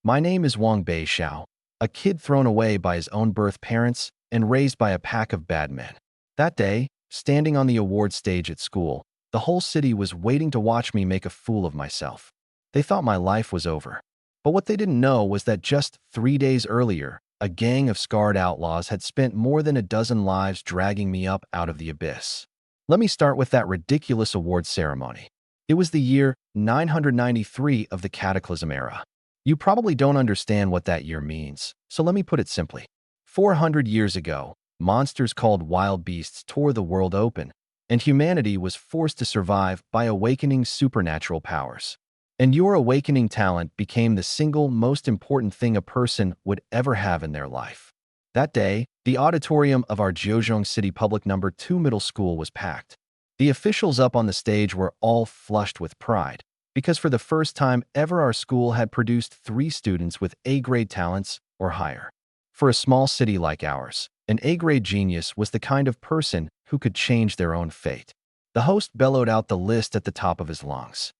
My name is Wang Xiao, a kid thrown away by his own birth parents and raised by a pack of bad men. That day, standing on the award stage at school, the whole city was waiting to watch me make a fool of myself. They thought my life was over. But what they didn't know was that just 3 days earlier, a gang of scarred outlaws had spent more than a dozen lives dragging me up out of the abyss. Let me start with that ridiculous award ceremony. It was the year 993 of the Cataclysm era. You probably don't understand what that year means, so let me put it simply. 400 years ago, monsters called wild beasts tore the world open, and humanity was forced to survive by awakening supernatural powers. And your awakening talent became the single most important thing a person would ever have in their life. That day, the auditorium of our Jiuzhong City Public No. 2 Middle School was packed. The officials up on the stage were all flushed with pride, because for the first time ever our school had produced 3 students with A-grade talents or higher. For a small city like ours, an A-grade genius was the kind of person who could change their own fate. The host bellowed out the list at the top of his lungs.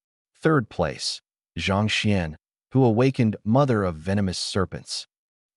3rd place, Zhang Xian, who awakened Mother of Venomous Serpents.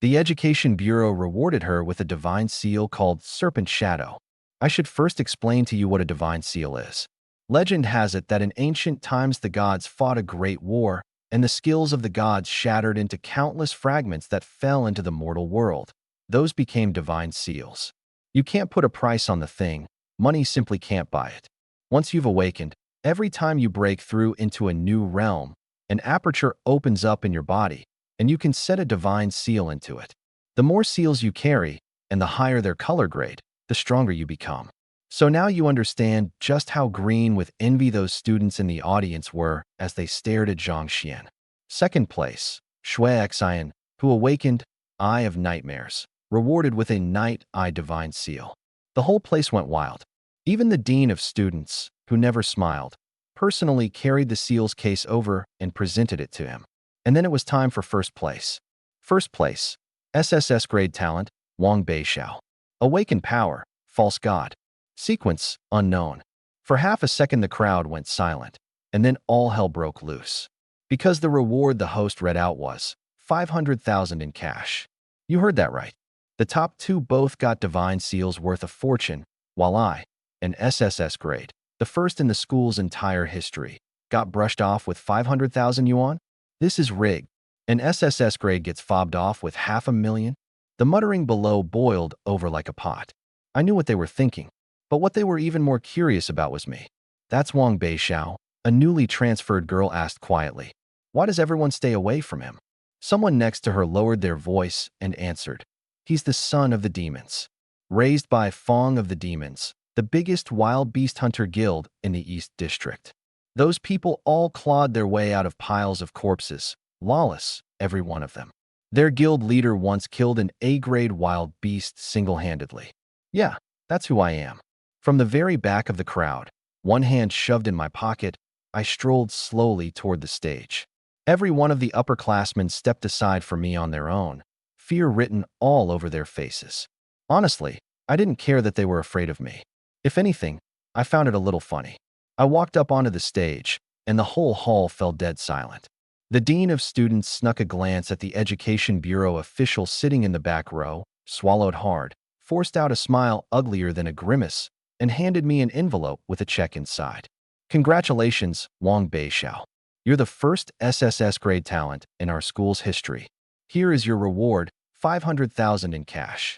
The Education Bureau rewarded her with a divine seal called Serpent Shadow. I should first explain to you what a divine seal is. Legend has it that in ancient times the gods fought a great war, and the skills of the gods shattered into countless fragments that fell into the mortal world. Those became divine seals. You can't put a price on the thing. Money simply can't buy it. Once you've awakened, every time you break through into a new realm, an aperture opens up in your body, and you can set a divine seal into it. The more seals you carry, and the higher their color grade, the stronger you become. So now you understand just how green with envy those students in the audience were as they stared at Zhang Xian. 2nd place, Shui Xian, who awakened Eye of Nightmares, rewarded with a Night Eye Divine Seal. The whole place went wild. Even the dean of students, who never smiled, personally carried the seal's case over and presented it to him. And then it was time for 1st place. 1st place, SSS grade talent, Wang Xiao. Awakened power, false god. Sequence, unknown. For half a second the crowd went silent, and then all hell broke loose. Because the reward the host read out was 500,000 in cash. You heard that right. The top 2 both got divine seals worth a fortune, while I, an SSS grade, the first in the school's entire history, got brushed off with 500,000 yuan? This is rigged. An SSS grade gets fobbed off with 500,000? The muttering below boiled over like a pot. I knew what they were thinking, but what they were even more curious about was me. That's Wang Xiao, a newly transferred girl asked quietly. Why does everyone stay away from him? Someone next to her lowered their voice and answered. He's the son of the demons. Raised by Fong of the Demons, the biggest wild beast hunter guild in the East District. Those people all clawed their way out of piles of corpses, lawless, every one of them. Their guild leader once killed an A-grade wild beast single-handedly. Yeah, that's who I am. From the very back of the crowd, one hand shoved in my pocket, I strolled slowly toward the stage. Every one of the upperclassmen stepped aside for me on their own, fear written all over their faces. Honestly, I didn't care that they were afraid of me. If anything, I found it a little funny. I walked up onto the stage, and the whole hall fell dead silent. The dean of students snuck a glance at the Education Bureau official sitting in the back row, swallowed hard, forced out a smile uglier than a grimace, and handed me an envelope with a check inside. Congratulations, Wang Xiao. You're the first SSS grade talent in our school's history. Here is your reward, 500,000 in cash.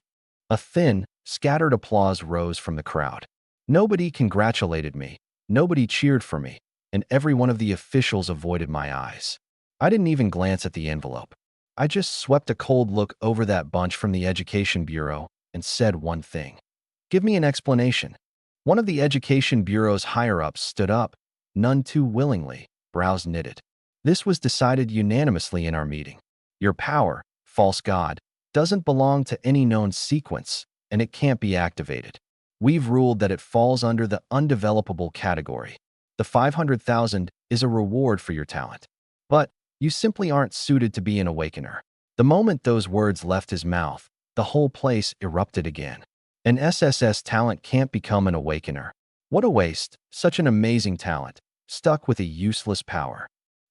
A thin, scattered applause rose from the crowd. Nobody congratulated me, nobody cheered for me, and every one of the officials avoided my eyes. I didn't even glance at the envelope. I just swept a cold look over that bunch from the Education Bureau and said one thing. Give me an explanation. One of the Education Bureau's higher-ups stood up, none too willingly, brows knitted. This was decided unanimously in our meeting. Your power, false god, doesn't belong to any known sequence, and it can't be activated. We've ruled that it falls under the undevelopable category. The 500,000 is a reward for your talent. But you simply aren't suited to be an awakener. The moment those words left his mouth, the whole place erupted again. An SSS talent can't become an awakener. What a waste, such an amazing talent, stuck with a useless power.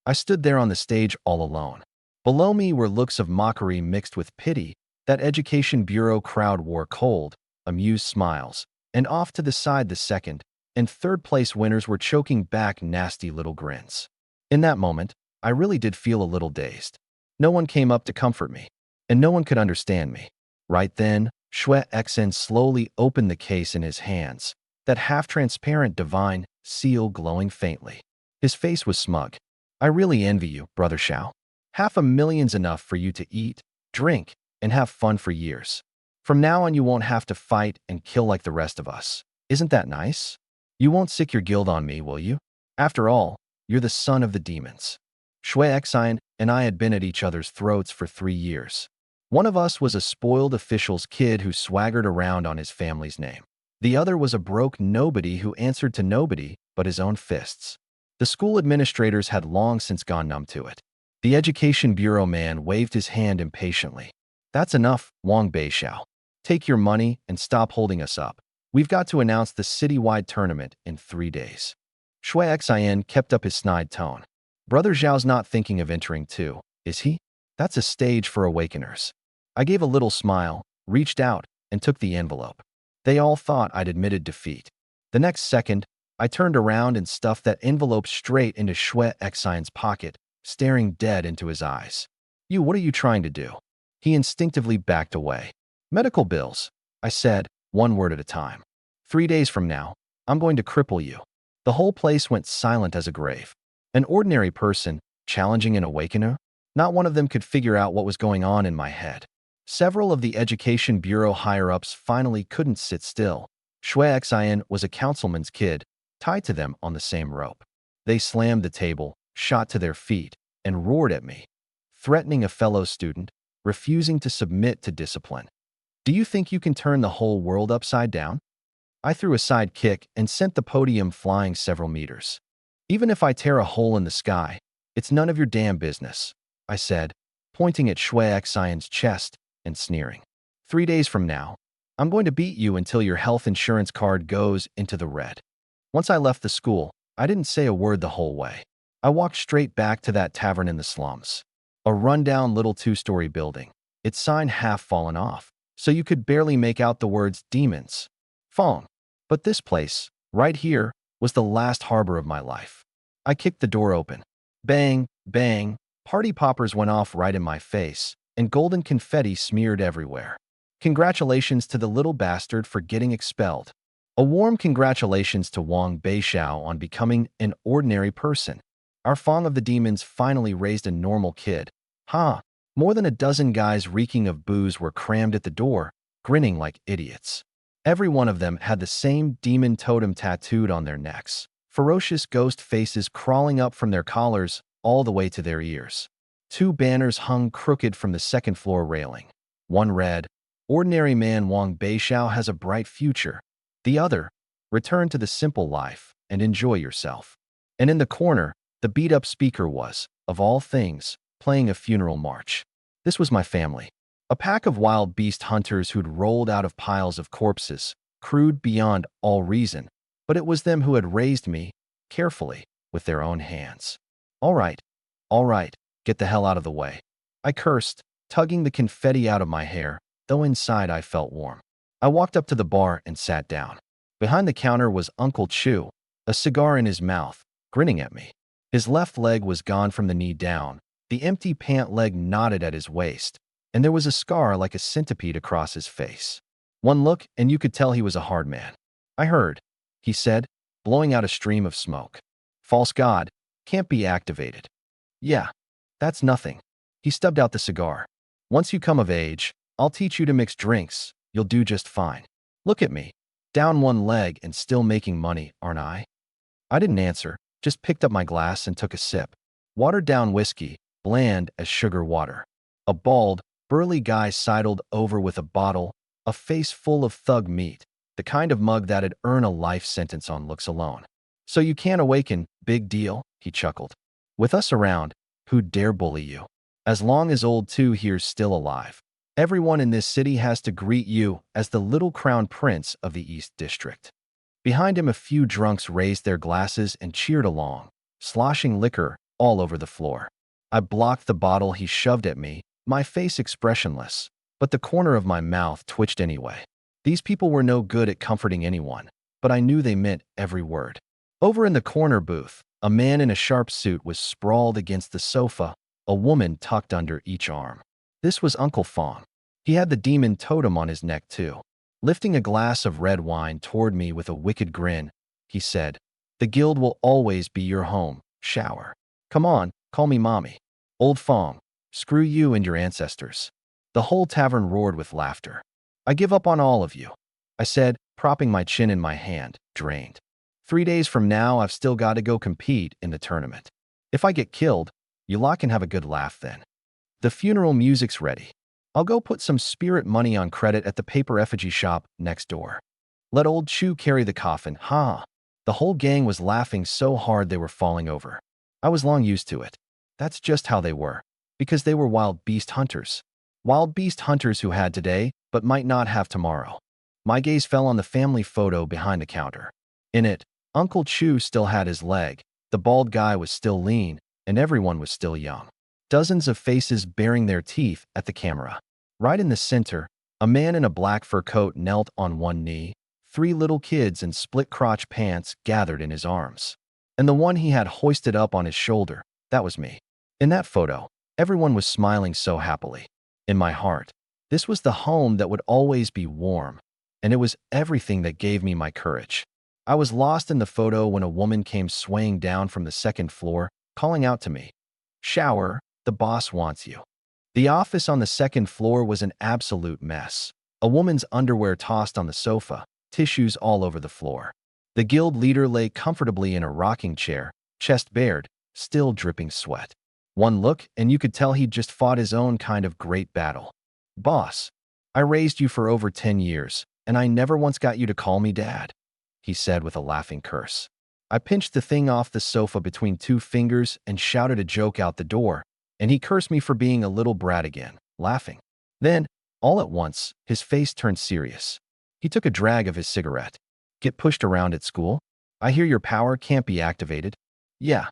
I stood there on the stage all alone. Below me were looks of mockery mixed with pity. That education bureau crowd wore cold, amused smiles, and off to the side the second and third place winners were choking back nasty little grins. In that moment, I really did feel a little dazed. No one came up to comfort me, and no one could understand me. Right then, Shue Xen slowly opened the case in his hands, that half-transparent divine seal glowing faintly. His face was smug. I really envy you, Brother Xiao. $500,000's enough for you to eat, drink, and have fun for years. From now on you won't have to fight and kill like the rest of us. Isn't that nice? You won't sick your guild on me, will you? After all, you're the son of the demons. Shue Xen and I had been at each other's throats for 3 years. One of us was a spoiled official's kid who swaggered around on his family's name. The other was a broke nobody who answered to nobody but his own fists. The school administrators had long since gone numb to it. The Education Bureau man waved his hand impatiently. That's enough, Wang Beixiao. Take your money and stop holding us up. We've got to announce the citywide tournament in 3 days. Shue Xien kept up his snide tone. Brother Zhao's not thinking of entering too, is he? That's a stage for awakeners. I gave a little smile, reached out, and took the envelope. They all thought I'd admitted defeat. The next second, I turned around and stuffed that envelope straight into Shue Xien's pocket, staring dead into his eyes. What are you trying to do? He instinctively backed away. Medical bills, I said, one word at a time. 3 days from now, I'm going to cripple you. The whole place went silent as a grave. An ordinary person, challenging an awakener? Not one of them could figure out what was going on in my head. Several of the Education Bureau higher-ups finally couldn't sit still. Shue Xien was a councilman's kid, tied to them on the same rope. They slammed the table, shot to their feet, and roared at me, threatening a fellow student, refusing to submit to discipline. Do you think you can turn the whole world upside down? I threw a side kick and sent the podium flying several meters. Even if I tear a hole in the sky, it's none of your damn business, I said, pointing at Shue Xien's chest and sneering. 3 days from now, I'm going to beat you until your health insurance card goes into the red. Once I left the school, I didn't say a word the whole way. I walked straight back to that tavern in the slums. A rundown little 2-story building, its sign half fallen off, so you could barely make out the words demons. Fong. But this place, right here, was the last harbor of my life. I kicked the door open. Bang, bang, party poppers went off right in my face, and golden confetti smeared everywhere. Congratulations to the little bastard for getting expelled. A warm congratulations to Wang Beixiao on becoming an ordinary person. Our Fong of the Demons finally raised a normal kid. More than a dozen guys reeking of booze were crammed at the door, grinning like idiots. Every one of them had the same demon totem tattooed on their necks, ferocious ghost faces crawling up from their collars all the way to their ears. 2 banners hung crooked from the second-floor railing. One read, "Ordinary man Wang Beixiao has a bright future." The other, "Return to the simple life and enjoy yourself." And in the corner, the beat-up speaker was, of all things, playing a funeral march. This was my family. A pack of wild beast hunters who'd rolled out of piles of corpses, crude beyond all reason, but it was them who had raised me, carefully, with their own hands. All right, get the hell out of the way. I cursed, tugging the confetti out of my hair, though inside I felt warm. I walked up to the bar and sat down. Behind the counter was Uncle Chu, a cigar in his mouth, grinning at me. His left leg was gone from the knee down, the empty pant leg knotted at his waist, and there was a scar like a centipede across his face. One look and you could tell he was a hard man. I heard, he said, blowing out a stream of smoke. False god, can't be activated. Yeah, that's nothing. He stubbed out the cigar. Once you come of age, I'll teach you to mix drinks. You'll do just fine. Look at me. Down one leg and still making money, aren't I? I didn't answer, just picked up my glass and took a sip. Watered-down whiskey, bland as sugar water. A bald, burly guy sidled over with a bottle, a face full of thug meat, the kind of mug that'd earn a life sentence on looks alone. So you can't awaken, big deal, he chuckled. With us around, who'd dare bully you? As long as old 2 here's still alive, everyone in this city has to greet you as the little crown prince of the East District. Behind him a few drunks raised their glasses and cheered along, sloshing liquor all over the floor. I blocked the bottle he shoved at me, my face expressionless, but the corner of my mouth twitched anyway. These people were no good at comforting anyone, but I knew they meant every word. Over in the corner booth, a man in a sharp suit was sprawled against the sofa, a woman tucked under each arm. This was Uncle Fong. He had the demon totem on his neck too. Lifting a glass of red wine toward me with a wicked grin, he said, "The guild will always be your home, Shower. Come on, call me Mommy. Old Fong, screw you and your ancestors." The whole tavern roared with laughter. "I give up on all of you," I said, propping my chin in my hand, drained. 3 days from now, I've still got to go compete in the tournament. If I get killed, you lot can have a good laugh then. The funeral music's ready. I'll go put some spirit money on credit at the paper effigy shop next door. Let old Chu carry the coffin, ha! The whole gang was laughing so hard they were falling over. I was long used to it. That's just how they were, because they were wild beast hunters. Wild beast hunters who had today, but might not have tomorrow. My gaze fell on the family photo behind the counter. In it, Uncle Chu still had his leg, the bald guy was still lean, and everyone was still young. Dozens of faces baring their teeth at the camera. Right in the center, a man in a black fur coat knelt on one knee, 3 little kids in split-crotch pants gathered in his arms. And the one he had hoisted up on his shoulder, that was me. In that photo, everyone was smiling so happily. In my heart, this was the home that would always be warm, and it was everything that gave me my courage. I was lost in the photo when a woman came swaying down from the second floor, calling out to me, "Shower, the boss wants you." The office on the second floor was an absolute mess. A woman's underwear tossed on the sofa, tissues all over the floor. The guild leader lay comfortably in a rocking chair, chest bared, still dripping sweat. One look, and you could tell he'd just fought his own kind of great battle. "Boss, I raised you for over 10 years, and I never once got you to call me Dad," he said with a laughing curse. I pinched the thing off the sofa between 2 fingers and shouted a joke out the door, and he cursed me for being a little brat again, laughing. Then, all at once, his face turned serious. He took a drag of his cigarette. "Get pushed around at school? I hear your power can't be activated." "Yeah."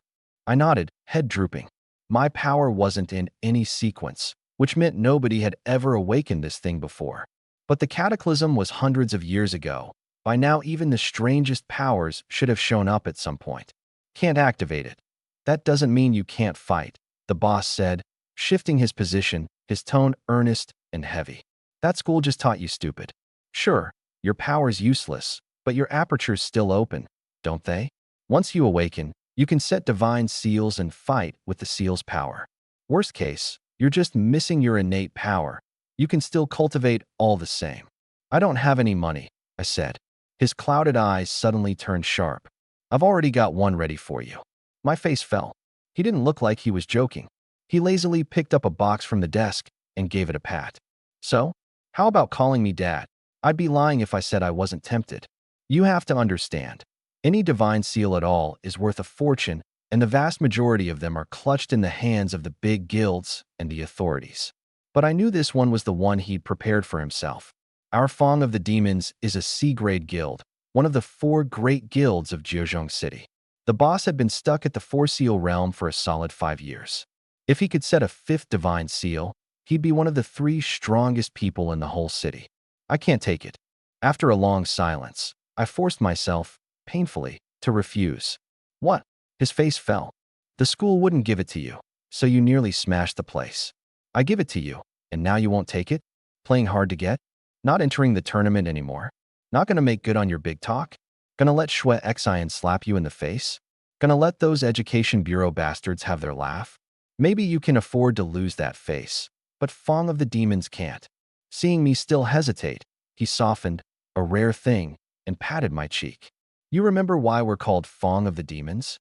I nodded, head drooping. My power wasn't in any sequence, which meant nobody had ever awakened this thing before. But the cataclysm was hundreds of years ago. By now, even the strangest powers should have shown up at some point. "Can't activate it. That doesn't mean you can't fight," the boss said, shifting his position, his tone earnest and heavy. "That school just taught you stupid. Sure, your power's useless, but your aperture's still open, don't they? Once you awaken, you can set divine seals and fight with the seal's power. Worst case, you're just missing your innate power. You can still cultivate all the same." "I don't have any money," I said. His clouded eyes suddenly turned sharp. "I've already got one ready for you." My face fell. He didn't look like he was joking. He lazily picked up a box from the desk and gave it a pat. "So, how about calling me Dad? I'd be lying if I said I wasn't tempted. You have to understand. Any divine seal at all is worth a fortune, and the vast majority of them are clutched in the hands of the big guilds and the authorities." But I knew this one was the one he'd prepared for himself. Our Fong of the Demons is a C-grade guild, one of the 4 great guilds of Jiuzhong City. The boss had been stuck at the 4-seal realm for a solid 5 years. If he could set a 5th divine seal, he'd be one of the 3 strongest people in the whole city. I can't take it. After a long silence, I forced myself, painfully, to refuse. "What?" His face fell. "The school wouldn't give it to you, so you nearly smashed the place. I give it to you, and now you won't take it? Playing hard to get? Not entering the tournament anymore? Not gonna make good on your big talk? Gonna let Shui Xian slap you in the face? Gonna let those education bureau bastards have their laugh? Maybe you can afford to lose that face, but Fong of the Demons can't." Seeing me still hesitate, he softened, a rare thing, and patted my cheek. "You remember why we're called Fong of the Demons?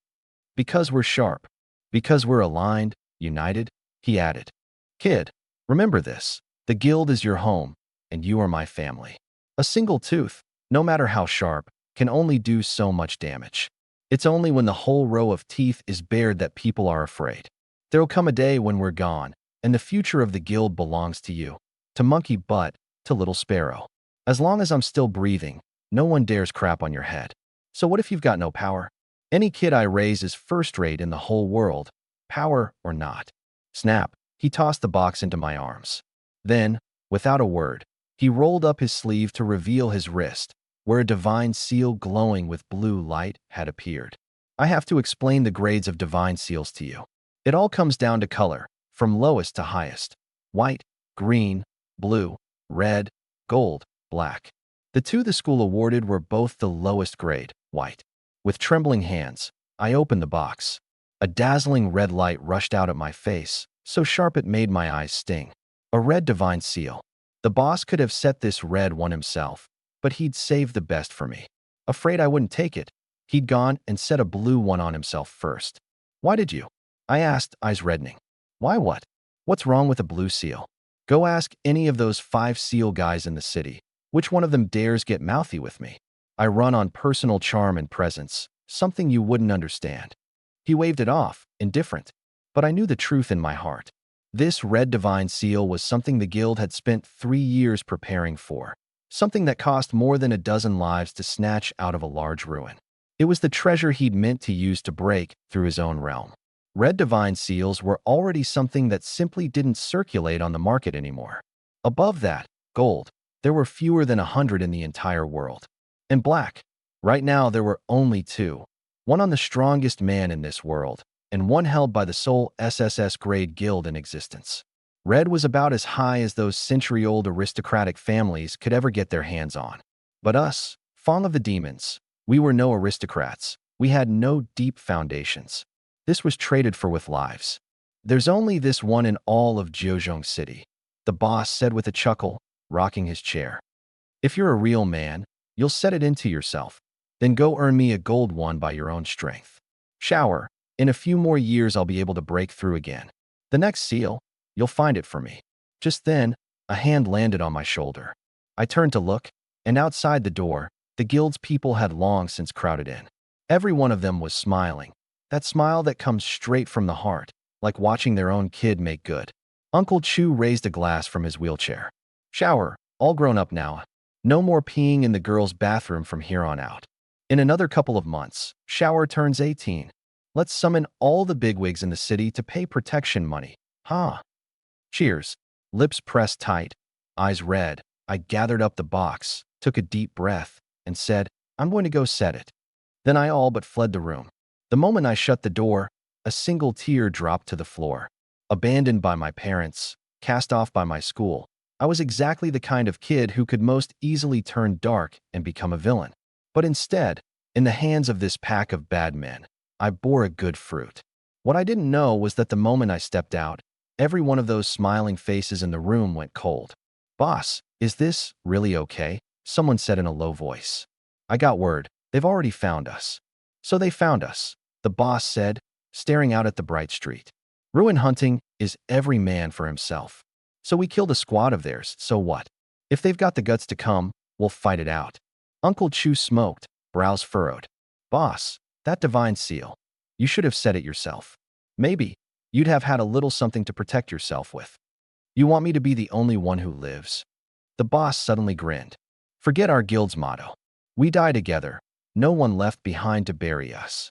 Because we're sharp. Because we're aligned, united," he added. "Kid, remember this. The guild is your home, and you are my family. A single tooth, no matter how sharp, can only do so much damage. It's only when the whole row of teeth is bared that people are afraid. There'll come a day when we're gone, and the future of the guild belongs to you, to Monkey Butt, to Little Sparrow. As long as I'm still breathing, no one dares crap on your head. So what if you've got no power? Any kid I raise is first-rate in the whole world, power or not. Snap, he tossed the box into my arms. Then, without a word, he rolled up his sleeve to reveal his wrist, where a divine seal glowing with blue light had appeared. I have to explain the grades of divine seals to you. It all comes down to color, from lowest to highest. White, green, blue, red, gold, black. The two the school awarded were both the lowest grade, white. With trembling hands, I opened the box. A dazzling red light rushed out at my face, so sharp it made my eyes sting. A red divine seal. The boss could have set this red one himself, but he'd saved the best for me. Afraid I wouldn't take it, he'd gone and set a blue one on himself first. Why did you? I asked, eyes reddening. Why what? What's wrong with a blue seal? Go ask any of those 5 seal guys in the city. Which one of them dares get mouthy with me? I run on personal charm and presence, something you wouldn't understand. He waved it off, indifferent. But I knew the truth in my heart. This red divine seal was something the guild had spent 3 years preparing for. Something that cost more than a dozen lives to snatch out of a large ruin. It was the treasure he'd meant to use to break through his own realm. Red divine seals were already something that simply didn't circulate on the market anymore. Above that, gold. There were fewer than 100 in the entire world. And black. Right now there were only 2. One on the strongest man in this world, and one held by the sole SSS grade guild in existence. Red was about as high as those century-old aristocratic families could ever get their hands on. But us, Fong of the Demons, we were no aristocrats. We had no deep foundations. This was traded for with lives. There's only this one in all of Jiuzhong City, the boss said with a chuckle, rocking his chair. If you're a real man, you'll set it into yourself. Then go earn me a gold one by your own strength. Shower, in a few more years I'll be able to break through again. The next seal, you'll find it for me. Just then, a hand landed on my shoulder. I turned to look, and outside the door, the guild's people had long since crowded in. Every one of them was smiling. That smile that comes straight from the heart, like watching their own kid make good. Uncle Chu raised a glass from his wheelchair. Shower, all grown up now. No more peeing in the girls' bathroom from here on out. In another couple of months, Shower turns 18. Let's summon all the bigwigs in the city to pay protection money. Huh? Cheers. Lips pressed tight, eyes red, I gathered up the box, took a deep breath, and said, I'm going to go set it. Then I all but fled the room. The moment I shut the door, a single tear dropped to the floor. Abandoned by my parents, cast off by my school, I was exactly the kind of kid who could most easily turn dark and become a villain. But instead, in the hands of this pack of bad men, I bore a good fruit. What I didn't know was that the moment I stepped out, every one of those smiling faces in the room went cold. Boss, is this really okay? Someone said in a low voice. I got word. They've already found us. So they found us, the boss said, staring out at the bright street. Ruin hunting is every man for himself. So we killed a squad of theirs, so what? If they've got the guts to come, we'll fight it out. Uncle Chu smoked, brows furrowed. Boss, that divine seal. You should have said it yourself. Maybe you'd have had a little something to protect yourself with. You want me to be the only one who lives? The boss suddenly grinned. Forget our guild's motto. We die together. No one left behind to bury us.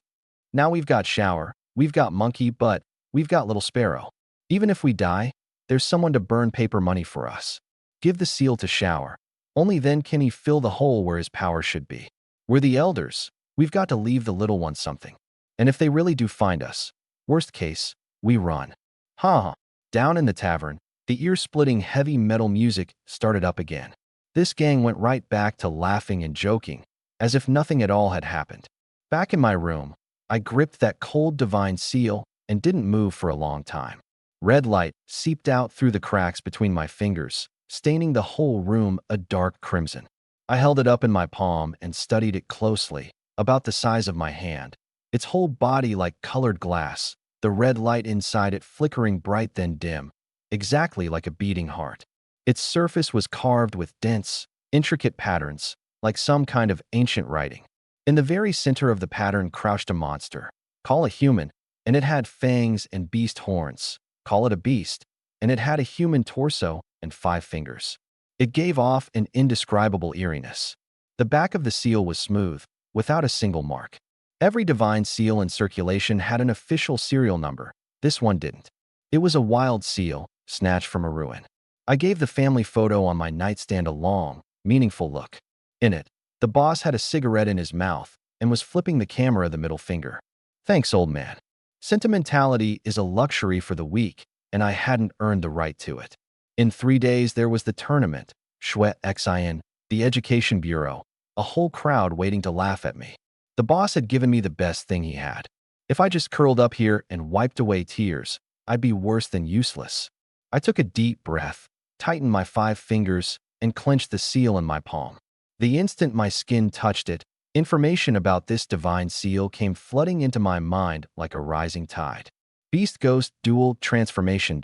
Now we've got Shower, we've got Monkey, but we've got Little Sparrow. Even if we die, there's someone to burn paper money for us. Give the seal to Shower. Only then can he fill the hole where his power should be. We're the elders. We've got to leave the little ones something. And if they really do find us, worst case, we run. Ha! Down in the tavern, the ear-splitting heavy metal music started up again. This gang went right back to laughing and joking, as if nothing at all had happened. Back in my room, I gripped that cold divine seal and didn't move for a long time. Red light seeped out through the cracks between my fingers, staining the whole room a dark crimson. I held it up in my palm and studied it closely, about the size of my hand, its whole body like colored glass, the red light inside it flickering bright then dim, exactly like a beating heart. Its surface was carved with dense, intricate patterns, like some kind of ancient writing. In the very center of the pattern crouched a monster, call a human, and it had fangs and beast horns, call it a beast, and it had a human torso and 5 fingers. It gave off an indescribable eeriness. The back of the seal was smooth, without a single mark. Every divine seal in circulation had an official serial number. This one didn't. It was a wild seal, snatched from a ruin. I gave the family photo on my nightstand a long, meaningful look. In it, the boss had a cigarette in his mouth and was flipping the camera the middle finger. Thanks, old man. Sentimentality is a luxury for the weak, and I hadn't earned the right to it. In 3 days, there was the tournament, Shwet Xin, the Education Bureau, a whole crowd waiting to laugh at me. The boss had given me the best thing he had. If I just curled up here and wiped away tears, I'd be worse than useless. I took a deep breath, tightened my 5 fingers, and clenched the seal in my palm. The instant my skin touched it, information about this divine seal came flooding into my mind like a rising tide. Beast Ghost Dual Transformation.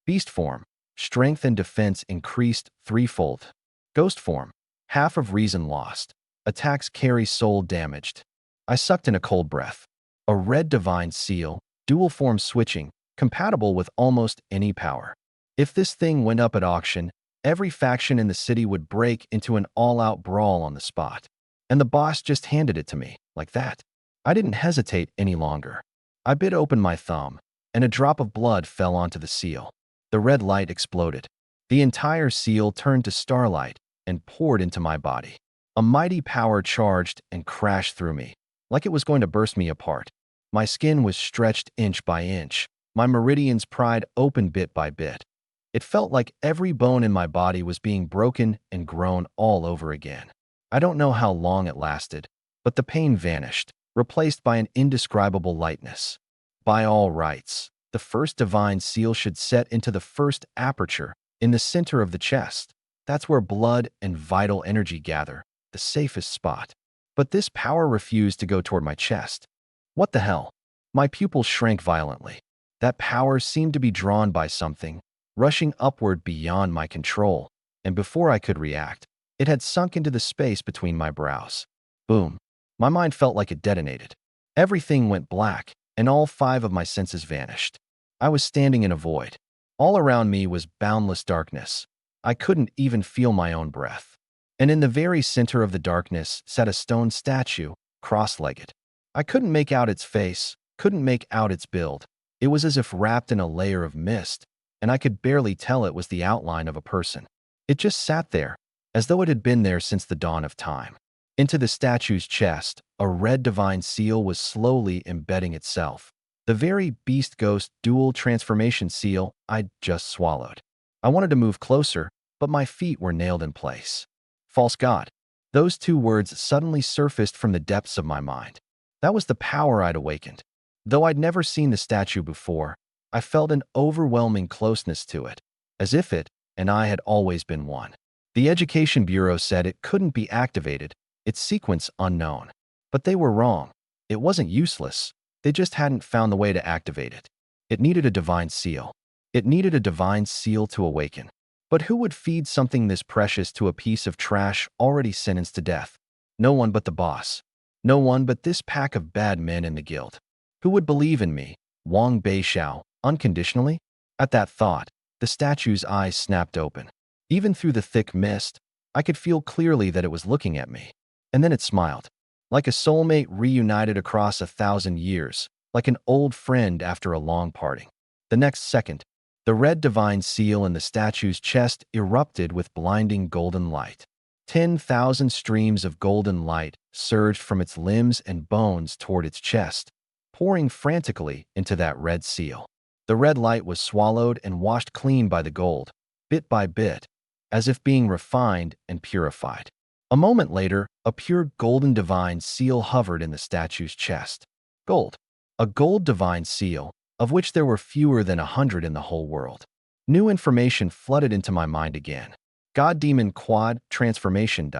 Beast form, strength and defense increased threefold. Ghost form, half of reason lost. Attacks carry soul damaged. I sucked in a cold breath. A red divine seal, dual form switching, compatible with almost any power. If this thing went up at auction, every faction in the city would break into an all-out brawl on the spot. And the boss just handed it to me, like that. I didn't hesitate any longer. I bit open my thumb, and a drop of blood fell onto the seal. The red light exploded. The entire seal turned to starlight and poured into my body. A mighty power charged and crashed through me, like it was going to burst me apart. My skin was stretched inch by inch. My meridians pried open bit by bit. It felt like every bone in my body was being broken and grown all over again. I don't know how long it lasted, but the pain vanished, replaced by an indescribable lightness. By all rights, the first divine seal should set into the first aperture in the center of the chest. That's where blood and vital energy gather, the safest spot. But this power refused to go toward my chest. What the hell? My pupils shrank violently. That power seemed to be drawn by something, rushing upward beyond my control, and before I could react, it had sunk into the space between my brows. Boom. My mind felt like it detonated. Everything went black, and all 5 of my senses vanished. I was standing in a void. All around me was boundless darkness. I couldn't even feel my own breath. And in the very center of the darkness sat a stone statue, cross-legged. I couldn't make out its face, couldn't make out its build. It was as if wrapped in a layer of mist, and I could barely tell it was the outline of a person. It just sat there, as though it had been there since the dawn of time. Into the statue's chest, a red divine seal was slowly embedding itself. The very beast ghost dual transformation seal I'd just swallowed. I wanted to move closer, but my feet were nailed in place. False god. Those 2 words suddenly surfaced from the depths of my mind. That was the power I'd awakened. Though I'd never seen the statue before, I felt an overwhelming closeness to it, as if it and I had always been one. The Education Bureau said it couldn't be activated, its sequence unknown. But they were wrong. It wasn't useless. They just hadn't found the way to activate it. It needed a divine seal. It needed a divine seal to awaken. But who would feed something this precious to a piece of trash already sentenced to death? No one but the boss. No one but this pack of bad men in the guild. Who would believe in me, Wang Beishao, unconditionally? At that thought, the statue's eyes snapped open. Even through the thick mist, I could feel clearly that it was looking at me. And then it smiled. Like a soulmate reunited across 1,000 years, like an old friend after a long parting. The next second, the red divine seal in the statue's chest erupted with blinding golden light. 10,000 streams of golden light surged from its limbs and bones toward its chest, pouring frantically into that red seal. The red light was swallowed and washed clean by the gold, bit by bit, as if being refined and purified. A moment later, a pure golden divine seal hovered in the statue's chest. Gold. A gold divine seal, of which there were fewer than 100 in the whole world. New information flooded into my mind again. God Demon Quad Transformation.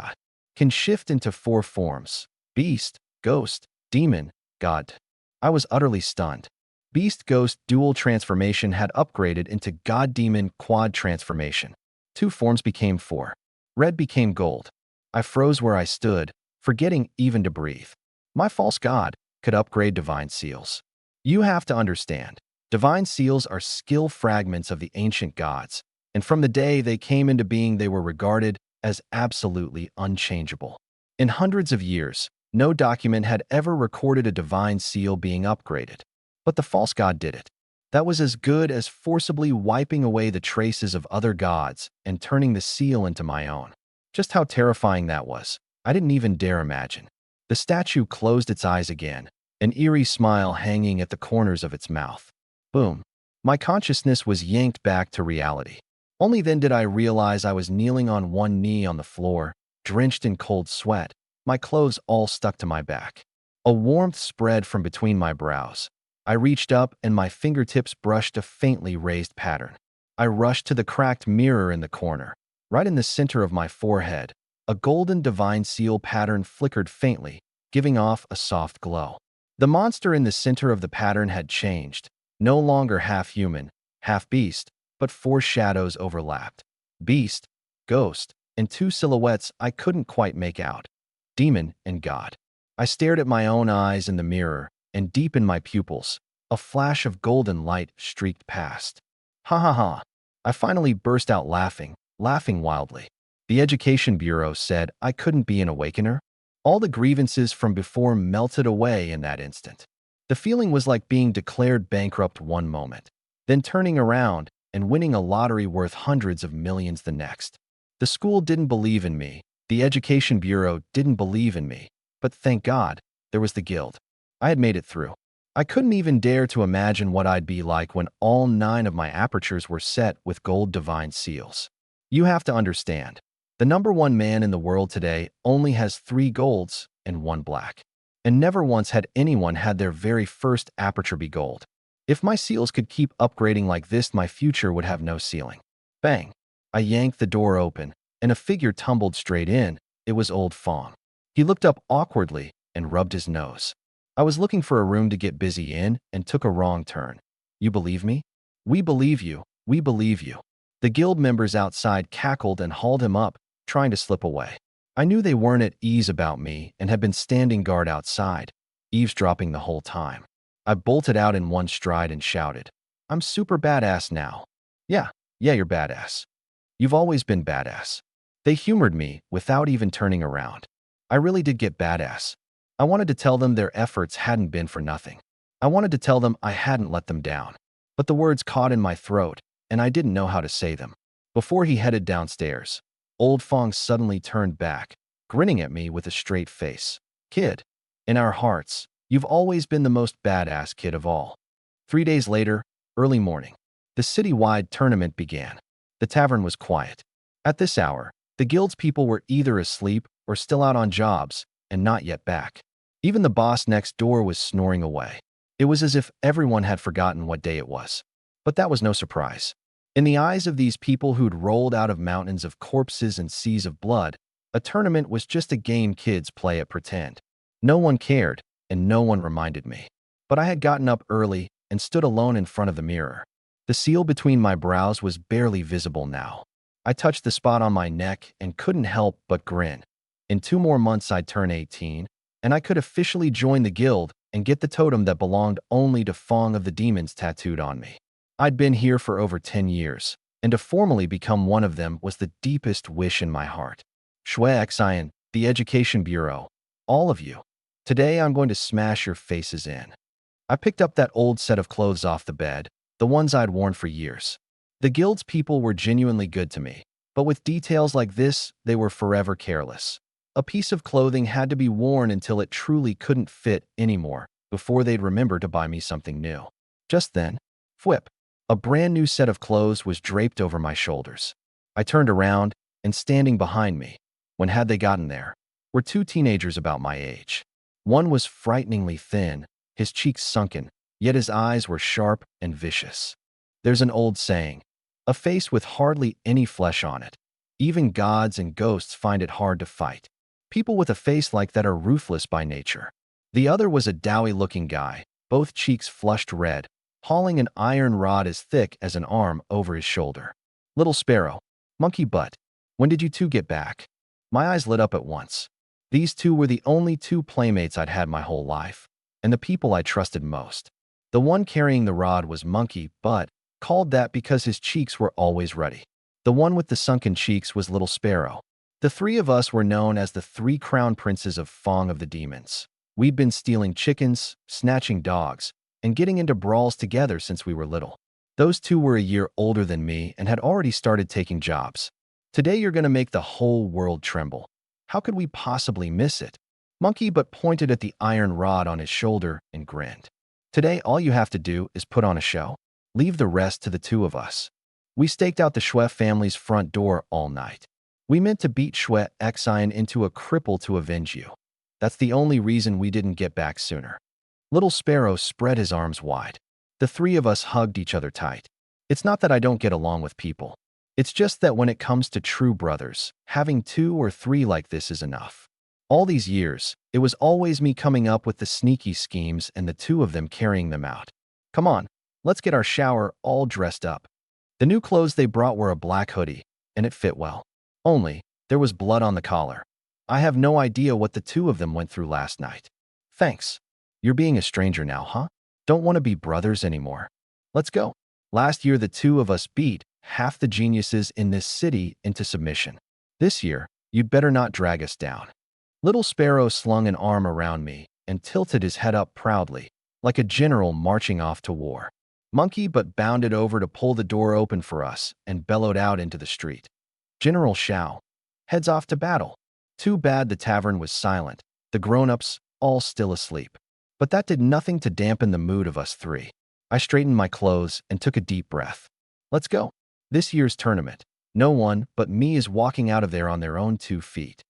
Can shift into 4 forms: Beast, Ghost, Demon, God. I was utterly stunned. Beast Ghost Dual Transformation had upgraded into God Demon Quad Transformation. 2 forms became 4. Red became gold. I froze where I stood, forgetting even to breathe. My false god could upgrade divine seals. You have to understand, divine seals are skill fragments of the ancient gods, and from the day they came into being they were regarded as absolutely unchangeable. In hundreds of years, no document had ever recorded a divine seal being upgraded. But the false god did it. That was as good as forcibly wiping away the traces of other gods and turning the seal into my own. Just how terrifying that was, I didn't even dare imagine. The statue closed its eyes again, an eerie smile hanging at the corners of its mouth. Boom. My consciousness was yanked back to reality. Only then did I realize I was kneeling on one knee on the floor, drenched in cold sweat, my clothes all stuck to my back. A warmth spread from between my brows. I reached up and my fingertips brushed a faintly raised pattern. I rushed to the cracked mirror in the corner. Right in the center of my forehead, a golden divine seal pattern flickered faintly, giving off a soft glow. The monster in the center of the pattern had changed, no longer half human, half beast, but four shadows overlapped. Beast, ghost, and two silhouettes I couldn't quite make out. Demon and God. I stared at my own eyes in the mirror, and deep in my pupils, a flash of golden light streaked past. Ha ha ha. I finally burst out laughing wildly. The Education Bureau said I couldn't be an awakener. All the grievances from before melted away in that instant. The feeling was like being declared bankrupt one moment, then turning around and winning a lottery worth hundreds of millions the next. The school didn't believe in me. The Education Bureau didn't believe in me. But thank God, there was the guild. I had made it through. I couldn't even dare to imagine what I'd be like when all 9 of my apertures were set with gold divine seals. You have to understand, the #1 man in the world today only has 3 golds and 1 black. And never once had anyone had their very first aperture be gold. If my seals could keep upgrading like this, my future would have no ceiling. Bang! I yanked the door open, and a figure tumbled straight in. It was old Fong. He looked up awkwardly and rubbed his nose. I was looking for a room to get busy in and took a wrong turn. You believe me? We believe you. We believe you. The guild members outside cackled and hauled him up, trying to slip away. I knew they weren't at ease about me and had been standing guard outside, eavesdropping the whole time. I bolted out in one stride and shouted, "I'm super badass now." Yeah, you're badass. You've always been badass. They humored me without even turning around. I really did get badass. I wanted to tell them their efforts hadn't been for nothing. I wanted to tell them I hadn't let them down. But the words caught in my throat, and I didn't know how to say them. Before he headed downstairs, old Fong suddenly turned back, grinning at me with a straight face. "Kid, in our hearts, you've always been the most badass kid of all." 3 days later, early morning, the city-wide tournament began. The tavern was quiet. At this hour, the guild's people were either asleep or still out on jobs, and not yet back. Even the boss next door was snoring away. It was as if everyone had forgotten what day it was. But that was no surprise. In the eyes of these people who'd rolled out of mountains of corpses and seas of blood, a tournament was just a game kids play at pretend. No one cared, and no one reminded me. But I had gotten up early and stood alone in front of the mirror. The seal between my brows was barely visible now. I touched the spot on my neck and couldn't help but grin. In 2 more months I'd turn 18, and I could officially join the guild and get the totem that belonged only to Fong of the Demons tattooed on me. I'd been here for over 10 years, and to formally become one of them was the deepest wish in my heart. Shui Xian, the Education Bureau, all of you. Today I'm going to smash your faces in. I picked up that old set of clothes off the bed, the ones I'd worn for years. The guild's people were genuinely good to me, but with details like this, they were forever careless. A piece of clothing had to be worn until it truly couldn't fit anymore before they'd remember to buy me something new. Just then, whip, a brand new set of clothes was draped over my shoulders. I turned around, and standing behind me, when had they gotten there, were 2 teenagers about my age. One was frighteningly thin, his cheeks sunken, yet his eyes were sharp and vicious. There's an old saying, a face with hardly any flesh on it. Even gods and ghosts find it hard to fight. People with a face like that are ruthless by nature. The other was a doughy-looking guy, both cheeks flushed red, hauling an iron rod as thick as an arm over his shoulder. "Little Sparrow, Monkey Butt, when did you 2 get back?" My eyes lit up at once. These 2 were the only 2 playmates I'd had my whole life, and the people I trusted most. The one carrying the rod was Monkey Butt, called that because his cheeks were always ruddy. The one with the sunken cheeks was Little Sparrow. The 3 of us were known as the 3 crown princes of Fong of the Demons. We'd been stealing chickens, snatching dogs, and getting into brawls together since we were little. Those two were a year older than me and had already started taking jobs. Today you're going to make the whole world tremble. How could we possibly miss it? Monkey but pointed at the iron rod on his shoulder and grinned. Today all you have to do is put on a show. Leave the rest to the two of us. We staked out the Schwe family's front door all night. We meant to beat Schwe Xian into a cripple to avenge you. That's the only reason we didn't get back sooner. Little Sparrow spread his arms wide. The three of us hugged each other tight. It's not that I don't get along with people. It's just that when it comes to true brothers, having 2 or 3 like this is enough. All these years, it was always me coming up with the sneaky schemes and the 2 of them carrying them out. Come on, let's get our shower all dressed up. The new clothes they brought were a black hoodie, and it fit well. Only, there was blood on the collar. I have no idea what the 2 of them went through last night. Thanks. You're being a stranger now, huh? Don't want to be brothers anymore. Let's go. Last year, the 2 of us beat half the geniuses in this city into submission. This year, you'd better not drag us down. Little Sparrow slung an arm around me and tilted his head up proudly, like a general marching off to war. Monkey but bounded over to pull the door open for us and bellowed out into the street. General Xiao heads off to battle. Too bad the tavern was silent, the grown-ups all still asleep. But that did nothing to dampen the mood of us 3. I straightened my clothes and took a deep breath. Let's go. This year's tournament, no one but me is walking out of there on their own 2 feet.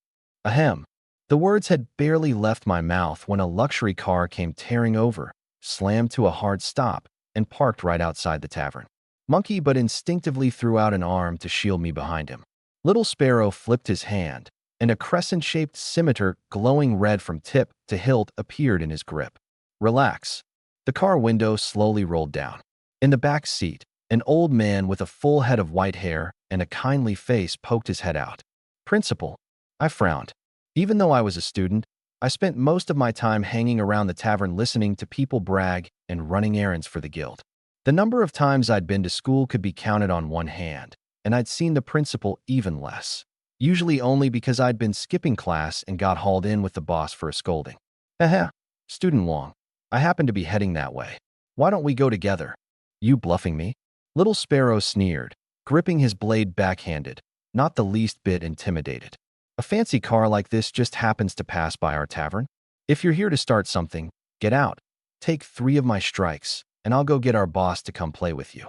Ahem. The words had barely left my mouth when a luxury car came tearing over, slammed to a hard stop, and parked right outside the tavern. Monkey but instinctively threw out an arm to shield me behind him. Little Sparrow flipped his hand, and a crescent-shaped scimitar glowing red from tip to hilt appeared in his grip. Relax. The car window slowly rolled down. In the back seat, an old man with a full head of white hair and a kindly face poked his head out. Principal. I frowned. Even though I was a student, I spent most of my time hanging around the tavern listening to people brag and running errands for the guild. The number of times I'd been to school could be counted on one hand, and I'd seen the principal even less. Usually only because I'd been skipping class and got hauled in with the boss for a scolding. Haha, Student Wong. I happen to be heading that way. Why don't we go together? You bluffing me? Little Sparrow sneered, gripping his blade backhanded, not the least bit intimidated. A fancy car like this just happens to pass by our tavern. If you're here to start something, get out. Take 3 of my strikes, and I'll go get our boss to come play with you.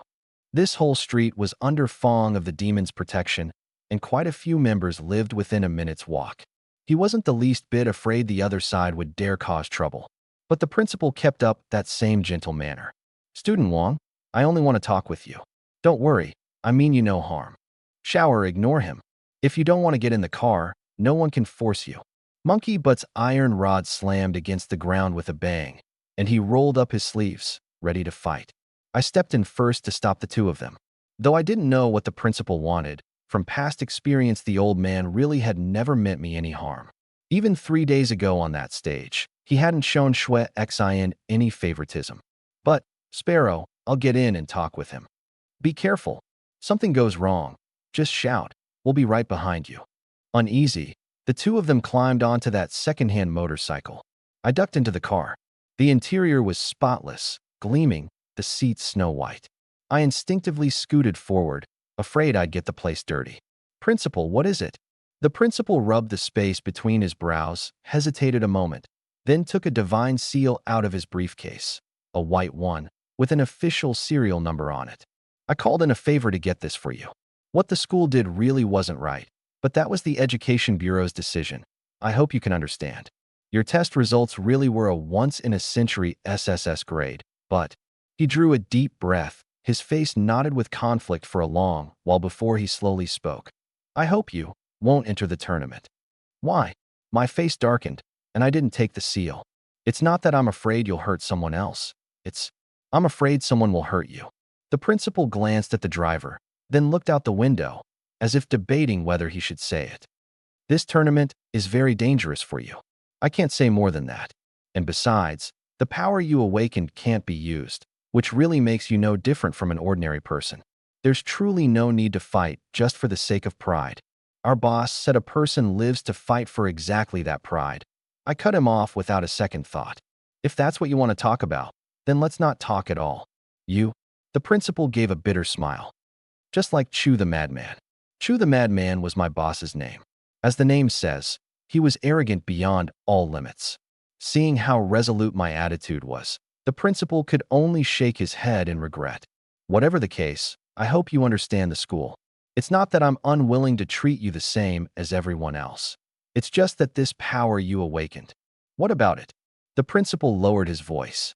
This whole street was under Fong of the Demon's protection, and quite a few members lived within a minute's walk. He wasn't the least bit afraid the other side would dare cause trouble. But the principal kept up that same gentle manner. Student Wong, I only want to talk with you. Don't worry, I mean you no harm. Shower, ignore him. If you don't want to get in the car, no one can force you. Monkey Butt's iron rod slammed against the ground with a bang, and he rolled up his sleeves, ready to fight. I stepped in first to stop the 2 of them. Though I didn't know what the principal wanted, from past experience the old man really had never meant me any harm. Even 3 days ago on that stage, he hadn't shown Schwe Xian any favoritism. But, Sparrow, I'll get in and talk with him. Be careful. Something goes wrong. Just shout. We'll be right behind you. Uneasy, the 2 of them climbed onto that second-hand motorcycle. I ducked into the car. The interior was spotless, gleaming, the seats snow-white. I instinctively scooted forward, afraid I'd get the place dirty. Principal, what is it? The principal rubbed the space between his brows, hesitated a moment, then took a divine seal out of his briefcase, a white one, with an official serial number on it. I called in a favor to get this for you. What the school did really wasn't right, but that was the Education Bureau's decision. I hope you can understand. Your test results really were a once-in-a-century SSS grade, but he drew a deep breath, his face knotted with conflict for a long while before he slowly spoke. I hope you won't enter the tournament. Why? My face darkened, and I didn't take the seal. It's not that I'm afraid you'll hurt someone else. I'm afraid someone will hurt you. The principal glanced at the driver, then looked out the window, as if debating whether he should say it. This tournament is very dangerous for you. I can't say more than that. And besides, the power you awakened can't be used, which really makes you no different from an ordinary person. There's truly no need to fight just for the sake of pride. Our boss said a person lives to fight for exactly that pride. I cut him off without a second thought. If that's what you want to talk about, Then let's not talk at all. You? The principal gave a bitter smile. Just like Chu the Madman. Chu the Madman was my boss's name. As the name says, he was arrogant beyond all limits. Seeing how resolute my attitude was, the principal could only shake his head in regret. Whatever the case, I hope you understand the school. It's not that I'm unwilling to treat you the same as everyone else. It's just that this power you awakened. What about it? The principal lowered his voice.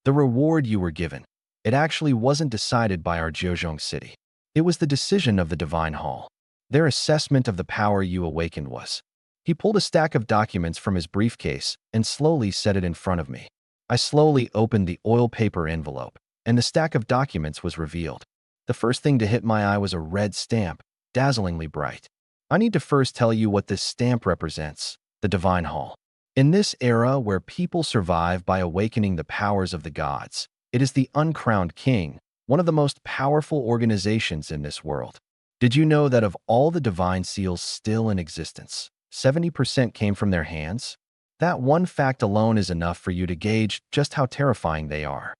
The reward you were given. It actually wasn't decided by our Jiuzhong city. It was the decision of the Divine Hall. Their assessment of the power you awakened was. He pulled a stack of documents from his briefcase and slowly set it in front of me. I slowly opened the oil paper envelope, and the stack of documents was revealed. The first thing to hit my eye was a red stamp, dazzlingly bright. I need to first tell you what this stamp represents, the Divine Hall. In this era where people survive by awakening the powers of the gods, it is the uncrowned king, one of the most powerful organizations in this world. Did you know that of all the divine seals still in existence, 70% came from their hands? That one fact alone is enough for you to gauge just how terrifying they are.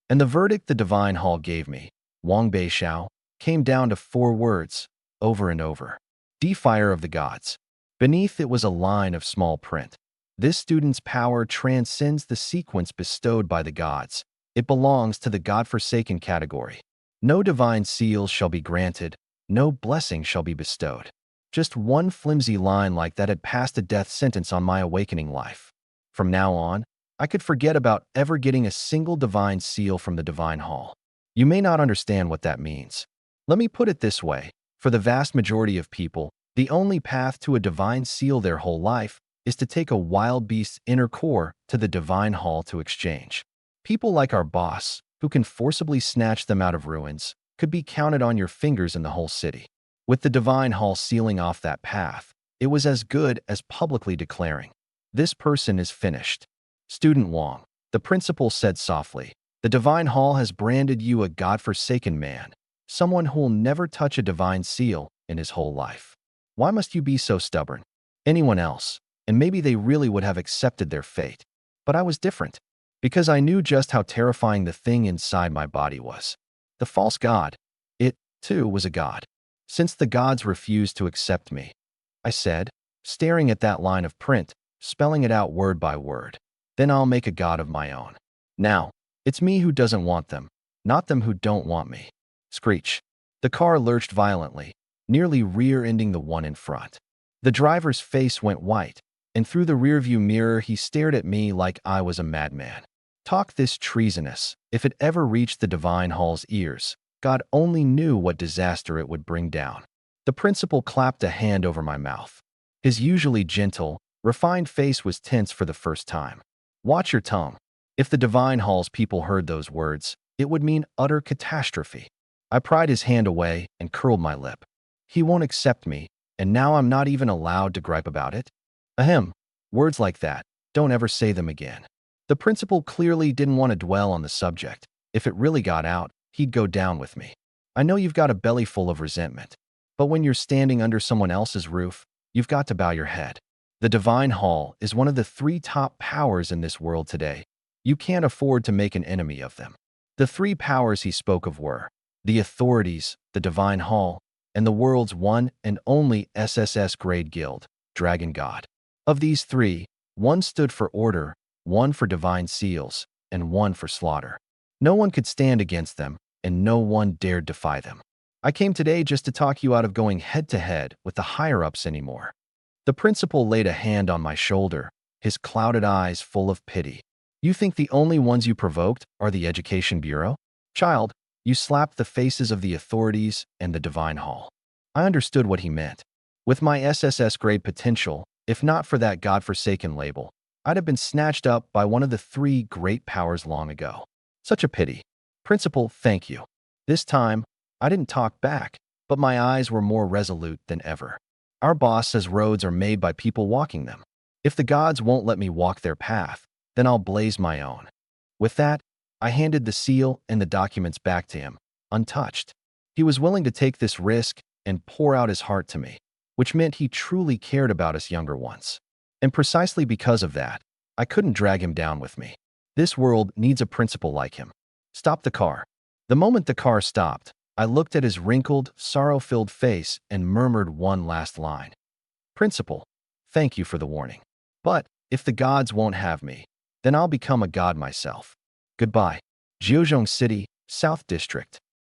And the verdict the Divine Hall gave me, Wang Beixiao, came down to 4 words, over and over. Defier of the gods. Beneath it was a line of small print. This student's power transcends the sequence bestowed by the gods. It belongs to the God-forsaken category. No divine seals shall be granted, no blessing shall be bestowed. Just one flimsy line like that had passed a death sentence on my awakening life. From now on, I could forget about ever getting a single divine seal from the Divine Hall. You may not understand what that means. Let me put it this way. For the vast majority of people, the only path to a divine seal their whole life is to take a wild beast's inner core to the Divine Hall to exchange. People like our boss, who can forcibly snatch them out of ruins, could be counted on your fingers in the whole city. With the Divine Hall sealing off that path, it was as good as publicly declaring, "This person is finished." Student Wang, the principal said softly, "The Divine Hall has branded you a God-forsaken man, someone who'll never touch a divine seal in his whole life. Why must you be so stubborn? Anyone else, and maybe they really would have accepted their fate. But I was different, because I knew just how terrifying the thing inside my body was. The false god. It, too, was a god. Since the gods refused to accept me," I said, staring at that line of print, spelling it out word by word, "then I'll make a god of my own. Now, it's me who doesn't want them, not them who don't want me." Screech. The car lurched violently, nearly rear-ending the one in front. The driver's face went white, and through the rearview mirror he stared at me like I was a madman. Talk this treasonous. If it ever reached the Divine Hall's ears, God only knew what disaster it would bring down. The principal clapped a hand over my mouth. His usually gentle, refined face was tense for the first time. "Watch your tongue." If the Divine Hall's people heard those words, it would mean utter catastrophe. I pried his hand away and curled my lip. He won't accept me, and now I'm not even allowed to gripe about it? Ahem. Words like that, don't ever say them again. The principal clearly didn't want to dwell on the subject. If it really got out, he'd go down with me. I know you've got a belly full of resentment, but when you're standing under someone else's roof, you've got to bow your head. The Divine Hall is one of the 3 top powers in this world today. You can't afford to make an enemy of them. The 3 powers he spoke of were the authorities, the Divine Hall, and the world's one and only SSS grade guild, Dragon God. Of these 3, one stood for order, one for divine seals, and one for slaughter. No one could stand against them, and no one dared defy them. I came today just to talk you out of going head-to-head with the higher-ups anymore. The principal laid a hand on my shoulder, his clouded eyes full of pity. You think the only ones you provoked are the Education Bureau? Child, you slapped the faces of the authorities and the Divine Hall. I understood what he meant. With my SSS grade potential, if not for that godforsaken label, I'd have been snatched up by one of the 3 great powers long ago. Such a pity. Principal, thank you. This time, I didn't talk back, but my eyes were more resolute than ever. Our boss says roads are made by people walking them. If the gods won't let me walk their path, then I'll blaze my own. With that, I handed the seal and the documents back to him, untouched. He was willing to take this risk and pour out his heart to me, which meant he truly cared about us younger ones. And precisely because of that, I couldn't drag him down with me. This world needs a principal like him. Stop the car. The moment the car stopped, I looked at his wrinkled, sorrow-filled face and murmured one last line. Principal, thank you for the warning. But if the gods won't have me, then I'll become a god myself. Goodbye. Jiuzhong City, South District.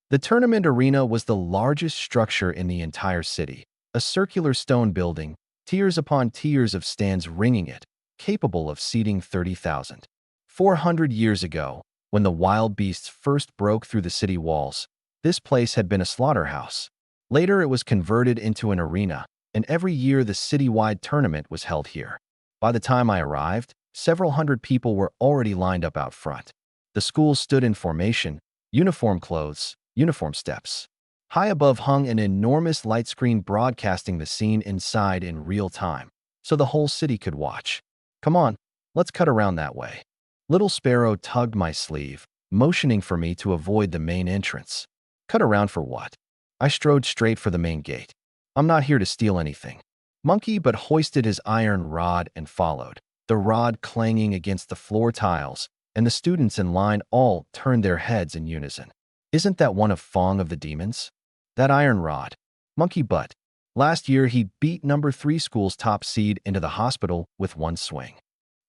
The tournament arena was the largest structure in the entire city, a circular stone building, tiers upon tiers of stands ringing it, capable of seating 30,000. 400 years ago, when the wild beasts first broke through the city walls, this place had been a slaughterhouse. Later, it was converted into an arena, and every year the citywide tournament was held here. By the time I arrived, several hundred people were already lined up out front. The school stood in formation, uniform clothes, uniform steps. High above hung an enormous light screen broadcasting the scene inside in real time, so the whole city could watch. Come on, let's cut around that way. Little Sparrow tugged my sleeve, motioning for me to avoid the main entrance. Cut around for what? I strode straight for the main gate. I'm not here to steal anything. Monkey but hoisted his iron rod and followed, the rod clanging against the floor tiles, and the students in line all turned their heads in unison. Isn't that one of Fong of the Demons? That iron rod. Monkey butt. Last year he beat number 3 school's top seed into the hospital with one swing.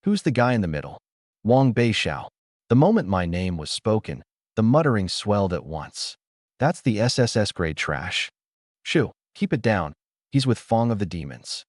Who's the guy in the middle? Wang Beixiao. The moment my name was spoken, the muttering swelled at once. That's the SSS grade trash. Shoo, keep it down. He's with Fong of the Demons.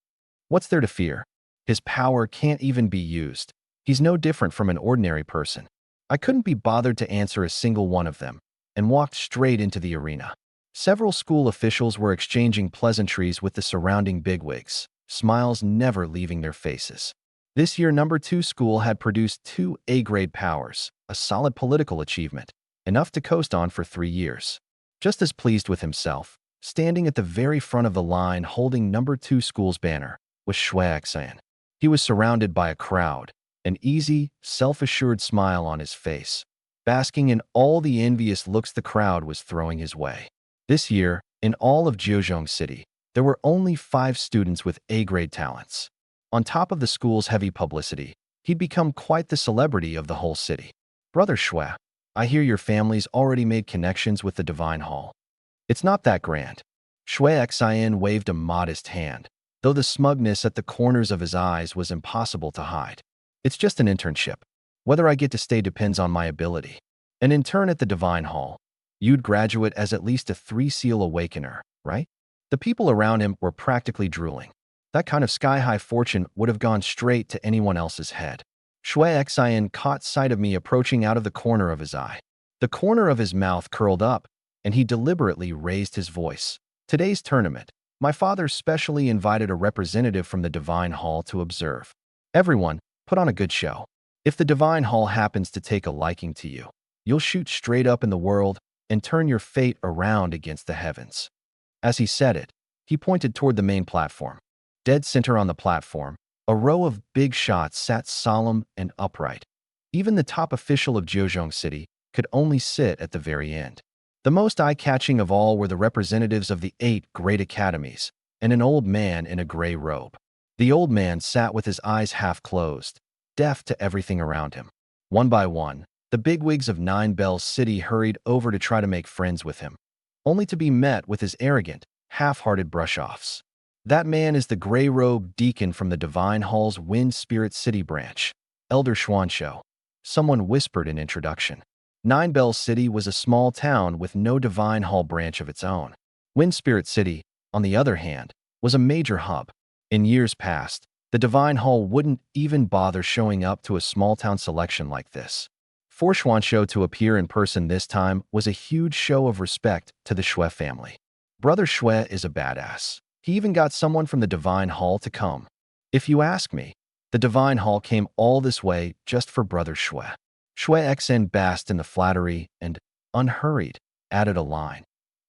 What's there to fear? His power can't even be used. He's no different from an ordinary person. I couldn't be bothered to answer a single one of them, and walked straight into the arena. Several school officials were exchanging pleasantries with the surrounding bigwigs, smiles never leaving their faces. This year, number 2 school had produced 2 A-grade powers, a solid political achievement, enough to coast on for 3 years. Just as pleased with himself, standing at the very front of the line holding number 2 school's banner, was Shui Xian. He was surrounded by a crowd, an easy, self-assured smile on his face, basking in all the envious looks the crowd was throwing his way. This year, in all of Jiuzhong City, there were only 5 students with A-grade talents. On top of the school's heavy publicity, he'd become quite the celebrity of the whole city. Brother Shui, I hear your family's already made connections with the Divine Hall. It's not that grand. Shui Xian waved a modest hand, though the smugness at the corners of his eyes was impossible to hide. It's just an internship. Whether I get to stay depends on my ability. An intern at the Divine Hall. You'd graduate as at least a 3-seal awakener, right? The people around him were practically drooling. That kind of sky-high fortune would have gone straight to anyone else's head. Shui Xian caught sight of me approaching out of the corner of his eye. The corner of his mouth curled up, and he deliberately raised his voice. Today's tournament, my father specially invited a representative from the Divine Hall to observe. Everyone, put on a good show. If the Divine Hall happens to take a liking to you, you'll shoot straight up in the world and turn your fate around against the heavens. As he said it, he pointed toward the main platform. Dead center on the platform, a row of big shots sat solemn and upright. Even the top official of Jiuzhong City could only sit at the very end. The most eye-catching of all were the representatives of the 8 great academies and an old man in a gray robe. The old man sat with his eyes half closed, deaf to everything around him. One by one, the bigwigs of Nine Bells City hurried over to try to make friends with him, only to be met with his arrogant, half-hearted brush-offs. That man is the gray-robed deacon from the Divine Hall's Wind Spirit City branch, Elder Xuanshou. Someone whispered in introduction. Nine Bells City was a small town with no Divine Hall branch of its own. Wind Spirit City, on the other hand, was a major hub. In years past, the Divine Hall wouldn't even bother showing up to a small-town selection like this. For Xuanshou to appear in person this time was a huge show of respect to the Shui family. Brother Shui is a badass. He even got someone from the Divine Hall to come. If you ask me, the Divine Hall came all this way just for Brother Shui. Shui Xen basked in the flattery and, unhurried, added a line.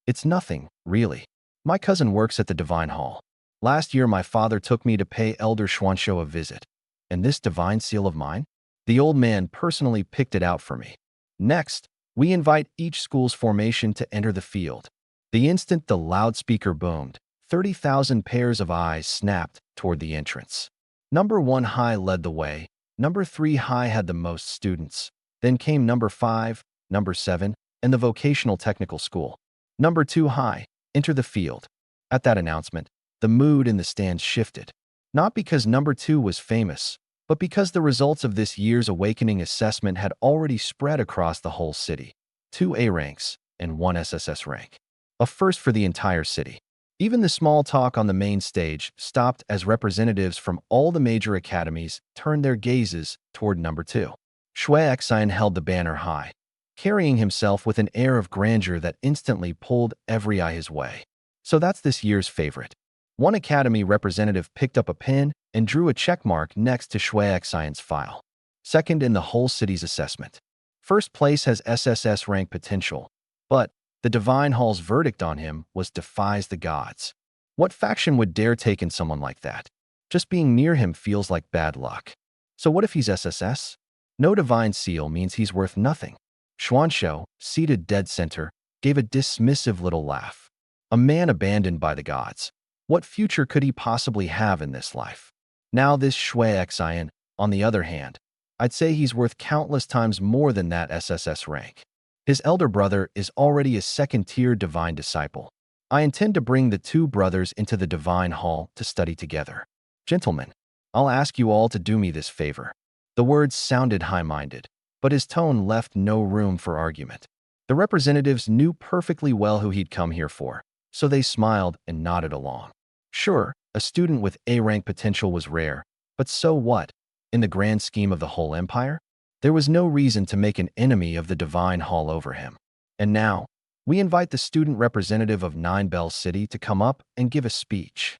It's nothing, really. My cousin works at the Divine Hall. Last year my father took me to pay Elder Xuanshou a visit. And this divine seal of mine? The old man personally picked it out for me. Next, we invite each school's formation to enter the field. The instant the loudspeaker boomed, 30,000 pairs of eyes snapped toward the entrance. Number 1 High led the way, Number 3 high had the most students. Then came number 5, number 7, and the vocational technical school. Number 2 high, enter the field. At that announcement, the mood in the stands shifted. Not because number 2 was famous, but because the results of this year's awakening assessment had already spread across the whole city. 2 A ranks and 1 SSS rank. A first for the entire city. Even the small talk on the main stage stopped as representatives from all the major academies turned their gazes toward number 2. Shui Xian held the banner high, carrying himself with an air of grandeur that instantly pulled every eye his way. So that's this year's favorite. One academy representative picked up a pen and drew a checkmark next to Shui Xian's file. Second in the whole city's assessment. First place has SSS rank potential, but the Divine Hall's verdict on him was defies the gods. What faction would dare take in someone like that? Just being near him feels like bad luck. So what if he's SSS? No divine seal means he's worth nothing. Xuanshou, seated dead center, gave a dismissive little laugh. A man abandoned by the gods. What future could he possibly have in this life? Now this Shui Xian, on the other hand, I'd say he's worth countless times more than that SSS rank. His elder brother is already a second-tier divine disciple. I intend to bring the 2 brothers into the Divine Hall to study together. Gentlemen, I'll ask you all to do me this favor. The words sounded high-minded, but his tone left no room for argument. The representatives knew perfectly well who he'd come here for, so they smiled and nodded along. Sure, a student with A-rank potential was rare, but so what? In the grand scheme of the whole empire? There was no reason to make an enemy of the Divine Hall over him. And now, we invite the student representative of Nine Bells City to come up and give a speech.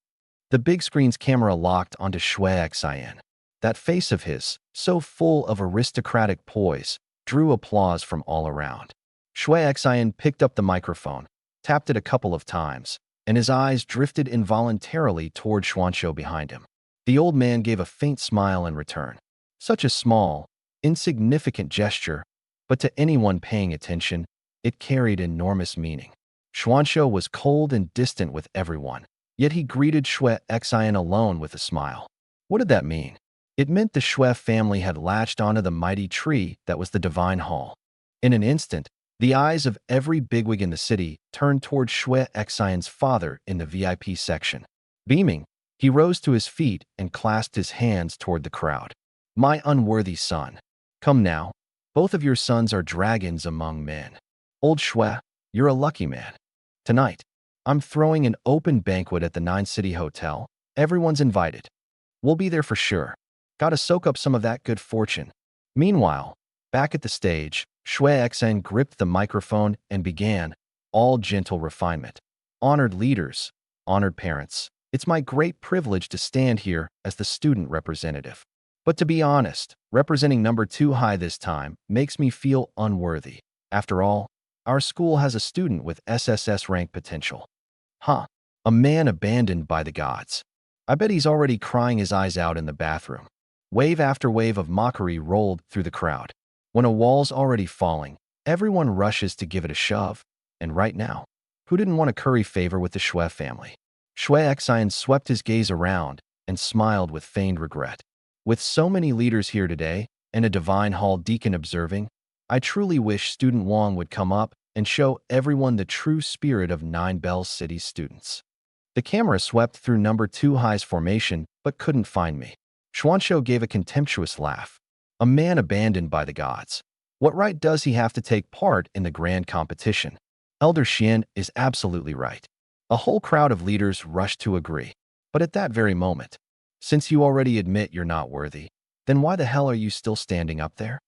The big screen's camera locked onto Shui Xian. That face of his, so full of aristocratic poise, drew applause from all around. Shui Xian picked up the microphone, tapped it a couple of times, and his eyes drifted involuntarily toward Xuanshou behind him. The old man gave a faint smile in return. Such a small, insignificant gesture, but to anyone paying attention, it carried enormous meaning. Xuanshou was cold and distant with everyone, yet he greeted Shui Xian alone with a smile. What did that mean? It meant the Shui family had latched onto the mighty tree that was the Divine Hall. In an instant, the eyes of every bigwig in the city turned toward Shui Xian's father in the VIP section. Beaming, he rose to his feet and clasped his hands toward the crowd. My unworthy son. Come now, both of your sons are dragons among men. Old Shui, you're a lucky man. Tonight, I'm throwing an open banquet at the Nine City Hotel. Everyone's invited. We'll be there for sure. Gotta soak up some of that good fortune. Meanwhile, back at the stage, Shui Xian gripped the microphone and began, all gentle refinement. Honored leaders, honored parents, it's my great privilege to stand here as the student representative. But to be honest, representing number 2 high this time makes me feel unworthy. After all, our school has a student with SSS rank potential. Huh, a man abandoned by the gods. I bet he's already crying his eyes out in the bathroom. Wave after wave of mockery rolled through the crowd. When a wall's already falling, everyone rushes to give it a shove. And right now, who didn't want to curry favor with the Shui family? Shui Xian swept his gaze around and smiled with feigned regret. With so many leaders here today, and a Divine Hall deacon observing, I truly wish Student Wang would come up and show everyone the true spirit of Nine Bells City students. The camera swept through number 2 high's formation, but couldn't find me. Xuanshou gave a contemptuous laugh. A man abandoned by the gods. What right does he have to take part in the grand competition? Elder Xian is absolutely right. A whole crowd of leaders rushed to agree. But at that very moment, since you already admit you're not worthy, then why the hell are you still standing up there?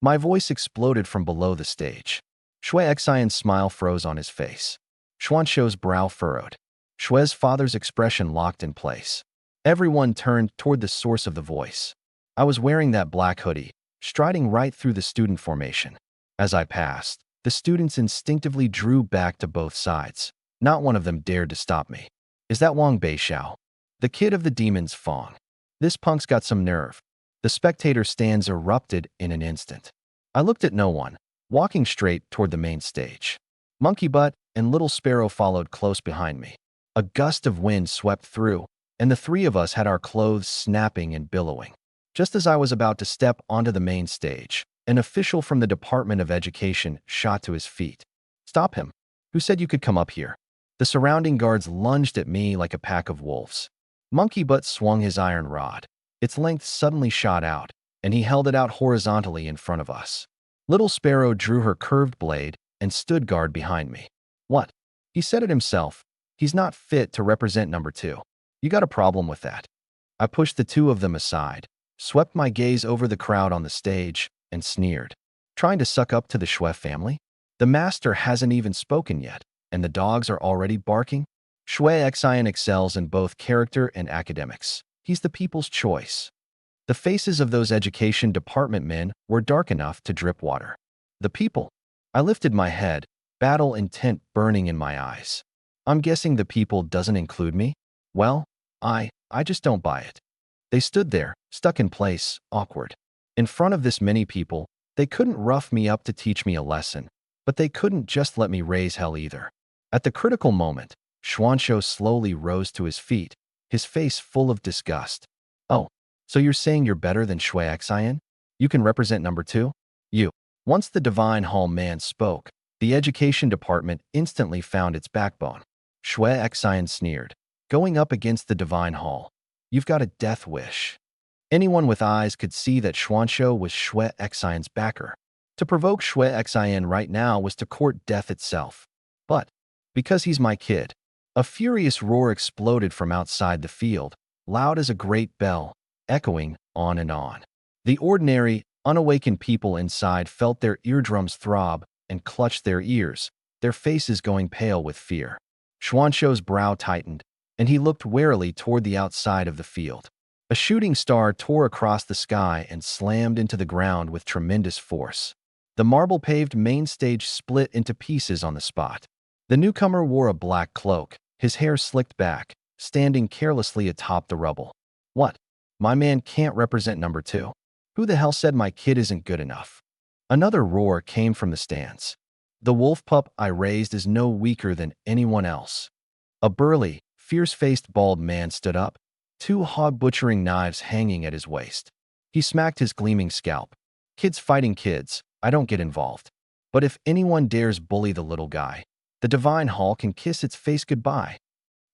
My voice exploded from below the stage. Shui Xian's smile froze on his face. Xuanshou's brow furrowed. Shui's father's expression locked in place. Everyone turned toward the source of the voice. I was wearing that black hoodie, striding right through the student formation. As I passed, the students instinctively drew back to both sides. Not one of them dared to stop me. Is that Wang Beixiao? The kid of the demon's Fong. This punk's got some nerve. The spectator stands erupted in an instant. I looked at no one, walking straight toward the main stage. Monkey Butt and Little Sparrow followed close behind me. A gust of wind swept through, and the 3 of us had our clothes snapping and billowing. Just as I was about to step onto the main stage, an official from the Department of Education shot to his feet. "Stop him. Who said you could come up here?" The surrounding guards lunged at me like a pack of wolves. Monkey Butt swung his iron rod. Its length suddenly shot out, and he held it out horizontally in front of us. Little Sparrow drew her curved blade and stood guard behind me. "What?" He said it himself. "He's not fit to represent number 2. You got a problem with that?" I pushed the two of them aside, swept my gaze over the crowd on the stage, and sneered. "Trying to suck up to the Schwe family? The master hasn't even spoken yet, and the dogs are already barking?" Schwe Xian excels in both character and academics. He's the people's choice. The faces of those education department men were dark enough to drip water. The people. I lifted my head, battle intent burning in my eyes. I'm guessing the people doesn't include me? Well, I just don't buy it. They stood there, stuck in place, awkward. In front of this many people, they couldn't rough me up to teach me a lesson, but they couldn't just let me raise hell either. At the critical moment, Xuanzhou slowly rose to his feet, his face full of disgust. "Oh, so you're saying you're better than Shui Xian? You can represent number 2? You." Once the Divine Hall man spoke, the education department instantly found its backbone. Shui Xian sneered. "Going up against the Divine Hall. You've got a death wish." Anyone with eyes could see that Xuanzhou was Shui Xian's backer. To provoke Shui Xian right now was to court death itself. But, because he's my kid, a furious roar exploded from outside the field, loud as a great bell, echoing on and on. The ordinary, unawakened people inside felt their eardrums throb and clutched their ears, their faces going pale with fear. Xuanzhou's brow tightened, and he looked warily toward the outside of the field. A shooting star tore across the sky and slammed into the ground with tremendous force. The marble-paved main stage split into pieces on the spot. The newcomer wore a black cloak, his hair slicked back, standing carelessly atop the rubble. "What? My man can't represent number 2? Who the hell said my kid isn't good enough?" Another roar came from the stands. "The wolf pup I raised is no weaker than anyone else." A burly, fierce-faced bald man stood up, 2 hog-butchering knives hanging at his waist. He smacked his gleaming scalp. "Kids fighting kids, I don't get involved. But if anyone dares bully the little guy, the Divine Hall can kiss its face goodbye."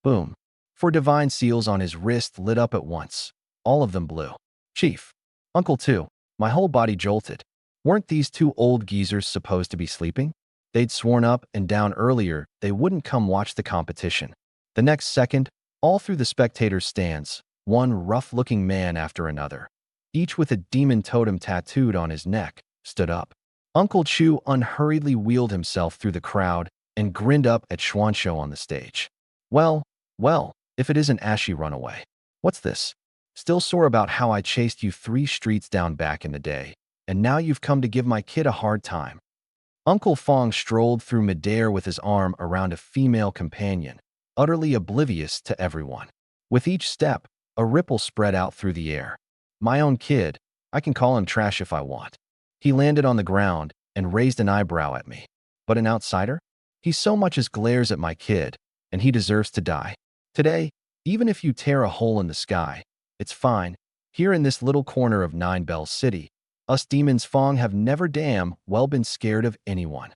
Boom. 4 divine seals on his wrist lit up at once. All of them blue. "Chief. Uncle too." My whole body jolted. Weren't these 2 old geezers supposed to be sleeping? They'd sworn up and down earlier they wouldn't come watch the competition. The next second, all through the spectators' stands, one rough-looking man after another, each with a demon totem tattooed on his neck, stood up. Uncle Chu unhurriedly wheeled himself through the crowd and grinned up at Xuanzhou on the stage. Well, if it isn't Ashy Runaway. What's this? Still sore about how I chased you 3 streets down back in the day, and now you've come to give my kid a hard time." Uncle Fong strolled through midair with his arm around a female companion, utterly oblivious to everyone. With each step, a ripple spread out through the air. "My own kid, I can call him trash if I want." He landed on the ground and raised an eyebrow at me. "But an outsider? He so much as glares at my kid, and he deserves to die. Today, even if you tear a hole in the sky, it's fine. Here in this little corner of Nine Bells City, us demons Fong have never damn well been scared of anyone.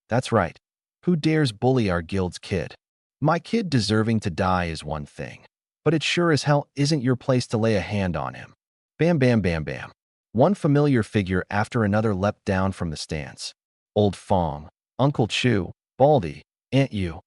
That's right. Who dares bully our guild's kid? My kid deserving to die is one thing, but it sure as hell isn't your place to lay a hand on him." Bam, bam, bam, bam. One familiar figure after another leapt down from the stands. Old Fong, Uncle Chu, Baldy, Aunt Yu.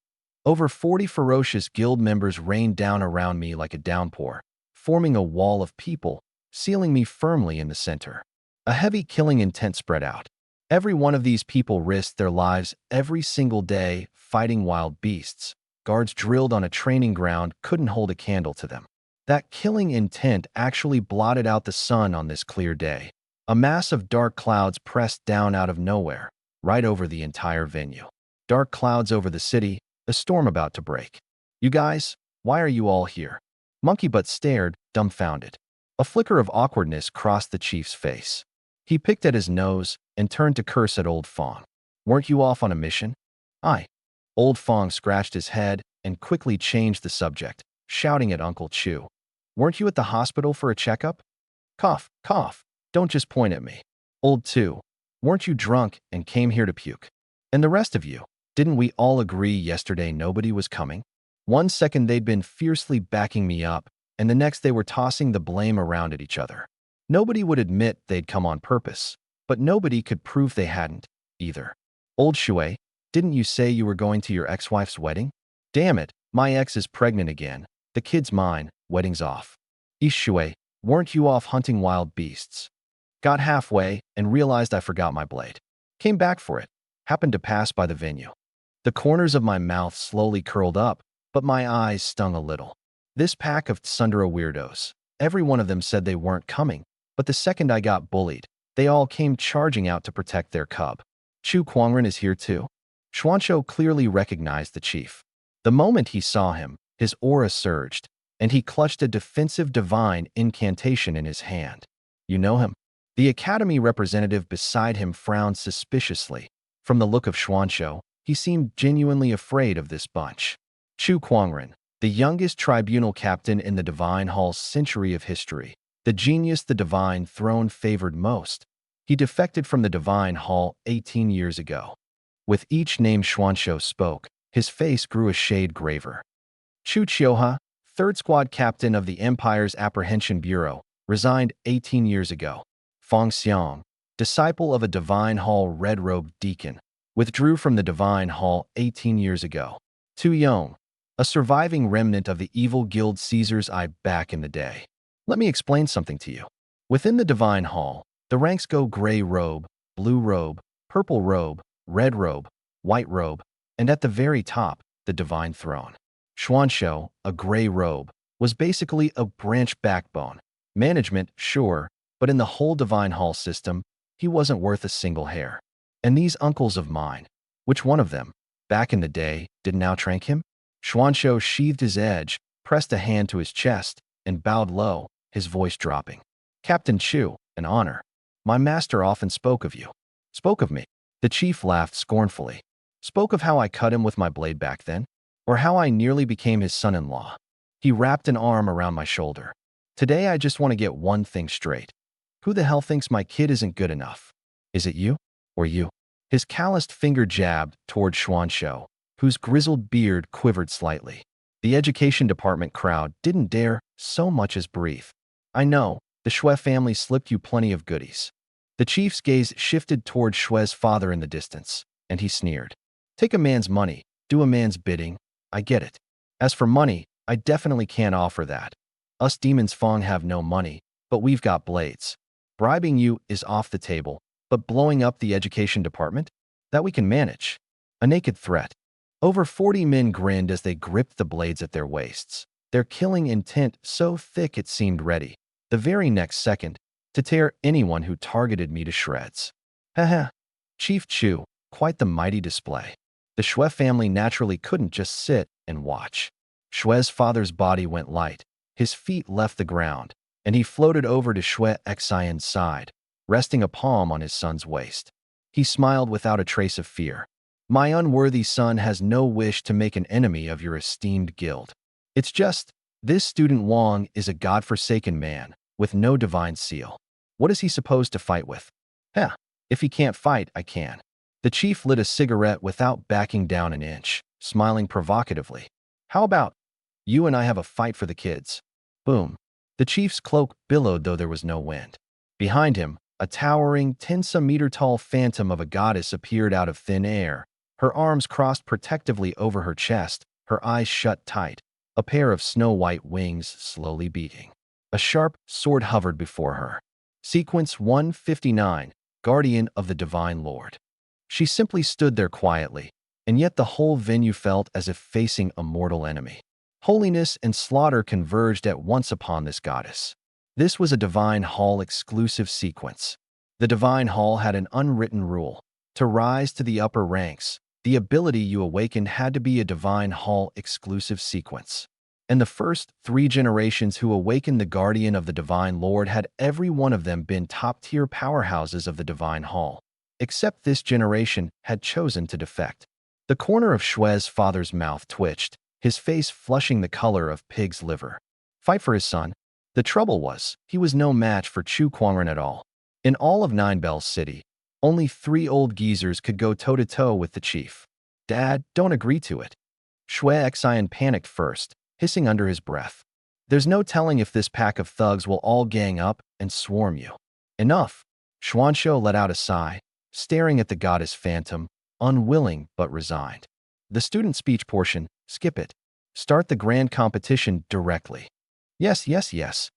Over 40 ferocious guild members rained down around me like a downpour, forming a wall of people, sealing me firmly in the center. A heavy killing intent spread out. Every one of these people risked their lives every single day fighting wild beasts. Guards drilled on a training ground couldn't hold a candle to them. That killing intent actually blotted out the sun on this clear day. A mass of dark clouds pressed down out of nowhere, right over the entire venue. Dark clouds over the city, a storm about to break. "You guys, why are you all here?" Monkey Butt stared, dumbfounded. A flicker of awkwardness crossed the chief's face. He picked at his nose and turned to curse at Old Fong. "Weren't you off on a mission?" "Aye." Old Fong scratched his head and quickly changed the subject, shouting at Uncle Chu. "Weren't you at the hospital for a checkup?" Cough, cough. Don't just point at me. Old two. Weren't you drunk and came here to puke? And the rest of you, didn't we all agree yesterday nobody was coming? One second they'd been fiercely backing me up, and the next they were tossing the blame around at each other. Nobody would admit they'd come on purpose, but nobody could prove they hadn't, either. Old Shui, didn't you say you were going to your ex-wife's wedding? Damn it, my ex is pregnant again. The kid's mine, wedding's off. East Shui, weren't you off hunting wild beasts? Got halfway and realized I forgot my blade. Came back for it. Happened to pass by the venue. The corners of my mouth slowly curled up, but my eyes stung a little. This pack of tsundere weirdos. Every one of them said they weren't coming, but the second I got bullied, they all came charging out to protect their cub. Chu Kuangren is here too. Xuanzhou clearly recognized the chief. The moment he saw him, his aura surged, and he clutched a defensive divine incantation in his hand. You know him? The academy representative beside him frowned suspiciously. From the look of Xuanzhou, he seemed genuinely afraid of this bunch. Chu Kuangren, the youngest tribunal captain in the Divine Hall's century of history, the genius the Divine Throne favored most. He defected from the Divine Hall 18 years ago. With each name Xuanzhou spoke, his face grew a shade graver. Chu Qiuha, third squad captain of the Empire's Apprehension Bureau, resigned 18 years ago. Feng Xiang, disciple of a Divine Hall red-robed deacon, withdrew from the Divine Hall 18 years ago. Tu Yong, a surviving remnant of the evil guild Caesar's Eye back in the day. Let me explain something to you. Within the Divine Hall, the ranks go gray robe, blue robe, purple robe, red robe, white robe, and at the very top, the Divine Throne. Xuanzhou, a gray robe, was basically a branch backbone. Management, sure, but in the whole Divine Hall system, he wasn't worth a single hair. And these uncles of mine, which one of them, back in the day, didn't outrank him? Xuanzhou sheathed his edge, pressed a hand to his chest, and bowed low, his voice dropping. Captain Chu, an honor. My master often spoke of you. Spoke of me. The chief laughed scornfully. Spoke of how I cut him with my blade back then, or how I nearly became his son-in-law. He wrapped an arm around my shoulder. Today I just want to get one thing straight. Who the hell thinks my kid isn't good enough? Is it you? Or you? His calloused finger jabbed toward Xuanzhou, whose grizzled beard quivered slightly. The education department crowd didn't dare so much as breathe. I know, the Shui family slipped you plenty of goodies. The chief's gaze shifted toward Shui's father in the distance, and he sneered. Take a man's money, do a man's bidding, I get it. As for money, I definitely can't offer that. Us demons Feng have no money, but we've got blades. Bribing you is off the table, but blowing up the education department? That we can manage. A naked threat. Over 40 men grinned as they gripped the blades at their waists, their killing intent so thick it seemed ready, the very next second, to tear anyone who targeted me to shreds. Haha. Chief Chu, quite the mighty display. The Shui family naturally couldn't just sit and watch. Shui's father's body went light, his feet left the ground, and he floated over to Shui Xian's side, resting a palm on his son's waist. He smiled without a trace of fear. My unworthy son has no wish to make an enemy of your esteemed guild. It's just, this student Wang is a godforsaken man, with no divine seal. What is he supposed to fight with? Heh, if he can't fight, I can. The chief lit a cigarette without backing down an inch, smiling provocatively. How about, you and I have a fight for the kids? Boom. The chief's cloak billowed though there was no wind. Behind him, a towering 10-meter-tall phantom of a goddess appeared out of thin air, her arms crossed protectively over her chest, her eyes shut tight, a pair of snow-white wings slowly beating. A sharp sword hovered before her. Sequence 159, Guardian of the Divine Lord. She simply stood there quietly, and yet the whole venue felt as if facing a mortal enemy. Holiness and slaughter converged at once upon this goddess. This was a Divine Hall exclusive sequence. The Divine Hall had an unwritten rule. To rise to the upper ranks, the ability you awakened had to be a Divine Hall exclusive sequence. And the first 3 generations who awakened the Guardian of the Divine Lord had every one of them been top-tier powerhouses of the Divine Hall. Except this generation had chosen to defect. The corner of Shui's father's mouth twitched, his face flushing the color of pig's liver. Fight for his son? The trouble was, he was no match for Chu Kuangren at all. In all of Nine Bells City, only 3 old geezers could go toe-to-toe with the chief. Dad, don't agree to it. Shui Xian panicked first, hissing under his breath. There's no telling if this pack of thugs will all gang up and swarm you. Enough. Xuanshou let out a sigh, staring at the goddess phantom, unwilling but resigned. The student speech portion, skip it. Start the grand competition directly. Yes, yes, yes.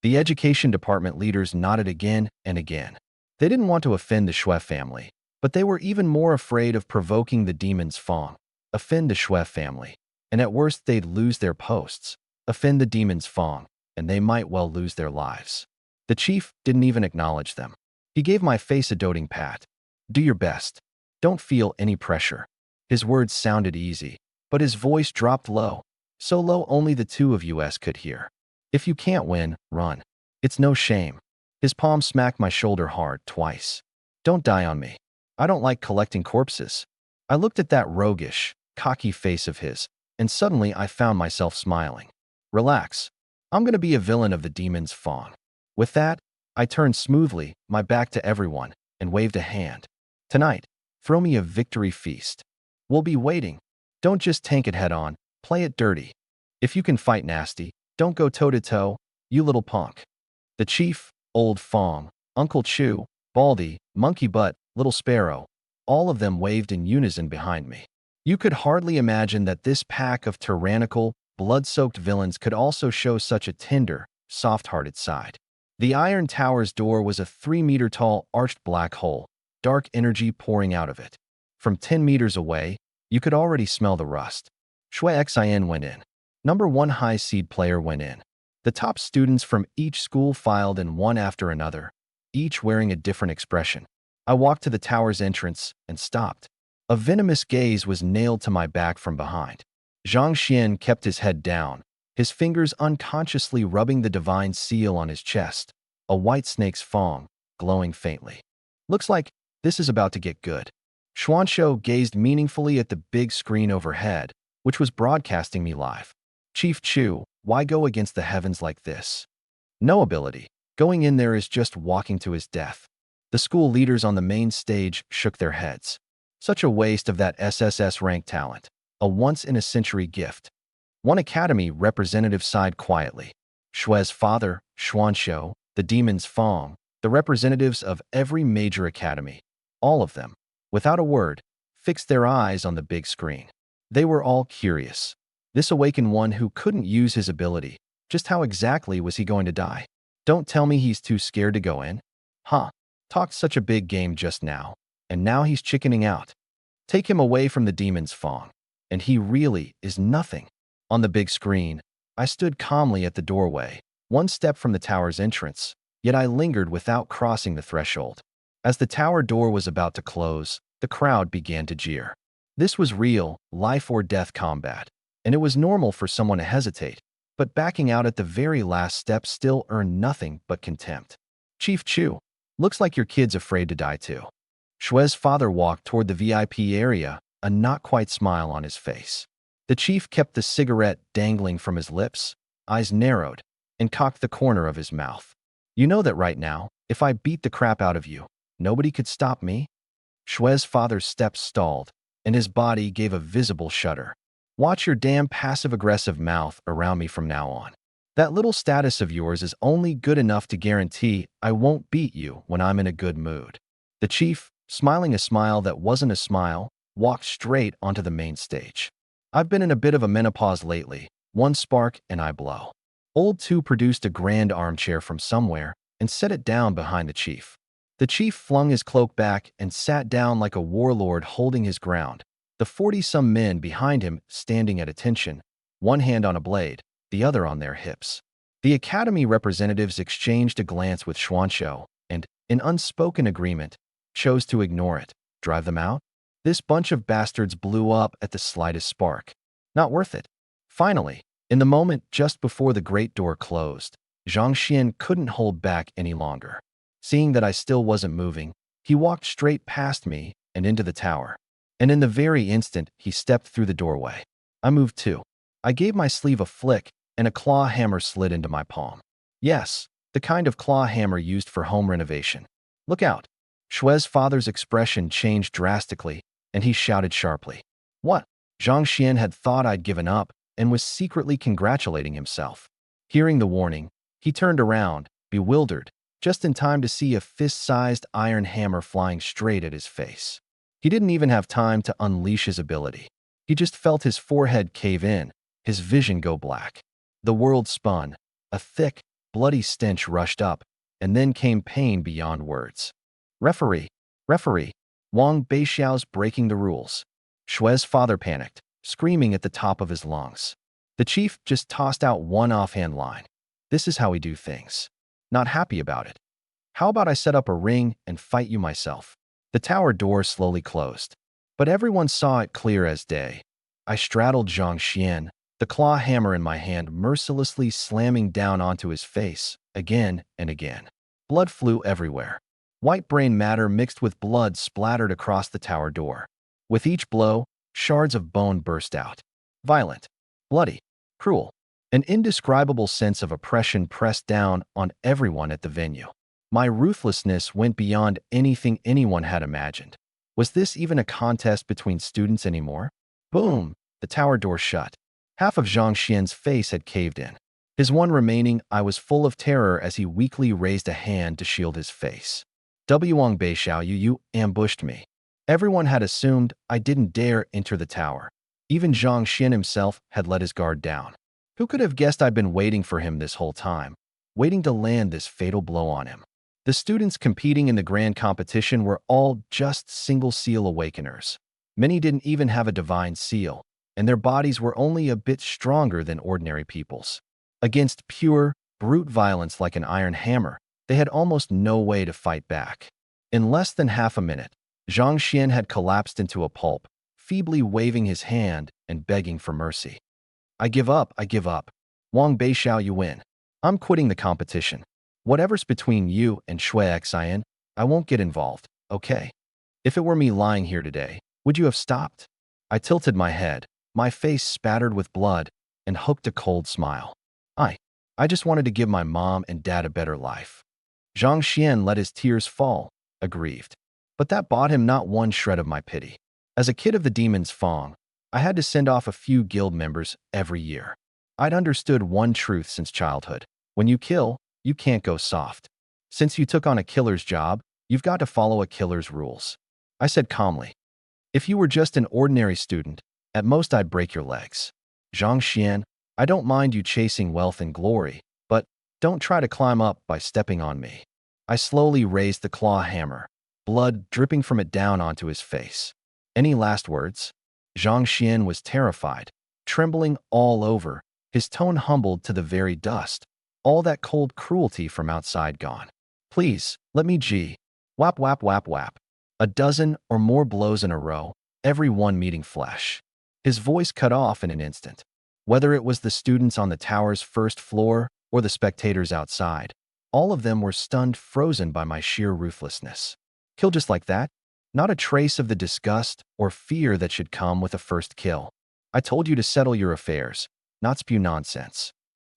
The education department leaders nodded again and again. They didn't want to offend the Shui family, but they were even more afraid of provoking the demons Fong. Offend the Shui family, and at worst they'd lose their posts. Offend the demons Fong, and they might well lose their lives. The chief didn't even acknowledge them. He gave my face a doting pat. Do your best. Don't feel any pressure. His words sounded easy, but his voice dropped low, so low only the two of us could hear. If you can't win, run. It's no shame. His palm smacked my shoulder hard twice. Don't die on me. I don't like collecting corpses. I looked at that roguish, cocky face of his, and suddenly I found myself smiling. Relax. I'm going to be a villain of the demon's Fong. With that, I turned smoothly, my back to everyone, and waved a hand. Tonight, throw me a victory feast. We'll be waiting. Don't just tank it head on, play it dirty. If you can fight nasty, don't go toe-to-toe, you little punk. The chief, old Fong, Uncle Chu, Baldy, Monkey Butt, Little Sparrow, all of them waved in unison behind me. You could hardly imagine that this pack of tyrannical, blood-soaked villains could also show such a tender, soft-hearted side. The Iron Tower's door was a 3-meter-tall arched black hole, dark energy pouring out of it. From 10 meters away, you could already smell the rust. Shui Xian went in. Number 1 high seed player went in. The top students from each school filed in one after another, each wearing a different expression. I walked to the tower's entrance and stopped. A venomous gaze was nailed to my back from behind. Zhang Xian kept his head down, his fingers unconsciously rubbing the divine seal on his chest, a white snake's fong, glowing faintly. Looks like this is about to get good. Xuanshou gazed meaningfully at the big screen overhead, which was broadcasting me live. Chief Chu, why go against the heavens like this? No ability. Going in there is just walking to his death. The school leaders on the main stage shook their heads. Such a waste of that SSS rank talent. A once-in-a-century gift. One academy representative sighed quietly. Shui's father, Xuanshou, the demons Fong, the representatives of every major academy, all of them, without a word, fixed their eyes on the big screen. They were all curious. This awakened one who couldn't use his ability. Just how exactly was he going to die? Don't tell me he's too scared to go in. Huh. Talked such a big game just now, and now he's chickening out. Take him away from the demons Fong. And he really is nothing. On the big screen, I stood calmly at the doorway, one step from the tower's entrance, yet I lingered without crossing the threshold. As the tower door was about to close, the crowd began to jeer. This was real, life-or-death combat, and it was normal for someone to hesitate, but backing out at the very last step still earned nothing but contempt. Chief Chu, looks like your kid's afraid to die too. Shui's father walked toward the VIP area, a not-quite smile on his face. The chief kept the cigarette dangling from his lips, eyes narrowed, and cocked the corner of his mouth. You know that right now, if I beat the crap out of you, nobody could stop me? Shui's father's steps stalled, and his body gave a visible shudder. Watch your damn passive-aggressive mouth around me from now on. That little status of yours is only good enough to guarantee I won't beat you when I'm in a good mood. The chief, smiling a smile that wasn't a smile, walked straight onto the main stage. I've been in a bit of a menopause lately. One spark and I blow. Old Two produced a grand armchair from somewhere and set it down behind the chief. The chief flung his cloak back and sat down like a warlord holding his ground, the 40-some men behind him standing at attention, one hand on a blade, the other on their hips. The academy representatives exchanged a glance with Xuanshou and, in unspoken agreement, chose to ignore it. Drive them out? This bunch of bastards blew up at the slightest spark. Not worth it. Finally, in the moment just before the great door closed, Zhang Xian couldn't hold back any longer. Seeing that I still wasn't moving, he walked straight past me and into the tower. And in the very instant he stepped through the doorway, I moved too. I gave my sleeve a flick, and a claw hammer slid into my palm. Yes, the kind of claw hammer used for home renovation. Look out. Shue's father's expression changed drastically, and he shouted sharply. What? Zhang Xian had thought I'd given up and was secretly congratulating himself. Hearing the warning, he turned around, bewildered, just in time to see a fist-sized iron hammer flying straight at his face. He didn't even have time to unleash his ability. He just felt his forehead cave in, his vision go black. The world spun. A thick, bloody stench rushed up, and then came pain beyond words. Referee! Referee! Wang Beixiao's breaking the rules. Shue's father panicked, screaming at the top of his lungs. The chief just tossed out one offhand line. This is how we do things. Not happy about it. How about I set up a ring and fight you myself? The tower door slowly closed, but everyone saw it clear as day. I straddled Zhang Xian, the claw hammer in my hand mercilessly slamming down onto his face, again and again. Blood flew everywhere. White brain matter mixed with blood splattered across the tower door. With each blow, shards of bone burst out. Violent, bloody, cruel. An indescribable sense of oppression pressed down on everyone at the venue. My ruthlessness went beyond anything anyone had imagined. Was this even a contest between students anymore? Boom! The tower door shut. Half of Zhang Xian's face had caved in. His one remaining eye was full of terror as he weakly raised a hand to shield his face. Wang Beixiao, you ambushed me. Everyone had assumed I didn't dare enter the tower. Even Zhang Xian himself had let his guard down. Who could have guessed I'd been waiting for him this whole time, waiting to land this fatal blow on him? The students competing in the grand competition were all just single seal awakeners. Many didn't even have a divine seal, and their bodies were only a bit stronger than ordinary people's. Against pure, brute violence like an iron hammer, they had almost no way to fight back. In less than half a minute, Zhang Xian had collapsed into a pulp, feebly waving his hand and begging for mercy. I give up, I give up. Wang Beixiao, you win. I'm quitting the competition. Whatever's between you and Shui Xian, I won't get involved, okay? If it were me lying here today, would you have stopped? I tilted my head, my face spattered with blood, and hooked a cold smile. I just wanted to give my mom and dad a better life. Zhang Xian let his tears fall, aggrieved. But that bought him not one shred of my pity. As a kid of the demon's Fong, I had to send off a few guild members every year. I'd understood one truth since childhood. When you kill, you can't go soft. Since you took on a killer's job, you've got to follow a killer's rules. I said calmly. If you were just an ordinary student, at most I'd break your legs. Zhang Xian, I don't mind you chasing wealth and glory, but don't try to climb up by stepping on me. I slowly raised the claw hammer, blood dripping from it down onto his face. Any last words? Zhang Xian was terrified, trembling all over, his tone humbled to the very dust. All that cold cruelty from outside gone. Please, let me G. Whap, whap, whap, whap. A dozen or more blows in a row, every one meeting flesh. His voice cut off in an instant. Whether it was the students on the tower's first floor or the spectators outside, all of them were stunned, frozen by my sheer ruthlessness. Kill just like that? Not a trace of the disgust or fear that should come with a first kill. I told you to settle your affairs, not spew nonsense.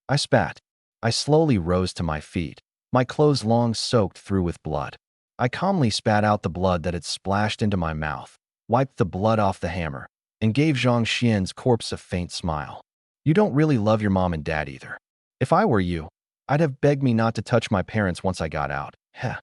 I spat. I slowly rose to my feet, my clothes long soaked through with blood. I calmly spat out the blood that had splashed into my mouth, wiped the blood off the hammer, and gave Zhang Xian's corpse a faint smile. You don't really love your mom and dad either. If I were you, I'd have begged me not to touch my parents once I got out. Heh.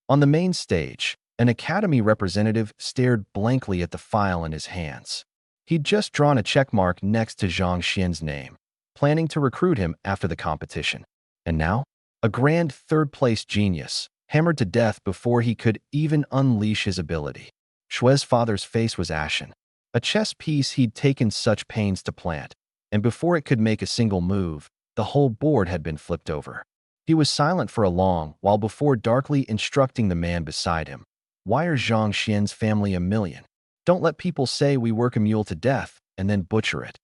On the main stage, an academy representative stared blankly at the file in his hands. He'd just drawn a checkmark next to Zhang Xian's name, planning to recruit him after the competition. And now, a grand third-place genius, hammered to death before he could even unleash his ability. Shue's father's face was ashen. A chess piece he'd taken such pains to plant, and before it could make a single move, the whole board had been flipped over. He was silent for a long while before darkly instructing the man beside him. Wire Zhang Xian's family $1 million. Don't let people say we work a mule to death and then butcher it.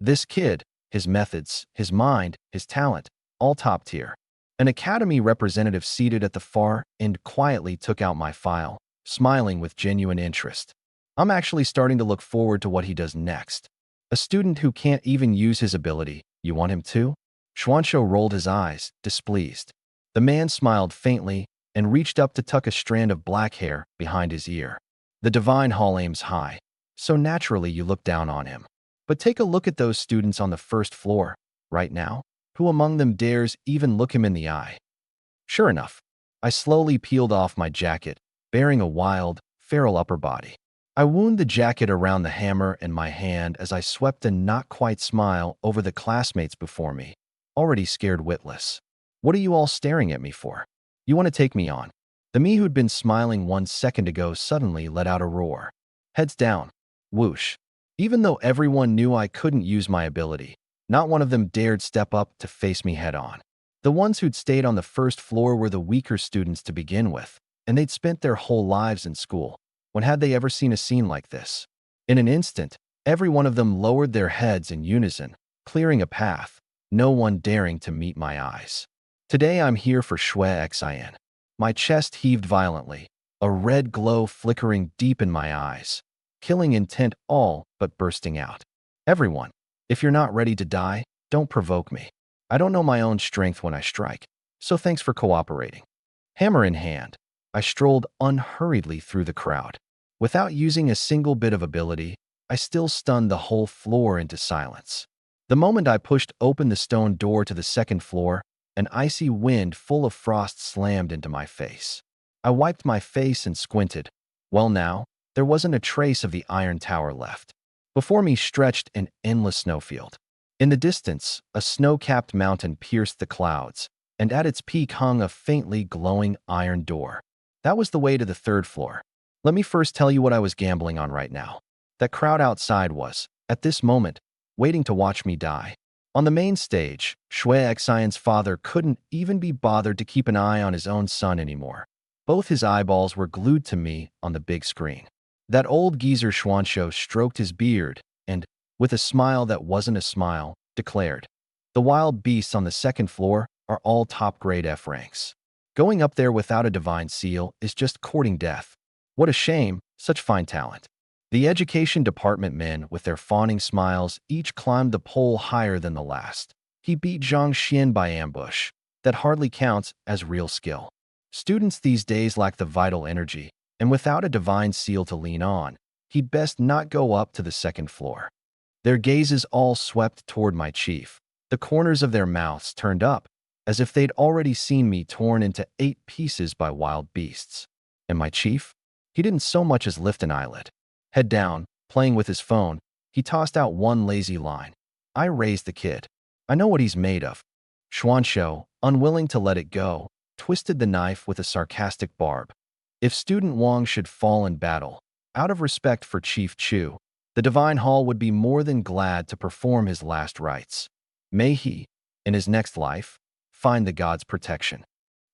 This kid, his methods, his mind, his talent, all top tier. An academy representative seated at the far end quietly took out my file, smiling with genuine interest. I'm actually starting to look forward to what he does next. A student who can't even use his ability, you want him to? Xuanzhou rolled his eyes, displeased. The man smiled faintly and reached up to tuck a strand of black hair behind his ear. The divine hall aims high, so naturally you look down on him. But take a look at those students on the first floor, right now. Who among them dares even look him in the eye? Sure enough, I slowly peeled off my jacket, bearing a wild, feral upper body. I wound the jacket around the hammer in my hand as I swept a not-quite smile over the classmates before me, already scared witless. What are you all staring at me for? You want to take me on? The me who'd been smiling 1 second ago suddenly let out a roar. Heads down. Whoosh. Even though everyone knew I couldn't use my ability, not one of them dared step up to face me head-on. The ones who'd stayed on the first floor were the weaker students to begin with, and they'd spent their whole lives in school. When had they ever seen a scene like this? In an instant, every one of them lowered their heads in unison, clearing a path, no one daring to meet my eyes. Today I'm here for Shui Xin. My chest heaved violently, a red glow flickering deep in my eyes, killing intent all but bursting out. Everyone, if you're not ready to die, don't provoke me. I don't know my own strength when I strike, so thanks for cooperating. Hammer in hand, I strolled unhurriedly through the crowd. Without using a single bit of ability, I still stunned the whole floor into silence. The moment I pushed open the stone door to the second floor, an icy wind full of frost slammed into my face. I wiped my face and squinted. Well now, there wasn't a trace of the iron tower left. Before me stretched an endless snowfield. In the distance, a snow-capped mountain pierced the clouds, and at its peak hung a faintly glowing iron door. That was the way to the third floor. Let me first tell you what I was gambling on right now. That crowd outside was, at this moment, waiting to watch me die. On the main stage, Shui Xian's father couldn't even be bothered to keep an eye on his own son anymore. Both his eyeballs were glued to me on the big screen. That old geezer Xuanzhou stroked his beard and, with a smile that wasn't a smile, declared, "The wild beasts on the second floor are all top-grade F ranks. Going up there without a divine seal is just courting death. What a shame, such fine talent." The education department men, with their fawning smiles, each climbed the pole higher than the last. He beat Zhang Xian by ambush. That hardly counts as real skill. Students these days lack the vital energy, and without a divine seal to lean on, he'd best not go up to the second floor. Their gazes all swept toward my chief. The corners of their mouths turned up, as if they'd already seen me torn into 8 pieces by wild beasts. And my chief? He didn't so much as lift an eyelid. Head down, playing with his phone, he tossed out one lazy line. I raised the kid. I know what he's made of. Xuanzhou, unwilling to let it go, twisted the knife with a sarcastic barb. If Student Wang should fall in battle, out of respect for Chief Chu, the Divine Hall would be more than glad to perform his last rites. May he, in his next life, find the gods' protection.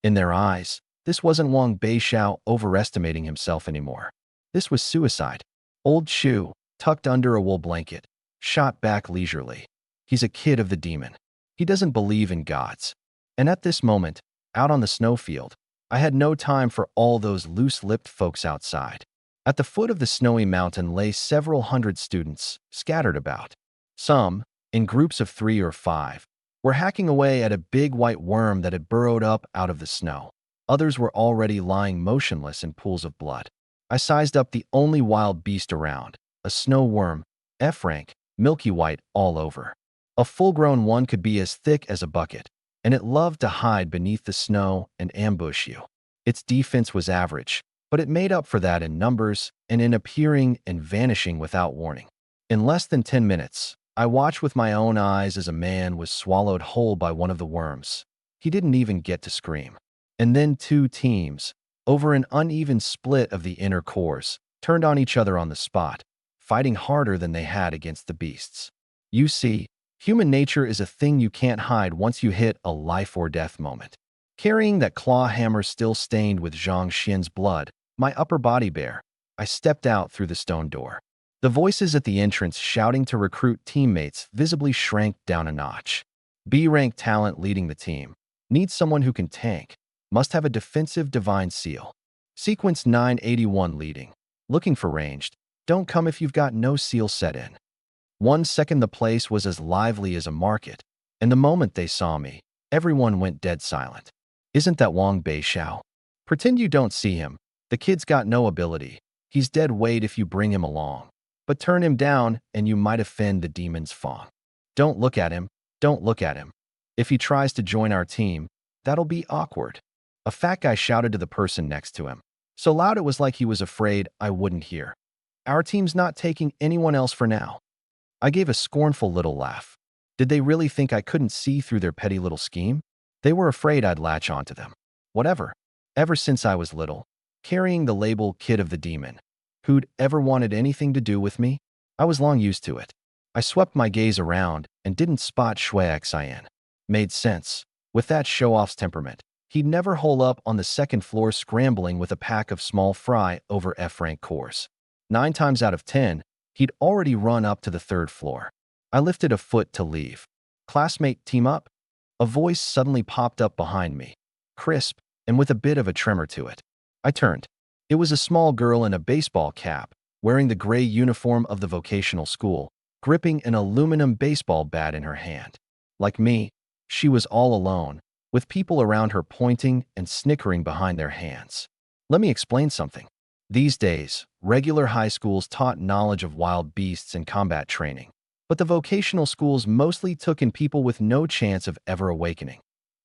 In their eyes, this wasn't Wang Beixiao overestimating himself anymore. This was suicide. Old Chu, tucked under a wool blanket, shot back leisurely. He's a kid of the demon. He doesn't believe in gods. And at this moment, out on the snowfield, I had no time for all those loose-lipped folks outside. At the foot of the snowy mountain lay several hundred students, scattered about. Some, in groups of 3 or 5, were hacking away at a big white worm that had burrowed up out of the snow. Others were already lying motionless in pools of blood. I sized up the only wild beast around, a snow worm, F rank, milky white all over. A full-grown one could be as thick as a bucket, and it loved to hide beneath the snow and ambush you. Its defense was average, but it made up for that in numbers and in appearing and vanishing without warning. In less than 10 minutes, I watched with my own eyes as a man was swallowed whole by one of the worms. He didn't even get to scream. And then 2 teams, over an uneven split of the inner cores, turned on each other on the spot, fighting harder than they had against the beasts. You see, human nature is a thing you can't hide once you hit a life-or-death moment. Carrying that claw hammer still stained with Zhang Xian's blood, my upper body bare, I stepped out through the stone door. The voices at the entrance shouting to recruit teammates visibly shrank down a notch. B-rank talent leading the team. Needs someone who can tank. Must have a defensive divine seal. Sequence 981 leading. Looking for ranged. Don't come if you've got no seal set in. 1 second the place was as lively as a market. And the moment they saw me, everyone went dead silent. Isn't that Wang Beishao? Pretend you don't see him. The kid's got no ability. He's dead weight if you bring him along. But turn him down and you might offend the demon's fawn. Don't look at him. Don't look at him. If he tries to join our team, that'll be awkward. A fat guy shouted to the person next to him. So loud it was like he was afraid I wouldn't hear. Our team's not taking anyone else for now. I gave a scornful little laugh. Did they really think I couldn't see through their petty little scheme? They were afraid I'd latch onto them. Whatever. Ever since I was little, carrying the label Kid of the Demon, who'd ever wanted anything to do with me? I was long used to it. I swept my gaze around and didn't spot Shui Xin. Made sense. With that show-off's temperament, he'd never hole up on the second floor scrambling with a pack of small fry over F-rank cores. 9 times out of 10, he'd already run up to the third floor. I lifted a foot to leave. Classmate, team up? A voice suddenly popped up behind me, crisp and with a bit of a tremor to it. I turned. It was a small girl in a baseball cap, wearing the gray uniform of the vocational school, gripping an aluminum baseball bat in her hand. Like me, she was all alone, with people around her pointing and snickering behind their hands. Let me explain something. These days, regular high schools taught knowledge of wild beasts and combat training, but the vocational schools mostly took in people with no chance of ever awakening,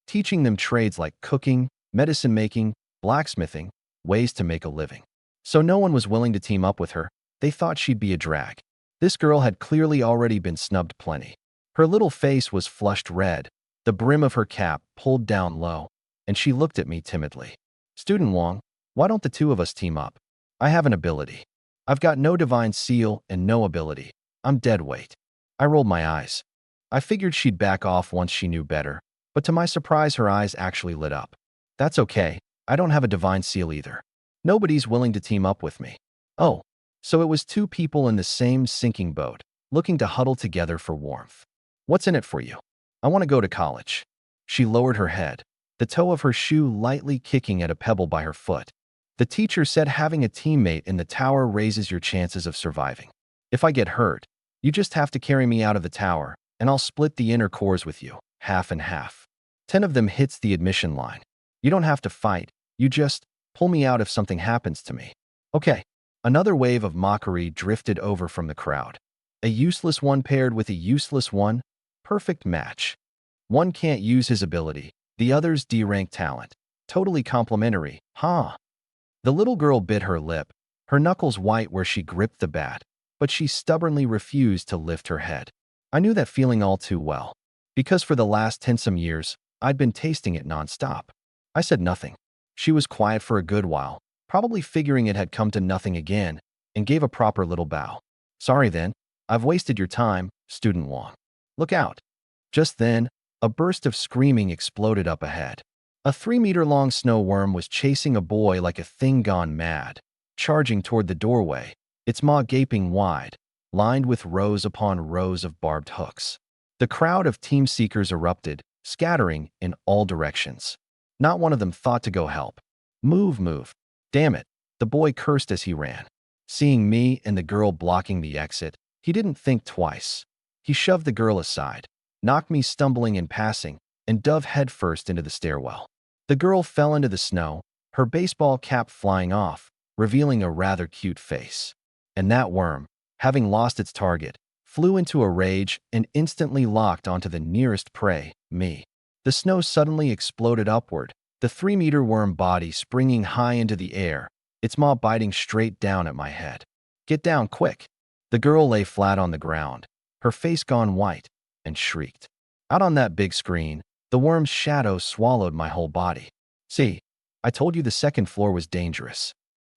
teaching them trades like cooking, medicine-making, blacksmithing, ways to make a living. So no one was willing to team up with her. They thought she'd be a drag. This girl had clearly already been snubbed plenty. Her little face was flushed red, the brim of her cap pulled down low, and she looked at me timidly. Student Wang, why don't the two of us team up? I have an ability. I've got no divine seal and no ability. I'm dead weight. I rolled my eyes. I figured she'd back off once she knew better, but to my surprise her eyes actually lit up. That's okay. I don't have a divine seal either. Nobody's willing to team up with me. Oh, so it was two people in the same sinking boat, looking to huddle together for warmth. What's in it for you? I want to go to college. She lowered her head, the toe of her shoe lightly kicking at a pebble by her foot. The teacher said having a teammate in the tower raises your chances of surviving. If I get hurt, you just have to carry me out of the tower, and I'll split the inner cores with you, half and half. 10 of them hits the admission line. You don't have to fight, you just pull me out if something happens to me. Okay. Another wave of mockery drifted over from the crowd. A useless one paired with a useless one? Perfect match. One can't use his ability, the other's D-rank talent. Totally complementary, huh? The little girl bit her lip, her knuckles white where she gripped the bat, but she stubbornly refused to lift her head. I knew that feeling all too well, because for the last 10-some years, I'd been tasting it nonstop. I said nothing. She was quiet for a good while, probably figuring it had come to nothing again, and gave a proper little bow. Sorry then, I've wasted your time, Student Wang. Look out. Just then, a burst of screaming exploded up ahead. A 3-meter-long snow worm was chasing a boy like a thing gone mad, charging toward the doorway, its maw gaping wide, lined with rows upon rows of barbed hooks. The crowd of team seekers erupted, scattering in all directions. Not one of them thought to go help. Move, move. Damn it, the boy cursed as he ran. Seeing me and the girl blocking the exit, he didn't think twice. He shoved the girl aside, knocked me stumbling in passing, and dove headfirst into the stairwell. The girl fell into the snow, her baseball cap flying off, revealing a rather cute face. And that worm, having lost its target, flew into a rage and instantly locked onto the nearest prey, me. The snow suddenly exploded upward, the 3-meter worm body springing high into the air, its maw biting straight down at my head. Get down, quick! The girl lay flat on the ground, her face gone white, and shrieked. Out on that big screen, the worm's shadow swallowed my whole body. See, I told you the second floor was dangerous.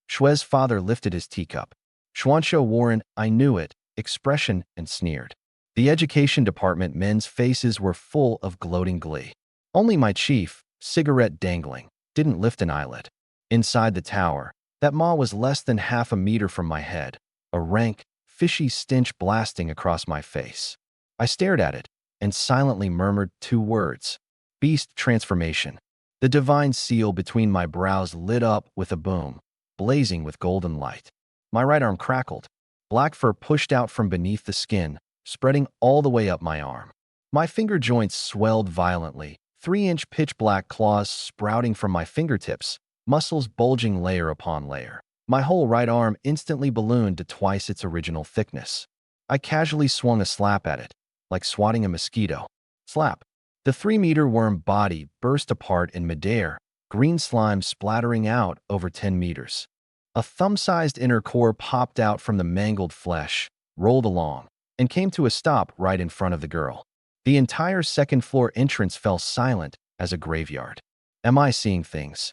Shui's father lifted his teacup. Xuanshou Warren, I knew it, expression, and sneered. The education department men's faces were full of gloating glee. Only my chief, cigarette dangling, didn't lift an eyelid. Inside the tower, that maw was less than half a meter from my head, a rank, fishy stench blasting across my face. I stared at it and silently murmured 2 words. Beast transformation. The divine seal between my brows lit up with a boom, blazing with golden light. My right arm crackled. Black fur pushed out from beneath the skin, spreading all the way up my arm. My finger joints swelled violently, 3-inch pitch-black claws sprouting from my fingertips, muscles bulging layer upon layer. My whole right arm instantly ballooned to twice its original thickness. I casually swung a slap at it, like swatting a mosquito. Slap. The 3-meter worm body burst apart in midair, green slime splattering out over 10 meters. A thumb-sized inner core popped out from the mangled flesh, rolled along, and came to a stop right in front of the girl. The entire second-floor entrance fell silent as a graveyard. Am I seeing things?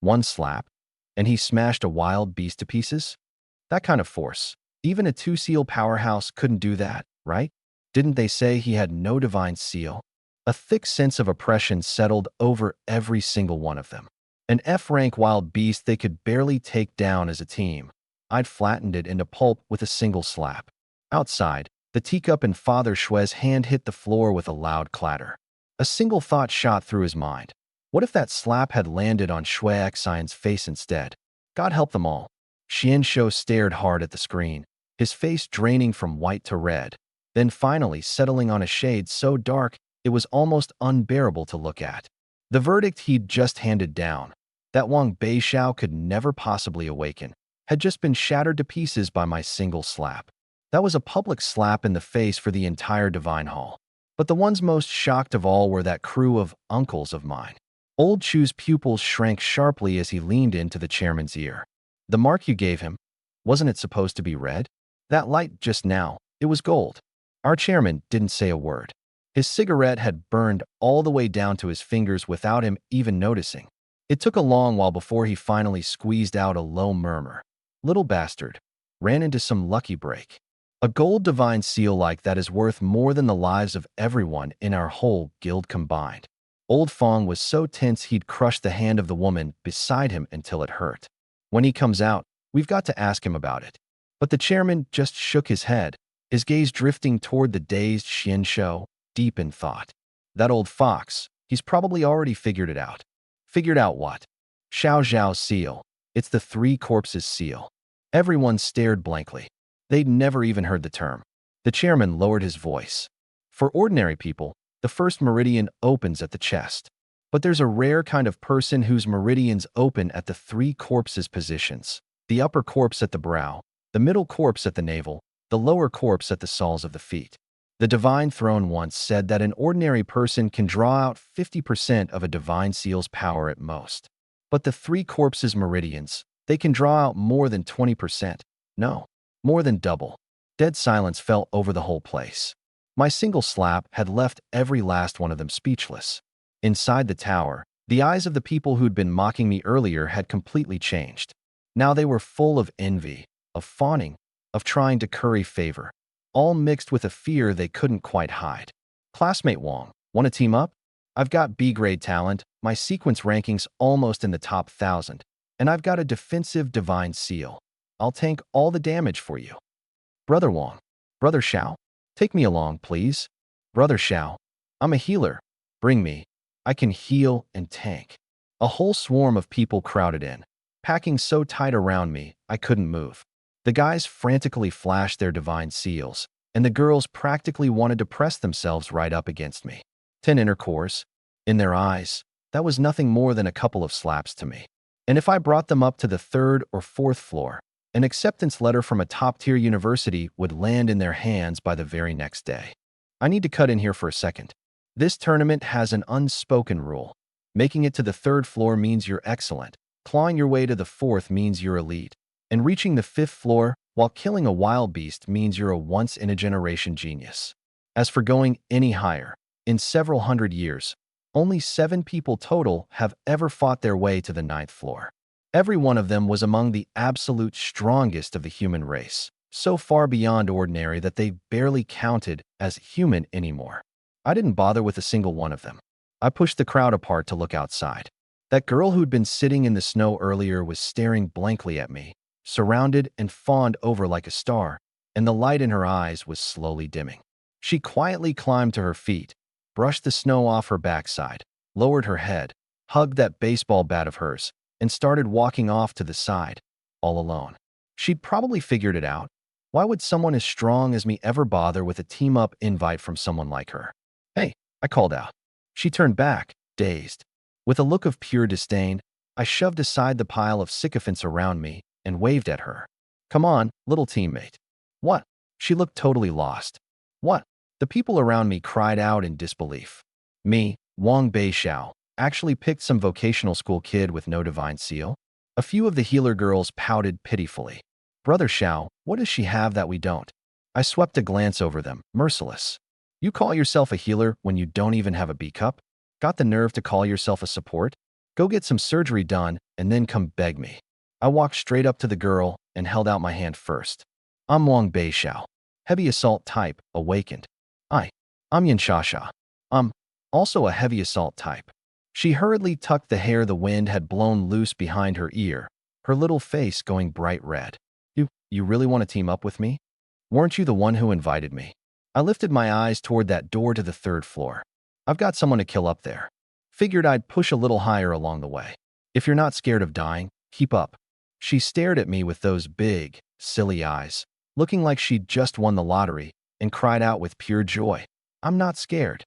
One slap, and he smashed a wild beast to pieces? That kind of force. Even a 2-seal powerhouse couldn't do that, right? Didn't they say he had no divine seal? A thick sense of oppression settled over every single one of them. An F-rank wild beast they could barely take down as a team. I'd flattened it into pulp with a single slap. Outside, the teacup in Father Shue's hand hit the floor with a loud clatter. A single thought shot through his mind. What if that slap had landed on Shui Xian's face instead? God help them all. Xian Shou stared hard at the screen, his face draining from white to red, then finally settling on a shade so dark it was almost unbearable to look at. The verdict he'd just handed down, that Wang Beixiao could never possibly awaken, had just been shattered to pieces by my single slap. That was a public slap in the face for the entire Divine Hall. But the ones most shocked of all were that crew of uncles of mine. Old Chu's pupils shrank sharply as he leaned into the chairman's ear. The mark you gave him, wasn't it supposed to be red? That light just now, it was gold. Our chairman didn't say a word. His cigarette had burned all the way down to his fingers without him even noticing. It took a long while before he finally squeezed out a low murmur. Little bastard. Ran into some lucky break. A gold divine seal like that is worth more than the lives of everyone in our whole guild combined. Old Fong was so tense he'd crushed the hand of the woman beside him until it hurt. When he comes out, we've got to ask him about it. But the chairman just shook his head, his gaze drifting toward the dazed Xian Shou, deep in thought. That old fox, he's probably already figured it out. Figured out what? Xiao Zhao's seal. It's the 3 corpses seal. Everyone stared blankly. They'd never even heard the term. The chairman lowered his voice. For ordinary people, the first meridian opens at the chest. But there's a rare kind of person whose meridians open at the 3 corpses positions. The upper corpse at the brow, the middle corpse at the navel, the lower corpse at the soles of the feet. The Divine Throne once said that an ordinary person can draw out 50% of a Divine Seal's power at most. But the 3 corpses' meridians, they can draw out more than 20%. No, more than double. Dead silence fell over the whole place. My single slap had left every last one of them speechless. Inside the tower, the eyes of the people who'd been mocking me earlier had completely changed. Now they were full of envy, of fawning, of trying to curry favor, all mixed with a fear they couldn't quite hide. Classmate Wong, want to team up? I've got B-grade talent, my sequence ranking's almost in the top 1,000, and I've got a defensive divine seal. I'll tank all the damage for you. Brother Wong, Brother Xiao, take me along, please. Brother Xiao, I'm a healer. Bring me. I can heal and tank. A whole swarm of people crowded in, packing so tight around me I couldn't move. The guys frantically flashed their divine seals, and the girls practically wanted to press themselves right up against me. 10 inner cores. In their eyes, that was nothing more than a couple of slaps to me. And if I brought them up to the 3rd or 4th floor, an acceptance letter from a top-tier university would land in their hands by the very next day. I need to cut in here for a second. This tournament has an unspoken rule. Making it to the 3rd floor means you're excellent. Clawing your way to the 4th means you're elite. And reaching the 5th floor while killing a wild beast means you're a once-in-a-generation genius. As for going any higher, in several hundred years, only 7 people total have ever fought their way to the 9th floor. Every one of them was among the absolute strongest of the human race, so far beyond ordinary that they barely counted as human anymore. I didn't bother with a single one of them. I pushed the crowd apart to look outside. That girl who'd been sitting in the snow earlier was staring blankly at me, surrounded and fawned over like a star, and the light in her eyes was slowly dimming. She quietly climbed to her feet, brushed the snow off her backside, lowered her head, hugged that baseball bat of hers, and started walking off to the side, all alone. She'd probably figured it out. Why would someone as strong as me ever bother with a team-up invite from someone like her? Hey, I called out. She turned back, dazed. With a look of pure disdain, I shoved aside the pile of sycophants around me and waved at her. Come on, little teammate. What? She looked totally lost. What? The people around me cried out in disbelief. Me, Wang Beishao, actually picked some vocational school kid with no divine seal? A few of the healer girls pouted pitifully. Brother Xiao, what does she have that we don't? I swept a glance over them, merciless. You call yourself a healer when you don't even have a B cup? Got the nerve to call yourself a support? Go get some surgery done and then come beg me. I walked straight up to the girl and held out my hand first. I'm Wang Beishao, heavy assault type, awakened. I'm Yin Shasha. I'm also a heavy assault type. She hurriedly tucked the hair the wind had blown loose behind her ear, her little face going bright red. You really want to team up with me? Weren't you the one who invited me? I lifted my eyes toward that door to the 3rd floor. I've got someone to kill up there. Figured I'd push a little higher along the way. If you're not scared of dying, keep up. She stared at me with those big, silly eyes, looking like she'd just won the lottery, and cried out with pure joy. I'm not scared.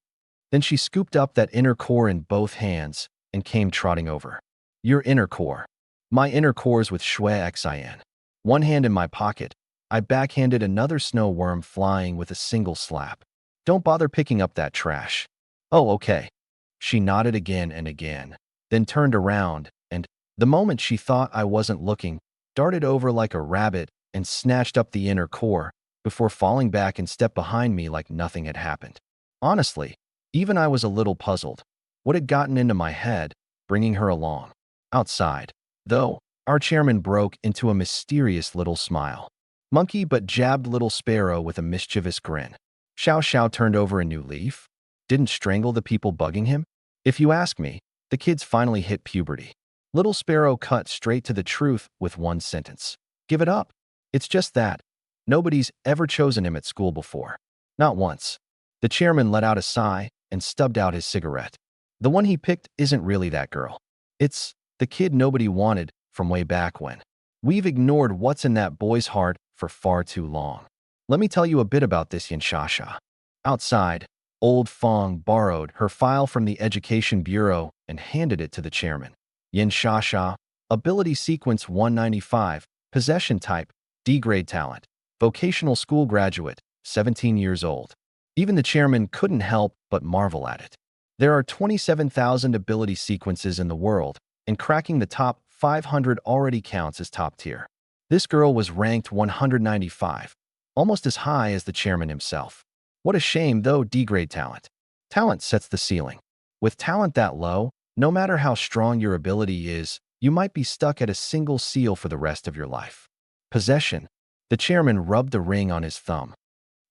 Then she scooped up that inner core in both hands and came trotting over. Your inner core. My inner core's with Shui Xin. One hand in my pocket, I backhanded another snow worm flying with a single slap. Don't bother picking up that trash. Oh, okay. She nodded again and again, then turned around and, the moment she thought I wasn't looking, darted over like a rabbit and snatched up the inner core before falling back and stepped behind me like nothing had happened. Honestly, even I was a little puzzled. What had gotten into my head, bringing her along? Outside, though, our chairman broke into a mysterious little smile. Monkey but jabbed little sparrow with a mischievous grin. Xiao Xiao turned over a new leaf? Didn't strangle the people bugging him? If you ask me, the kids finally hit puberty. Little sparrow cut straight to the truth with one sentence. Give it up. It's just that. Nobody's ever chosen him at school before. Not once. The chairman let out a sigh and stubbed out his cigarette. The one he picked isn't really that girl. It's the kid nobody wanted from way back when. We've ignored what's in that boy's heart for far too long. Let me tell you a bit about this Yin Shasha. Outside, old Fong borrowed her file from the Education Bureau and handed it to the chairman. Yin Shasha, Ability Sequence 195, Possession Type, D-Grade Talent, Vocational School Graduate, 17 years old. Even the chairman couldn't help but marvel at it. There are 27,000 ability sequences in the world, and cracking the top 500 already counts as top tier. This girl was ranked 195, almost as high as the chairman himself. What a shame, though. D-grade talent. Talent sets the ceiling. With talent that low, no matter how strong your ability is, you might be stuck at a single seal for the rest of your life. Possession. The chairman rubbed the ring on his thumb.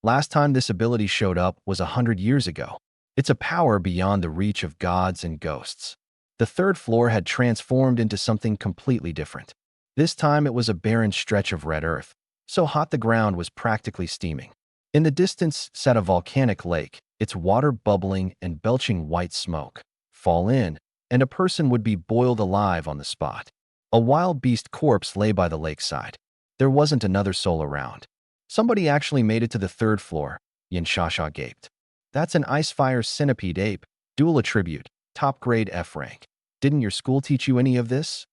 Last time this ability showed up was 100 years ago. It's a power beyond the reach of gods and ghosts. The 3rd floor had transformed into something completely different. This time it was a barren stretch of red earth, so hot the ground was practically steaming. In the distance sat a volcanic lake, its water bubbling and belching white smoke. Fall in, and a person would be boiled alive on the spot. A wild beast corpse lay by the lakeside. There wasn't another soul around. Somebody actually made it to the 3rd floor, Yin Shasha gaped. That's an Icefire Centipede ape, dual attribute, top grade F rank. Didn't your school teach you any of this?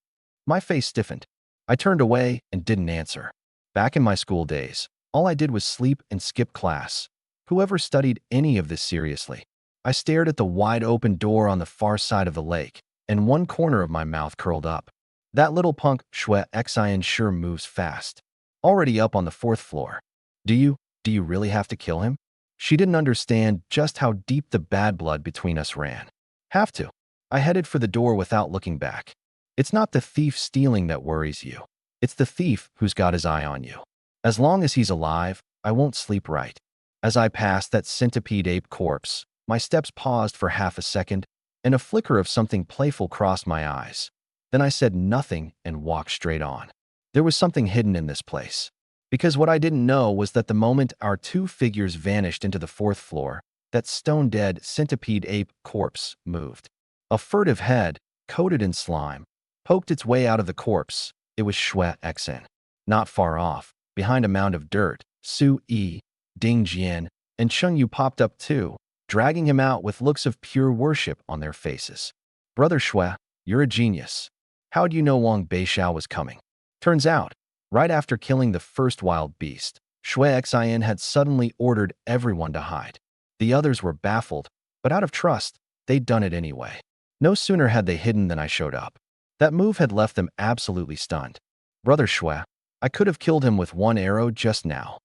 My face stiffened. I turned away and didn't answer. Back in my school days, all I did was sleep and skip class. Whoever studied any of this seriously? I stared at the wide open door on the far side of the lake, and one corner of my mouth curled up. That little punk Shui Xian sure moves fast. Already up on the 4th floor. Do you really have to kill him? She didn't understand just how deep the bad blood between us ran. Have to. I headed for the door without looking back. It's not the thief stealing that worries you. It's the thief who's got his eye on you. As long as he's alive, I won't sleep right. As I passed that centipede ape corpse, my steps paused for half a second, and a flicker of something playful crossed my eyes. Then I said nothing and walked straight on. There was something hidden in this place. Because what I didn't know was that the moment our two figures vanished into the 4th floor, that stone-dead centipede ape corpse moved. A furtive head, coated in slime, poked its way out of the corpse. It was Shui Xin. Not far off, behind a mound of dirt, Su Yi, Ding Jian, and Cheng Yu popped up too, dragging him out with looks of pure worship on their faces. Brother Shui, you're a genius. How'd you know Wang Beixiao was coming? Turns out, right after killing the first wild beast, Shui Xian had suddenly ordered everyone to hide. The others were baffled, but out of trust, they'd done it anyway. No sooner had they hidden than I showed up. That move had left them absolutely stunned. Brother Shui, I could have killed him with one arrow just now.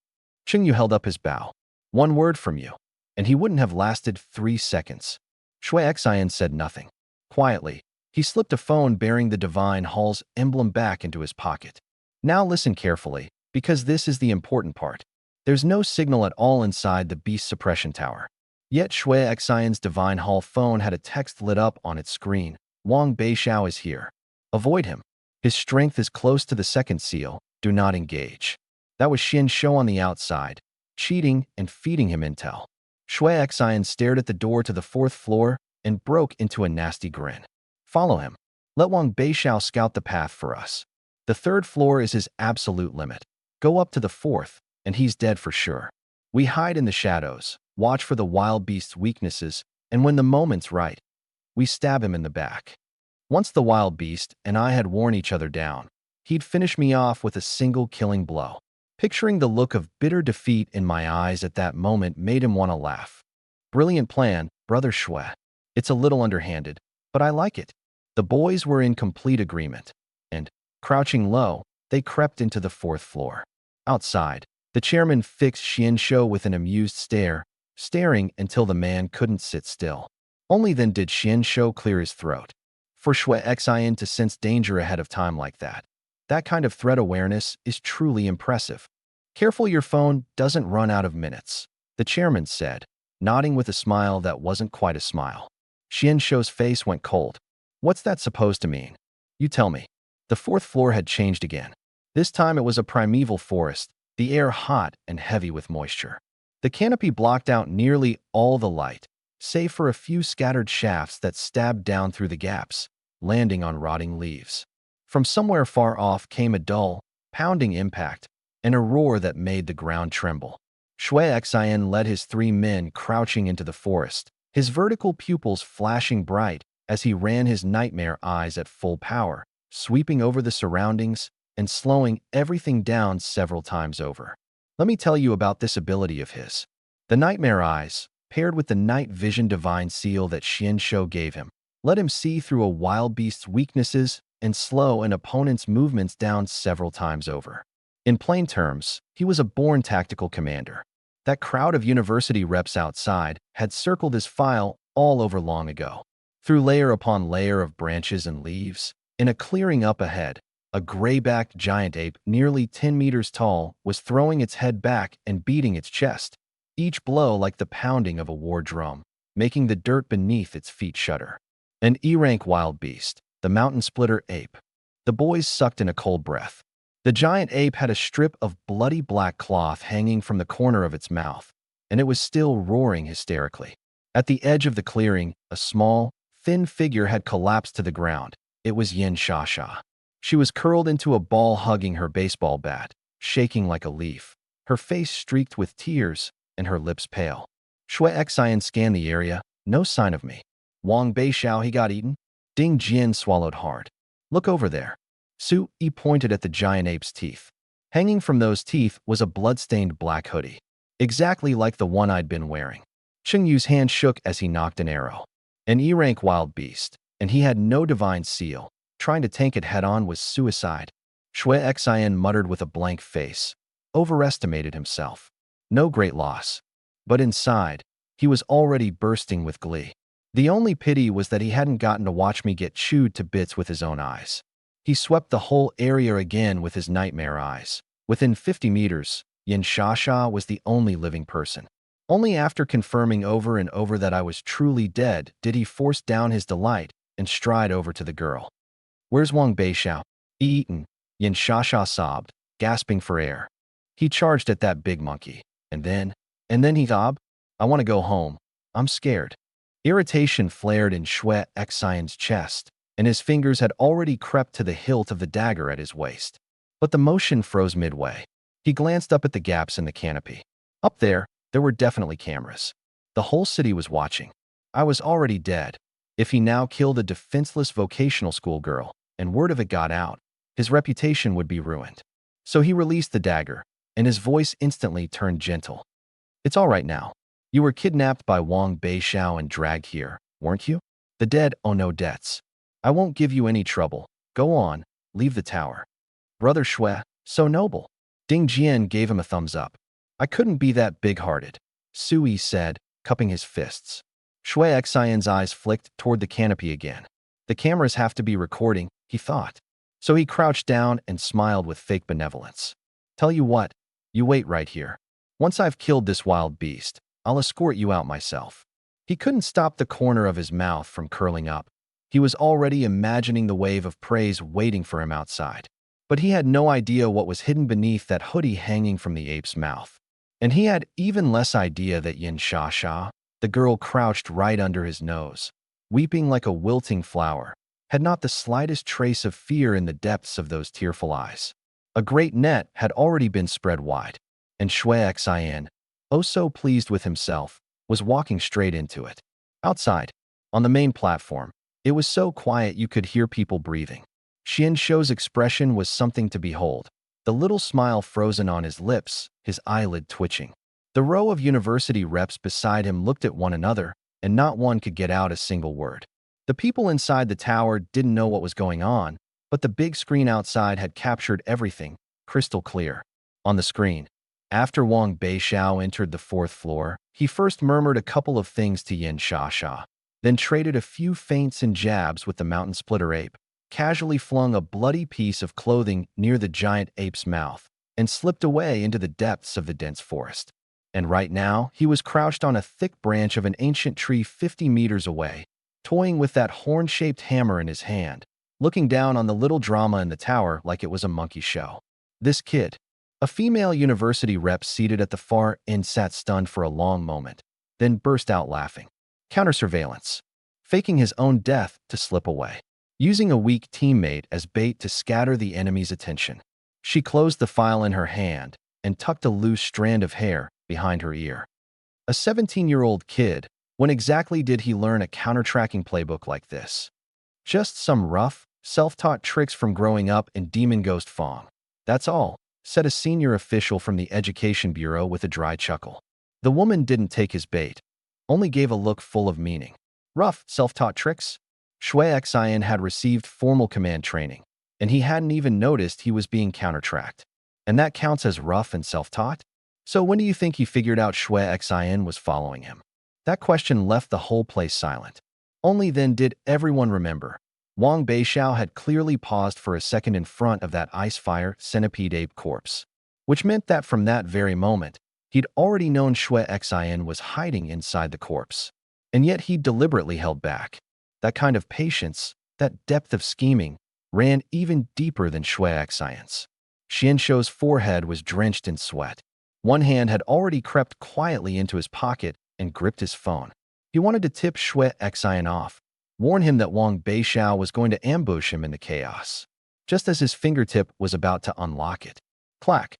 Qingyu held up his bow. One word from you, and he wouldn't have lasted 3 seconds. Shui Xian said nothing. Quietly, he slipped a phone bearing the Divine Hall's emblem back into his pocket. Now listen carefully, because this is the important part. There's no signal at all inside the beast suppression tower. Yet Shui Xian's Divine Hall phone had a text lit up on its screen. Wang Beixiao is here. Avoid him. His strength is close to the second seal. Do not engage. That was Xian Shou on the outside, cheating and feeding him intel. Shui Xian stared at the door to the 4th floor and broke into a nasty grin. Follow him. Let Wang Beixiao scout the path for us. The 3rd floor is his absolute limit. Go up to the 4th, and he's dead for sure. We hide in the shadows, watch for the wild beast's weaknesses, and when the moment's right, we stab him in the back. Once the wild beast and I had worn each other down, he'd finish me off with a single killing blow. Picturing the look of bitter defeat in my eyes at that moment made him want to laugh. Brilliant plan, Brother Shui. It's a little underhanded, but I like it. The boys were in complete agreement, and, crouching low, they crept into the 4th floor. Outside, the chairman fixed Xian Shou with an amused stare, staring until the man couldn't sit still. Only then did Xian Shou clear his throat. For Shui Xian to sense danger ahead of time like that kind of threat awareness is truly impressive. Careful your phone doesn't run out of minutes, the chairman said, nodding with a smile that wasn't quite a smile. Xian Shou's face went cold. What's that supposed to mean? You tell me. The 4th floor had changed again. This time it was a primeval forest, the air hot and heavy with moisture. The canopy blocked out nearly all the light, save for a few scattered shafts that stabbed down through the gaps, landing on rotting leaves. From somewhere far off came a dull, pounding impact, and a roar that made the ground tremble. Shui Xian led his 3 men crouching into the forest, his vertical pupils flashing bright as he ran his nightmare eyes at full power, sweeping over the surroundings and slowing everything down several times over. Let me tell you about this ability of his. The nightmare eyes, paired with the night vision divine seal that Xian Shou gave him, let him see through a wild beast's weaknesses and slow an opponent's movements down several times over. In plain terms, he was a born tactical commander. That crowd of university reps outside had circled his file all over long ago. Through layer upon layer of branches and leaves, in a clearing up ahead, a gray-backed giant ape nearly 10 meters tall was throwing its head back and beating its chest, each blow like the pounding of a war drum, making the dirt beneath its feet shudder. An E-rank wild beast, the mountain splitter ape. The boys sucked in a cold breath. The giant ape had a strip of bloody black cloth hanging from the corner of its mouth, and it was still roaring hysterically. At the edge of the clearing, a small, thin figure had collapsed to the ground. It was Yin Shasha. She was curled into a ball hugging her baseball bat, shaking like a leaf, her face streaked with tears and her lips pale. Shui Xian scanned the area, no sign of me. Wang Beixiao, he got eaten? Ding Jian swallowed hard. Look over there. Su Yi pointed at the giant ape's teeth. Hanging from those teeth was a blood-stained black hoodie, exactly like the one I'd been wearing. Qingyu's hand shook as he knocked an arrow. An E-rank wild beast, and he had no divine seal. Trying to tank it head-on was suicide. Shui Xian muttered with a blank face. Overestimated himself. No great loss. But inside, he was already bursting with glee. The only pity was that he hadn't gotten to watch me get chewed to bits with his own eyes. He swept the whole area again with his nightmare eyes. Within 50 meters, Yin Shasha was the only living person. Only after confirming over and over that I was truly dead did he force down his delight and stride over to the girl. Where's Wang Beixiao? Eaten, Yin Shasha sobbed, gasping for air. He charged at that big monkey. And then he sobbed, I want to go home. I'm scared. Irritation flared in Shui Xian's chest, and his fingers had already crept to the hilt of the dagger at his waist. But the motion froze midway. He glanced up at the gaps in the canopy. Up there were definitely cameras. The whole city was watching. I was already dead. If he now killed a defenseless vocational school girl, and word of it got out, his reputation would be ruined. So he released the dagger, and his voice instantly turned gentle. It's all right now. You were kidnapped by Wang Beishao and dragged here, weren't you? The dead owe no debts. I won't give you any trouble. Go on, leave the tower. Brother Shui, so noble. Ding Jian gave him a thumbs up. I couldn't be that big-hearted, Sui said, cupping his fists. Shui Xian's eyes flicked toward the canopy again. The cameras have to be recording, he thought. So he crouched down and smiled with fake benevolence. Tell you what, you wait right here. Once I've killed this wild beast, I'll escort you out myself. He couldn't stop the corner of his mouth from curling up. He was already imagining the wave of praise waiting for him outside. But he had no idea what was hidden beneath that hoodie hanging from the ape's mouth. And he had even less idea that Yin Sha, the girl crouched right under his nose, weeping like a wilting flower, had not the slightest trace of fear in the depths of those tearful eyes. A great net had already been spread wide, and Shui Xian, oh so pleased with himself, was walking straight into it. Outside, on the main platform, it was so quiet you could hear people breathing. Xian Shou's expression was something to behold, the little smile frozen on his lips, his eyelid twitching. The row of university reps beside him looked at one another, and not one could get out a single word. The people inside the tower didn't know what was going on, but the big screen outside had captured everything, crystal clear. On the screen, after Wang Beishao entered the 4th floor, he first murmured a couple of things to Yin Sha, then traded a few feints and jabs with the mountain splitter ape, casually flung a bloody piece of clothing near the giant ape's mouth, and slipped away into the depths of the dense forest. And right now, he was crouched on a thick branch of an ancient tree 50 meters away, toying with that horn-shaped hammer in his hand, looking down on the little drama in the tower like it was a monkey show. This kid, a female university rep seated at the far end, sat stunned for a long moment, then burst out laughing. Counter-surveillance. Faking his own death to slip away. Using a weak teammate as bait to scatter the enemy's attention. She closed the file in her hand and tucked a loose strand of hair behind her ear. A 17-year-old kid, when exactly did he learn a counter-tracking playbook like this? Just some rough, self-taught tricks from growing up in Demon Ghost Fong. That's all, said a senior official from the Education Bureau with a dry chuckle. The woman didn't take his bait, only gave a look full of meaning. Rough, self-taught tricks? Shui Xian had received formal command training, and he hadn't even noticed he was being counter-tracked. And that counts as rough and self-taught? So when do you think he figured out Shui Xian was following him? That question left the whole place silent. Only then did everyone remember. Wang Beishao had clearly paused for a second in front of that ice-fire centipede ape corpse, which meant that from that very moment, he'd already known Shui Xian was hiding inside the corpse. And yet he deliberately held back. That kind of patience, that depth of scheming, ran even deeper than Shui Xian's. Xian Shou's forehead was drenched in sweat. One hand had already crept quietly into his pocket and gripped his phone. He wanted to tip Shui Xian off, warn him that Wang Beishao was going to ambush him in the chaos. Just as his fingertip was about to unlock it. Clack!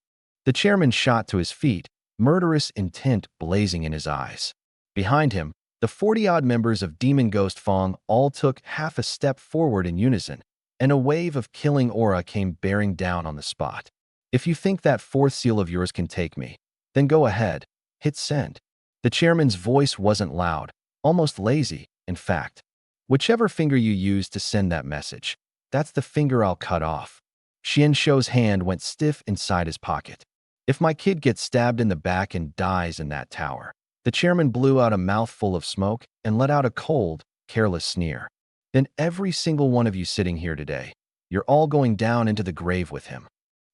The chairman shot to his feet, murderous intent blazing in his eyes. Behind him, the 40-odd members of Demon Ghost Fong all took half a step forward in unison, and a wave of killing aura came bearing down on the spot. If you think that 4th seal of yours can take me, then go ahead, hit send. The chairman's voice wasn't loud, almost lazy, in fact. Whichever finger you use to send that message, that's the finger I'll cut off. Xian Shou's hand went stiff inside his pocket. If my kid gets stabbed in the back and dies in that tower. The chairman blew out a mouthful of smoke and let out a cold, careless sneer. Then every single one of you sitting here today, you're all going down into the grave with him.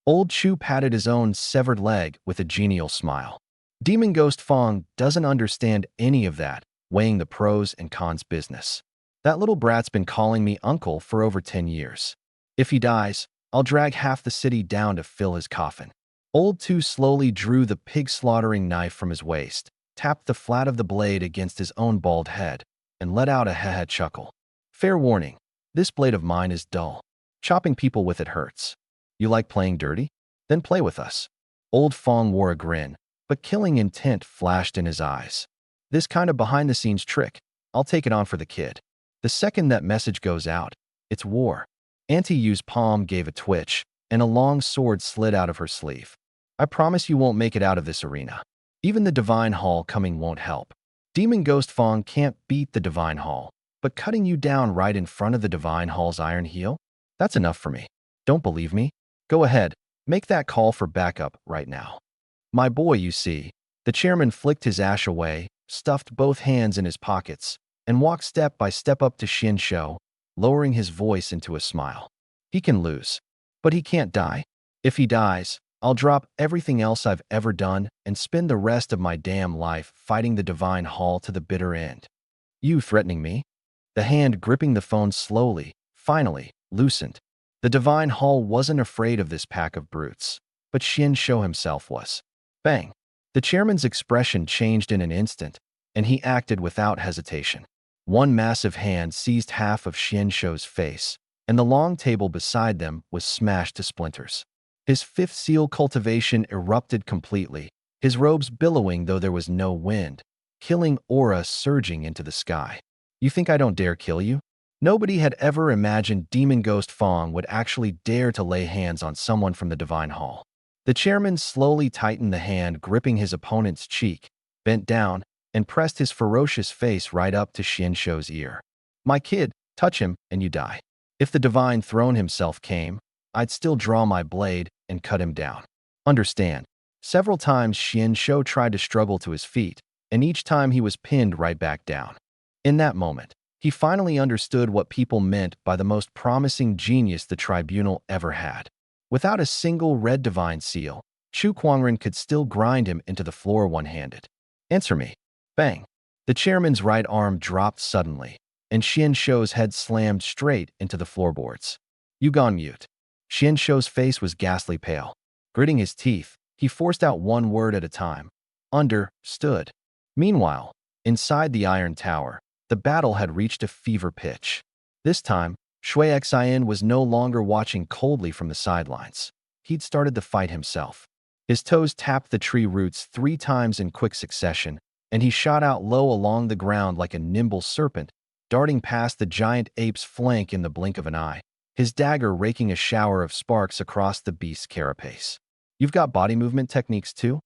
Old Chu patted his own severed leg with a genial smile. Demon Ghost Fong doesn't understand any of that, weighing the pros and cons business. That little brat's been calling me uncle for over 10 years. If he dies, I'll drag half the city down to fill his coffin. Old Chu slowly drew the pig-slaughtering knife from his waist, tapped the flat of the blade against his own bald head, and let out a heh-heh chuckle. Fair warning, this blade of mine is dull. Chopping people with it hurts. You like playing dirty? Then play with us. Old Fong wore a grin, but killing intent flashed in his eyes. This kind of behind-the-scenes trick, I'll take it on for the kid. The second that message goes out, it's war. Auntie Yu's palm gave a twitch, and a long sword slid out of her sleeve. I promise you won't make it out of this arena. Even the Divine Hall coming won't help. Demon Ghost Fong can't beat the Divine Hall, but cutting you down right in front of the Divine Hall's iron heel? That's enough for me. Don't believe me? Go ahead, make that call for backup right now. My boy, you see. The chairman flicked his ash away, stuffed both hands in his pockets, and walked step by step up to Xin Shou, lowering his voice into a smile. He can lose, but he can't die. If he dies, I'll drop everything else I've ever done and spend the rest of my damn life fighting the Divine Hall to the bitter end. You threatening me? The hand gripping the phone slowly, finally, loosened. The Divine Hall wasn't afraid of this pack of brutes, but Xin Shou himself was. Bang! The chairman's expression changed in an instant, and he acted without hesitation. One massive hand seized half of Xin Shou's face, and the long table beside them was smashed to splinters. His fifth seal cultivation erupted completely, his robes billowing though there was no wind, killing aura surging into the sky. You think I don't dare kill you? Nobody had ever imagined Demon Ghost Fong would actually dare to lay hands on someone from the Divine Hall. The chairman slowly tightened the hand gripping his opponent's cheek, bent down, and pressed his ferocious face right up to Xin Shou's ear. My kid, touch him and you die. If the Divine Throne himself came, I'd still draw my blade and cut him down. Understand? Several times Xin Shou tried to struggle to his feet, and each time he was pinned right back down. In that moment, he finally understood what people meant by the most promising genius the tribunal ever had. Without a single red divine seal, Chu Kuangren could still grind him into the floor one-handed. Answer me. Bang. The chairman's right arm dropped suddenly, and Xin Shou's head slammed straight into the floorboards. You gone mute. Xin Shou's face was ghastly pale. Gritting his teeth, he forced out one word at a time. Understood. Meanwhile, inside the Iron Tower, the battle had reached a fever pitch. This time, Shui Xian was no longer watching coldly from the sidelines. He'd started the fight himself. His toes tapped the tree roots 3 times in quick succession, and he shot out low along the ground like a nimble serpent, darting past the giant ape's flank in the blink of an eye, his dagger raking a shower of sparks across the beast's carapace. You've got body movement techniques too?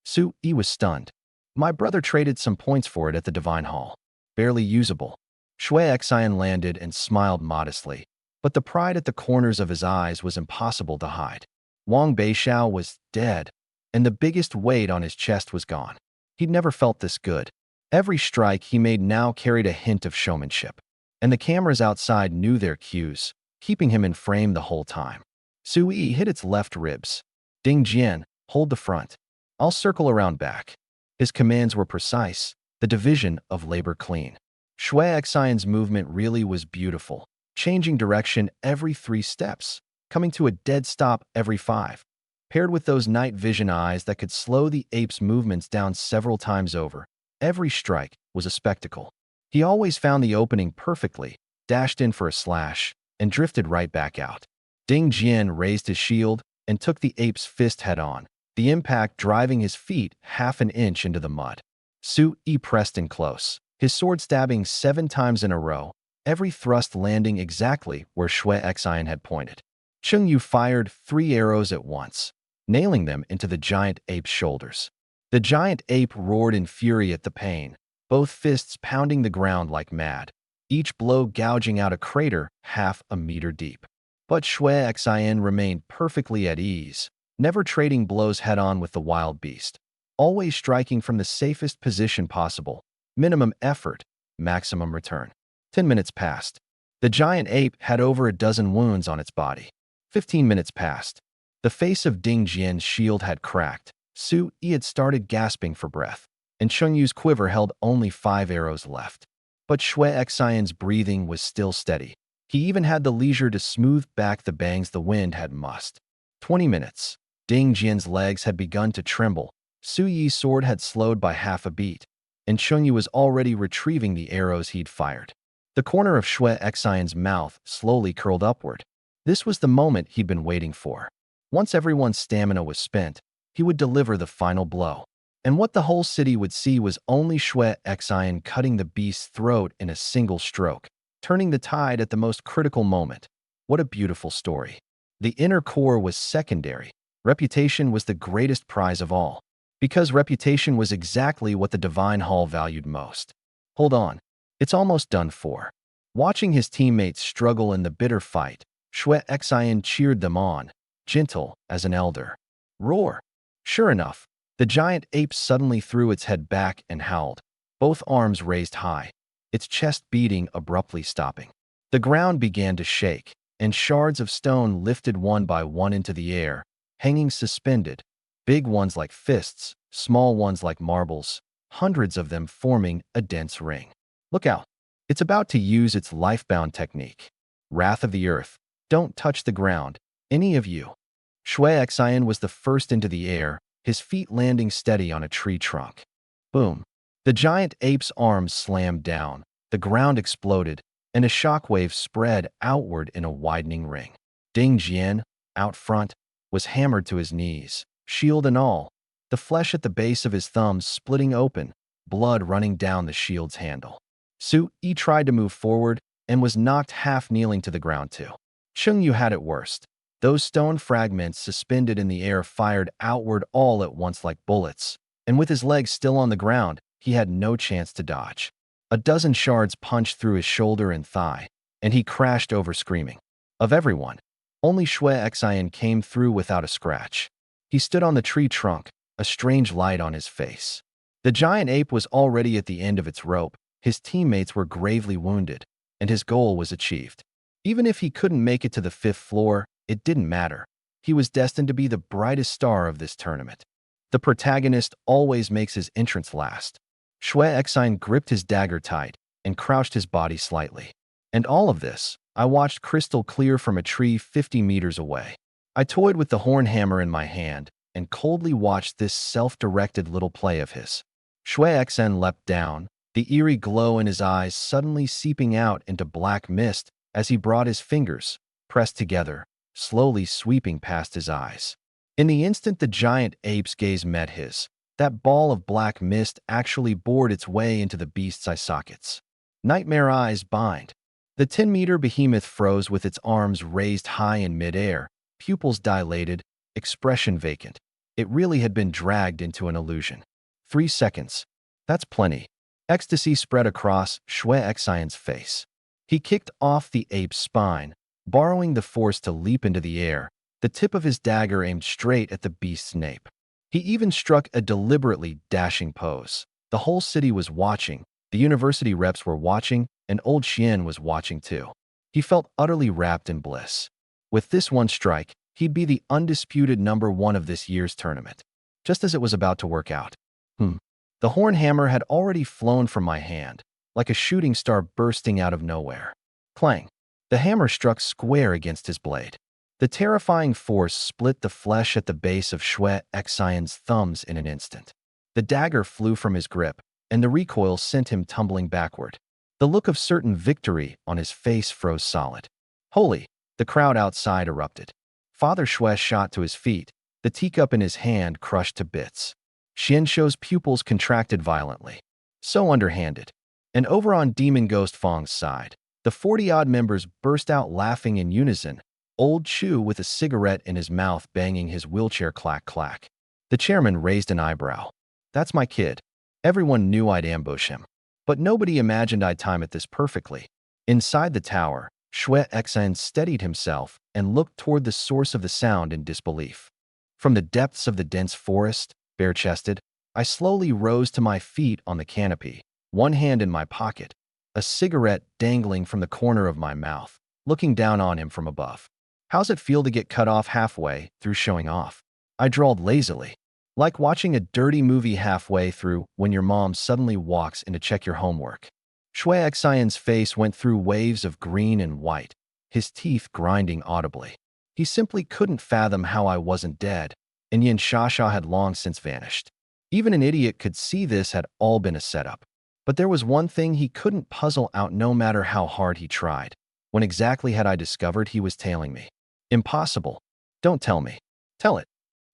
Su Yi was stunned. My brother traded some points for it at the Divine Hall. Barely usable. Shui Xian landed and smiled modestly, but the pride at the corners of his eyes was impossible to hide. Wang Beixiao was dead, and the biggest weight on his chest was gone. He'd never felt this good. Every strike he made now carried a hint of showmanship, and the cameras outside knew their cues, keeping him in frame the whole time. Su Yi hit its left ribs. Ding Jian, hold the front. I'll circle around back. His commands were precise, the division of labor clean. Shui Xian's movement really was beautiful, changing direction every 3 steps, coming to a dead stop every 5. Paired with those night vision eyes that could slow the ape's movements down several times over, every strike was a spectacle. He always found the opening perfectly, dashed in for a slash, and drifted right back out. Ding Jian raised his shield and took the ape's fist head-on, the impact driving his feet half an inch into the mud. Su Yi pressed in close, his sword stabbing 7 times in a row, every thrust landing exactly where Shui Xian had pointed. Cheng Yu fired 3 arrows at once, nailing them into the giant ape's shoulders. The giant ape roared in fury at the pain, both fists pounding the ground like mad, each blow gouging out a crater half a meter deep. But Shui Xian remained perfectly at ease, never trading blows head-on with the wild beast, always striking from the safest position possible. Minimum effort, maximum return. 10 minutes passed. The giant ape had over a dozen wounds on its body. 15 minutes passed. The face of Ding Jian's shield had cracked. Su Yi had started gasping for breath, and Cheng Yu's quiver held only 5 arrows left. But Shui Xian's breathing was still steady. He even had the leisure to smooth back the bangs the wind had mussed. 20 minutes. Ding Jian's legs had begun to tremble. Su Yi's sword had slowed by half a beat, and Cheng Yu was already retrieving the arrows he'd fired. The corner of Shui Xian's mouth slowly curled upward. This was the moment he'd been waiting for. Once everyone's stamina was spent, he would deliver the final blow. And what the whole city would see was only Shui Xian cutting the beast's throat in a single stroke, turning the tide at the most critical moment. What a beautiful story. The inner core was secondary. Reputation was the greatest prize of all, because reputation was exactly what the Divine Hall valued most. Hold on, it's almost done for. Watching his teammates struggle in the bitter fight, Shui Xian cheered them on, gentle as an elder. Roar! Sure enough, the giant ape suddenly threw its head back and howled, both arms raised high, its chest beating, abruptly stopping. The ground began to shake, and shards of stone lifted one by one into the air, hanging suspended, big ones like fists, small ones like marbles, hundreds of them forming a dense ring. Look out! It's about to use its lifebound technique. Wrath of the Earth. Don't touch the ground, any of you. Shui Xian was the first into the air, his feet landing steady on a tree trunk. Boom! The giant ape's arms slammed down, the ground exploded, and a shockwave spread outward in a widening ring. Ding Jian, out front, was hammered to his knees, shield and all, the flesh at the base of his thumbs splitting open, blood running down the shield's handle. Su Yi tried to move forward and was knocked half kneeling to the ground too. Cheng Yu had it worst. Those stone fragments suspended in the air fired outward all at once like bullets, and with his legs still on the ground, he had no chance to dodge. A dozen shards punched through his shoulder and thigh, and he crashed over screaming. Of everyone, only Shui Xian came through without a scratch. He stood on the tree trunk, a strange light on his face. The giant ape was already at the end of its rope, his teammates were gravely wounded, and his goal was achieved. Even if he couldn't make it to the 5th floor, it didn't matter. He was destined to be the brightest star of this tournament. The protagonist always makes his entrance last. Shui Xian gripped his dagger tight and crouched his body slightly. And all of this, I watched crystal clear from a tree 50 meters away. I toyed with the horn hammer in my hand and coldly watched this self-directed little play of his. Shui Xian leapt down, the eerie glow in his eyes suddenly seeping out into black mist as he brought his fingers, pressed together, slowly sweeping past his eyes. In the instant the giant ape's gaze met his, that ball of black mist actually bored its way into the beast's eye sockets. Nightmare eyes bind. The 10-meter behemoth froze with its arms raised high in midair, pupils dilated, expression vacant. It really had been dragged into an illusion. 3 seconds. That's plenty. Ecstasy spread across Shui Xian's face. He kicked off the ape's spine, borrowing the force to leap into the air, the tip of his dagger aimed straight at the beast's nape. He even struck a deliberately dashing pose. The whole city was watching, the university reps were watching, and old Xian was watching too. He felt utterly wrapped in bliss. With this one strike, he'd be the undisputed #1 of this year's tournament. Just as it was about to work out. The horn hammer had already flown from my hand, like a shooting star bursting out of nowhere. Clang! The hammer struck square against his blade. The terrifying force split the flesh at the base of Shui Xian's thumbs in an instant. The dagger flew from his grip, and the recoil sent him tumbling backward. The look of certain victory on his face froze solid. Holy! The crowd outside erupted. Father Shui shot to his feet, the teacup in his hand crushed to bits. Xianshou's pupils contracted violently. So underhanded. And over on Demon Ghost Fong's side, the 40-odd members burst out laughing in unison, old Chu with a cigarette in his mouth banging his wheelchair clack-clack. The chairman raised an eyebrow. That's my kid. Everyone knew I'd ambush him. But nobody imagined I'd time it this perfectly. Inside the tower, Shui Xian steadied himself and looked toward the source of the sound in disbelief. From the depths of the dense forest, bare-chested, I slowly rose to my feet on the canopy, one hand in my pocket, a cigarette dangling from the corner of my mouth, looking down on him from above. How's it feel to get cut off halfway through showing off? I drawled lazily, like watching a dirty movie halfway through when your mom suddenly walks in to check your homework. Shui Xian's face went through waves of green and white, his teeth grinding audibly. He simply couldn't fathom how I wasn't dead, and Yin Shasha had long since vanished. Even an idiot could see this had all been a setup. But there was one thing he couldn't puzzle out no matter how hard he tried. When exactly had I discovered he was tailing me? Impossible. Don't tell me. Tell it.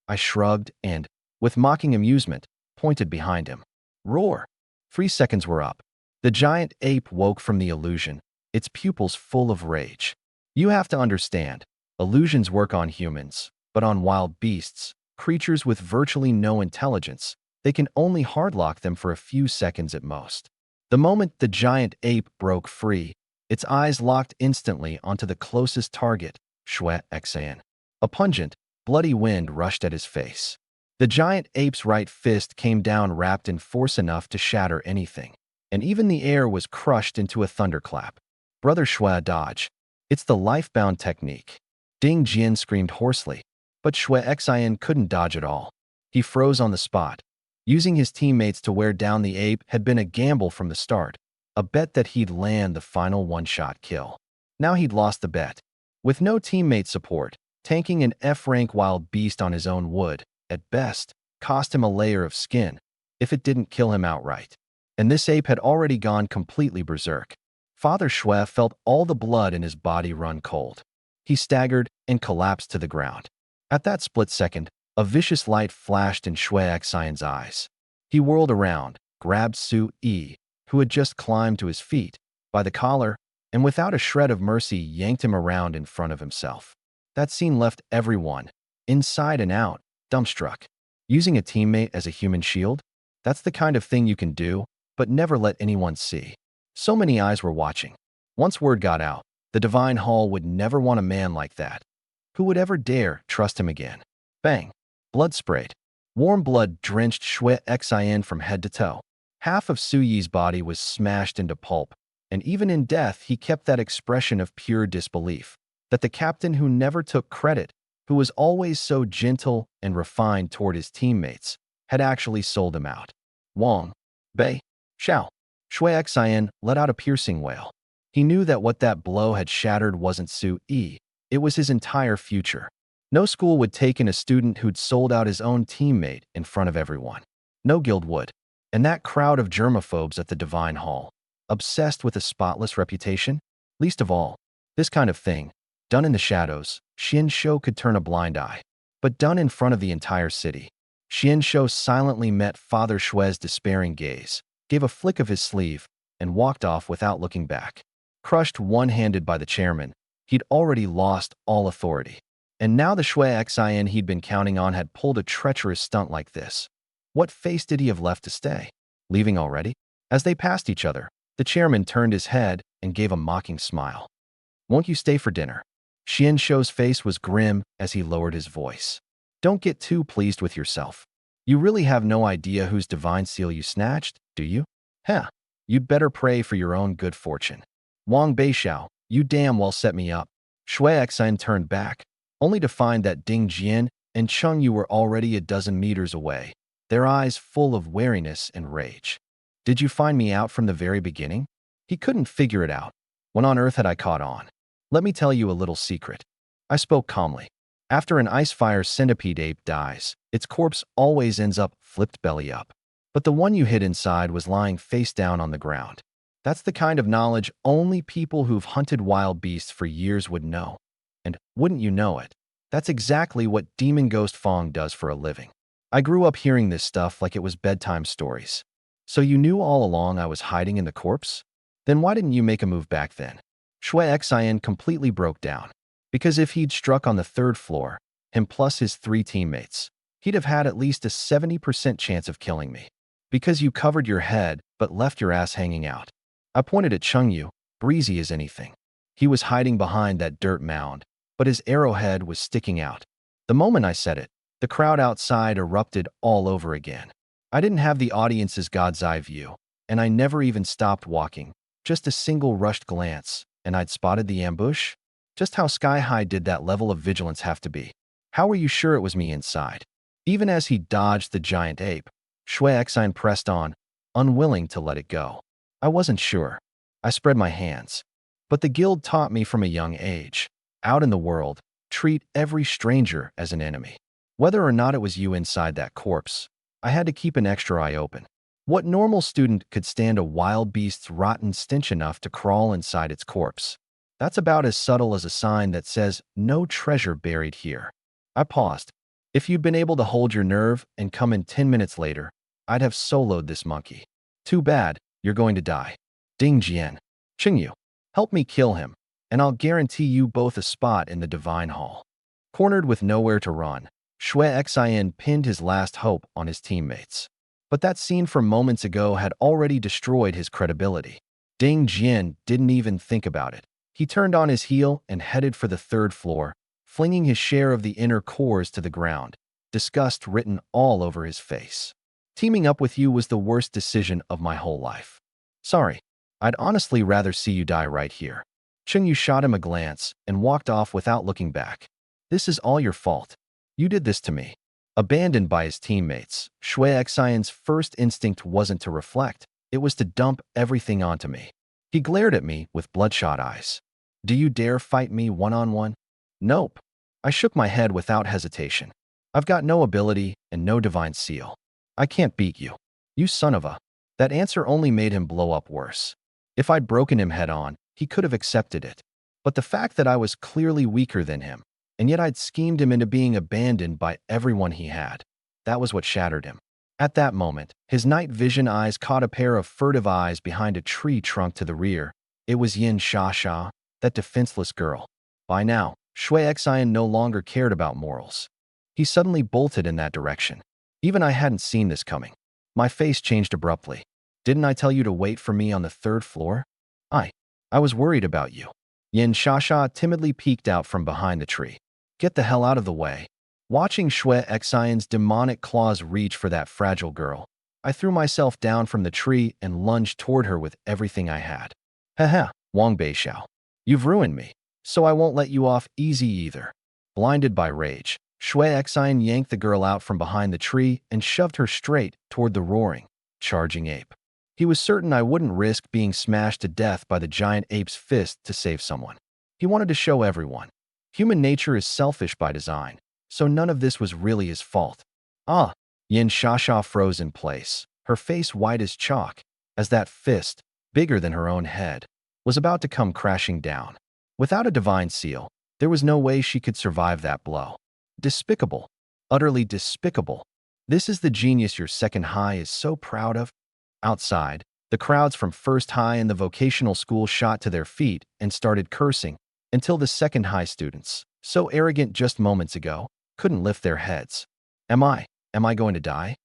I shrugged and, with mocking amusement, pointed behind him. Roar! 3 seconds were up. The giant ape woke from the illusion, its pupils full of rage. You have to understand, illusions work on humans, but on wild beasts, creatures with virtually no intelligence, they can only hardlock them for a few seconds at most. The moment the giant ape broke free, its eyes locked instantly onto the closest target, Shue Xan. A pungent, bloody wind rushed at his face. The giant ape's right fist came down wrapped in force enough to shatter anything, and even the air was crushed into a thunderclap. Brother Shue, dodge. It's the life-bound technique. Ding Jian screamed hoarsely, but Shue Xian couldn't dodge at all. He froze on the spot. Using his teammates to wear down the ape had been a gamble from the start, a bet that he'd land the final one-shot kill. Now he'd lost the bet. With no teammate support, tanking an F-rank wild beast on his own would, at best, cost him a layer of skin, if it didn't kill him outright. And this ape had already gone completely berserk. Father Shue felt all the blood in his body run cold. He staggered and collapsed to the ground. At that split second, a vicious light flashed in Shue Xian's eyes. He whirled around, grabbed Su Yi, who had just climbed to his feet, by the collar, and without a shred of mercy yanked him around in front of himself. That scene left everyone, inside and out, dumbstruck. Using a teammate as a human shield? That's the kind of thing you can do, but never let anyone see. So many eyes were watching. Once word got out, the Divine Hall would never want a man like that. Who would ever dare trust him again? Bang! Blood sprayed. Warm blood drenched Shue Xian from head to toe. Half of Su Yi's body was smashed into pulp, and even in death he kept that expression of pure disbelief, that the captain who never took credit, who was always so gentle and refined toward his teammates, had actually sold him out. Wang, Bei, Xiao. Shue Xian let out a piercing wail. He knew that what that blow had shattered wasn't Su Yi, it was his entire future. No school would take in a student who'd sold out his own teammate in front of everyone. No guild would. And that crowd of germaphobes at the Divine Hall, obsessed with a spotless reputation? Least of all, this kind of thing, done in the shadows, Xian Shou could turn a blind eye. But done in front of the entire city, Xian Shou silently met Father Shue's despairing gaze, gave a flick of his sleeve, and walked off without looking back. Crushed one-handed by the chairman, he'd already lost all authority. And now the Shue Xian he'd been counting on had pulled a treacherous stunt like this. What face did he have left to stay? Leaving already? As they passed each other, the chairman turned his head and gave a mocking smile. Won't you stay for dinner? Xian Shou's face was grim as he lowered his voice. Don't get too pleased with yourself. You really have no idea whose divine seal you snatched, do you? Heh, you'd better pray for your own good fortune. Wang Beixiao, you damn well set me up. Shue Xian turned back, only to find that Ding Jian and Cheng Yu were already a dozen meters away, their eyes full of wariness and rage. Did you find me out from the very beginning? He couldn't figure it out. When on earth had I caught on? Let me tell you a little secret. I spoke calmly. After an ice-fire centipede ape dies, its corpse always ends up flipped belly up. But the one you hid inside was lying face down on the ground. That's the kind of knowledge only people who've hunted wild beasts for years would know. And wouldn't you know it, that's exactly what Demon Ghost Fong does for a living. I grew up hearing this stuff like it was bedtime stories. So you knew all along I was hiding in the corpse? Then why didn't you make a move back then? Shue Xian completely broke down. Because if he'd struck on the third floor, him plus his 3 teammates, he'd have had at least a 70% chance of killing me. Because you covered your head but left your ass hanging out. I pointed at Cheng Yu, breezy as anything. He was hiding behind that dirt mound, but his arrowhead was sticking out. The moment I said it, the crowd outside erupted all over again. I didn't have the audience's God's eye view, and I never even stopped walking. Just a single rushed glance, and I'd spotted the ambush? Just how sky-high did that level of vigilance have to be? How were you sure it was me inside? Even as he dodged the giant ape, Shue Xian pressed on, unwilling to let it go. I wasn't sure. I spread my hands. But the guild taught me from a young age. Out in the world, treat every stranger as an enemy. Whether or not it was you inside that corpse, I had to keep an extra eye open. What normal student could stand a wild beast's rotten stench enough to crawl inside its corpse? That's about as subtle as a sign that says, no treasure buried here. I paused. If you'd been able to hold your nerve and come in 10 minutes later, I'd have soloed this monkey. Too bad, you're going to die. Ding Jian. Qingyu, help me kill him, and I'll guarantee you both a spot in the divine hall. Cornered with nowhere to run, Shui Xian pinned his last hope on his teammates. But that scene from moments ago had already destroyed his credibility. Ding Jian didn't even think about it. He turned on his heel and headed for the third floor, flinging his share of the inner cores to the ground, disgust written all over his face. Teaming up with you was the worst decision of my whole life. Sorry, I'd honestly rather see you die right here. Qingyu shot him a glance and walked off without looking back. This is all your fault. You did this to me. Abandoned by his teammates, Shui Xian's first instinct wasn't to reflect, it was to dump everything onto me. He glared at me with bloodshot eyes. Do you dare fight me one-on-one? Nope. I shook my head without hesitation. I've got no ability and no divine seal. I can't beat you. You son of a... That answer only made him blow up worse. If I'd broken him head-on, he could have accepted it. But the fact that I was clearly weaker than him, and yet I'd schemed him into being abandoned by everyone he had, that was what shattered him. At that moment, his night vision eyes caught a pair of furtive eyes behind a tree trunk to the rear. It was Yin Xia, that defenseless girl. By now, Shui Xian no longer cared about morals. He suddenly bolted in that direction. Even I hadn't seen this coming. My face changed abruptly. Didn't I tell you to wait for me on the third floor? I was worried about you. Yin Xia timidly peeked out from behind the tree. Get the hell out of the way. Watching Shui Xian's demonic claws reach for that fragile girl, I threw myself down from the tree and lunged toward her with everything I had. Haha, Wang Beixiao. You've ruined me, so I won't let you off easy either. Blinded by rage, Shui Xian yanked the girl out from behind the tree and shoved her straight toward the roaring, charging ape. He was certain I wouldn't risk being smashed to death by the giant ape's fist to save someone. He wanted to show everyone. Human nature is selfish by design, so none of this was really his fault. Yin Xia froze in place, her face white as chalk, as that fist, bigger than her own head, was about to come crashing down. Without a divine seal, there was no way she could survive that blow. Despicable. Utterly despicable. This is the genius your second high is so proud of? Outside, the crowds from first high and the vocational school shot to their feet and started cursing, until the second high students, so arrogant just moments ago, couldn't lift their heads. Am I going to die?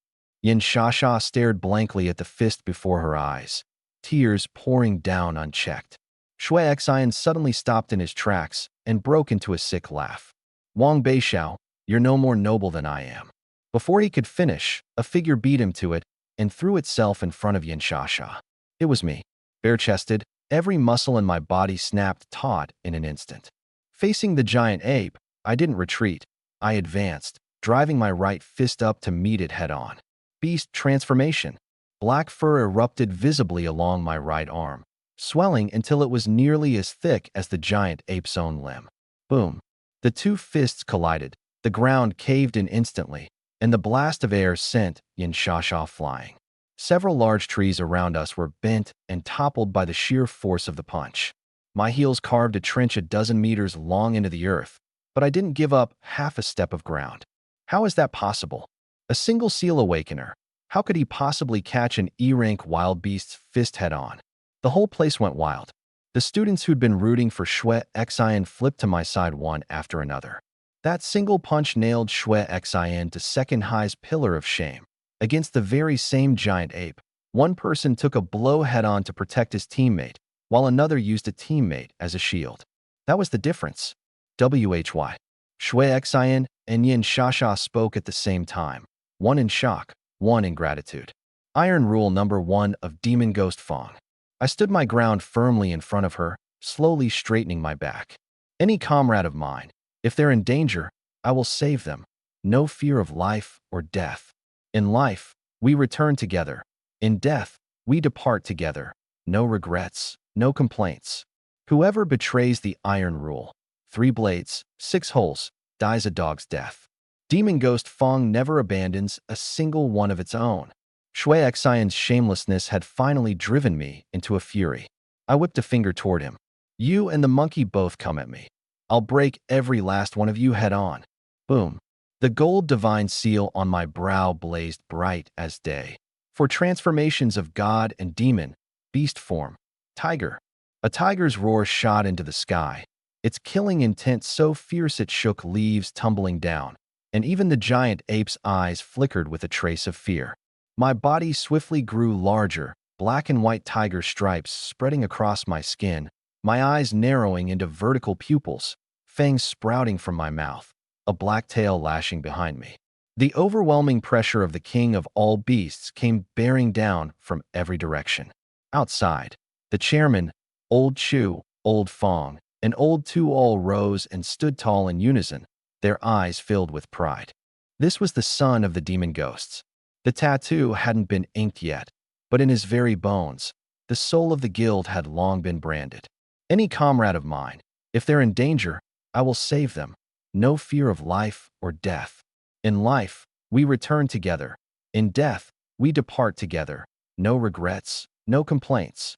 Yin Xia stared blankly at the fist before her eyes, tears pouring down unchecked. Shui Xian suddenly stopped in his tracks and broke into a sick laugh. Wang Beixiao, you're no more noble than I am. Before he could finish, a figure beat him to it and threw itself in front of Yin Xia. It was me, bare-chested, every muscle in my body snapped taut in an instant. Facing the giant ape, I didn't retreat. I advanced, driving my right fist up to meet it head-on. Beast transformation. Black fur erupted visibly along my right arm, swelling until it was nearly as thick as the giant ape's own limb. Boom. The two fists collided, the ground caved in instantly, and the blast of air sent Yin Xia flying. Several large trees around us were bent and toppled by the sheer force of the punch. My heels carved a trench a dozen meters long into the earth, but I didn't give up half a step of ground. How is that possible? A single seal awakener. How could he possibly catch an E-rank wild beast's fist head-on? The whole place went wild. The students who'd been rooting for Shui Xian flipped to my side one after another. That single punch nailed Shui Xian to second high's pillar of shame. Against the very same giant ape, one person took a blow head-on to protect his teammate, while another used a teammate as a shield. That was the difference. Why? Shui Xian and Yin Xia spoke at the same time, one in shock, one in gratitude. Iron rule number 1 of Demon Ghost Fong. I stood my ground firmly in front of her, slowly straightening my back. Any comrade of mine, if they're in danger, I will save them. No fear of life or death. In life, we return together. In death, we depart together. No regrets, no complaints. Whoever betrays the iron rule, 3 blades, 6 holes, dies a dog's death. Demon Ghost Fong never abandons a single one of its own. Shui Xian's shamelessness had finally driven me into a fury. I whipped a finger toward him. You and the monkey both come at me. I'll break every last one of you head-on. Boom. The gold divine seal on my brow blazed bright as day. for transformations of god and demon, beast form. Tiger. A tiger's roar shot into the sky, its killing intent so fierce it shook leaves tumbling down, and even the giant ape's eyes flickered with a trace of fear. My body swiftly grew larger, black and white tiger stripes spreading across my skin, my eyes narrowing into vertical pupils, fangs sprouting from my mouth, a black tail lashing behind me. The overwhelming pressure of the king of all beasts came bearing down from every direction. Outside, the chairman, Old Chu, Old Fong, and Old Tu all rose and stood tall in unison, their eyes filled with pride. This was the son of the demon ghosts. The tattoo hadn't been inked yet, but in his very bones, the soul of the guild had long been branded. Any comrade of mine, if they're in danger, I will save them. No fear of life or death. In life, we return together. In death, we depart together. No regrets, no complaints.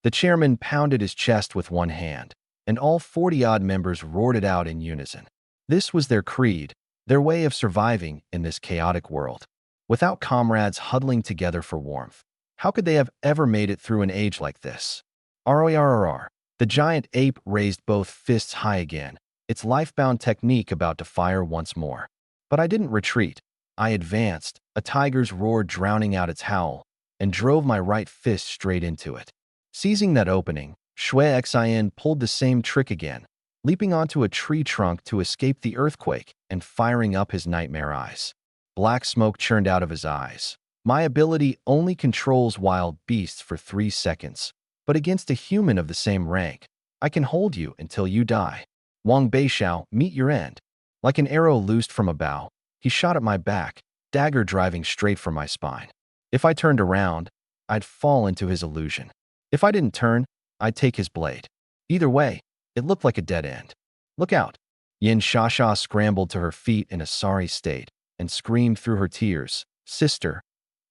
The chairman pounded his chest with one hand, and all 40-odd members roared it out in unison. This was their creed, their way of surviving in this chaotic world. Without comrades huddling together for warmth, how could they have ever made it through an age like this? RORR. The giant ape raised both fists high again, its life-bound technique about to fire once more. But I didn't retreat. I advanced, a tiger's roar drowning out its howl, and drove my right fist straight into it. Seizing that opening, Shui Xin pulled the same trick again, leaping onto a tree trunk to escape the earthquake and firing up his nightmare eyes. Black smoke churned out of his eyes. My ability only controls wild beasts for 3 seconds, but against a human of the same rank, I can hold you until you die. Wang Beixiao, meet your end. Like an arrow loosed from a bow, he shot at my back, dagger driving straight for my spine. If I turned around, I'd fall into his illusion. If I didn't turn, I'd take his blade. Either way, it looked like a dead end. Look out! Yin Shasha scrambled to her feet in a sorry state and screamed through her tears, "Sister!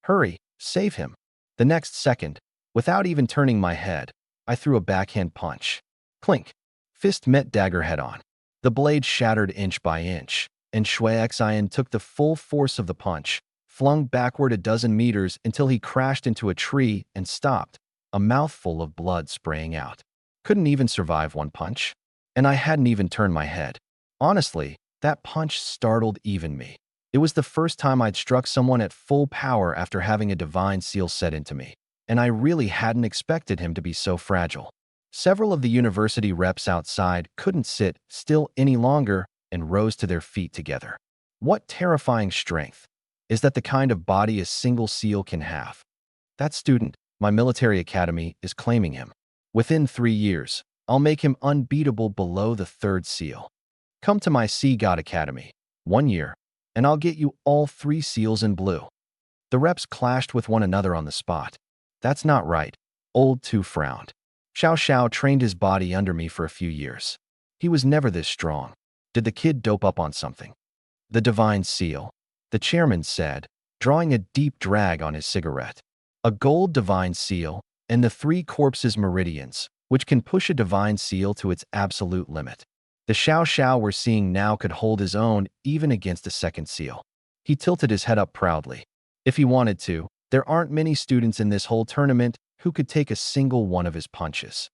Hurry, save him!" The next second, without even turning my head, I threw a backhand punch. Clink! Fist met dagger head-on. The blade shattered inch by inch, and Shui Xian took the full force of the punch, flung backward a dozen meters until he crashed into a tree and stopped, a mouthful of blood spraying out. Couldn't even survive one punch. And I hadn't even turned my head. Honestly, that punch startled even me. It was the first time I'd struck someone at full power after having a divine seal set into me, and I really hadn't expected him to be so fragile. Several of the university reps outside couldn't sit still any longer and rose to their feet together. What terrifying strength! Is that the kind of body a single seal can have? That student, my military academy, is claiming him. Within 3 years, I'll make him unbeatable below the 3rd seal. Come to my Sea God Academy, 1 year, and I'll get you all 3 seals in blue. The reps clashed with one another on the spot. That's not right. Old Tu frowned. Xiao Xiao trained his body under me for a few years. He was never this strong. Did the kid dope up on something? The divine seal, the chairman said, drawing a deep drag on his cigarette. A gold divine seal, and the 3 corpses meridians, which can push a divine seal to its absolute limit. The Xiao Xiao we're seeing now could hold his own even against a 2nd seal. He tilted his head up proudly. If he wanted to, there aren't many students in this whole tournament who could take a single one of his punches.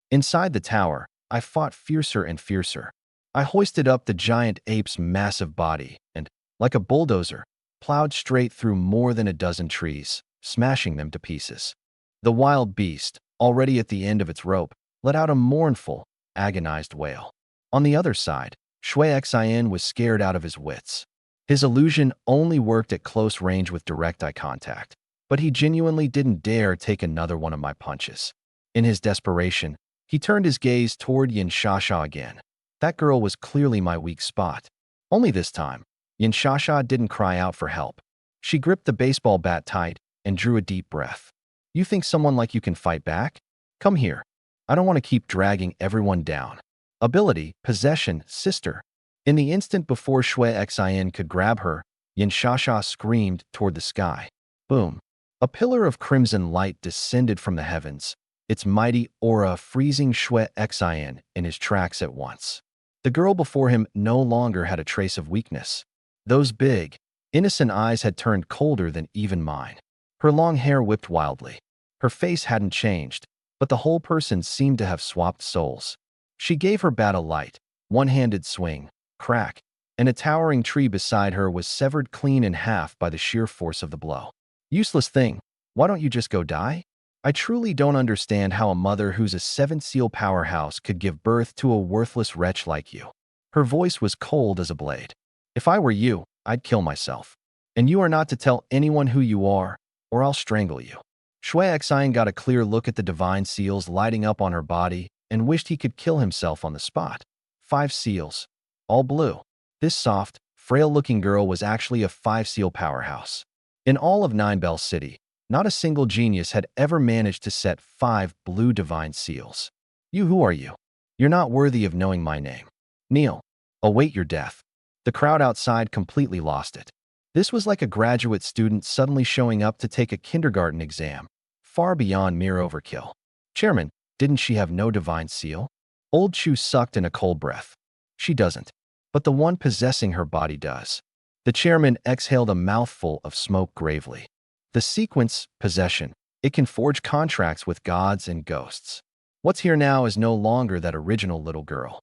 Inside the tower, I fought fiercer and fiercer. I hoisted up the giant ape's massive body and, like a bulldozer, plowed straight through more than a dozen trees, smashing them to pieces. The wild beast, already at the end of its rope, let out a mournful, agonized wail. On the other side, Shui Xian was scared out of his wits. His illusion only worked at close range with direct eye contact, but he genuinely didn't dare take another one of my punches. In his desperation, he turned his gaze toward Yin Shasha again. That girl was clearly my weak spot. Only this time, Yin Shasha didn't cry out for help. She gripped the baseball bat tight and drew a deep breath. You think someone like you can fight back? Come here. I don't want to keep dragging everyone down. Ability, possession, sister. In the instant before Shui Xian could grab her, Yin Shasha screamed toward the sky. Boom. A pillar of crimson light descended from the heavens, its mighty aura freezing Shui Xian in his tracks at once. The girl before him no longer had a trace of weakness. Those big, innocent eyes had turned colder than even mine. Her long hair whipped wildly. Her face hadn't changed, but the whole person seemed to have swapped souls. She gave her bat a light, one-handed swing, crack, and a towering tree beside her was severed clean in half by the sheer force of the blow. Useless thing, why don't you just go die? I truly don't understand how a mother who's a seven-seal powerhouse could give birth to a worthless wretch like you. Her voice was cold as a blade. If I were you, I'd kill myself. And you are not to tell anyone who you are, or I'll strangle you. Shui Xian got a clear look at the divine seals lighting up on her body and wished he could kill himself on the spot. 5 seals, all blue. This soft, frail-looking girl was actually a 5-seal powerhouse. In all of Nine Bell City, not a single genius had ever managed to set 5 blue divine seals. Who are you? You're not worthy of knowing my name. Kneel. Await your death. The crowd outside completely lost it. This was like a graduate student suddenly showing up to take a kindergarten exam, far beyond mere overkill. Chairman, didn't she have no divine seal? Old Chu sucked in a cold breath. She doesn't, but the one possessing her body does. The chairman exhaled a mouthful of smoke gravely. The sequence, possession, it can forge contracts with gods and ghosts. What's here now is no longer that original little girl.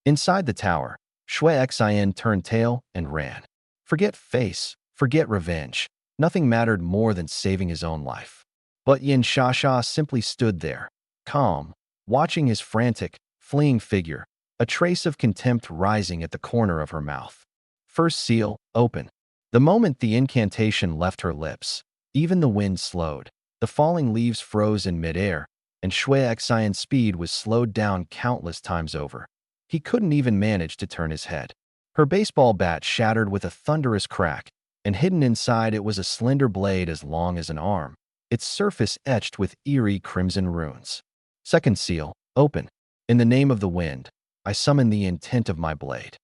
Inside the tower, Shui Xian turned tail and ran. Forget face, forget revenge. Nothing mattered more than saving his own life. But Yin Shasha simply stood there, calm, watching his frantic, fleeing figure, a trace of contempt rising at the corner of her mouth. First seal, open. The moment the incantation left her lips, even the wind slowed, the falling leaves froze in midair, and Shui Xian's speed was slowed down countless times over. He couldn't even manage to turn his head. Her baseball bat shattered with a thunderous crack, and hidden inside it was a slender blade as long as an arm, its surface etched with eerie crimson runes. Second seal, open. In the name of the wind, I summon the intent of my blade.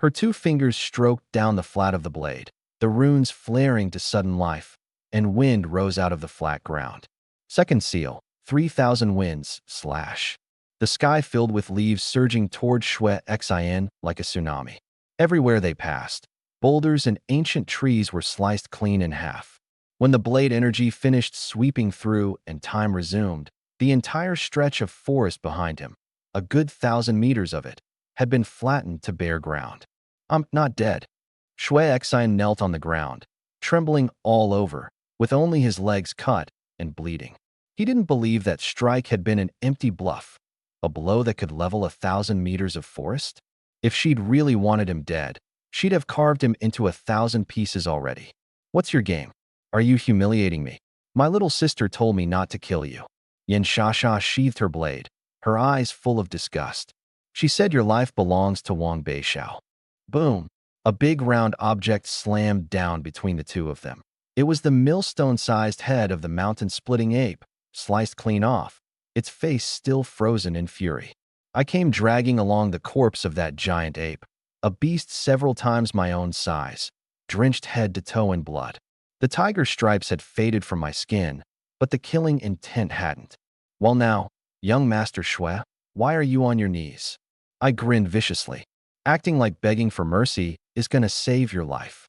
Her 2 fingers stroked down the flat of the blade, the runes flaring to sudden life, and wind rose out of the flat ground. Second seal, 3,000 winds, slash. The sky filled with leaves surging toward Shui Xian like a tsunami. Everywhere they passed, boulders and ancient trees were sliced clean in half. When the blade energy finished sweeping through and time resumed, the entire stretch of forest behind him, a good 1,000 meters of it, had been flattened to bare ground. I'm not dead. Shui Xian knelt on the ground, trembling all over, with only his legs cut and bleeding. He didn't believe that strike had been an empty bluff, a blow that could level 1,000 meters of forest. If she'd really wanted him dead, she'd have carved him into 1,000 pieces already. What's your game? Are you humiliating me? My little sister told me not to kill you. Yin Shasha sheathed her blade, her eyes full of disgust. She said your life belongs to Wang Beishao. Boom! A big round object slammed down between the two of them. It was the millstone-sized head of the mountain-splitting ape, sliced clean off, its face still frozen in fury. I came dragging along the corpse of that giant ape, a beast several times my own size, drenched head to toe in blood. The tiger stripes had faded from my skin, but the killing intent hadn't. Well now, young Master Shui, why are you on your knees? I grinned viciously. Acting like begging for mercy is gonna save your life.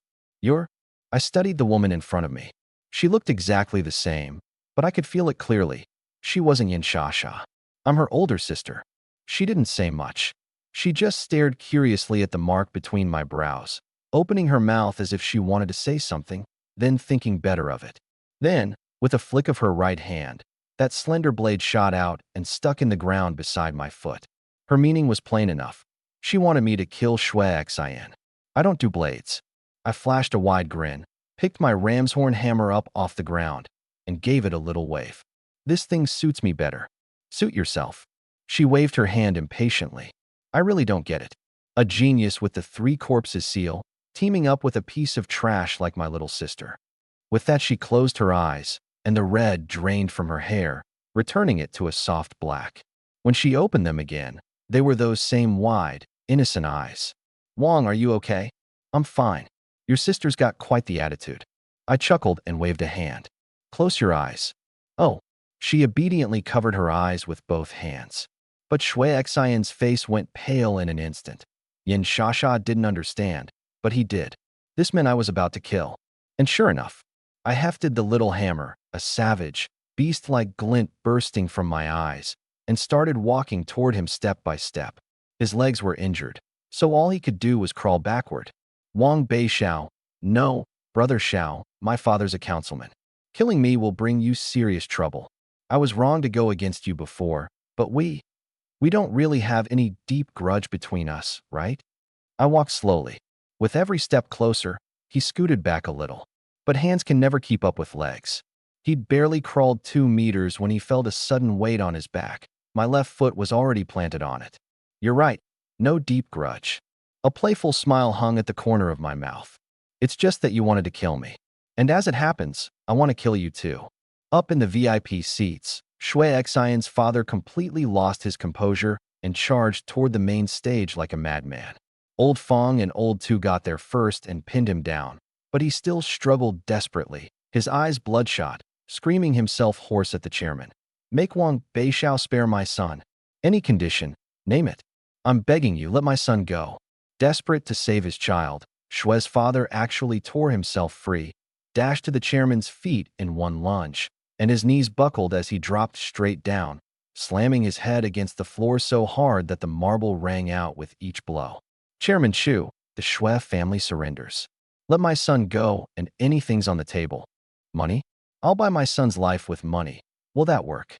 I studied the woman in front of me. She looked exactly the same, but I could feel it clearly. She wasn't Yin Shasha. I'm her older sister. She didn't say much. She just stared curiously at the mark between my brows, opening her mouth as if she wanted to say something, then thinking better of it. Then, with a flick of her right hand, that slender blade shot out and stuck in the ground beside my foot. Her meaning was plain enough. She wanted me to kill Shui Xian. I don't do blades. I flashed a wide grin, picked my ram's horn hammer up off the ground, and gave it a little wave. This thing suits me better. Suit yourself. She waved her hand impatiently. I really don't get it. A genius with the 3 corpses seal, teaming up with a piece of trash like my little sister. With that she closed her eyes, and the red drained from her hair, returning it to a soft black. When she opened them again, they were those same wide, innocent eyes. Wang, are you okay? I'm fine. Your sister's got quite the attitude. I chuckled and waved a hand. Close your eyes. Oh. She obediently covered her eyes with both hands. But Shui Xian's face went pale in an instant. Yin Shasha didn't understand, but he did. This meant I was about to kill. And sure enough, I hefted the little hammer, a savage, beast-like glint bursting from my eyes, and started walking toward him step by step. His legs were injured, so all he could do was crawl backward. Wang Bei Xiao, no, Brother Xiao, my father's a councilman. Killing me will bring you serious trouble. I was wrong to go against you before, but we don't really have any deep grudge between us, right? I walked slowly. With every step closer, he scooted back a little. But hands can never keep up with legs. He'd barely crawled 2 meters when he felt a sudden weight on his back. My left foot was already planted on it. You're right, no deep grudge. A playful smile hung at the corner of my mouth. It's just that you wanted to kill me. And as it happens, I want to kill you too. Up in the VIP seats, Shui Xian's father completely lost his composure and charged toward the main stage like a madman. Old Fong and Old Tu got there first and pinned him down, but he still struggled desperately, his eyes bloodshot, screaming himself hoarse at the chairman. Make Wang Beishao spare my son. Any condition, name it. I'm begging you, let my son go. Desperate to save his child, Shui's father actually tore himself free, dashed to the chairman's feet in one lunge, and his knees buckled as he dropped straight down, slamming his head against the floor so hard that the marble rang out with each blow. Chairman Shu, the Shui family surrenders. Let my son go, and anything's on the table. Money? I'll buy my son's life with money. Will that work?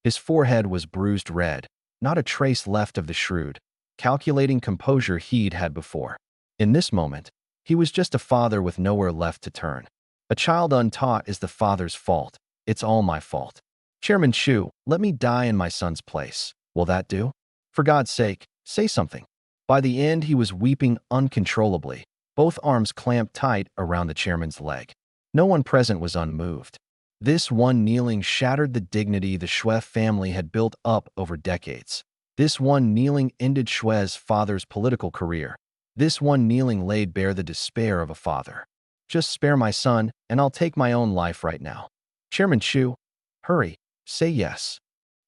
His forehead was bruised red, not a trace left of the shrewd, calculating composure he'd had before. In this moment, he was just a father with nowhere left to turn. A child untaught is the father's fault. It's all my fault. Chairman Shu, let me die in my son's place. Will that do? For God's sake, say something. By the end, he was weeping uncontrollably, both arms clamped tight around the chairman's leg. No one present was unmoved. This one kneeling shattered the dignity the Shui family had built up over decades. This one kneeling ended Shui's father's political career. This one kneeling laid bare the despair of a father. Just spare my son, and I'll take my own life right now. Chairman Shu, hurry, say yes.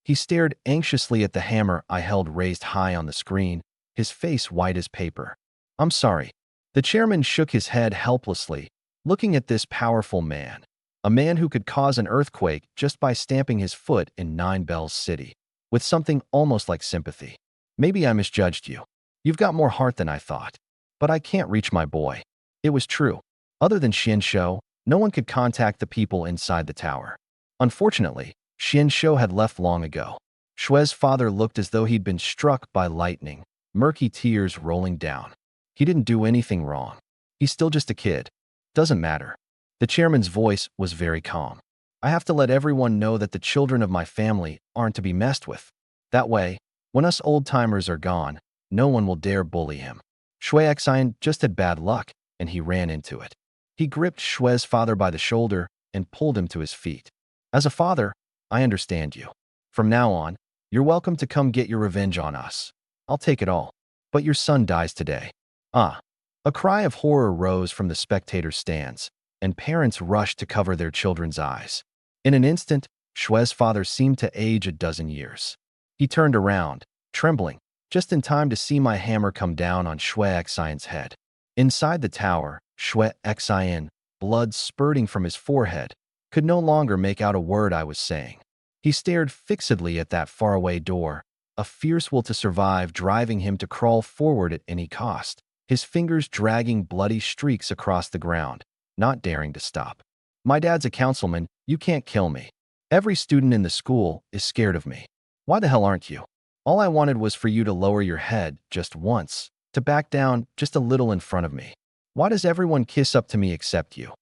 He stared anxiously at the hammer I held raised high on the screen, his face white as paper. I'm sorry. The chairman shook his head helplessly, looking at this powerful man. A man who could cause an earthquake just by stamping his foot in Nine Bells City, with something almost like sympathy. Maybe I misjudged you. You've got more heart than I thought. But I can't reach my boy. It was true. Other than Xianshou, no one could contact the people inside the tower. Unfortunately, Xianshou had left long ago. Shui's father looked as though he'd been struck by lightning, murky tears rolling down. He didn't do anything wrong. He's still just a kid. Doesn't matter. The chairman's voice was very calm. I have to let everyone know that the children of my family aren't to be messed with. That way, when us old-timers are gone, no one will dare bully him. Shui Xian just had bad luck, and he ran into it. He gripped Shui's father by the shoulder and pulled him to his feet. As a father, I understand you. From now on, you're welcome to come get your revenge on us. I'll take it all. But your son dies today. Ah. A cry of horror rose from the spectators' stands, and parents rushed to cover their children's eyes. In an instant, Shui's father seemed to age a dozen years. He turned around, trembling, just in time to see my hammer come down on Shui Xian's head. Inside the tower, Shui Xian, blood spurting from his forehead, could no longer make out a word I was saying. He stared fixedly at that faraway door, a fierce will to survive driving him to crawl forward at any cost, his fingers dragging bloody streaks across the ground, not daring to stop. My dad's a councilman, you can't kill me. Every student in the school is scared of me. Why the hell aren't you? All I wanted was for you to lower your head just once, to back down just a little in front of me. Why does everyone kiss up to me except you?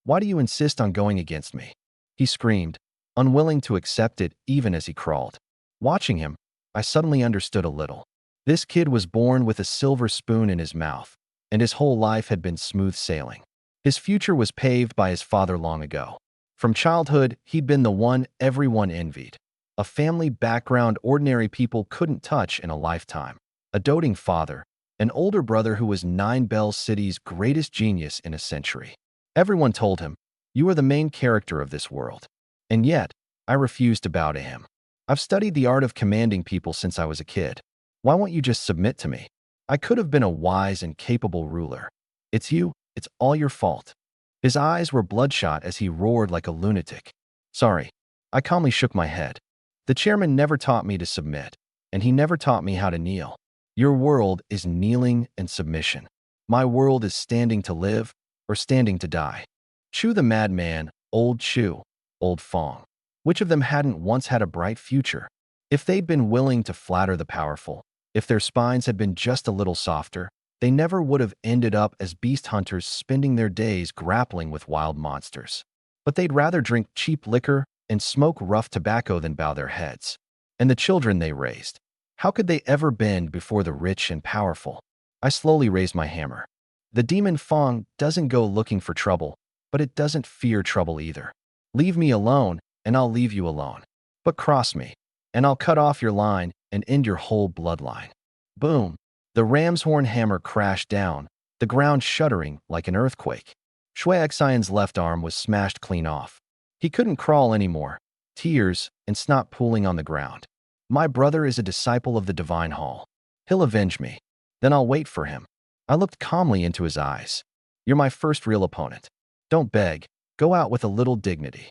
Why do you insist on going against me? He screamed, unwilling to accept it even as he crawled. Watching him, I suddenly understood a little. This kid was born with a silver spoon in his mouth, and his whole life had been smooth sailing. His future was paved by his father long ago. From childhood, he'd been the one everyone envied. A family background ordinary people couldn't touch in a lifetime. A doting father, an older brother who was Nine Bells City's greatest genius in a century. Everyone told him, you are the main character of this world. And yet, I refused to bow to him. I've studied the art of commanding people since I was a kid. Why won't you just submit to me? I could have been a wise and capable ruler. It's you, it's all your fault. His eyes were bloodshot as he roared like a lunatic. Sorry. I calmly shook my head. The chairman never taught me to submit, and he never taught me how to kneel. Your world is kneeling and submission. My world is standing to live or standing to die. Chu the madman, old Chu, old Fong. Which of them hadn't once had a bright future? If they'd been willing to flatter the powerful, if their spines had been just a little softer, they never would have ended up as beast hunters spending their days grappling with wild monsters. But they'd rather drink cheap liquor and smoke rough tobacco than bow their heads. And the children they raised, how could they ever bend before the rich and powerful? I slowly raised my hammer. The demon Fong doesn't go looking for trouble, but it doesn't fear trouble either. Leave me alone, and I'll leave you alone. But cross me, and I'll cut off your line and end your whole bloodline. Boom! The ram's horn hammer crashed down, the ground shuddering like an earthquake. Shui Xian's left arm was smashed clean off. He couldn't crawl anymore, tears and snot pooling on the ground. My brother is a disciple of the Divine Hall. He'll avenge me. Then I'll wait for him. I looked calmly into his eyes. You're my first real opponent. Don't beg. Go out with a little dignity.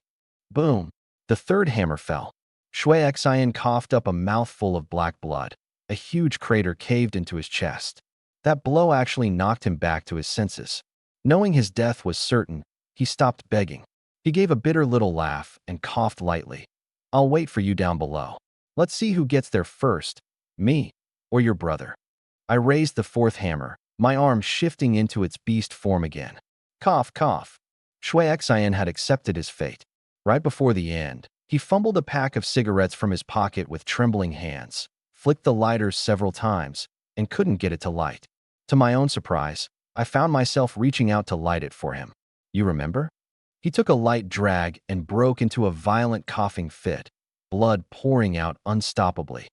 Boom! The third hammer fell. Shui Xian coughed up a mouthful of black blood. A huge crater caved into his chest. That blow actually knocked him back to his senses. Knowing his death was certain, he stopped begging. He gave a bitter little laugh and coughed lightly. I'll wait for you down below. Let's see who gets there first, me or your brother. I raised the fourth hammer, my arm shifting into its beast form again. Cough, cough. Shui Xian had accepted his fate. Right before the end, he fumbled a pack of cigarettes from his pocket with trembling hands, flicked the lighters several times, and couldn't get it to light. To my own surprise, I found myself reaching out to light it for him. You remember? He took a light drag and broke into a violent coughing fit, blood pouring out unstoppably.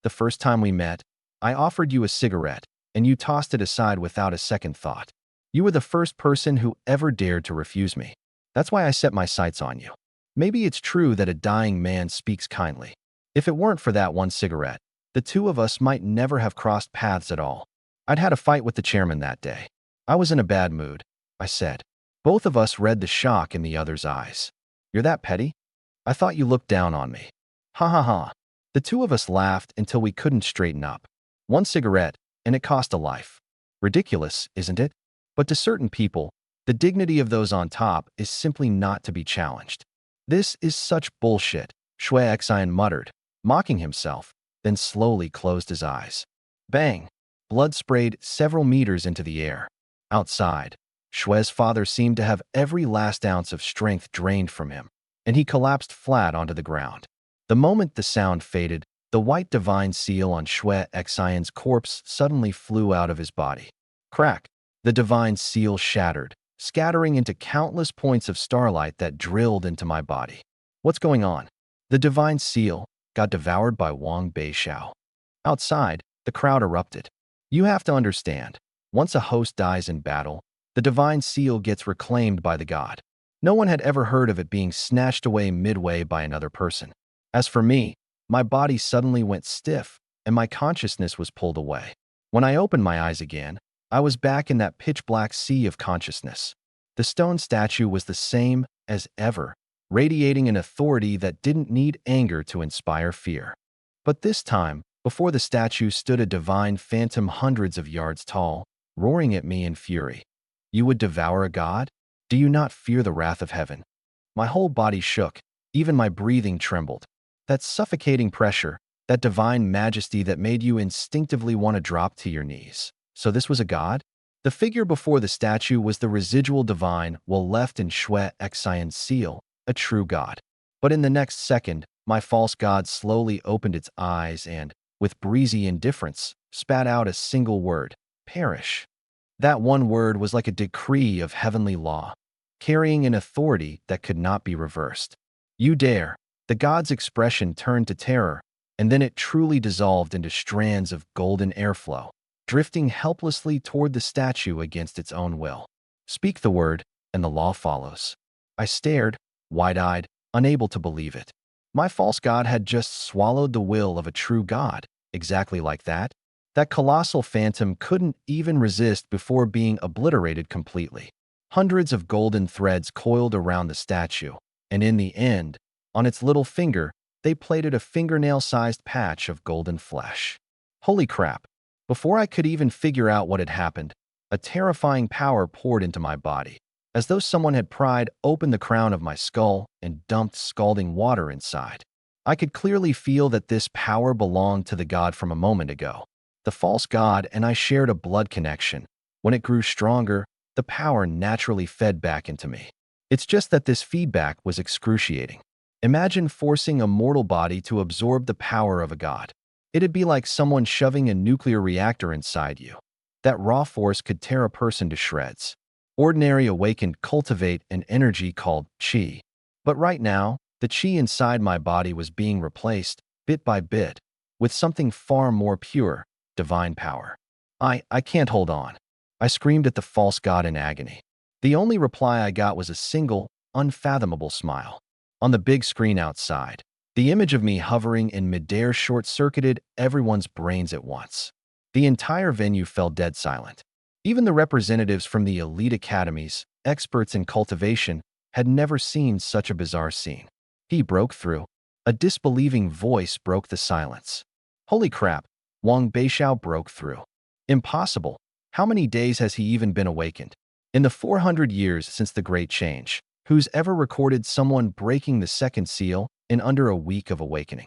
The first time we met, I offered you a cigarette, and you tossed it aside without a second thought. You were the first person who ever dared to refuse me. That's why I set my sights on you. Maybe it's true that a dying man speaks kindly. If it weren't for that one cigarette, the two of us might never have crossed paths at all. I'd had a fight with the chairman that day. I was in a bad mood, I said. Both of us read the shock in the other's eyes. You're that petty? I thought you looked down on me. Ha ha ha. The two of us laughed until we couldn't straighten up. One cigarette, and it cost a life. Ridiculous, isn't it? But to certain people, the dignity of those on top is simply not to be challenged. This is such bullshit, Shui Xian muttered, mocking himself, then slowly closed his eyes. Bang! Blood sprayed several meters into the air. Outside, Shui's father seemed to have every last ounce of strength drained from him, and he collapsed flat onto the ground. The moment the sound faded, the white divine seal on Shui Xian's corpse suddenly flew out of his body. Crack! The divine seal shattered, scattering into countless points of starlight that drilled into my body. What's going on? The divine seal got devoured by Wang Beixiao. Outside, the crowd erupted. You have to understand, once a host dies in battle, the divine seal gets reclaimed by the god. No one had ever heard of it being snatched away midway by another person. As for me, my body suddenly went stiff, and my consciousness was pulled away. When I opened my eyes again, I was back in that pitch-black sea of consciousness. The stone statue was the same as ever, radiating an authority that didn't need anger to inspire fear. But this time, before the statue stood a divine phantom hundreds of yards tall, roaring at me in fury. You would devour a god? Do you not fear the wrath of heaven? My whole body shook, even my breathing trembled. That suffocating pressure, that divine majesty that made you instinctively want to drop to your knees. So this was a god? The figure before the statue was the residual divine while left in Shui Xian's seal, a true god. But in the next second, my false god slowly opened its eyes and, with breezy indifference, spat out a single word, perish. That one word was like a decree of heavenly law, carrying an authority that could not be reversed. You dare. The god's expression turned to terror, and then it truly dissolved into strands of golden airflow, drifting helplessly toward the statue against its own will. Speak the word, and the law follows. I stared, wide-eyed, unable to believe it. My false god had just swallowed the will of a true god, exactly like that. That colossal phantom couldn't even resist before being obliterated completely. Hundreds of golden threads coiled around the statue, and in the end, on its little finger, they plaited a fingernail-sized patch of golden flesh. Holy crap! Before I could even figure out what had happened, a terrifying power poured into my body, as though someone had pried open the crown of my skull and dumped scalding water inside. I could clearly feel that this power belonged to the god from a moment ago. The false god and I shared a blood connection. When it grew stronger, the power naturally fed back into me. It's just that this feedback was excruciating. Imagine forcing a mortal body to absorb the power of a god. It'd be like someone shoving a nuclear reactor inside you. That raw force could tear a person to shreds. Ordinary awakened cultivate an energy called chi. But right now, the chi inside my body was being replaced, bit by bit, with something far more pure, divine power. I can't hold on. I screamed at the false god in agony. The only reply I got was a single, unfathomable smile. On the big screen outside, the image of me hovering in midair short-circuited everyone's brains at once. The entire venue fell dead silent. Even the representatives from the elite academies, experts in cultivation, had never seen such a bizarre scene. He broke through. A disbelieving voice broke the silence. Holy crap, Wang Beixiao broke through. Impossible. How many days has he even been awakened? In the 400 years since the Great Change, who's ever recorded someone breaking the second seal in under a week of awakening?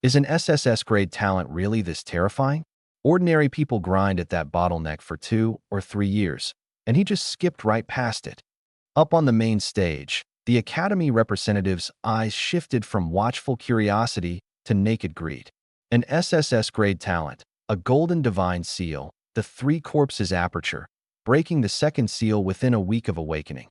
Is an SSS grade talent really this terrifying? Ordinary people grind at that bottleneck for 2 or 3 years, and he just skipped right past it. Up on the main stage, the Academy representative's eyes shifted from watchful curiosity to naked greed. An SSS grade talent, a golden divine seal, the 3 corpses aperture, breaking the second seal within a week of awakening.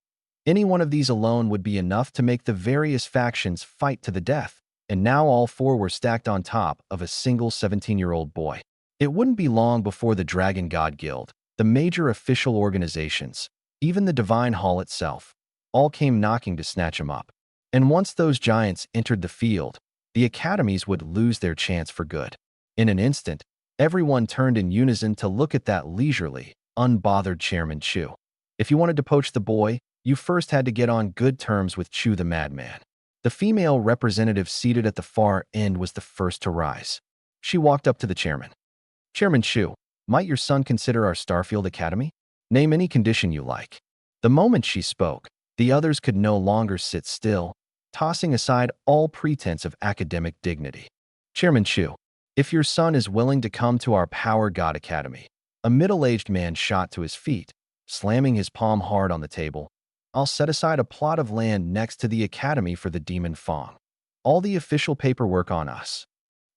Any one of these alone would be enough to make the various factions fight to the death, and now all 4 were stacked on top of a single 17-year-old boy. It wouldn't be long before the Dragon God Guild, the major official organizations, even the Divine Hall itself, all came knocking to snatch him up. And once those giants entered the field, the academies would lose their chance for good. In an instant, everyone turned in unison to look at that leisurely, unbothered Chairman Chu. If you wanted to poach the boy, you first had to get on good terms with Chu the madman. The female representative seated at the far end was the first to rise. She walked up to the chairman. Chairman Chu, might your son consider our Starfield Academy? Name any condition you like. The moment she spoke, the others could no longer sit still, tossing aside all pretense of academic dignity. Chairman Chu, if your son is willing to come to our Power God Academy, a middle-aged man shot to his feet, slamming his palm hard on the table, I'll set aside a plot of land next to the Academy for the Demon Fong. All the official paperwork on us.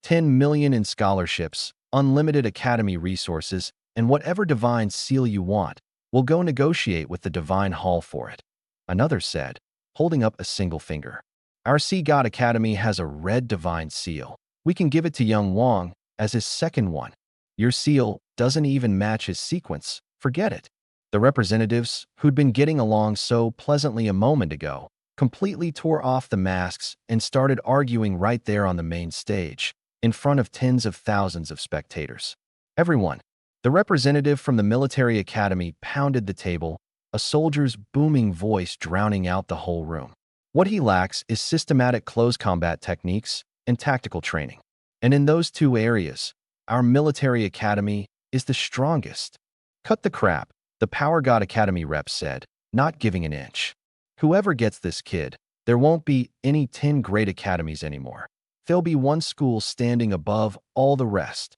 10 million in scholarships, unlimited Academy resources, and whatever divine seal you want, we'll go negotiate with the Divine Hall for it. Another said, holding up a single finger. Our Sea God Academy has a red divine seal. We can give it to young Wang as his second one. Your seal doesn't even match his sequence. Forget it. The representatives, who'd been getting along so pleasantly a moment ago, completely tore off the masks and started arguing right there on the main stage, in front of tens of thousands of spectators. Everyone. The representative from the military academy pounded the table, a soldier's booming voice drowning out the whole room. What he lacks is systematic close combat techniques and tactical training. And in those 2 areas, our military academy is the strongest. Cut the crap, the Power God Academy rep said, not giving an inch. Whoever gets this kid, there won't be any 10 great academies anymore. There'll be one school standing above all the rest.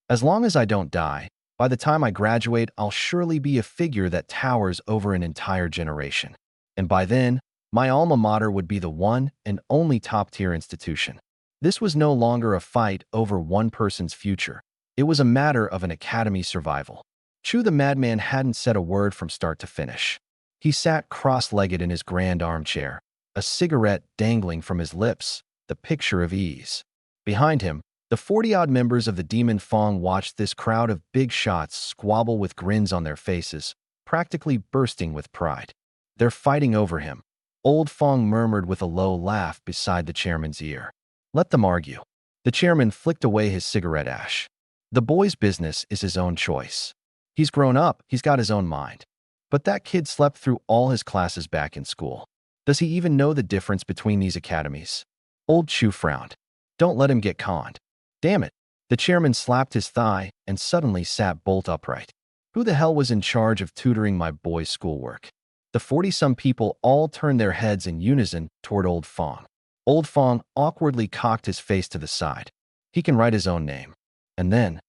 As long as I don't die, by the time I graduate, I'll surely be a figure that towers over an entire generation. And by then, my alma mater would be the one and only top-tier institution. This was no longer a fight over one person's future. It was a matter of an academy survival. Chu the madman hadn't said a word from start to finish. He sat cross-legged in his grand armchair, a cigarette dangling from his lips, the picture of ease. Behind him, the 40-odd members of the Demon Fong watched this crowd of big shots squabble with grins on their faces, practically bursting with pride. They're fighting over him. Old Fong murmured with a low laugh beside the chairman's ear. Let them argue. The chairman flicked away his cigarette ash. The boy's business is his own choice. He's grown up, he's got his own mind. But that kid slept through all his classes back in school. Does he even know the difference between these academies? Old Chu frowned. Don't let him get conned. Damn it. The chairman slapped his thigh and suddenly sat bolt upright. Who the hell was in charge of tutoring my boy's schoolwork? The 40-some people all turned their heads in unison toward Old Fong. Old Fong awkwardly cocked his face to the side. He can write his own name. And then,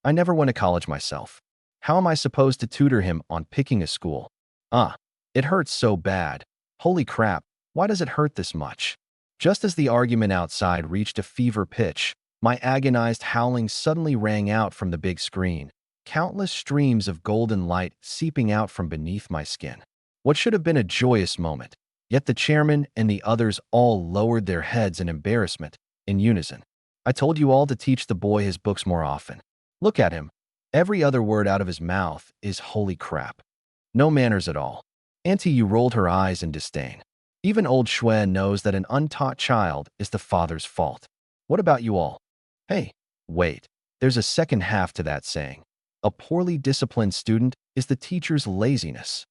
I never went to college myself. How am I supposed to tutor him on picking a school? It hurts so bad. Holy crap, why does it hurt this much? Just as the argument outside reached a fever pitch, my agonized howling suddenly rang out from the big screen, countless streams of golden light seeping out from beneath my skin. What should have been a joyous moment, yet the chairman and the others all lowered their heads in embarrassment, in unison. I told you all to teach the boy his books more often. Look at him. Every other word out of his mouth is holy crap. No manners at all. Auntie Yu rolled her eyes in disdain. Even old Xue knows that an untaught child is the father's fault. What about you all? Hey, wait. There's a second half to that saying. A poorly disciplined student is the teacher's laziness.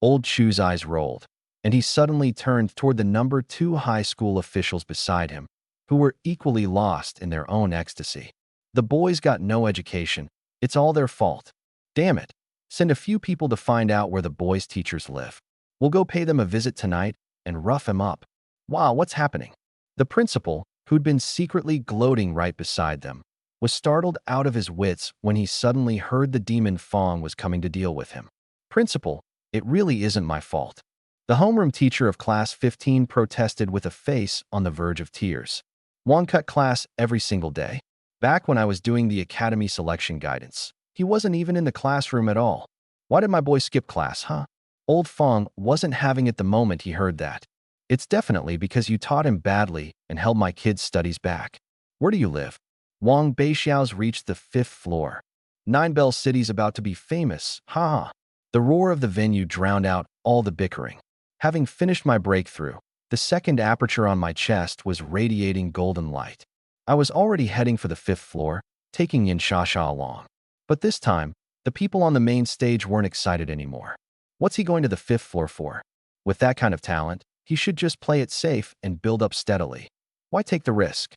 Old Chu's eyes rolled, and he suddenly turned toward the number 2 high school officials beside him, who were equally lost in their own ecstasy. The boys got no education. It's all their fault. Damn it. Send a few people to find out where the boys' teachers live. We'll go pay them a visit tonight and rough him up. Wow, what's happening? The principal, who'd been secretly gloating right beside them, was startled out of his wits when he suddenly heard the demon Fong was coming to deal with him. Principal, it really isn't my fault. The homeroom teacher of class 15 protested with a face on the verge of tears. Wong cut class every single day. Back when I was doing the academy selection guidance, he wasn't even in the classroom at all. Why did my boy skip class, huh? Old Fong wasn't having it the moment he heard that. It's definitely because you taught him badly and held my kid's studies back. Where do you live? Wang Beixiao's reached the 5th floor. Nine Bell City's about to be famous, ha ha. The roar of the venue drowned out all the bickering. Having finished my breakthrough, the second aperture on my chest was radiating golden light. I was already heading for the 5th floor, taking Yin Shasha along. But this time, the people on the main stage weren't excited anymore. What's he going to the 5th floor for? With that kind of talent, he should just play it safe and build up steadily. Why take the risk?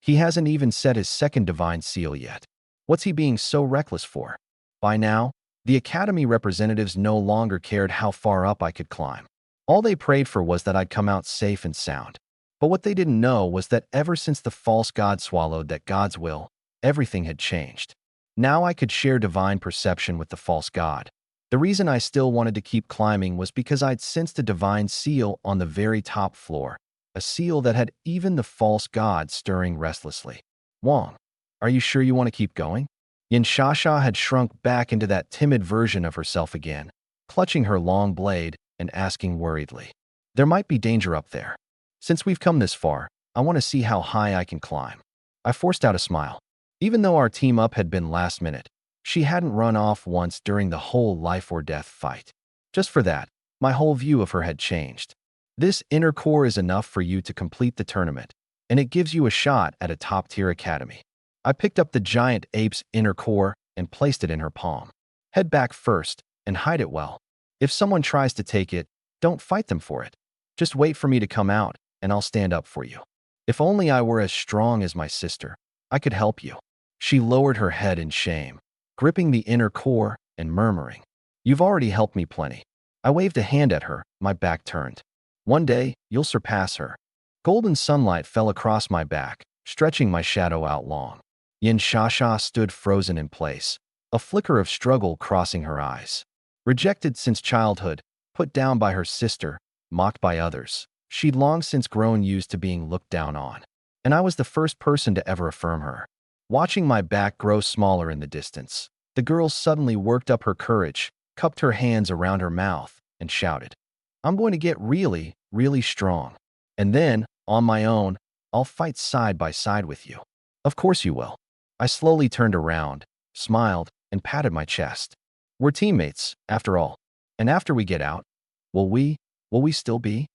He hasn't even set his second divine seal yet. What's he being so reckless for? By now, the academy representatives no longer cared how far up I could climb. All they prayed for was that I'd come out safe and sound. But what they didn't know was that ever since the false god swallowed that god's will, everything had changed. Now I could share divine perception with the false god. The reason I still wanted to keep climbing was because I'd sensed a divine seal on the very top floor, a seal that had even the false god stirring restlessly. Wang, are you sure you want to keep going? Yin Shasha had shrunk back into that timid version of herself again, clutching her long blade and asking worriedly. There might be danger up there. Since we've come this far, I want to see how high I can climb. I forced out a smile. Even though our team up had been last minute, she hadn't run off once during the whole life or death fight. Just for that, my whole view of her had changed. This inner core is enough for you to complete the tournament, and it gives you a shot at a top-tier academy. I picked up the giant ape's inner core and placed it in her palm. Head back first and hide it well. If someone tries to take it, don't fight them for it. Just wait for me to come out, and I'll stand up for you. If only I were as strong as my sister, I could help you. She lowered her head in shame, gripping the inner core and murmuring, "You've already helped me plenty." I waved a hand at her, my back turned. One day, you'll surpass her. Golden sunlight fell across my back, stretching my shadow out long. Yin Shasha stood frozen in place, a flicker of struggle crossing her eyes. Rejected since childhood, put down by her sister, mocked by others, she'd long since grown used to being looked down on. And I was the first person to ever affirm her. Watching my back grow smaller in the distance, the girl suddenly worked up her courage, cupped her hands around her mouth, and shouted, "I'm going to get really, really strong. And then, on my own, I'll fight side by side with you." "Of course you will." I slowly turned around, smiled, and patted my chest. "We're teammates, after all. And after we get out, will we still be?"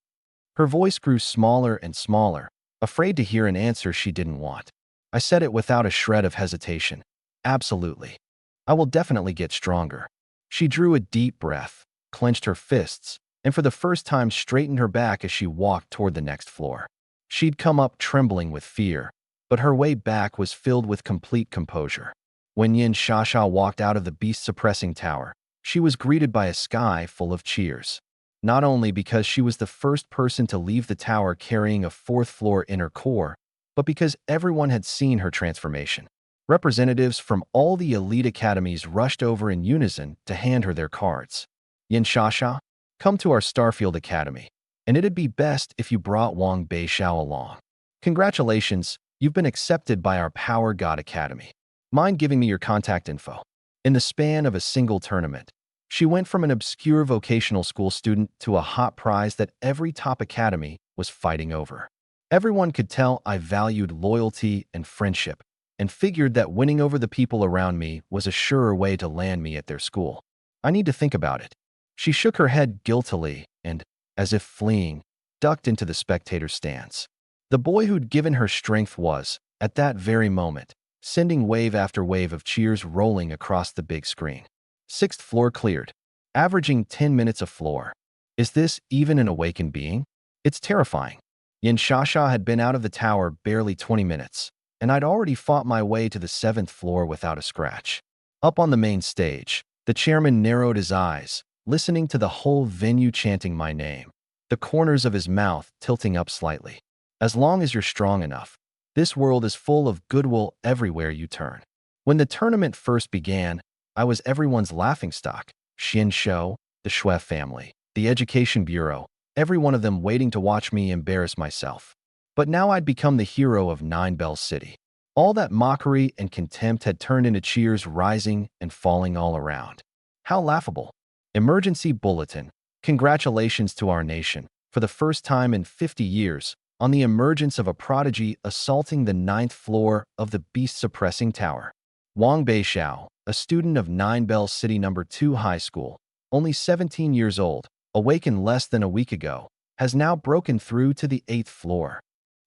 Her voice grew smaller and smaller, afraid to hear an answer she didn't want. I said it without a shred of hesitation. "Absolutely. I will definitely get stronger." She drew a deep breath, clenched her fists, and for the first time straightened her back as she walked toward the next floor. She'd come up trembling with fear, but her way back was filled with complete composure. When Yin Shasha walked out of the beast-suppressing tower, she was greeted by a sky full of cheers. Not only because she was the first person to leave the tower carrying a fourth-floor inner core, but because everyone had seen her transformation. Representatives from all the elite academies rushed over in unison to hand her their cards. Yin Shasha, come to our Starfield Academy, and it'd be best if you brought Wang Beixiao along. Congratulations, you've been accepted by our Power God Academy. Mind giving me your contact info? In the span of a single tournament, she went from an obscure vocational school student to a hot prize that every top academy was fighting over. Everyone could tell I valued loyalty and friendship, and figured that winning over the people around me was a surer way to land me at their school. I need to think about it. She shook her head guiltily and, as if fleeing, ducked into the spectator stands. The boy who'd given her strength was, at that very moment, sending wave after wave of cheers rolling across the big screen. Sixth floor cleared, averaging 10 minutes a floor. Is this even an awakened being? It's terrifying. Yin Shasha had been out of the tower barely 20 minutes, and I'd already fought my way to the 7th floor without a scratch. Up on the main stage, the chairman narrowed his eyes, listening to the whole venue chanting my name, the corners of his mouth tilting up slightly. As long as you're strong enough, this world is full of goodwill everywhere you turn. When the tournament first began, I was everyone's laughingstock. Xin Shou, the Shui family, the Education Bureau, every one of them waiting to watch me embarrass myself. But now I'd become the hero of Nine Bells City. All that mockery and contempt had turned into cheers rising and falling all around. How laughable. Emergency bulletin. Congratulations to our nation, for the first time in 50 years, on the emergence of a prodigy assaulting the 9th floor of the beast-suppressing tower. Wang Beixiao, a student of Nine Bells City No. 2 High School, only 17 years old, awakened less than a week ago, has now broken through to the 8th floor.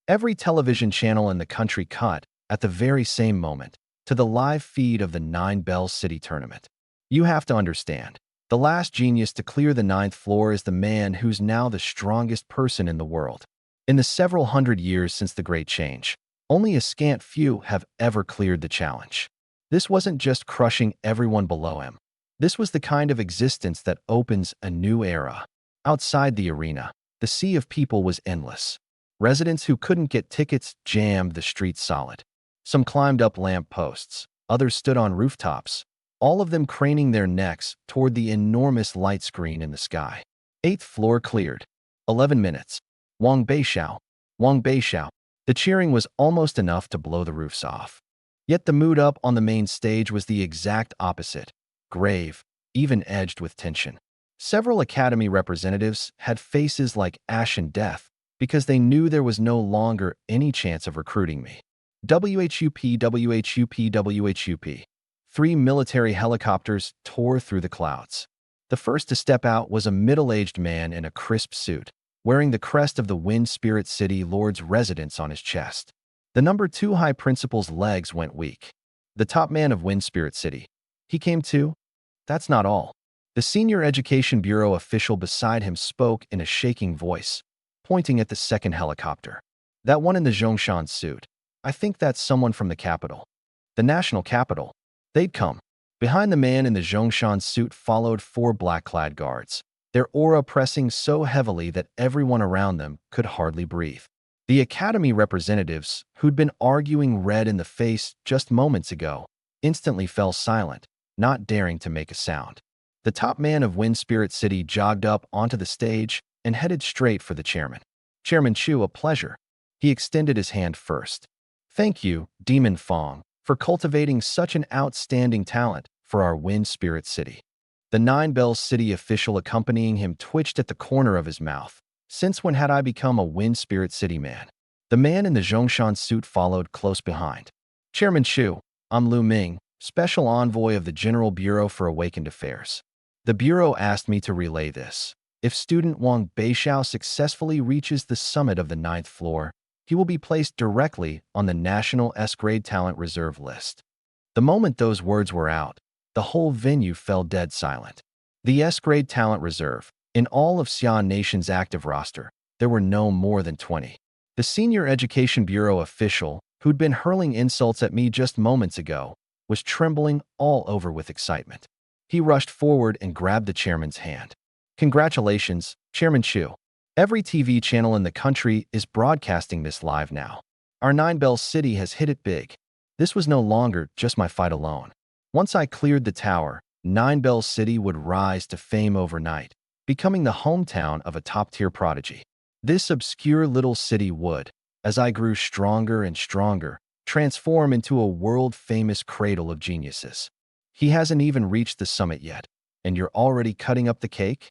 Every television channel in the country cut, at the very same moment, to the live feed of the Nine Bells City tournament. You have to understand, the last genius to clear the 9th floor is the man who's now the strongest person in the world. In the several hundred years since the Great Change, only a scant few have ever cleared the challenge. This wasn't just crushing everyone below him. This was the kind of existence that opens a new era. Outside the arena, the sea of people was endless. Residents who couldn't get tickets jammed the streets solid. Some climbed up lamp posts, others stood on rooftops, all of them craning their necks toward the enormous light screen in the sky. 8th floor cleared. 11 minutes. Wang Beixiao, Wang Beixiao. The cheering was almost enough to blow the roofs off. Yet the mood up on the main stage was the exact opposite, grave, even edged with tension. Several academy representatives had faces like ashen death because they knew there was no longer any chance of recruiting me. WHUP, WHUP, WHUP. 3 military helicopters tore through the clouds. The first to step out was a middle-aged man in a crisp suit, wearing the crest of the Wind Spirit City Lord's residence on his chest. The No. 2 High Principal's legs went weak. The top man of Wind Spirit City. He came too? That's not all. The senior Education Bureau official beside him spoke in a shaking voice, pointing at the second helicopter. That one in the Zhongshan suit. I think that's someone from the capital. The national capital. They'd come. Behind the man in the Zhongshan suit followed 4 black-clad guards, their aura pressing so heavily that everyone around them could hardly breathe. The academy representatives, who'd been arguing red in the face just moments ago, instantly fell silent, not daring to make a sound. The top man of Wind Spirit City jogged up onto the stage and headed straight for the chairman. Chairman Chu, a pleasure. He extended his hand first. Thank you, Demon Fong, for cultivating such an outstanding talent for our Wind Spirit City. The Nine Bells City official accompanying him twitched at the corner of his mouth. Since when had I become a Wind Spirit City man? The man in the Zhongshan suit followed close behind. Chairman Chu, I'm Lu Ming, Special Envoy of the General Bureau for Awakened Affairs. The Bureau asked me to relay this. If student Wang Beixiao successfully reaches the summit of the 9th floor, he will be placed directly on the National S-Grade Talent Reserve list. The moment those words were out, the whole venue fell dead silent. The S-grade talent reserve. In all of Xi'an Nation's active roster, there were no more than 20. The Senior Education Bureau official, who'd been hurling insults at me just moments ago, was trembling all over with excitement. He rushed forward and grabbed the chairman's hand. Congratulations, Chairman Chu. Every TV channel in the country is broadcasting this live now. Our Nine Bells City has hit it big. This was no longer just my fight alone. Once I cleared the tower, Nine Bells City would rise to fame overnight, becoming the hometown of a top-tier prodigy. This obscure little city would, as I grew stronger and stronger, transform into a world-famous cradle of geniuses. He hasn't even reached the summit yet, and you're already cutting up the cake?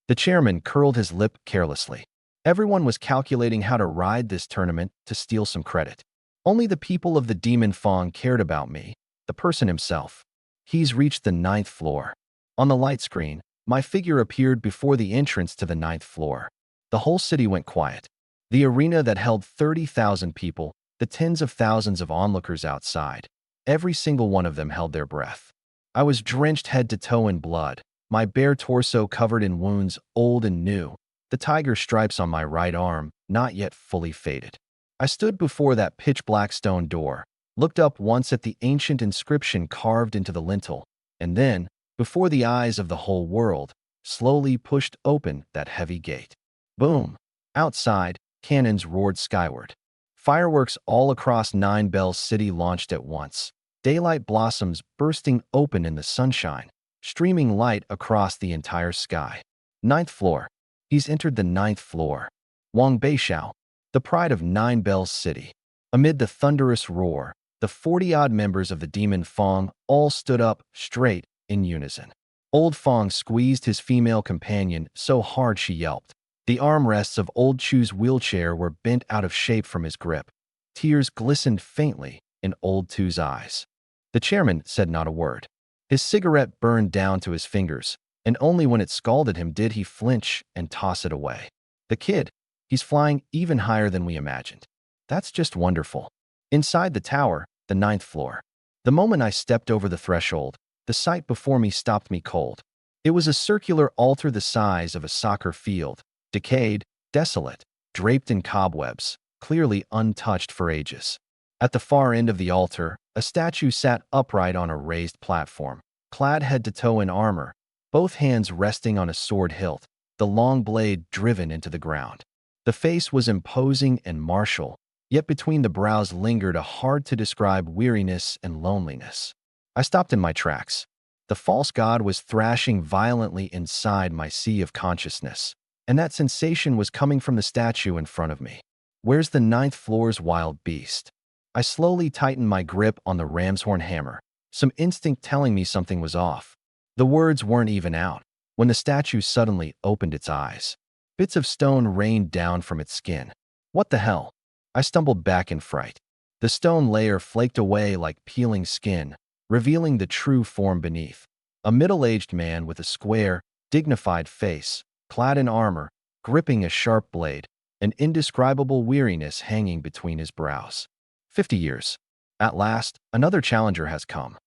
The chairman curled his lip carelessly. Everyone was calculating how to ride this tournament to steal some credit. Only the people of the Demon Fong cared about me, the person himself. He's reached the 9th floor. On the light screen, my figure appeared before the entrance to the 9th floor. The whole city went quiet. The arena that held 30,000 people, the tens of thousands of onlookers outside, every single one of them held their breath. I was drenched head to toe in blood, my bare torso covered in wounds old and new, the tiger stripes on my right arm not yet fully faded. I stood before that pitch-black stone door, looked up once at the ancient inscription carved into the lintel, and then, before the eyes of the whole world, slowly pushed open that heavy gate. Boom! Outside, cannons roared skyward. Fireworks all across Nine Bells City launched at once, daylight blossoms bursting open in the sunshine, streaming light across the entire sky. 9th floor. He's entered the 9th floor. Wang Beixiao, the pride of Nine Bells City. Amid the thunderous roar, the 40-odd members of the Demon Fong all stood up straight in unison. Old Fong squeezed his female companion so hard she yelped. The armrests of Old Chu's wheelchair were bent out of shape from his grip. Tears glistened faintly in Old Chu's eyes. The chairman said not a word. His cigarette burned down to his fingers, and only when it scalded him did he flinch and toss it away. The kid, he's flying even higher than we imagined. That's just wonderful. Inside the tower, the 9th floor. The moment I stepped over the threshold, the sight before me stopped me cold. It was a circular altar the size of a soccer field, decayed, desolate, draped in cobwebs, clearly untouched for ages. At the far end of the altar, a statue sat upright on a raised platform, clad head to toe in armor, both hands resting on a sword hilt, the long blade driven into the ground. The face was imposing and martial, yet between the brows lingered a hard-to-describe weariness and loneliness. I stopped in my tracks. The false god was thrashing violently inside my sea of consciousness, and that sensation was coming from the statue in front of me. Where's the 9th floor's wild beast? I slowly tightened my grip on the ram's horn hammer, some instinct telling me something was off. The words weren't even out, when the statue suddenly opened its eyes. Bits of stone rained down from its skin. What the hell? I stumbled back in fright. The stone layer flaked away like peeling skin, revealing the true form beneath. A middle-aged man with a square, dignified face, clad in armor, gripping a sharp blade, an indescribable weariness hanging between his brows. 50 years. At last, another challenger has come.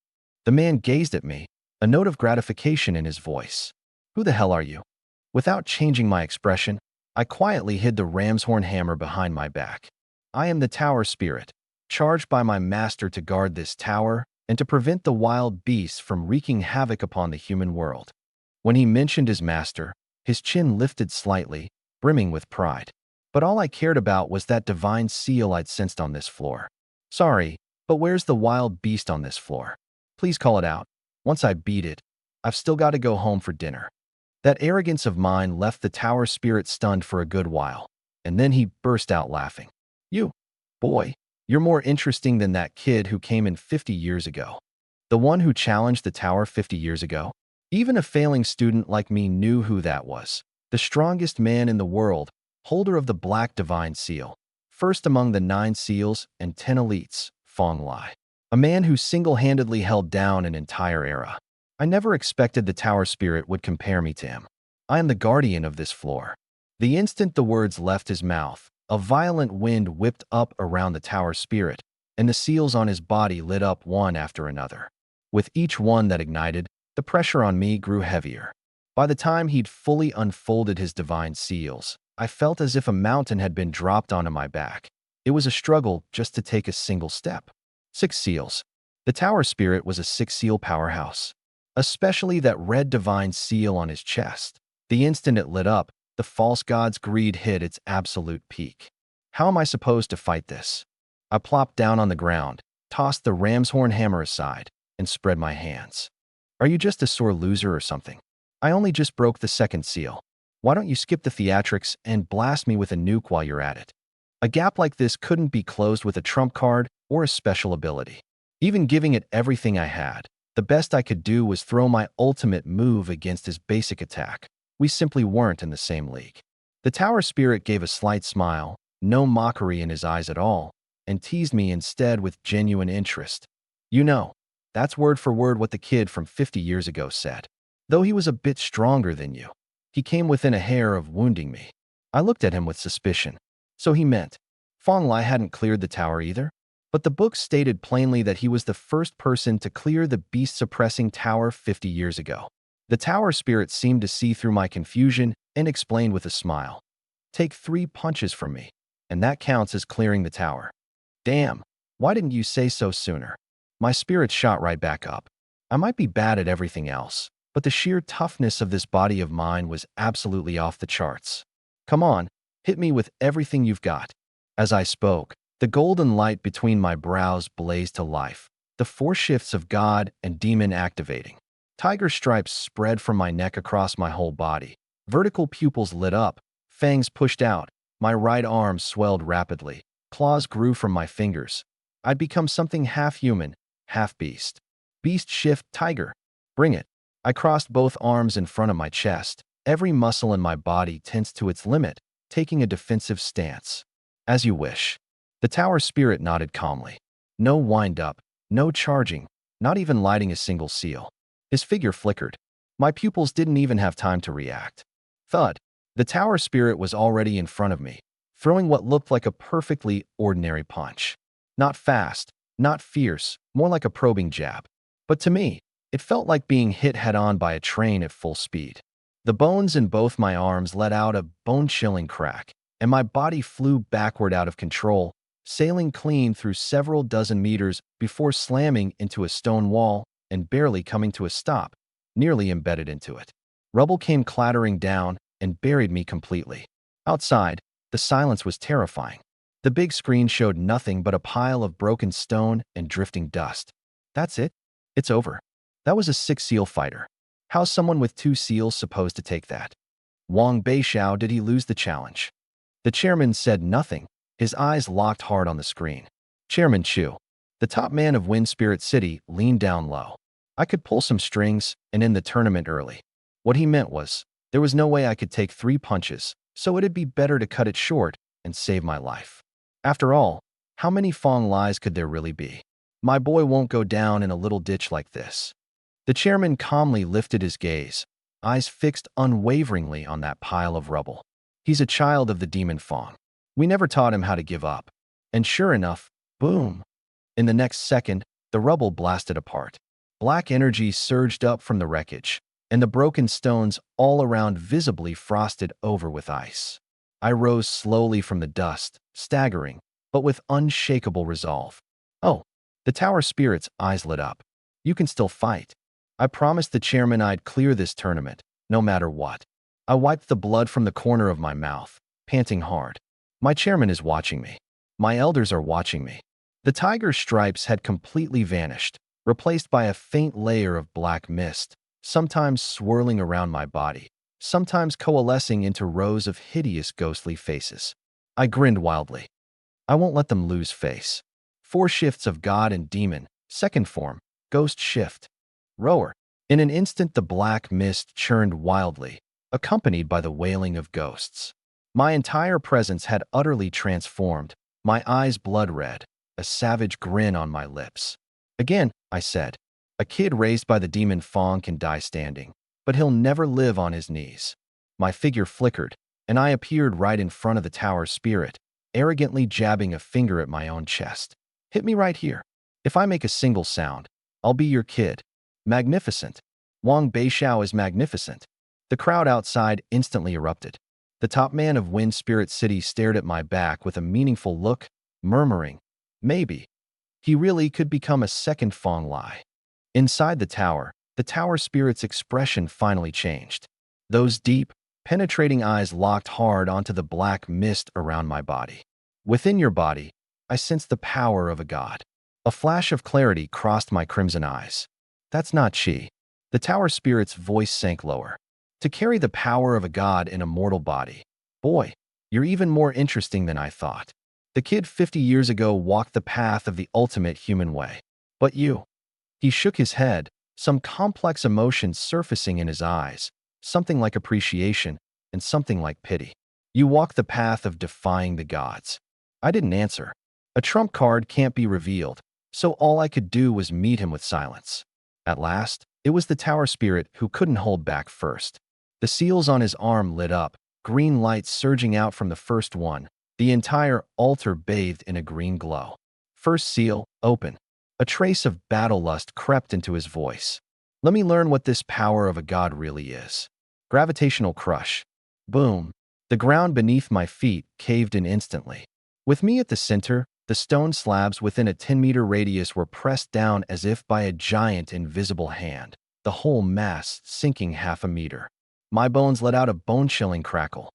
The man gazed at me, a note of gratification in his voice. Who the hell are you? Without changing my expression, I quietly hid the ram's horn hammer behind my back. I am the tower spirit, charged by my master to guard this tower and to prevent the wild beasts from wreaking havoc upon the human world. When he mentioned his master, his chin lifted slightly, brimming with pride. But all I cared about was that divine seal I'd sensed on this floor. Sorry, but where's the wild beast on this floor? Please call it out. Once I beat it, I've still got to go home for dinner. That arrogance of mine left the tower spirit stunned for a good while, and then he burst out laughing. You, boy, you're more interesting than that kid who came in 50 years ago. The one who challenged the tower 50 years ago? Even a failing student like me knew who that was. The strongest man in the world, holder of the Black Divine Seal. First among the 9 seals and 10 elites, Fong Lai. A man who single-handedly held down an entire era. I never expected the tower spirit would compare me to him. I am the guardian of this floor. The instant the words left his mouth, a violent wind whipped up around the tower spirit, and the seals on his body lit up one after another. With each one that ignited, the pressure on me grew heavier. By the time he'd fully unfolded his divine seals, I felt as if a mountain had been dropped onto my back. It was a struggle just to take a single step. 6 seals. The tower spirit was a 6-seal powerhouse, especially that red divine seal on his chest. The instant it lit up, the false god's greed hit its absolute peak. How am I supposed to fight this? I plopped down on the ground, tossed the ram's horn hammer aside, and spread my hands. Are you just a sore loser or something? I only just broke the 2nd seal. Why don't you skip the theatrics and blast me with a nuke while you're at it? A gap like this couldn't be closed with a trump card or a special ability. Even giving it everything I had, the best I could do was throw my ultimate move against his basic attack. We simply weren't in the same league. The tower spirit gave a slight smile, no mockery in his eyes at all, and teased me instead with genuine interest. You know, that's word for word what the kid from 50 years ago said. Though he was a bit stronger than you, he came within a hair of wounding me. I looked at him with suspicion. So he meant Fong Lai hadn't cleared the tower either? But the book stated plainly that he was the first person to clear the beast-suppressing tower 50 years ago. The tower spirit seemed to see through my confusion and explained with a smile. Take 3 punches from me, and that counts as clearing the tower. Damn, why didn't you say so sooner? My spirit shot right back up. I might be bad at everything else, but the sheer toughness of this body of mine was absolutely off the charts. Come on, hit me with everything you've got. As I spoke, the golden light between my brows blazed to life, the 4 shifts of God and demon activating. Tiger stripes spread from my neck across my whole body. Vertical pupils lit up, fangs pushed out, my right arm swelled rapidly, claws grew from my fingers. I'd become something half human, half beast. Beast shift tiger. Bring it. I crossed both arms in front of my chest, every muscle in my body tensed to its limit, taking a defensive stance. As you wish. The tower spirit nodded calmly. No wind-up, no charging, not even lighting a single seal. His figure flickered. My pupils didn't even have time to react. Thud. The tower spirit was already in front of me, throwing what looked like a perfectly ordinary punch. Not fast, not fierce, more like a probing jab. But to me, it felt like being hit head-on by a train at full speed. The bones in both my arms let out a bone-chilling crack, and my body flew backward out of control, sailing clean through several dozen meters before slamming into a stone wall and barely coming to a stop, nearly embedded into it. Rubble came clattering down and buried me completely. Outside, the silence was terrifying. The big screen showed nothing but a pile of broken stone and drifting dust. That's it? It's over. That was a 6-seal fighter. How's someone with 2 seals supposed to take that? Wang Beixiao, did he lose the challenge? The chairman said nothing, his eyes locked hard on the screen. Chairman Chu, the top man of Wind Spirit City, leaned down low. I could pull some strings and end the tournament early. What he meant was, there was no way I could take 3 punches, so it'd be better to cut it short and save my life. After all, how many Fong Lais could there really be? My boy won't go down in a little ditch like this. The chairman calmly lifted his gaze, eyes fixed unwaveringly on that pile of rubble. He's a child of the demon Fong. We never taught him how to give up. And sure enough, boom! In the next second, the rubble blasted apart. Black energy surged up from the wreckage, and the broken stones all around visibly frosted over with ice. I rose slowly from the dust, staggering, but with unshakable resolve. Oh, the tower spirit's eyes lit up. You can still fight. I promised the chairman I'd clear this tournament, no matter what. I wiped the blood from the corner of my mouth, panting hard. My chairman is watching me. My elders are watching me. The tiger stripes had completely vanished, replaced by a faint layer of black mist, sometimes swirling around my body, sometimes coalescing into rows of hideous ghostly faces. I grinned wildly. I won't let them lose face. 4 shifts of God and demon, second form, ghost shift. Rower. In an instant the black mist churned wildly, accompanied by the wailing of ghosts. My entire presence had utterly transformed, my eyes blood red, a savage grin on my lips. Again, I said, a kid raised by the demon Fong can die standing, but he'll never live on his knees. My figure flickered, and I appeared right in front of the tower spirit, arrogantly jabbing a finger at my own chest. Hit me right here. If I make a single sound, I'll be your kid. Magnificent. Wang Beixiao is magnificent. The crowd outside instantly erupted. The top man of Wind Spirit City stared at my back with a meaningful look, murmuring, maybe. He really could become a second Fong Lai. Inside the tower spirit's expression finally changed. Those deep, penetrating eyes locked hard onto the black mist around my body. Within your body, I sensed the power of a god. A flash of clarity crossed my crimson eyes. That's not she. The tower spirit's voice sank lower. To carry the power of a god in a mortal body. Boy, you're even more interesting than I thought. The kid 50 years ago walked the path of the ultimate human way. But you. He shook his head, some complex emotions surfacing in his eyes, something like appreciation and something like pity. You walk the path of defying the gods. I didn't answer. A trump card can't be revealed, so all I could do was meet him with silence. At last, it was the tower spirit who couldn't hold back first. The seals on his arm lit up, green lights surging out from the first one, the entire altar bathed in a green glow. First seal, open. A trace of battle lust crept into his voice. Let me learn what this power of a god really is. Gravitational crush. Boom. The ground beneath my feet caved in instantly. With me at the center, the stone slabs within a 10-meter radius were pressed down as if by a giant invisible hand, the whole mass sinking half a meter. My bones let out a bone-chilling crackle.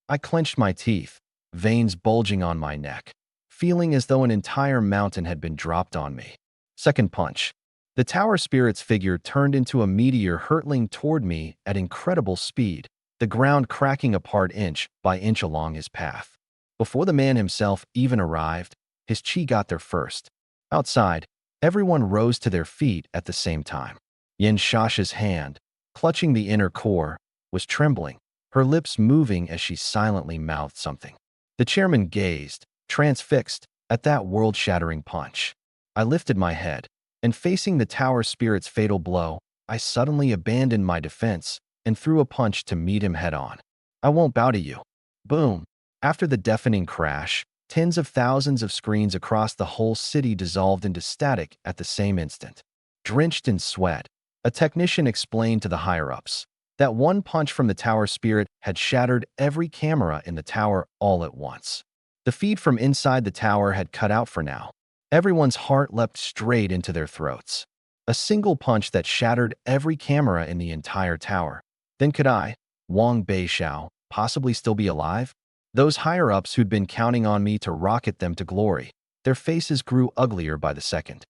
I clenched my teeth, veins bulging on my neck, feeling as though an entire mountain had been dropped on me. Second punch. The tower spirit's figure turned into a meteor hurtling toward me at incredible speed, the ground cracking apart inch by inch along his path. Before the man himself even arrived, his chi got there first. Outside, everyone rose to their feet at the same time. Yin Shasha's hand, clutching the inner core, was trembling, her lips moving as she silently mouthed something. The chairman gazed, transfixed, at that world-shattering punch. I lifted my head, and facing the tower spirit's fatal blow, I suddenly abandoned my defense and threw a punch to meet him head-on. I won't bow to you. Boom. After the deafening crash, tens of thousands of screens across the whole city dissolved into static at the same instant. Drenched in sweat, a technician explained to the higher-ups that one punch from the tower spirit had shattered every camera in the tower all at once. The feed from inside the tower had cut out for now. Everyone's heart leapt straight into their throats. A single punch that shattered every camera in the entire tower. Then could I, Wang Beishao, possibly still be alive? Those higher-ups who'd been counting on me to rocket them to glory, their faces grew uglier by the second.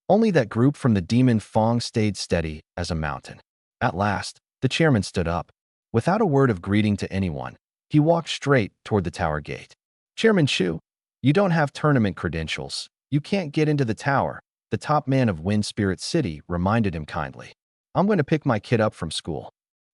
Only that group from the demon Fong stayed steady as a mountain. At last, the chairman stood up. Without a word of greeting to anyone, he walked straight toward the tower gate. Chairman Chu, you don't have tournament credentials. You can't get into the tower, the top man of Wind Spirit City reminded him kindly. I'm going to pick my kid up from school.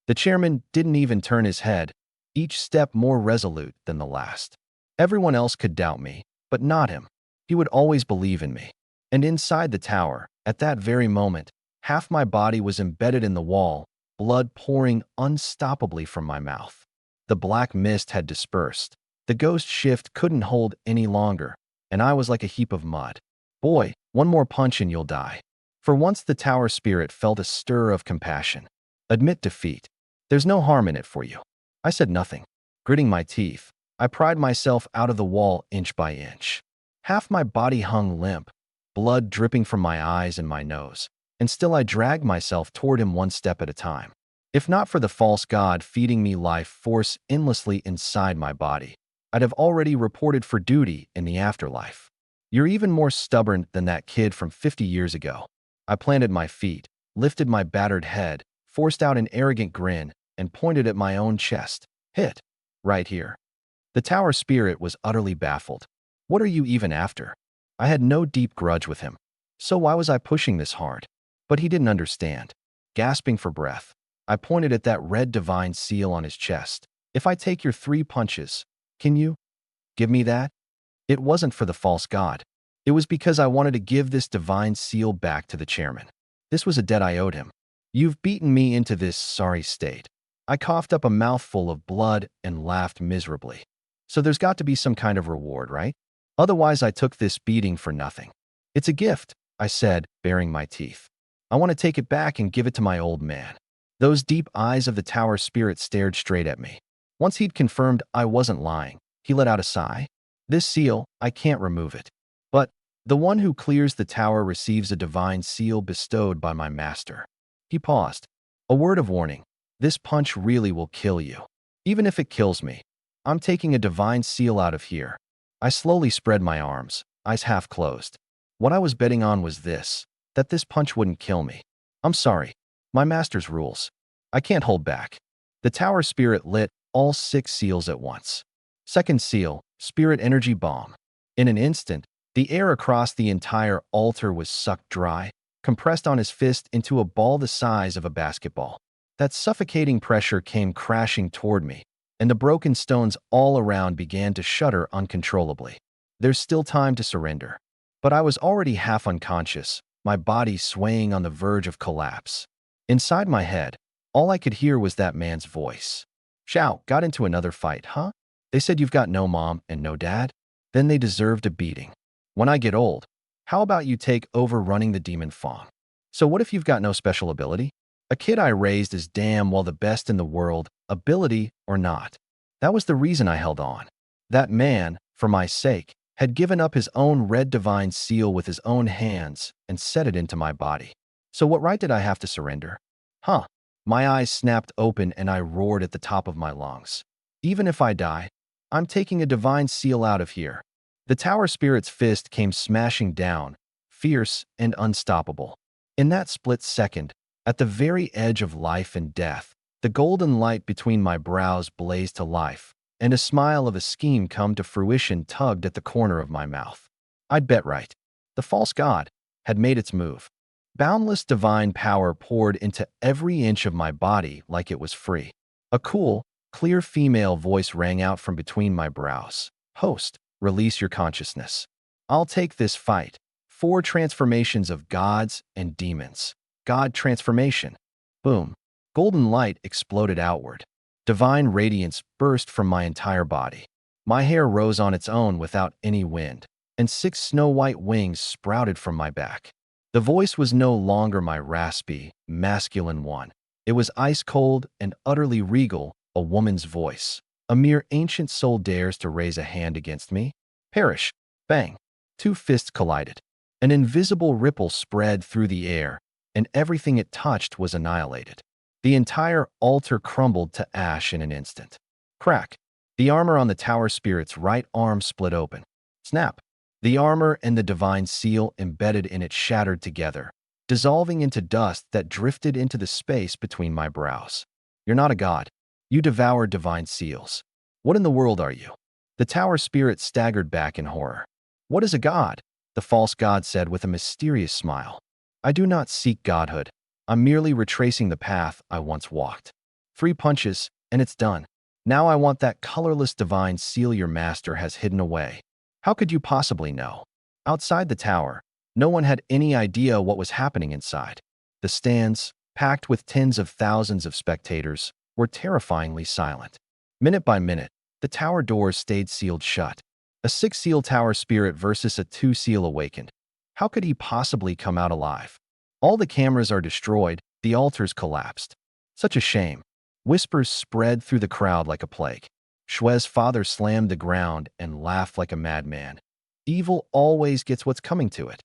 The chairman didn't even turn his head, each step more resolute than the last. Everyone else could doubt me, but not him. He would always believe in me. And inside the tower, at that very moment, half my body was embedded in the wall, blood pouring unstoppably from my mouth. The black mist had dispersed. The ghost shift couldn't hold any longer, and I was like a heap of mud. Boy, one more punch and you'll die. For once the tower spirit felt a stir of compassion. Admit defeat. There's no harm in it for you. I said nothing. Gritting my teeth, I pried myself out of the wall inch by inch. Half my body hung limp, blood dripping from my eyes and my nose, and still I dragged myself toward him one step at a time. If not for the false god feeding me life force endlessly inside my body, I'd have already reported for duty in the afterlife. You're even more stubborn than that kid from 50 years ago. I planted my feet, lifted my battered head, forced out an arrogant grin, and pointed at my own chest. Hit. Right here. The tower spirit was utterly baffled. What are you even after? I had no deep grudge with him. So why was I pushing this hard? But he didn't understand. Gasping for breath, I pointed at that red divine seal on his chest. If I take your 3 punches, can you give me that? It wasn't for the false god. It was because I wanted to give this divine seal back to the chairman. This was a debt I owed him. You've beaten me into this sorry state. I coughed up a mouthful of blood and laughed miserably. So there's got to be some kind of reward, right? Otherwise I took this beating for nothing. It's a gift, I said, baring my teeth. I want to take it back and give it to my old man. Those deep eyes of the tower spirit stared straight at me. Once he'd confirmed I wasn't lying, he let out a sigh. This seal, I can't remove it. But the one who clears the tower receives a divine seal bestowed by my master. He paused. A word of warning. This punch really will kill you. Even if it kills me, I'm taking a divine seal out of here. I slowly spread my arms, eyes half closed. What I was betting on was this, that this punch wouldn't kill me. I'm sorry. My master's rules. I can't hold back. The tower spirit lit all 6 seals at once. Second seal, spirit energy bomb. In an instant, the air across the entire altar was sucked dry, compressed on his fist into a ball the size of a basketball. That suffocating pressure came crashing toward me, and the broken stones all around began to shudder uncontrollably. There's still time to surrender. But I was already half unconscious, my body swaying on the verge of collapse. Inside my head, all I could hear was that man's voice. Xiao, got into another fight, huh? They said you've got no mom and no dad? Then they deserved a beating. When I get old, how about you take over running the demon Fong? So what if you've got no special ability? A kid I raised is damn well the best in the world, ability or not. That was the reason I held on. That man, for my sake, had given up his own red divine seal with his own hands and set it into my body. So what right did I have to surrender? Huh. My eyes snapped open and I roared at the top of my lungs. Even if I die, I'm taking a divine seal out of here. The tower spirit's fist came smashing down, fierce and unstoppable. In that split second, at the very edge of life and death, the golden light between my brows blazed to life, and a smile of a scheme come to fruition tugged at the corner of my mouth. I'd bet right. The false god had made its move. Boundless divine power poured into every inch of my body like it was free. A cool, clear female voice rang out from between my brows. Host, release your consciousness. I'll take this fight. 4 transformations of gods and demons. God transformation. Boom. Golden light exploded outward. Divine radiance burst from my entire body. My hair rose on its own without any wind, and 6 snow-white wings sprouted from my back. The voice was no longer my raspy, masculine one. It was ice-cold and utterly regal, a woman's voice. A mere ancient soul dares to raise a hand against me? Perish. Bang. 2 fists collided. An invisible ripple spread through the air, and everything it touched was annihilated. The entire altar crumbled to ash in an instant. Crack. The armor on the tower spirit's right arm split open. Snap. The armor and the divine seal embedded in it shattered together, dissolving into dust that drifted into the space between my brows. You're not a god. You devour divine seals. What in the world are you? The tower spirit staggered back in horror. What is a god? The false god said with a mysterious smile. I do not seek godhood. I'm merely retracing the path I once walked. 3 punches, and it's done. Now I want that colorless divine seal your master has hidden away. How could you possibly know? Outside the tower, no one had any idea what was happening inside. The stands, packed with tens of thousands of spectators, were terrifyingly silent. Minute by minute, the tower doors stayed sealed shut. A 6-seal tower spirit versus a 2-seal awakened. How could he possibly come out alive? All the cameras are destroyed, the altars collapsed. Such a shame. Whispers spread through the crowd like a plague. Shue's father slammed the ground and laughed like a madman. Evil always gets what's coming to it.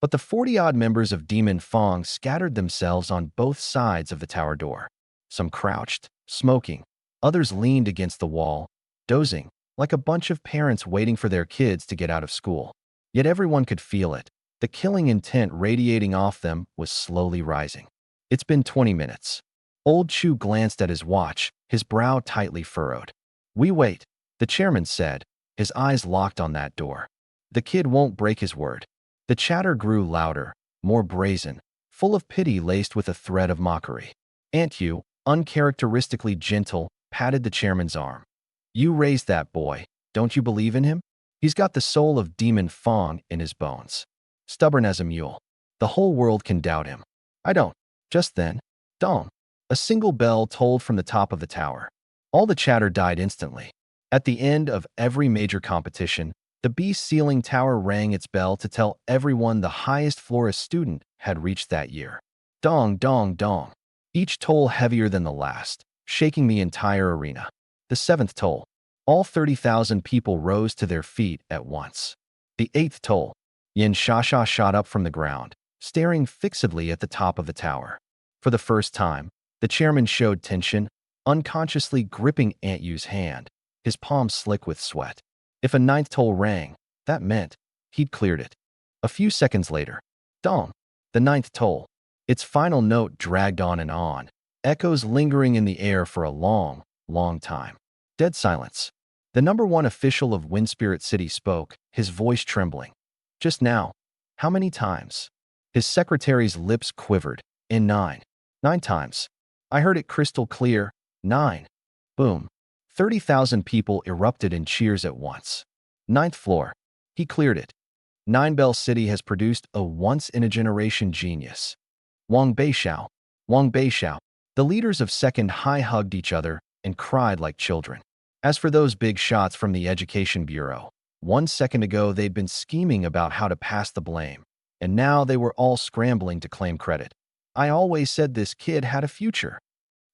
But the 40-odd members of Demon Fong scattered themselves on both sides of the tower door. Some crouched, smoking. Others leaned against the wall, dozing, like a bunch of parents waiting for their kids to get out of school. Yet everyone could feel it. The killing intent radiating off them was slowly rising. It's been 20 minutes. Old Chu glanced at his watch, his brow tightly furrowed. We wait, the chairman said, his eyes locked on that door. The kid won't break his word. The chatter grew louder, more brazen, full of pity laced with a thread of mockery. Aunt Yu, uncharacteristically gentle, patted the chairman's arm. You raised that boy. Don't you believe in him? He's got the soul of Demon Fong in his bones. Stubborn as a mule. The whole world can doubt him. I don't. Just then, dong. A single bell tolled from the top of the tower. All the chatter died instantly. At the end of every major competition, the Beast Ceiling Tower rang its bell to tell everyone the highest floor a student had reached that year. Dong, dong, dong. each toll heavier than the last, shaking the entire arena. The seventh toll. All 30,000 people rose to their feet at once. The eighth toll. Yin Shasha shot up from the ground, staring fixedly at the top of the tower. For the first time, the chairman showed tension, unconsciously gripping Aunt Yu's hand, his palm slick with sweat. If a ninth toll rang, that meant he'd cleared it. A few seconds later, dong, the ninth toll. Its final note dragged on, echoes lingering in the air for a long, long time. Dead silence. The number one official of Windspirit City spoke, his voice trembling. Just now. How many times? His secretary's lips quivered. In 9. 9 times. I heard it crystal clear. 9. Boom. 30,000 people erupted in cheers at once. Ninth floor. He cleared it. Nine Bell City has produced a once-in-a-generation genius. Wang Beixiao. Wang Beixiao. The leaders of Second High hugged each other and cried like children. As for those big shots from the Education Bureau, 1 second ago they'd been scheming about how to pass the blame, and now they were all scrambling to claim credit. I always said this kid had a future.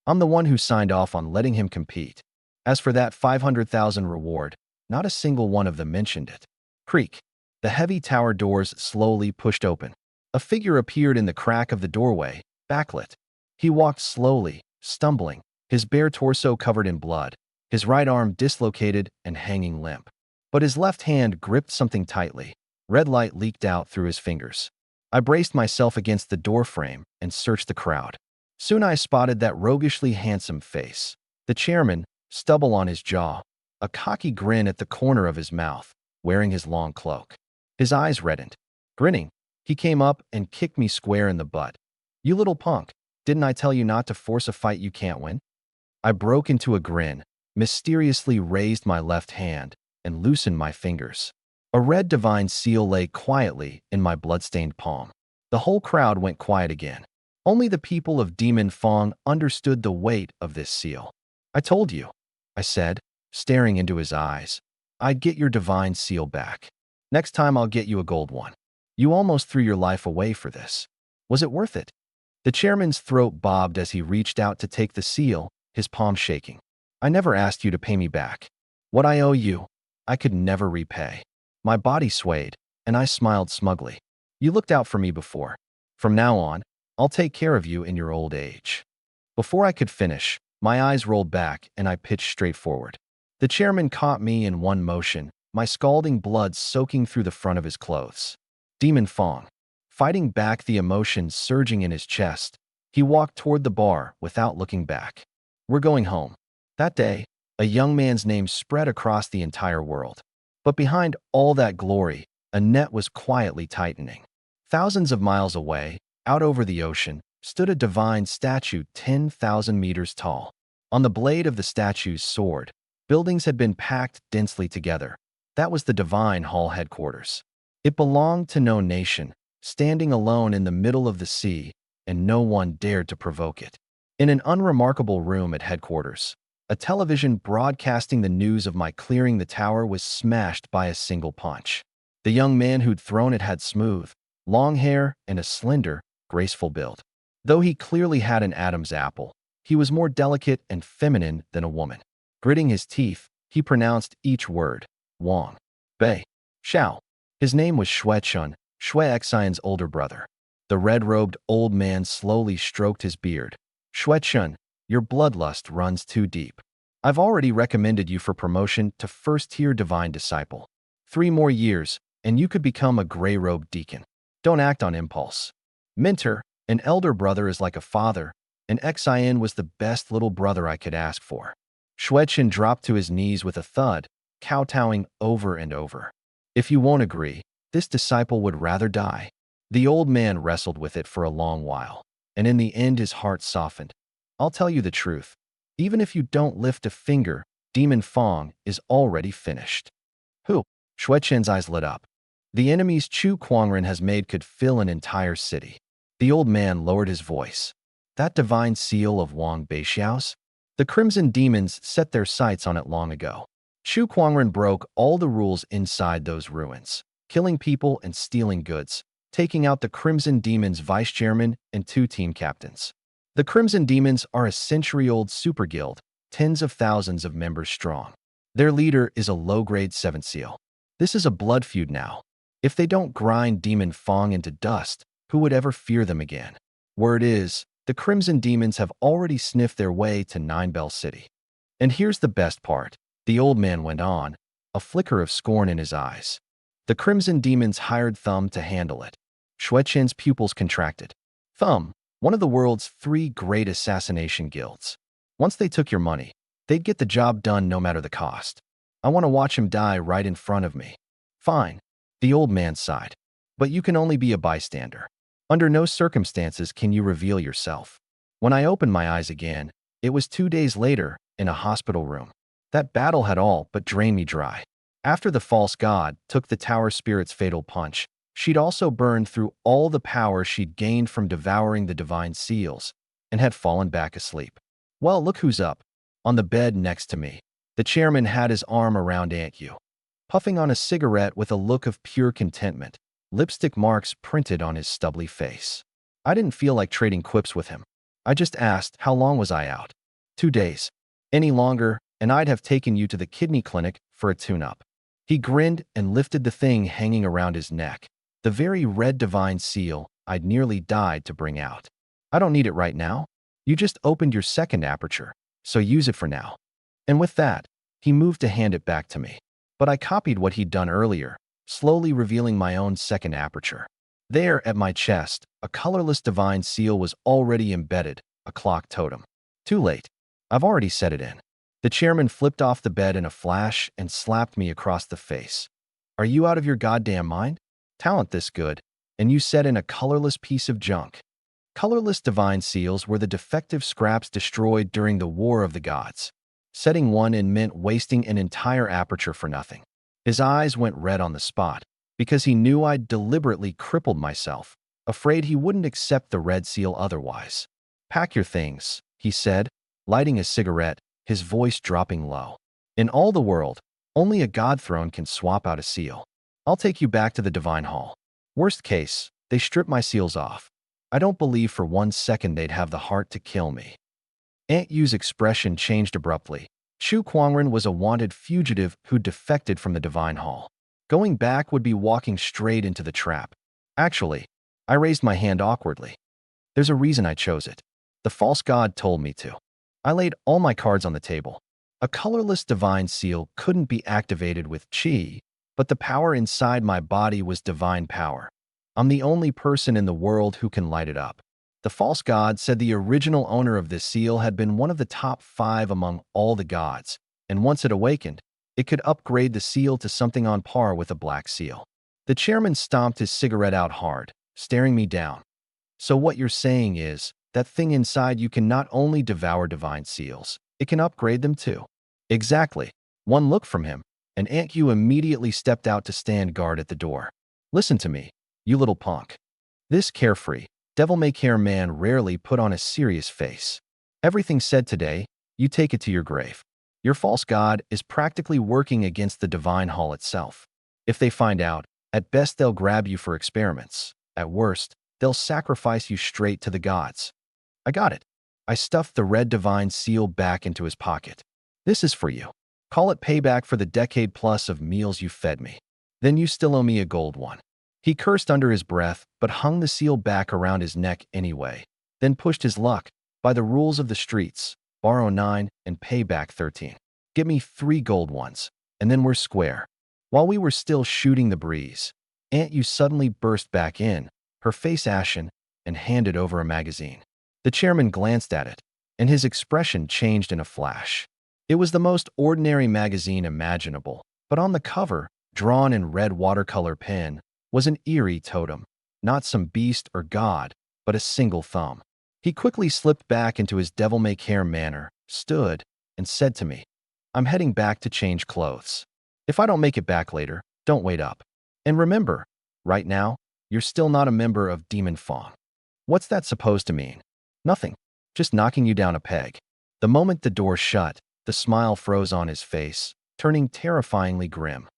I'm the one who signed off on letting him compete. As for that 500,000 reward, not a single one of them mentioned it. Creak. The heavy tower doors slowly pushed open. A figure appeared in the crack of the doorway, backlit. He walked slowly, stumbling, his bare torso covered in blood, his right arm dislocated and hanging limp. But his left hand gripped something tightly. Red light leaked out through his fingers. I braced myself against the doorframe and searched the crowd. Soon I spotted that roguishly handsome face. The chairman, stubble on his jaw, a cocky grin at the corner of his mouth, wearing his long cloak. His eyes reddened. Grinning, he came up and kicked me square in the butt. You little punk, didn't I tell you not to force a fight you can't win? I broke into a grin, mysteriously raised my left hand, and loosened my fingers. A red divine seal lay quietly in my bloodstained palm. The whole crowd went quiet again. Only the people of Demon Fong understood the weight of this seal. I told you, I said, staring into his eyes. I'd get your divine seal back. Next time I'll get you a gold one. You almost threw your life away for this. Was it worth it? The chairman's throat bobbed as he reached out to take the seal, his palm shaking. I never asked you to pay me back. What I owe you, I could never repay. My body swayed, and I smiled smugly. You looked out for me before. From now on, I'll take care of you in your old age. Before I could finish, my eyes rolled back and I pitched straight forward. The chairman caught me in one motion, my scalding blood soaking through the front of his clothes. Demon Fong. Fighting back the emotion surging in his chest, he walked toward the bar without looking back. We're going home. That day, a young man's name spread across the entire world. But behind all that glory, a net was quietly tightening. Thousands of miles away, out over the ocean, stood a divine statue 10,000 meters tall. On the blade of the statue's sword, buildings had been packed densely together. That was the Divine Hall headquarters. It belonged to no nation, standing alone in the middle of the sea, and no one dared to provoke it. In an unremarkable room at headquarters, a television broadcasting the news of my clearing the tower was smashed by a single punch. The young man who'd thrown it had smooth, long hair and a slender, graceful build. Though he clearly had an Adam's apple, he was more delicate and feminine than a woman. Gritting his teeth, he pronounced each word. Wang. Bei. Xiao. His name was Shuechun, Shui Xian's older brother. The red-robed old man slowly stroked his beard. Shuechun, your bloodlust runs too deep. I've already recommended you for promotion to first-tier divine disciple. 3 more years, and you could become a gray-robed deacon. Don't act on impulse. Minter, an elder brother is like a father, and Xian was the best little brother I could ask for. Shuechun dropped to his knees with a thud, kowtowing over and over. If you won't agree, this disciple would rather die. The old man wrestled with it for a long while, and in the end his heart softened. I'll tell you the truth. Even if you don't lift a finger, Demon Fong is already finished. Who? Shuechun's eyes lit up. The enemies Chu Kuangren has made could fill an entire city. The old man lowered his voice. That divine seal of Wang Beixiao's? The Crimson Demons set their sights on it long ago. Chu Kuangren broke all the rules inside those ruins, killing people and stealing goods, taking out the Crimson Demons vice-chairman and 2 team captains. The Crimson Demons are a century-old super guild, tens of thousands of members strong. Their leader is a low-grade 7th seal. This is a blood feud now. If they don't grind Demon Fong into dust, who would ever fear them again? Word is, the Crimson Demons have already sniffed their way to Nine Bell City. And here's the best part, the old man went on, a flicker of scorn in his eyes. The Crimson Demons hired Thumb to handle it. Shuechen's pupils contracted. Thumb, one of the world's 3 great assassination guilds. Once they took your money, they'd get the job done no matter the cost. I want to watch him die right in front of me. Fine, the old man sighed. But you can only be a bystander. Under no circumstances can you reveal yourself. When I opened my eyes again, it was 2 days later, in a hospital room. That battle had all but drained me dry. After the false god took the tower spirit's fatal punch, she'd also burned through all the power she'd gained from devouring the divine seals and had fallen back asleep. Well, look who's up. On the bed next to me, the chairman had his arm around Aunt Yu, puffing on a cigarette with a look of pure contentment, lipstick marks printed on his stubbly face. I didn't feel like trading quips with him. I just asked, how long was I out? 2 days. Any longer, and I'd have taken you to the kidney clinic for a tune-up. He grinned and lifted the thing hanging around his neck, the very red divine seal I'd nearly died to bring out. I don't need it right now. You just opened your second aperture, so use it for now. And with that, he moved to hand it back to me. But I copied what he'd done earlier, slowly revealing my own second aperture. There, at my chest, a colorless divine seal was already embedded, a clock totem. Too late. I've already set it in. The chairman flipped off the bed in a flash and slapped me across the face. Are you out of your goddamn mind? Talent this good, and you set in a colorless piece of junk. Colorless divine seals were the defective scraps destroyed during the War of the Gods. Setting one in meant wasting an entire aperture for nothing. His eyes went red on the spot, because he knew I'd deliberately crippled myself, afraid he wouldn't accept the red seal otherwise. Pack your things, he said, lighting a cigarette, his voice dropping low. In all the world, only a god throne can swap out a seal. I'll take you back to the Divine Hall. Worst case, they strip my seals off. I don't believe for 1 second they'd have the heart to kill me. Aunt Yu's expression changed abruptly. Chu Kuangren was a wanted fugitive who defected from the Divine Hall. Going back would be walking straight into the trap. Actually, I raised my hand awkwardly. There's a reason I chose it. The false god told me to. I laid all my cards on the table. A colorless divine seal couldn't be activated with chi, but the power inside my body was divine power. I'm the only person in the world who can light it up. The false god said the original owner of this seal had been one of the top 5 among all the gods, and once it awakened, it could upgrade the seal to something on par with a black seal. The chairman stomped his cigarette out hard, staring me down. So what you're saying is, that thing inside you can not only devour divine seals, it can upgrade them too. Exactly. One look from him, and Aunt Yu immediately stepped out to stand guard at the door. Listen to me, you little punk. This carefree, devil-may-care man rarely put on a serious face. Everything said today, you take it to your grave. Your false god is practically working against the Divine Hall itself. If they find out, at best they'll grab you for experiments. At worst, they'll sacrifice you straight to the gods. I got it. I stuffed the red divine seal back into his pocket. This is for you. Call it payback for the decade plus of meals you fed me. Then you still owe me a gold one. He cursed under his breath, but hung the seal back around his neck anyway, then pushed his luck. By the rules of the streets, borrow 9 and pay back 13. Give me 3 gold ones, and then we're square. While we were still shooting the breeze, Aunt Yu suddenly burst back in, her face ashen, and handed over a magazine. The chairman glanced at it, and his expression changed in a flash. It was the most ordinary magazine imaginable, but on the cover, drawn in red watercolor pen, was an eerie totem. Not some beast or god, but a single thumb. He quickly slipped back into his devil-may-care manner, stood, and said to me, I'm heading back to change clothes. If I don't make it back later, don't wait up. And remember, right now, you're still not a member of Demon Fong. What's that supposed to mean? Nothing. Just knocking you down a peg. The moment the door shut, the smile froze on his face, turning terrifyingly grim.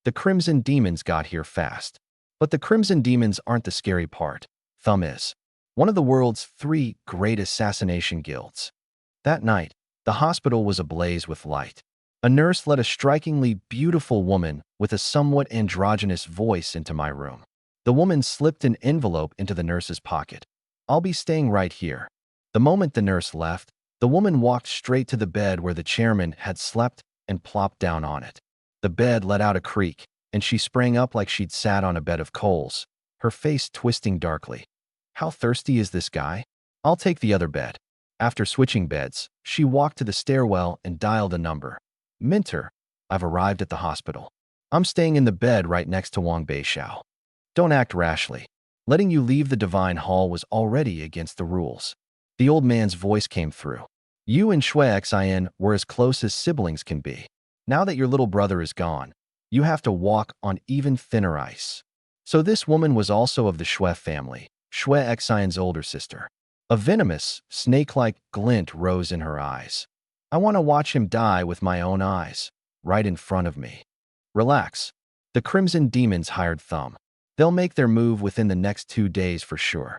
The Crimson Demons got here fast. But the Crimson Demons aren't the scary part. Thumb is. one of the world's 3 great assassination guilds. That night, the hospital was ablaze with light. A nurse led a strikingly beautiful woman with a somewhat androgynous voice into my room. The woman slipped an envelope into the nurse's pocket. "I'll be staying right here." The moment the nurse left, the woman walked straight to the bed where the chairman had slept and plopped down on it. The bed let out a creak, and she sprang up like she'd sat on a bed of coals, her face twisting darkly. "How thirsty is this guy? I'll take the other bed." After switching beds, she walked to the stairwell and dialed a number. "Minter, I've arrived at the hospital. I'm staying in the bed right next to Wang Beishao. Don't act rashly. Letting you leave the divine hall was already against the rules." The old man's voice came through. "You and Shui Xin were as close as siblings can be. Now that your little brother is gone, you have to walk on even thinner ice." So this woman was also of the Shui family, Shui Xin's older sister. A venomous, snake-like glint rose in her eyes. "I want to watch him die with my own eyes, right in front of me." "Relax. The Crimson Demons hired Thumb. They'll make their move within the next 2 days for sure."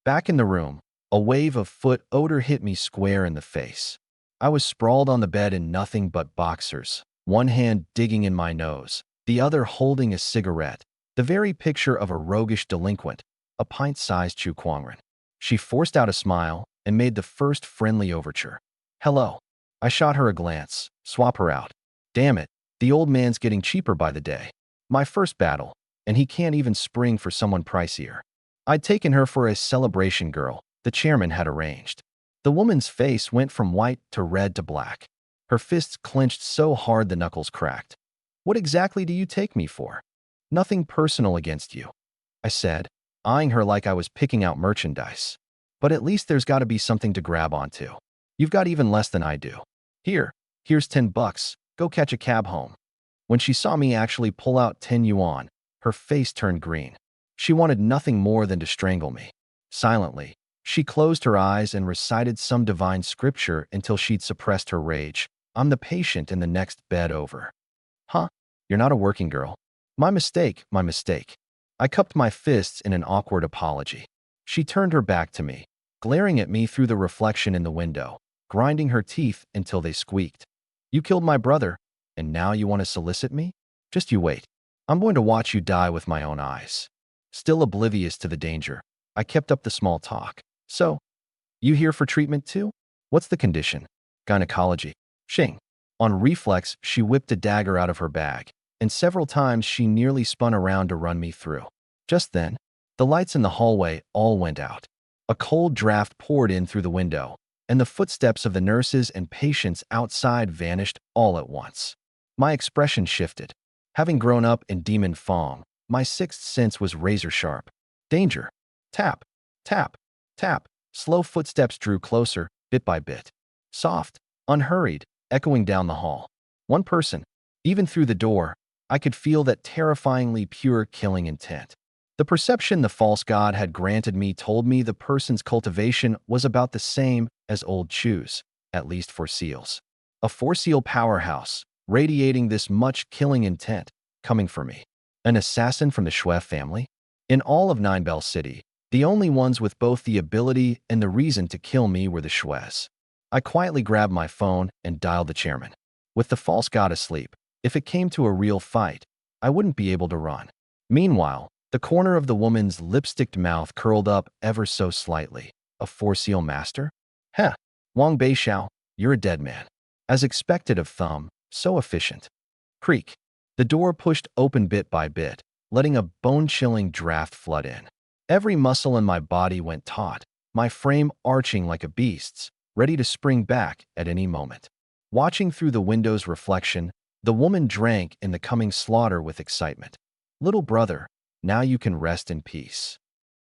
Back in the room, a wave of foot odor hit me square in the face. I was sprawled on the bed in nothing but boxers, one hand digging in my nose, the other holding a cigarette, the very picture of a roguish delinquent, a pint-sized Chu Kuangren. She forced out a smile and made the first friendly overture. "Hello." I shot her a glance, swap her out. Damn it, the old man's getting cheaper by the day. My first battle, and he can't even spring for someone pricier. I'd taken her for a celebration girl the chairman had arranged. The woman's face went from white to red to black. Her fists clenched so hard the knuckles cracked. "What exactly do you take me for?" "Nothing personal against you," I said, eyeing her like I was picking out merchandise. "But at least there's got to be something to grab onto. You've got even less than I do. Here's $10. Go catch a cab home." When she saw me actually pull out 10 yuan, her face turned green. She wanted nothing more than to strangle me. Silently, she closed her eyes and recited some divine scripture until she'd suppressed her rage. "I'm the patient in the next bed over." "Huh? You're not a working girl." My mistake, my mistake." I cupped my fists in an awkward apology. She turned her back to me, glaring at me through the reflection in the window, grinding her teeth until they squeaked. "You killed my brother, and now you want to solicit me? Just you wait. I'm going to watch you die with my own eyes." Still oblivious to the danger, I kept up the small talk. "So, you here for treatment too? What's the condition?" "Gynecology." "Shing." On reflex, she whipped a dagger out of her bag, and several times she nearly spun around to run me through. Just then, the lights in the hallway all went out. A cold draft poured in through the window, and the footsteps of the nurses and patients outside vanished all at once. My expression shifted. Having grown up in Demon Fong, my sixth sense was razor-sharp. Danger. Tap, tap, tap. Slow footsteps drew closer, bit by bit. Soft, unhurried, echoing down the hall. One person. Even through the door, I could feel that terrifyingly pure killing intent. The perception the false god had granted me told me the person's cultivation was about the same as old Chu's, at least for seals. A four-seal powerhouse, radiating this much killing intent, coming for me. An assassin from the Shui family? In all of Nine Bell City, the only ones with both the ability and the reason to kill me were the Shuis. I quietly grabbed my phone and dialed the chairman. With the false god asleep, if it came to a real fight, I wouldn't be able to run. Meanwhile, the corner of the woman's lipsticked mouth curled up ever so slightly. A four-seal master? Heh, Wang Beishao, you're a dead man. As expected of Thumb, so efficient. Creak. The door pushed open bit by bit, letting a bone-chilling draft flood in. Every muscle in my body went taut, my frame arching like a beast's, ready to spring back at any moment. Watching through the window's reflection, the woman drank in the coming slaughter with excitement. "Little brother, now you can rest in peace."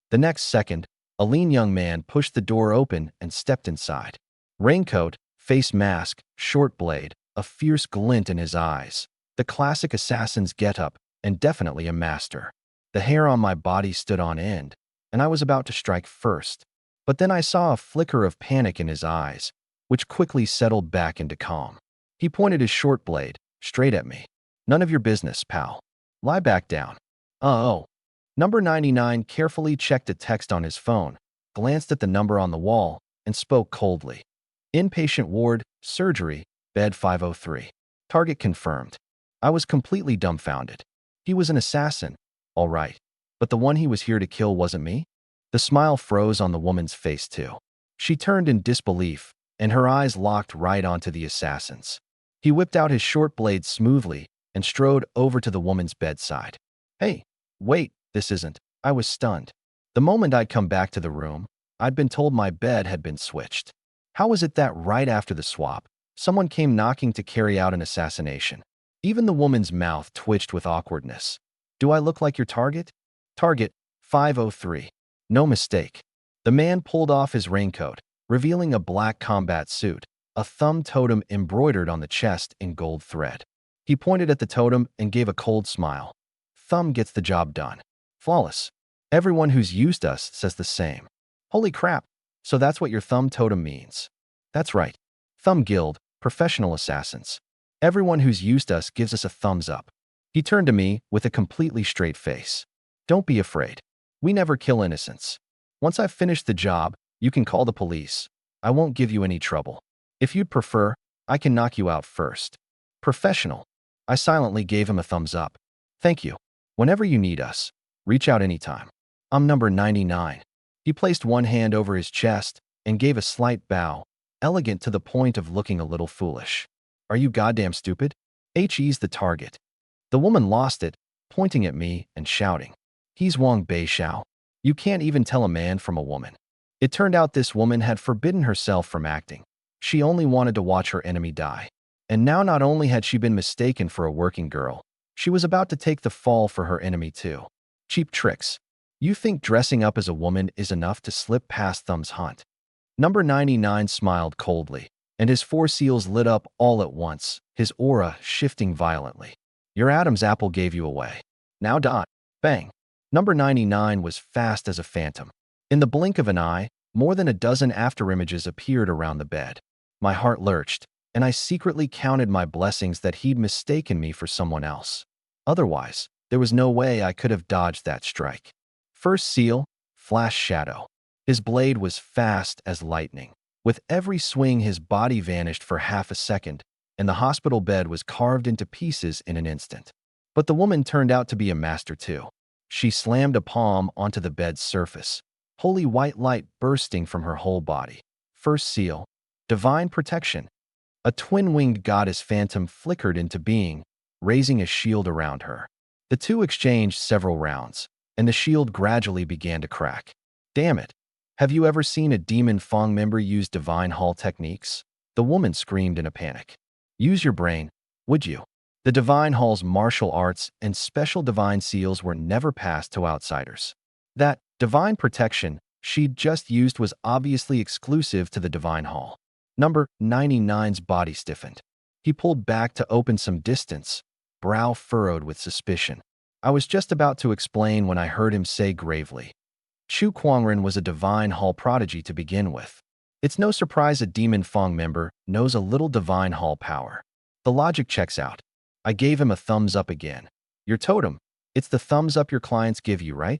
The next second, a lean young man pushed the door open and stepped inside. Raincoat, face mask, short blade, a fierce glint in his eyes. The classic assassin's getup, and definitely a master. The hair on my body stood on end, and I was about to strike first. But then I saw a flicker of panic in his eyes, which quickly settled back into calm. He pointed his short blade straight at me. "None of your business, pal. Lie back down." Oh. Number 99 carefully checked a text on his phone, glanced at the number on the wall, and spoke coldly. Inpatient ward, surgery, bed 503. Target confirmed. I was completely dumbfounded. He was an assassin, all right, but the one he was here to kill wasn't me? The smile froze on the woman's face too. She turned in disbelief, and her eyes locked right onto the assassin's. He whipped out his short blade smoothly and strode over to the woman's bedside. Hey, wait, this isn't. I was stunned. The moment I'd come back to the room, I'd been told my bed had been switched. How was it that right after the swap, someone came knocking to carry out an assassination? Even the woman's mouth twitched with awkwardness. Do I look like your target? Target 503. No mistake. The man pulled off his raincoat, revealing a black combat suit, a thumb totem embroidered on the chest in gold thread. He pointed at the totem and gave a cold smile. Thumb gets the job done. Flawless. Everyone who's used us says the same. Holy crap, so that's what your thumb totem means. That's right. Thumb Guild, professional assassins. Everyone who's used us gives us a thumbs up. He turned to me with a completely straight face. Don't be afraid. We never kill innocents. Once I've finished the job, you can call the police. I won't give you any trouble. If you'd prefer, I can knock you out first. Professional. I silently gave him a thumbs up. Thank you. Whenever you need us, reach out anytime. I'm number 99. He placed one hand over his chest and gave a slight bow, elegant to the point of looking a little foolish. Are you goddamn stupid? He's the target. The woman lost it, pointing at me and shouting. He's Wang Beishao. You can't even tell a man from a woman. It turned out this woman had forbidden herself from acting. She only wanted to watch her enemy die. And now not only had she been mistaken for a working girl, she was about to take the fall for her enemy too. Cheap tricks. You think dressing up as a woman is enough to slip past Thumb's hunt? Number 99 smiled coldly, and his four seals lit up all at once, his aura shifting violently. Your Adam's apple gave you away. Now dot. Bang. Number 99 was fast as a phantom. In the blink of an eye, more than a dozen afterimages appeared around the bed. My heart lurched, and I secretly counted my blessings that he'd mistaken me for someone else. Otherwise, there was no way I could have dodged that strike. First seal, flash shadow. His blade was fast as lightning. With every swing, his body vanished for half a second, and the hospital bed was carved into pieces in an instant. But the woman turned out to be a master too. She slammed a palm onto the bed's surface, holy white light bursting from her whole body. First seal, divine protection. A twin-winged goddess phantom flickered into being, raising a shield around her. The two exchanged several rounds, and the shield gradually began to crack. Damn it. Have you ever seen a Demon Fong member use divine hall techniques? The woman screamed in a panic. Use your brain, would you? The divine hall's martial arts and special divine seals were never passed to outsiders. That divine protection she'd just used was obviously exclusive to the divine hall. Number 99's body stiffened. He pulled back to open some distance, brow furrowed with suspicion. I was just about to explain when I heard him say gravely, Chu Kuangren was a divine hall prodigy to begin with. It's no surprise a Demon Fong member knows a little divine hall power. The logic checks out. I gave him a thumbs up again. Your totem, it's the thumbs up your clients give you, right?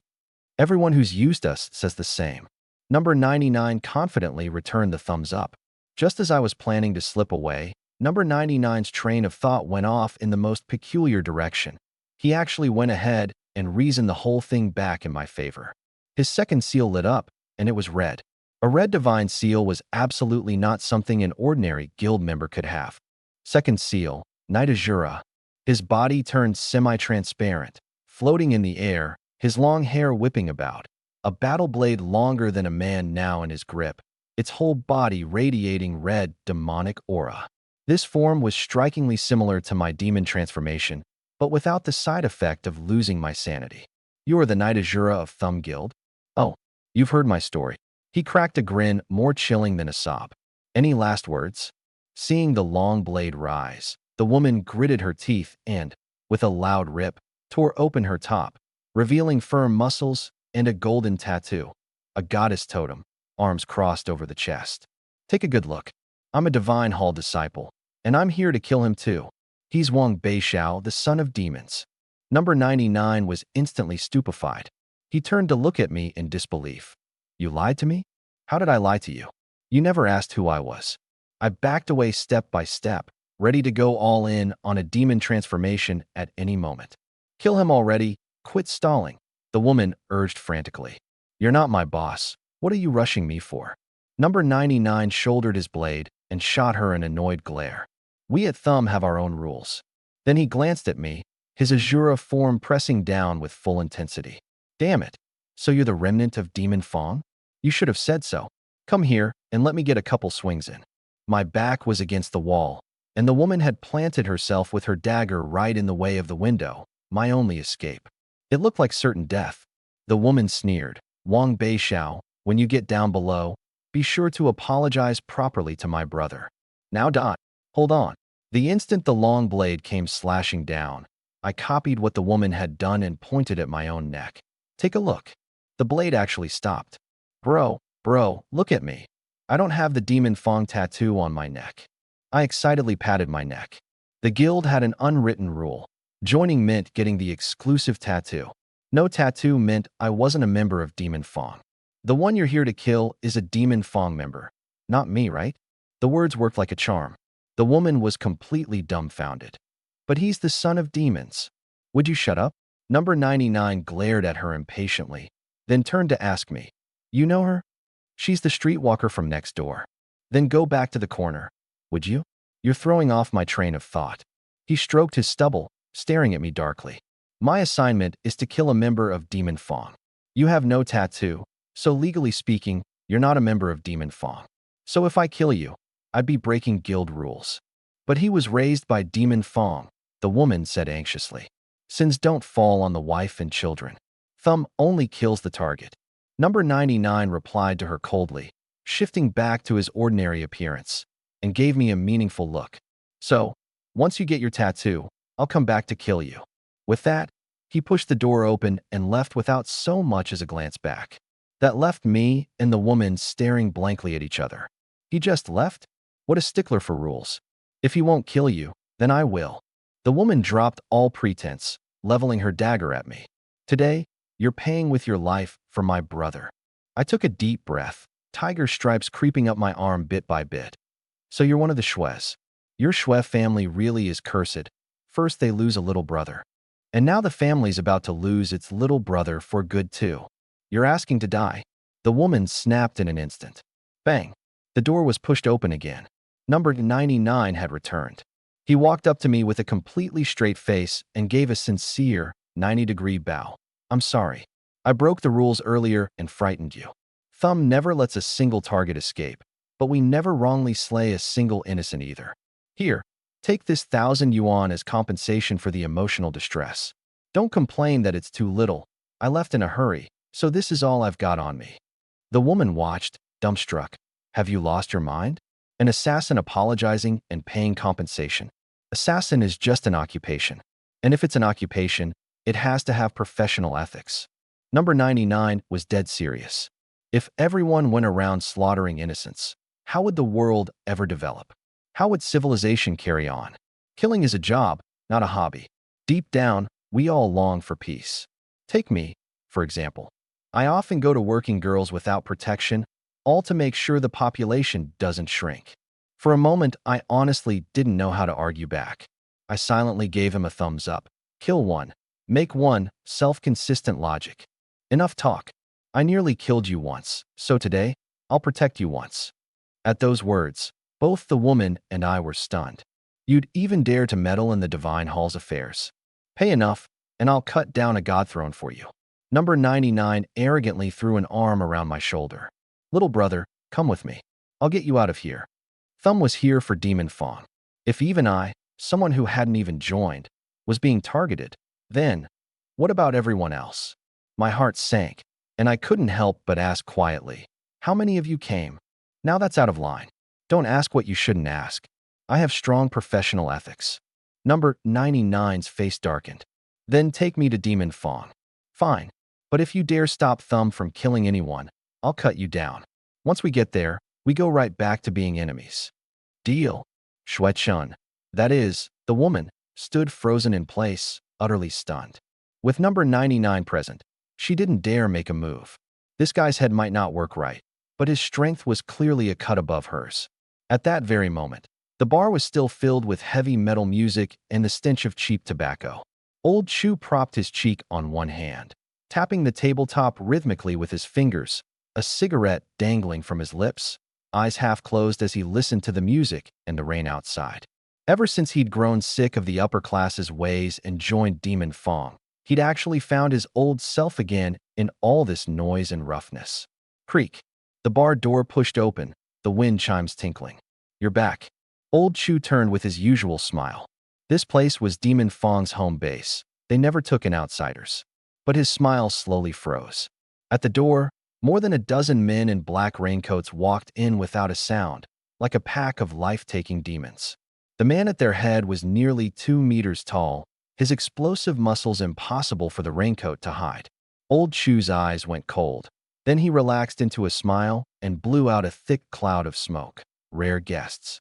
Everyone who's used us says the same. Number 99 confidently returned the thumbs up. Just as I was planning to slip away, Number 99's train of thought went off in the most peculiar direction. He actually went ahead and reasoned the whole thing back in my favor. His second seal lit up, and it was red. A red divine seal was absolutely not something an ordinary guild member could have. Second seal, Knight Azura. His body turned semi-transparent, floating in the air, his long hair whipping about, a battle blade longer than a man now in his grip, its whole body radiating red, demonic aura. This form was strikingly similar to my demon transformation, but without the side effect of losing my sanity. You are the Knight Azura of Thumb Guild? Oh, you've heard my story. He cracked a grin more chilling than a sob. Any last words? Seeing the long blade rise, the woman gritted her teeth and, with a loud rip, tore open her top, revealing firm muscles and a golden tattoo, a goddess totem, arms crossed over the chest. Take a good look. I'm a divine hall disciple, and I'm here to kill him too. He's Wang Beishao, the son of demons. Number 99 was instantly stupefied. He turned to look at me in disbelief. You lied to me? How did I lie to you? You never asked who I was. I backed away step by step, ready to go all in on a demon transformation at any moment. Kill him already. Quit stalling, the woman urged frantically. You're not my boss. What are you rushing me for? Number 99 shouldered his blade and shot her an annoyed glare. We at Thumb have our own rules. Then he glanced at me, his azura form pressing down with full intensity. Damn it. So you're the remnant of Demon Fong? You should have said so. Come here and let me get a couple swings in. My back was against the wall, and the woman had planted herself with her dagger right in the way of the window, my only escape. It looked like certain death. The woman sneered. Wang Beishao, when you get down below, be sure to apologize properly to my brother. Now Dot, hold on. The instant the long blade came slashing down, I copied what the woman had done and pointed at my own neck. Take a look. The blade actually stopped. Bro, look at me. I don't have the Demon Fong tattoo on my neck. I excitedly patted my neck. The guild had an unwritten rule. Joining meant getting the exclusive tattoo. No tattoo meant I wasn't a member of Demon Fong. The one you're here to kill is a Demon Fong member. Not me, right? The words worked like a charm. The woman was completely dumbfounded. But he's the son of demons. Would you shut up? Number 99 glared at her impatiently, then turned to ask me, You know her? She's the streetwalker from next door. Then go back to the corner. Would you? You're throwing off my train of thought. He stroked his stubble, staring at me darkly. My assignment is to kill a member of Demon Fong. You have no tattoo, so legally speaking, you're not a member of Demon Fong. So if I kill you, I'd be breaking guild rules. But he was raised by Demon Fong, the woman said anxiously. Sins don't fall on the wife and children. Thumb only kills the target. Number 99 replied to her coldly, shifting back to his ordinary appearance, and gave me a meaningful look. So, once you get your tattoo, I'll come back to kill you. With that, he pushed the door open and left without so much as a glance back. That left me and the woman staring blankly at each other. He just left? What a stickler for rules. If he won't kill you, then I will. The woman dropped all pretense, leveling her dagger at me. Today, you're paying with your life for my brother. I took a deep breath, tiger stripes creeping up my arm bit by bit. So you're one of the Shues. Your Shue family really is cursed. First they lose a little brother. And now the family's about to lose its little brother for good too. You're asking to die. The woman snapped in an instant. Bang. The door was pushed open again. Number 99 had returned. He walked up to me with a completely straight face and gave a sincere 90-degree bow. I'm sorry. I broke the rules earlier and frightened you. Thumb never lets a single target escape, but we never wrongly slay a single innocent either. Here, take this 1,000 yuan as compensation for the emotional distress. Don't complain that it's too little. I left in a hurry, so this is all I've got on me. The woman watched, dumbstruck. Have you lost your mind? An assassin apologizing and paying compensation. Assassin is just an occupation. And if it's an occupation, it has to have professional ethics. Number 99 was dead serious. If everyone went around slaughtering innocents, how would the world ever develop? How would civilization carry on? Killing is a job, not a hobby. Deep down, we all long for peace. Take me, for example. I often go to working girls without protection, all to make sure the population doesn't shrink. For a moment, I honestly didn't know how to argue back. I silently gave him a thumbs up. Kill one. Make one. Self-consistent logic. Enough talk. I nearly killed you once, so today, I'll protect you once. At those words, both the woman and I were stunned. You'd even dare to meddle in the Divine Hall's affairs. Pay enough, and I'll cut down a god throne for you. Number 99 arrogantly threw an arm around my shoulder. Little brother, come with me. I'll get you out of here. Thumb was here for Demon Fong. If even I, someone who hadn't even joined, was being targeted, then what about everyone else? My heart sank, and I couldn't help but ask quietly, how many of you came? Now that's out of line. Don't ask what you shouldn't ask. I have strong professional ethics. Number 99's face darkened. Then take me to Demon Fong. Fine, but if you dare stop Thumb from killing anyone, I'll cut you down. Once we get there, we go right back to being enemies. Deal. Shui Chun, that is, the woman, stood frozen in place, utterly stunned. With number 99 present, she didn't dare make a move. This guy's head might not work right, but his strength was clearly a cut above hers. At that very moment, the bar was still filled with heavy metal music and the stench of cheap tobacco. Old Chu propped his cheek on one hand, tapping the tabletop rhythmically with his fingers, a cigarette dangling from his lips, eyes half closed as he listened to the music and the rain outside. Ever since he'd grown sick of the upper class's ways and joined Demon Fong, he'd actually found his old self again in all this noise and roughness. Creak. The bar door pushed open, the wind chimes tinkling. You're back. Old Chu turned with his usual smile. This place was Demon Fong's home base. They never took in outsiders. But his smile slowly froze. At the door, more than a dozen men in black raincoats walked in without a sound, like a pack of life-taking demons. The man at their head was nearly 2 meters tall, his explosive muscles impossible for the raincoat to hide. Old Chu's eyes went cold. Then he relaxed into a smile and blew out a thick cloud of smoke. Rare guests.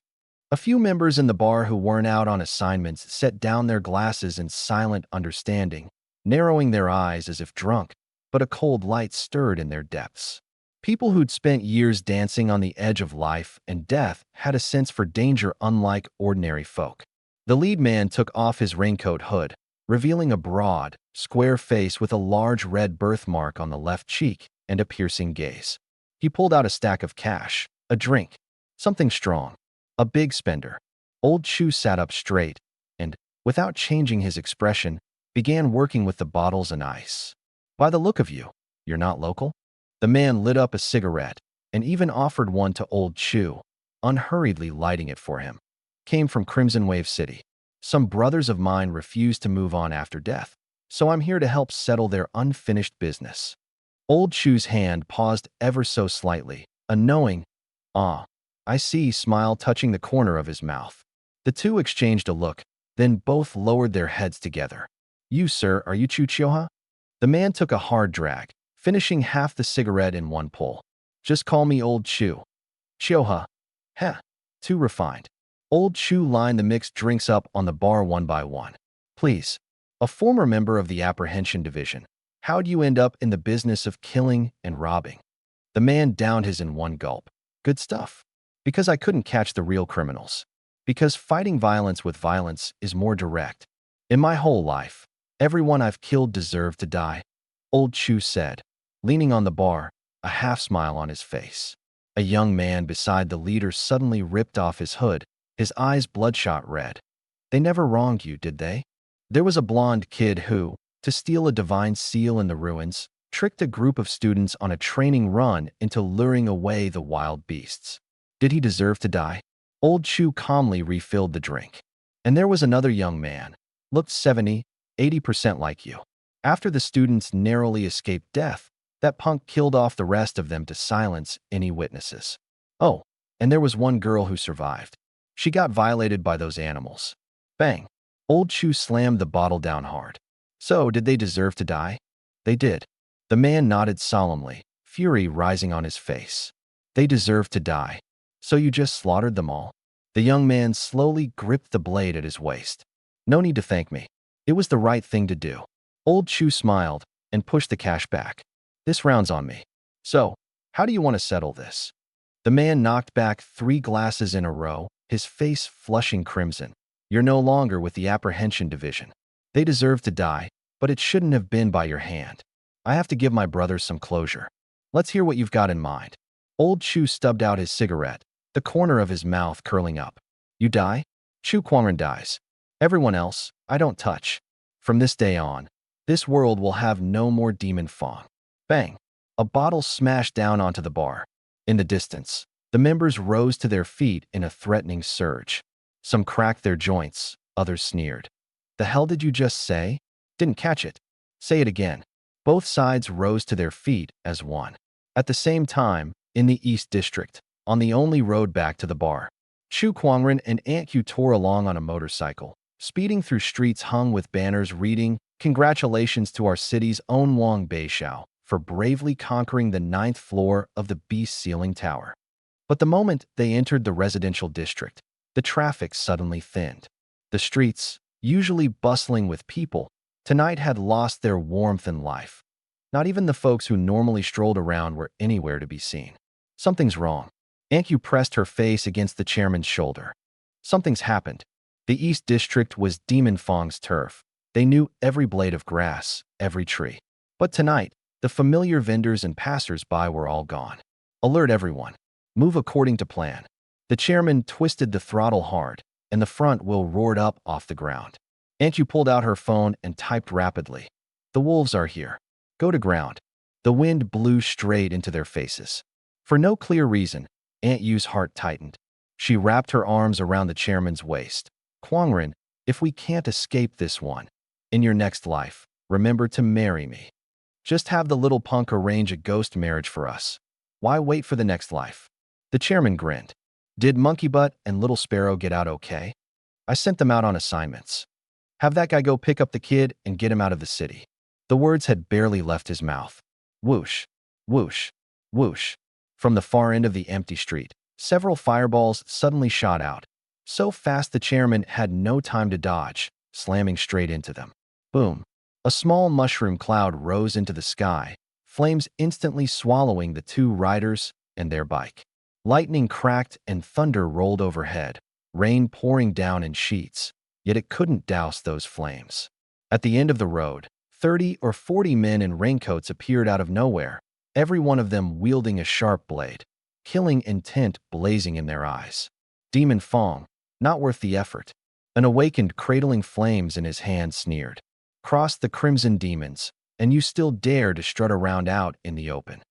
A few members in the bar who weren't out on assignments set down their glasses in silent understanding, narrowing their eyes as if drunk, but a cold light stirred in their depths. People who'd spent years dancing on the edge of life and death had a sense for danger unlike ordinary folk. The lead man took off his raincoat hood, revealing a broad, square face with a large red birthmark on the left cheek and a piercing gaze. He pulled out a stack of cash, a drink, something strong. A big spender. Old Chu sat up straight and, without changing his expression, began working with the bottles and ice. By the look of you, you're not local? The man lit up a cigarette and even offered one to Old Chu, unhurriedly lighting it for him. Came from Crimson Wave City. Some brothers of mine refused to move on after death, so I'm here to help settle their unfinished business. Old Chu's hand paused ever so slightly, a knowing, "Ah, I see," smile touching the corner of his mouth. The two exchanged a look, then both lowered their heads together. You, sir, are you Chu Chioha? The man took a hard drag, finishing half the cigarette in one pull. Just call me Old Chu. Chioha. Heh, too refined. Old Chu lined the mixed drinks up on the bar one by one. Please, a former member of the apprehension division, how'd you end up in the business of killing and robbing? The man downed his in one gulp. Good stuff. Because I couldn't catch the real criminals. Because fighting violence with violence is more direct. In my whole life, everyone I've killed deserved to die, Old Chu said, leaning on the bar, a half-smile on his face. A young man beside the leader suddenly ripped off his hood, his eyes bloodshot red. They never wronged you, did they? There was a blonde kid who, to steal a divine seal in the ruins, tricked a group of students on a training run into luring away the wild beasts. Did he deserve to die? Old Chu calmly refilled the drink. And there was another young man, looked 70, 80% like you. After the students narrowly escaped death, that punk killed off the rest of them to silence any witnesses. Oh, and there was one girl who survived. She got violated by those animals. Bang. Old Chu slammed the bottle down hard. So, did they deserve to die? They did. The man nodded solemnly, fury rising on his face. They deserved to die. So you just slaughtered them all? The young man slowly gripped the blade at his waist. No need to thank me. It was the right thing to do. Old Chu smiled and pushed the cash back. This round's on me. So, how do you want to settle this? The man knocked back 3 glasses in a row, his face flushing crimson. You're no longer with the apprehension division. They deserve to die, but it shouldn't have been by your hand. I have to give my brothers some closure. Let's hear what you've got in mind. Old Chu stubbed out his cigarette, the corner of his mouth curling up. You die? Chu Kwangren dies. Everyone else, I don't touch. From this day on, this world will have no more Demon Fong. Bang! A bottle smashed down onto the bar. In the distance, the members rose to their feet in a threatening surge. Some cracked their joints, others sneered. The hell did you just say? Didn't catch it. Say it again. Both sides rose to their feet as one. At the same time, in the East District, on the only road back to the bar, Chu Kwangren and Aunt Q tore along on a motorcycle, speeding through streets hung with banners reading, "Congratulations to our city's own Wang Beishao for bravely conquering the 9th floor of the Beast Ceiling Tower." But the moment they entered the residential district, the traffic suddenly thinned. The streets, usually bustling with people, tonight had lost their warmth and life. Not even the folks who normally strolled around were anywhere to be seen. Something's wrong. Aunt Yu pressed her face against the chairman's shoulder. Something's happened. The East District was Demon Fong's turf. They knew every blade of grass, every tree. But tonight, the familiar vendors and passers-by were all gone. Alert everyone. Move according to plan. The chairman twisted the throttle hard, and the front wheel roared up off the ground. Aunt Yu pulled out her phone and typed rapidly. The wolves are here. Go to ground. The wind blew straight into their faces. For no clear reason, Aunt Yu's heart tightened. She wrapped her arms around the chairman's waist. Kwangren, if we can't escape this one, in your next life, remember to marry me. Just have the little punk arrange a ghost marriage for us. Why wait for the next life? The chairman grinned. Did Monkey Butt and Little Sparrow get out okay? I sent them out on assignments. Have that guy go pick up the kid and get him out of the city. The words had barely left his mouth. Whoosh, whoosh, whoosh. From the far end of the empty street, several fireballs suddenly shot out. So fast the chairman had no time to dodge, slamming straight into them. Boom. A small mushroom cloud rose into the sky, flames instantly swallowing the two riders and their bike. Lightning cracked and thunder rolled overhead, rain pouring down in sheets, yet it couldn't douse those flames. At the end of the road, 30 or 40 men in raincoats appeared out of nowhere, every one of them wielding a sharp blade, killing intent blazing in their eyes. Demon Fong, not worth the effort. An awakened cradling flames in his hand sneered. Cross the crimson demons, and you still dare to strut around out in the open.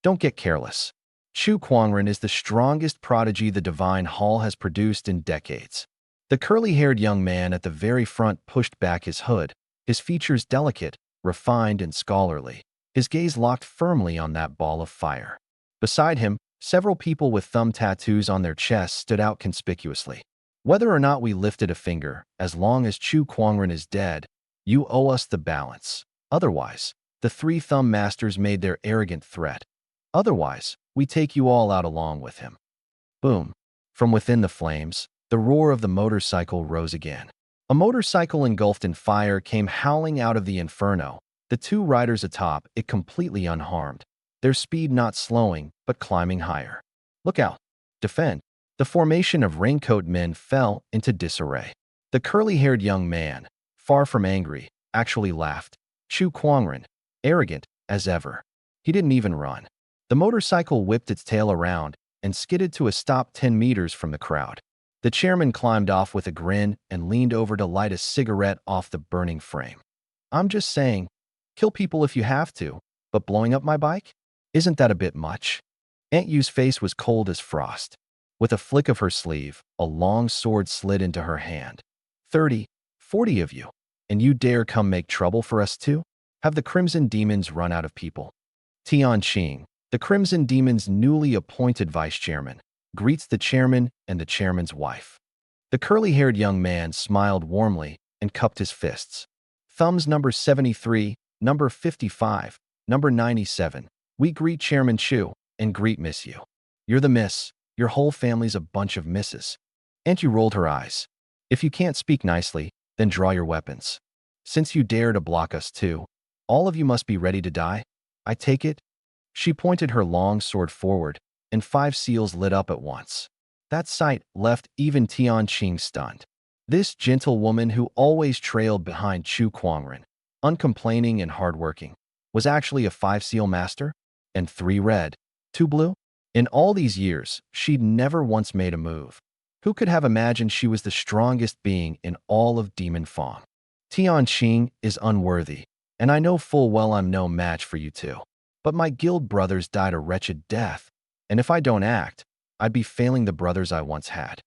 Don't get careless. Chu Kwangren is the strongest prodigy the Divine Hall has produced in decades. The curly-haired young man at the very front pushed back his hood, his features delicate, refined, and scholarly, his gaze locked firmly on that ball of fire. Beside him, several people with thumb tattoos on their chests stood out conspicuously. Whether or not we lifted a finger, as long as Chu Kwangren is dead, you owe us the balance. Otherwise, the three thumb masters made their arrogant threat. Otherwise, we take you all out along with him. Boom. From within the flames, the roar of the motorcycle rose again. A motorcycle engulfed in fire came howling out of the inferno, the two riders atop it completely unharmed, their speed not slowing, but climbing higher. Look out. Defend. The formation of raincoat men fell into disarray. The curly-haired young man, far from angry, actually laughed. Chu Kwangren, arrogant as ever. He didn't even run. The motorcycle whipped its tail around and skidded to a stop 10 meters from the crowd. The chairman climbed off with a grin and leaned over to light a cigarette off the burning frame. I'm just saying, kill people if you have to, but blowing up my bike? Isn't that a bit much? Aunt Yu's face was cold as frost. With a flick of her sleeve, a long sword slid into her hand. 30, 40 of you, and you dare come make trouble for us too? Have the Crimson Demons run out of people? Tian Qing, the Crimson Demons' newly appointed vice chairman, greets the chairman and the chairman's wife. The curly-haired young man smiled warmly and cupped his fists. Thumbs number 73, number 55, number 97. We greet Chairman Chu and greet Miss Yu. You're the miss. Your whole family's a bunch of misses. Aunt Yu rolled her eyes. If you can't speak nicely, then draw your weapons. Since you dare to block us too, all of you must be ready to die. I take it? She pointed her long sword forward, and 5 seals lit up at once. That sight left even Tian Qing stunned. This gentlewoman who always trailed behind Chu Kwangren, uncomplaining and hardworking, was actually a 5-seal master? And 3 red, 2 blue? In all these years, she'd never once made a move. Who could have imagined she was the strongest being in all of Demon Fong? Tian Qing is unworthy, and I know full well I'm no match for you two. But my guild brothers died a wretched death, and if I don't act, I'd be failing the brothers I once had.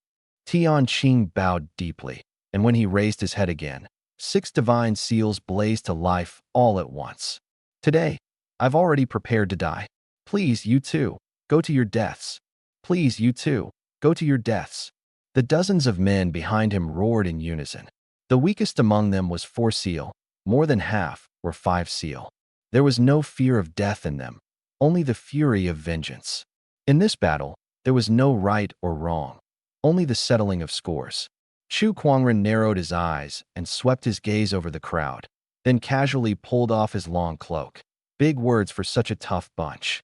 Tian Qing bowed deeply, and when he raised his head again, 6 divine seals blazed to life all at once. Today, I've already prepared to die. Please, you too, go to your deaths. Please, you too, go to your deaths. The dozens of men behind him roared in unison. The weakest among them was 4 seal, more than half were 5 seal. There was no fear of death in them, only the fury of vengeance. In this battle, there was no right or wrong, only the settling of scores. Chu Kwangren narrowed his eyes and swept his gaze over the crowd, then casually pulled off his long cloak. Big words for such a tough bunch.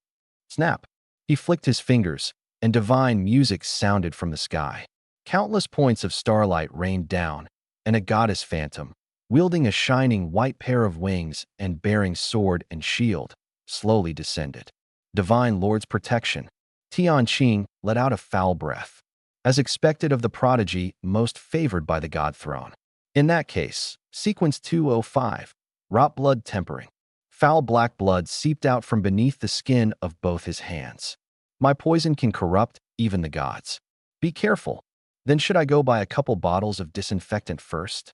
Snap. He flicked his fingers, and divine music sounded from the sky. Countless points of starlight rained down, and a goddess phantom, wielding a shining white pair of wings and bearing sword and shield, slowly descended. Divine Lord's protection. Tianqing let out a foul breath, as expected of the prodigy most favored by the god throne. In that case, sequence 205, rot blood tempering. Foul black blood seeped out from beneath the skin of both his hands. My poison can corrupt even the gods. Be careful. Then should I go buy a couple bottles of disinfectant first?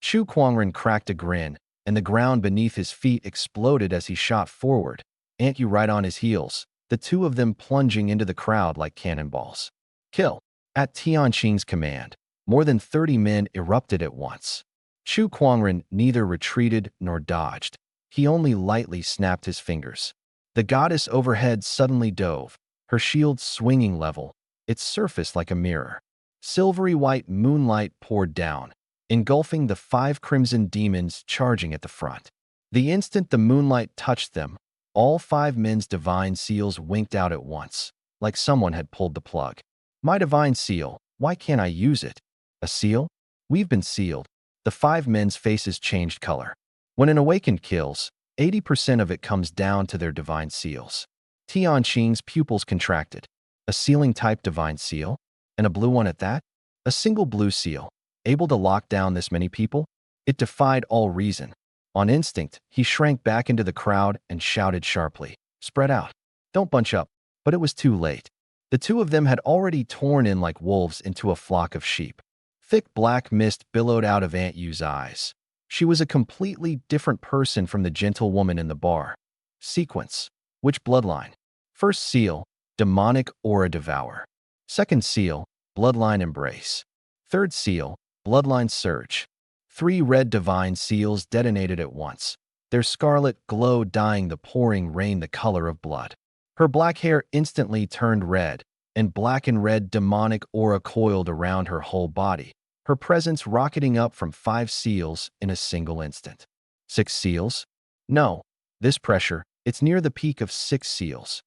Chu Kuangren cracked a grin, and the ground beneath his feet exploded as he shot forward, Ant Yu right on his heels, the two of them plunging into the crowd like cannonballs. Kill. At Tianqing's command, more than 30 men erupted at once. Chu Kuangren neither retreated nor dodged. He only lightly snapped his fingers. The goddess overhead suddenly dove, her shield swinging level, its surface like a mirror. Silvery white moonlight poured down, engulfing the 5 crimson demons charging at the front. The instant the moonlight touched them, all 5 men's divine seals winked out at once, like someone had pulled the plug. My divine seal, why can't I use it? A seal? We've been sealed. The 5 men's faces changed color. When an awakened kills, 80% of it comes down to their divine seals. Tianqing's pupils contracted. A sealing-type divine seal? And a blue one at that? A single blue seal, able to lock down this many people? It defied all reason. On instinct, he shrank back into the crowd and shouted sharply, "Spread out. Don't bunch up." But it was too late. The two of them had already torn in like wolves into a flock of sheep. Thick black mist billowed out of Aunt Yu's eyes. She was a completely different person from the gentle woman in the bar. Sequence. Which bloodline? First seal, demonic aura devour. Second seal, bloodline embrace. Third seal, bloodline surge. 3 red divine seals detonated at once, their scarlet glow dyeing the pouring rain the color of blood. Her black hair instantly turned red, and black and red demonic aura coiled around her whole body, her presence rocketing up from 5 seals in a single instant. 6 seals? No. This pressure, it's near the peak of 6 seals.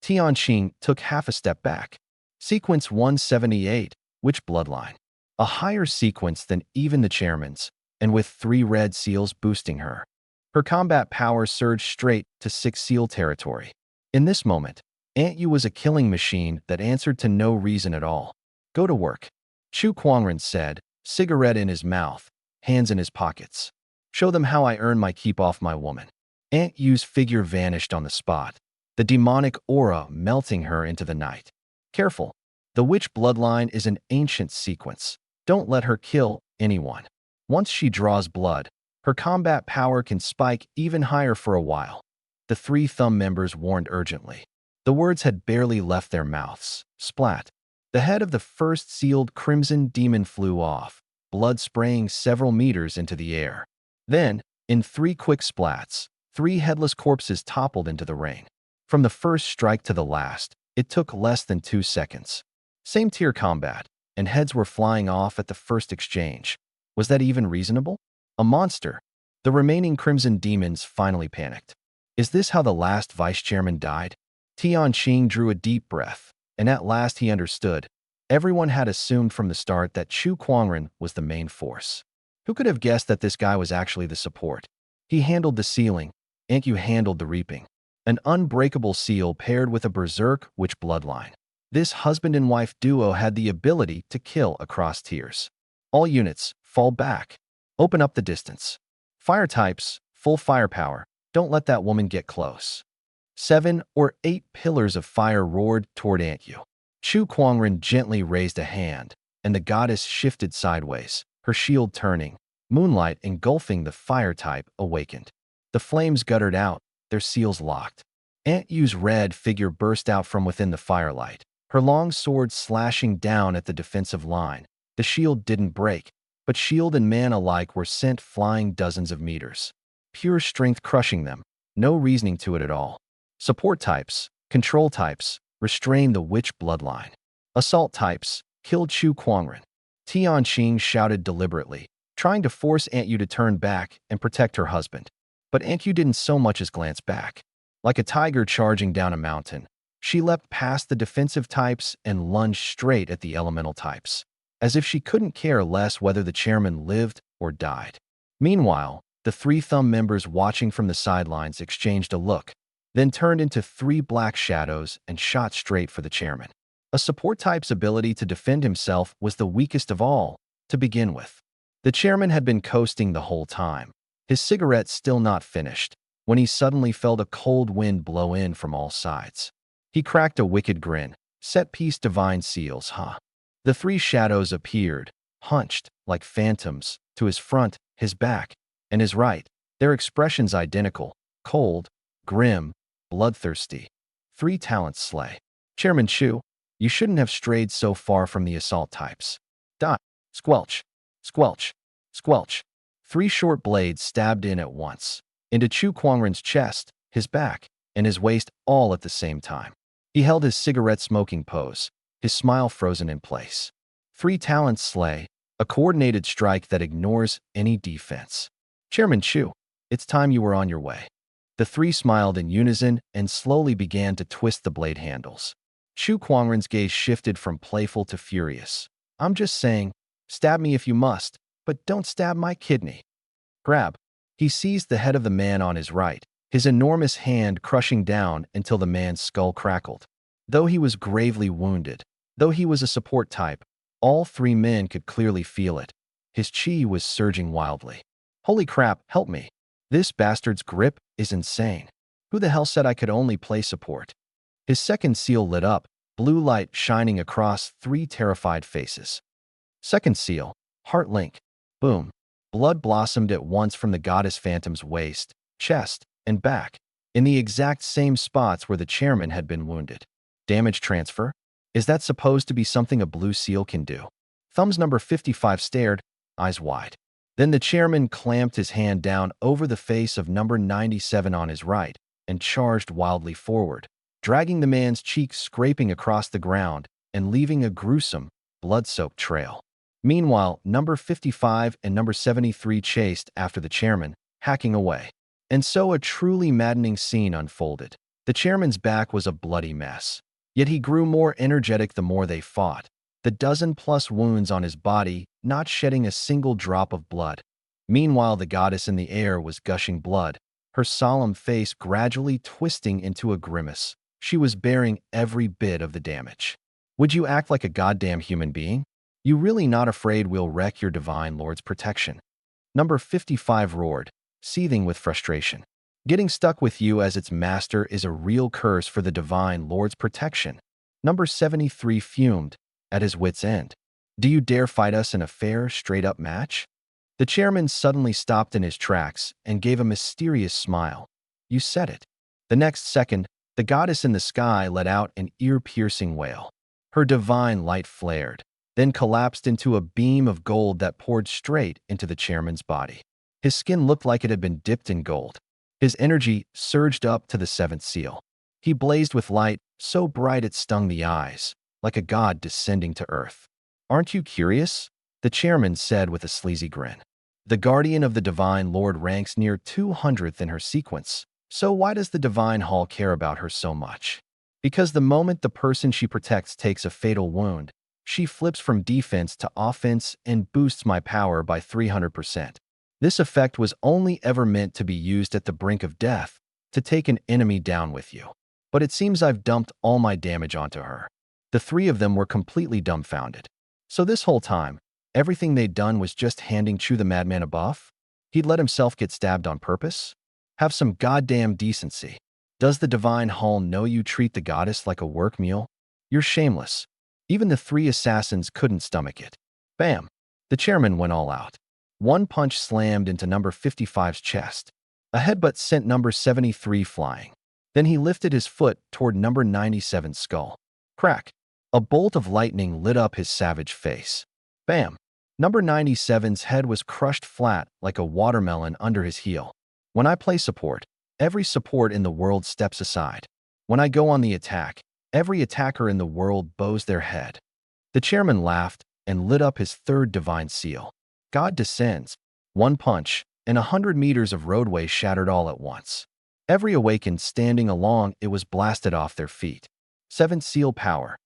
Tianqing took half a step back. Sequence 178, which bloodline? A higher sequence than even the chairman's, and with 3 red seals boosting her. Her combat power surged straight to 6 seal territory. In this moment, Aunt Yu was a killing machine that answered to no reason at all. Go to work, Chu Kuangren said, cigarette in his mouth, hands in his pockets. Show them how I earn my keep off my woman. Aunt Yu's figure vanished on the spot, the demonic aura melting her into the night. Careful. The witch bloodline is an ancient sequence. Don't let her kill anyone. Once she draws blood, her combat power can spike even higher for a while. The 3 thumb members warned urgently. The words had barely left their mouths. Splat. The head of the first sealed crimson demon flew off, blood spraying several meters into the air. Then, in 3 quick splats, 3 headless corpses toppled into the rain. From the first strike to the last, it took less than 2 seconds. Same tier combat, and heads were flying off at the first exchange. Was that even reasonable? A monster. The remaining crimson demons finally panicked. Is this how the last vice-chairman died? Tianqing drew a deep breath, and at last he understood. Everyone had assumed from the start that Chu Kuangren was the main force. Who could have guessed that this guy was actually the support? He handled the sealing, Aunt Yu handled the reaping. An unbreakable seal paired with a berserk witch bloodline. This husband and wife duo had the ability to kill across tiers. All units, fall back. Open up the distance. Fire types, full firepower. Don't let that woman get close. 7 or 8 pillars of fire roared toward Aunt Yu. Chu Kuangren gently raised a hand, and the goddess shifted sideways, her shield turning. Moonlight engulfing the fire type awakened. The flames guttered out, their seals locked. Aunt Yu's red figure burst out from within the firelight, her long sword slashing down at the defensive line. The shield didn't break, but shield and man alike were sent flying dozens of meters. Pure strength crushing them, no reasoning to it at all. Support types, control types, restrain the witch bloodline. Assault types, killed Chu Kuangren. Tianqing shouted deliberately, trying to force Aunt Yu to turn back and protect her husband. But Anq didn't so much as glance back. Like a tiger charging down a mountain, she leapt past the defensive types and lunged straight at the elemental types, as if she couldn't care less whether the chairman lived or died. Meanwhile, the three thumb members watching from the sidelines exchanged a look, then turned into three black shadows and shot straight for the chairman. A support type's ability to defend himself was the weakest of all, to begin with. The chairman had been coasting the whole time, his cigarette still not finished, when he suddenly felt a cold wind blow in from all sides. He cracked a wicked grin. Set-piece divine seals, huh? The three shadows appeared, hunched, like phantoms, to his front, his back, and his right, their expressions identical, cold, grim, bloodthirsty. Three talents slay. Chairman Chu, you shouldn't have strayed so far from the assault types. Dot. Squelch. Squelch. Squelch. Three short blades stabbed in at once, into Chu Kuangren's chest, his back, and his waist all at the same time. He held his cigarette-smoking pose, his smile frozen in place. Three talents slay, a coordinated strike that ignores any defense. Chairman Chu, it's time you were on your way. The three smiled in unison and slowly began to twist the blade handles. Chu Kuangren's gaze shifted from playful to furious. I'm just saying, stab me if you must, but don't stab my kidney. Grab. He seized the head of the man on his right, his enormous hand crushing down until the man's skull crackled. Though he was gravely wounded, though he was a support type, all three men could clearly feel it. His chi was surging wildly. Holy crap, help me. This bastard's grip is insane. Who the hell said I could only play support? His second seal lit up, blue light shining across three terrified faces. Second seal, heart link. Boom. Blood blossomed at once from the goddess phantom's waist, chest, and back, in the exact same spots where the chairman had been wounded. Damage transfer? Is that supposed to be something a blue seal can do? Thumbs number 55 stared, eyes wide. Then the chairman clamped his hand down over the face of number 97 on his right and charged wildly forward, dragging the man's cheeks scraping across the ground and leaving a gruesome, blood-soaked trail. Meanwhile, number 55 and number 73 chased after the chairman, hacking away. And so a truly maddening scene unfolded. The chairman's back was a bloody mess. Yet he grew more energetic the more they fought, the dozen-plus wounds on his body not shedding a single drop of blood. Meanwhile, the goddess in the air was gushing blood, her solemn face gradually twisting into a grimace. She was bearing every bit of the damage. Would you act like a goddamn human being? You really not afraid we'll wreck your divine lord's protection? Number 55 roared, seething with frustration. Getting stuck with you as its master is a real curse for the divine lord's protection. Number 73 fumed, at his wit's end. Do you dare fight us in a fair, straight-up match? The chairman suddenly stopped in his tracks and gave a mysterious smile. You said it. The next second, the goddess in the sky let out an ear-piercing wail. Her divine light flared, then collapsed into a beam of gold that poured straight into the chairman's body. His skin looked like it had been dipped in gold. His energy surged up to the seventh seal. He blazed with light, so bright it stung the eyes, like a god descending to earth. Aren't you curious? The chairman said with a sleazy grin. The guardian of the divine lord ranks near 200th in her sequence, so why does the divine hall care about her so much? Because the moment the person she protects takes a fatal wound, she flips from defense to offense and boosts my power by 300%. This effect was only ever meant to be used at the brink of death, to take an enemy down with you. But it seems I've dumped all my damage onto her. The three of them were completely dumbfounded. So this whole time, everything they'd done was just handing Chu the madman a buff? He'd let himself get stabbed on purpose? Have some goddamn decency. Does the divine hall know you treat the goddess like a work meal? You're shameless. Even the three assassins couldn't stomach it. Bam! The chairman went all out. One punch slammed into number 55's chest. A headbutt sent number 73 flying. Then he lifted his foot toward number 97's skull. Crack! A bolt of lightning lit up his savage face. Bam! Number 97's head was crushed flat like a watermelon under his heel. When I play support, every support in the world steps aside. When I go on the attack, every attacker in the world bows their head. The chairman laughed and lit up his third divine seal. God descends. One punch, and 100 meters of roadway shattered all at once. Every awakened standing along it was blasted off their feet. 7th Seal Power.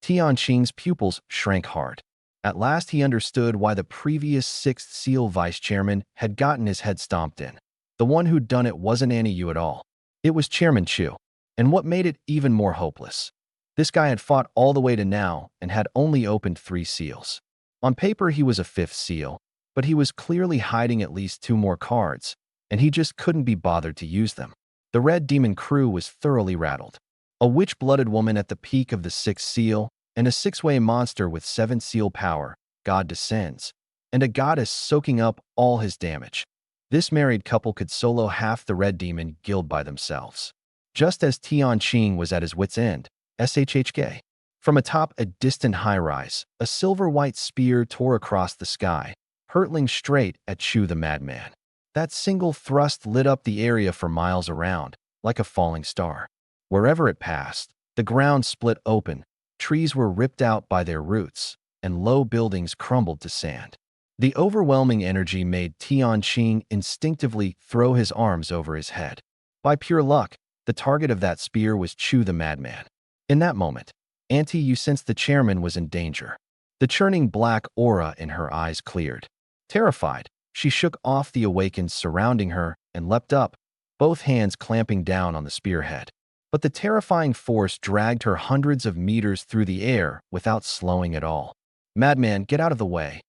Tianqing's pupils shrank hard. At last he understood why the previous 6th Seal vice chairman had gotten his head stomped in. The one who'd done it wasn't Annie Yu at all. It was Chairman Chu. And what made it even more hopeless? This guy had fought all the way to now and had only opened 3 seals. On paper he was a 5th seal, but he was clearly hiding at least 2 more cards, and he just couldn't be bothered to use them. The Red Demon crew was thoroughly rattled. A witch-blooded woman at the peak of the 6th seal, and a 6-way monster with 7th seal power, God descends, and a goddess soaking up all his damage. This married couple could solo half the Red Demon guild by themselves. Just as Tianqing was at his wit's end, SHHK. From atop a distant high-rise, a silver-white spear tore across the sky, hurtling straight at Chu the madman. That single thrust lit up the area for miles around, like a falling star. Wherever it passed, the ground split open, trees were ripped out by their roots, and low buildings crumbled to sand. The overwhelming energy made Tianqing instinctively throw his arms over his head. By pure luck, the target of that spear was Chu the madman. In that moment, Auntie Yu sensed the chairman was in danger. The churning black aura in her eyes cleared. Terrified, she shook off the awakens surrounding her and leapt up, both hands clamping down on the spearhead. But the terrifying force dragged her hundreds of meters through the air without slowing at all. "Madman, get out of the way."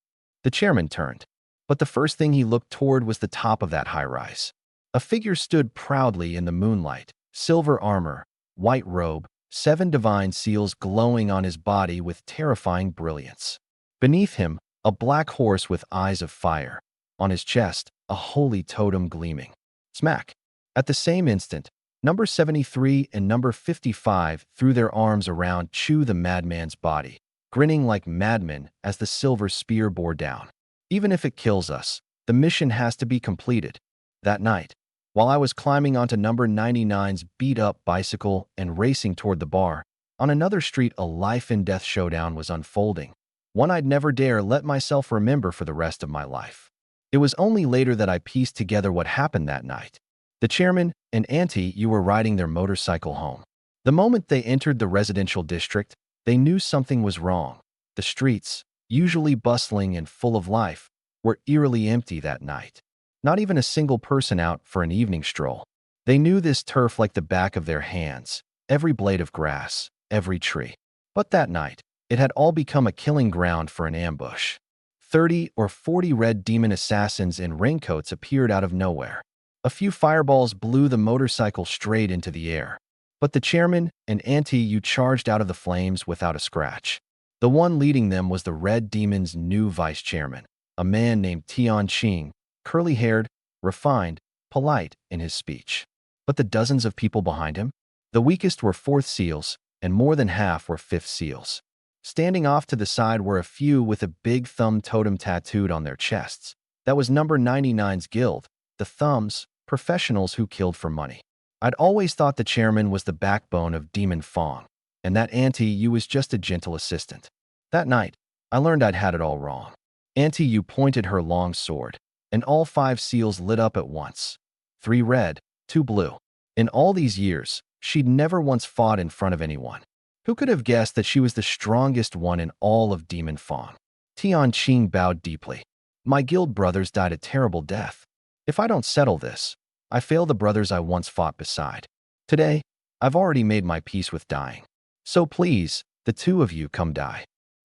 The chairman turned, but the first thing he looked toward was the top of that high-rise. A figure stood proudly in the moonlight, silver armor, white robe, 7 divine seals glowing on his body with terrifying brilliance. Beneath him, a black horse with eyes of fire. On his chest, a holy totem gleaming. Smack! At the same instant, number 73 and number 55 threw their arms around Chu the madman's body, grinning like madmen as the silver spear bore down. "Even if it kills us, the mission has to be completed." That night, while I was climbing onto number 99's beat-up bicycle and racing toward the bar, on another street a life-and-death showdown was unfolding, one I'd never dare let myself remember for the rest of my life. It was only later that I pieced together what happened that night. The chairman and Auntie Yu were riding their motorcycle home. The moment they entered the residential district, they knew something was wrong. The streets, usually bustling and full of life, were eerily empty that night. Not even a single person out for an evening stroll. They knew this turf like the back of their hands, every blade of grass, every tree. But that night, it had all become a killing ground for an ambush. 30 or 40 red demon assassins in raincoats appeared out of nowhere. A few fireballs blew the motorcycle straight into the air. But the chairman and Auntie Yu charged out of the flames without a scratch. The one leading them was the Red Demon's new vice chairman, a man named Tianqing, curly-haired, refined, polite in his speech. But the dozens of people behind him? The weakest were 4th seals, and more than half were 5th seals. Standing off to the side were a few with a big thumb totem tattooed on their chests. That was number 99's guild, the Thumbs, professionals who killed for money. I'd always thought the chairman was the backbone of Demon Fong, and that Auntie Yu was just a gentle assistant. That night, I learned I'd had it all wrong. Auntie Yu pointed her long sword, and all 5 seals lit up at once. 3 red, 2 blue. In all these years, she'd never once fought in front of anyone. Who could have guessed that she was the strongest one in all of Demon Fong? Tianqing bowed deeply. "My guild brothers died a terrible death. If I don't settle this, I fail the brothers I once fought beside. Today, I've already made my peace with dying. So please, the 2 of you come die."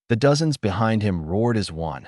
The dozens behind him roared as one.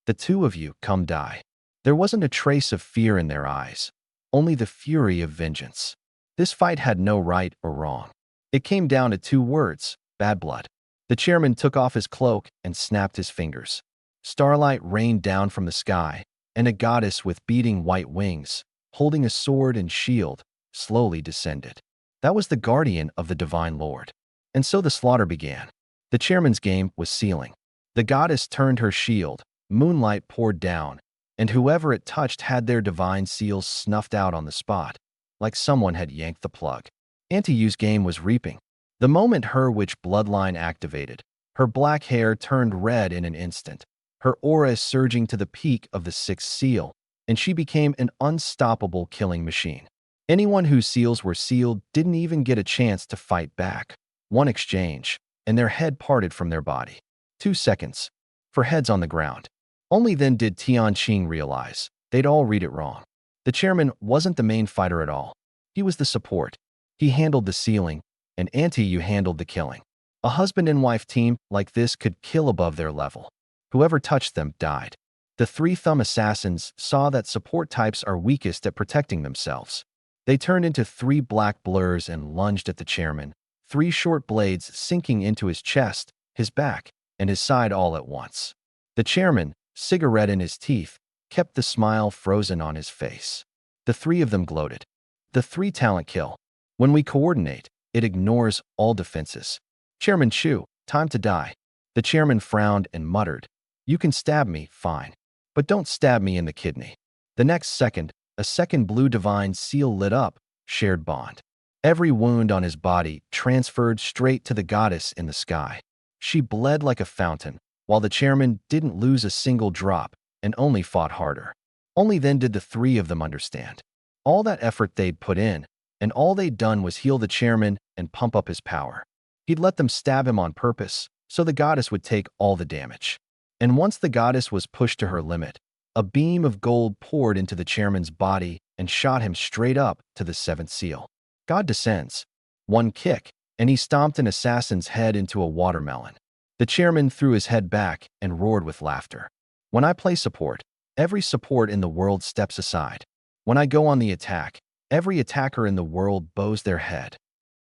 "The 2 of you come die." There wasn't a trace of fear in their eyes, only the fury of vengeance. This fight had no right or wrong. It came down to 2 words, bad blood. The chairman took off his cloak and snapped his fingers. Starlight rained down from the sky, and a goddess with beating white wings, holding a sword and shield, slowly descended. That was the guardian of the Divine Lord. And so the slaughter began. The chairman's game was sealing. The goddess turned her shield, moonlight poured down, and whoever it touched had their divine seals snuffed out on the spot, like someone had yanked the plug. Auntie Yu's game was reaping. The moment her witch bloodline activated, her black hair turned red in an instant. Her aura surging to the peak of the 6th seal, and she became an unstoppable killing machine. Anyone whose seals were sealed didn't even get a chance to fight back. One exchange, and their head parted from their body. 2 seconds, for heads on the ground. Only then did Tianqing realize they'd all read it wrong. The chairman wasn't the main fighter at all. He was the support. He handled the sealing, and Yu handled the killing. A husband and wife team like this could kill above their level. Whoever touched them died. The three-thumb assassins saw that support types are weakest at protecting themselves. They turned into three black blurs and lunged at the chairman, three short blades sinking into his chest, his back, and his side all at once. The chairman, cigarette in his teeth, kept the smile frozen on his face. The three of them gloated. The three-talent kill. When we coordinate, it ignores all defenses. Chairman Chu, time to die. The chairman frowned and muttered, "You can stab me, fine. But don't stab me in the kidney." The next second, a second blue divine seal lit up, shared bond. Every wound on his body transferred straight to the goddess in the sky. She bled like a fountain, while the chairman didn't lose a single drop and only fought harder. Only then did the three of them understand. All that effort they'd put in, and all they'd done was heal the chairman and pump up his power. He'd let them stab him on purpose, so the goddess would take all the damage. And once the goddess was pushed to her limit, a beam of gold poured into the chairman's body and shot him straight up to the seventh seal. God descends. One kick, and he stomped an assassin's head into a watermelon. The chairman threw his head back and roared with laughter. When I play support, every support in the world steps aside. When I go on the attack, every attacker in the world bows their head.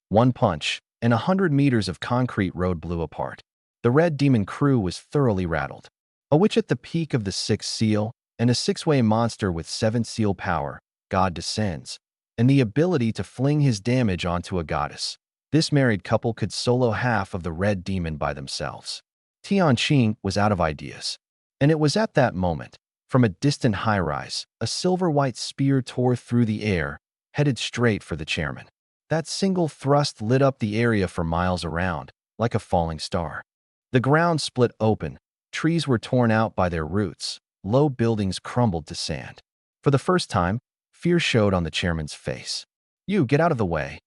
One punch, and 100 meters of concrete road blew apart. The Red Demon crew was thoroughly rattled. A witch at the peak of the sixth seal, and a six-way monster with 7 seal power, God descends, and the ability to fling his damage onto a goddess. This married couple could solo half of the Red Demon by themselves. Tianqing was out of ideas. And it was at that moment, from a distant high-rise, a silver-white spear tore through the air, headed straight for the chairman. That single thrust lit up the area for miles around, like a falling star. The ground split open, trees were torn out by their roots, low buildings crumbled to sand. For the first time, fear showed on the chairman's face. "You, get out of the way."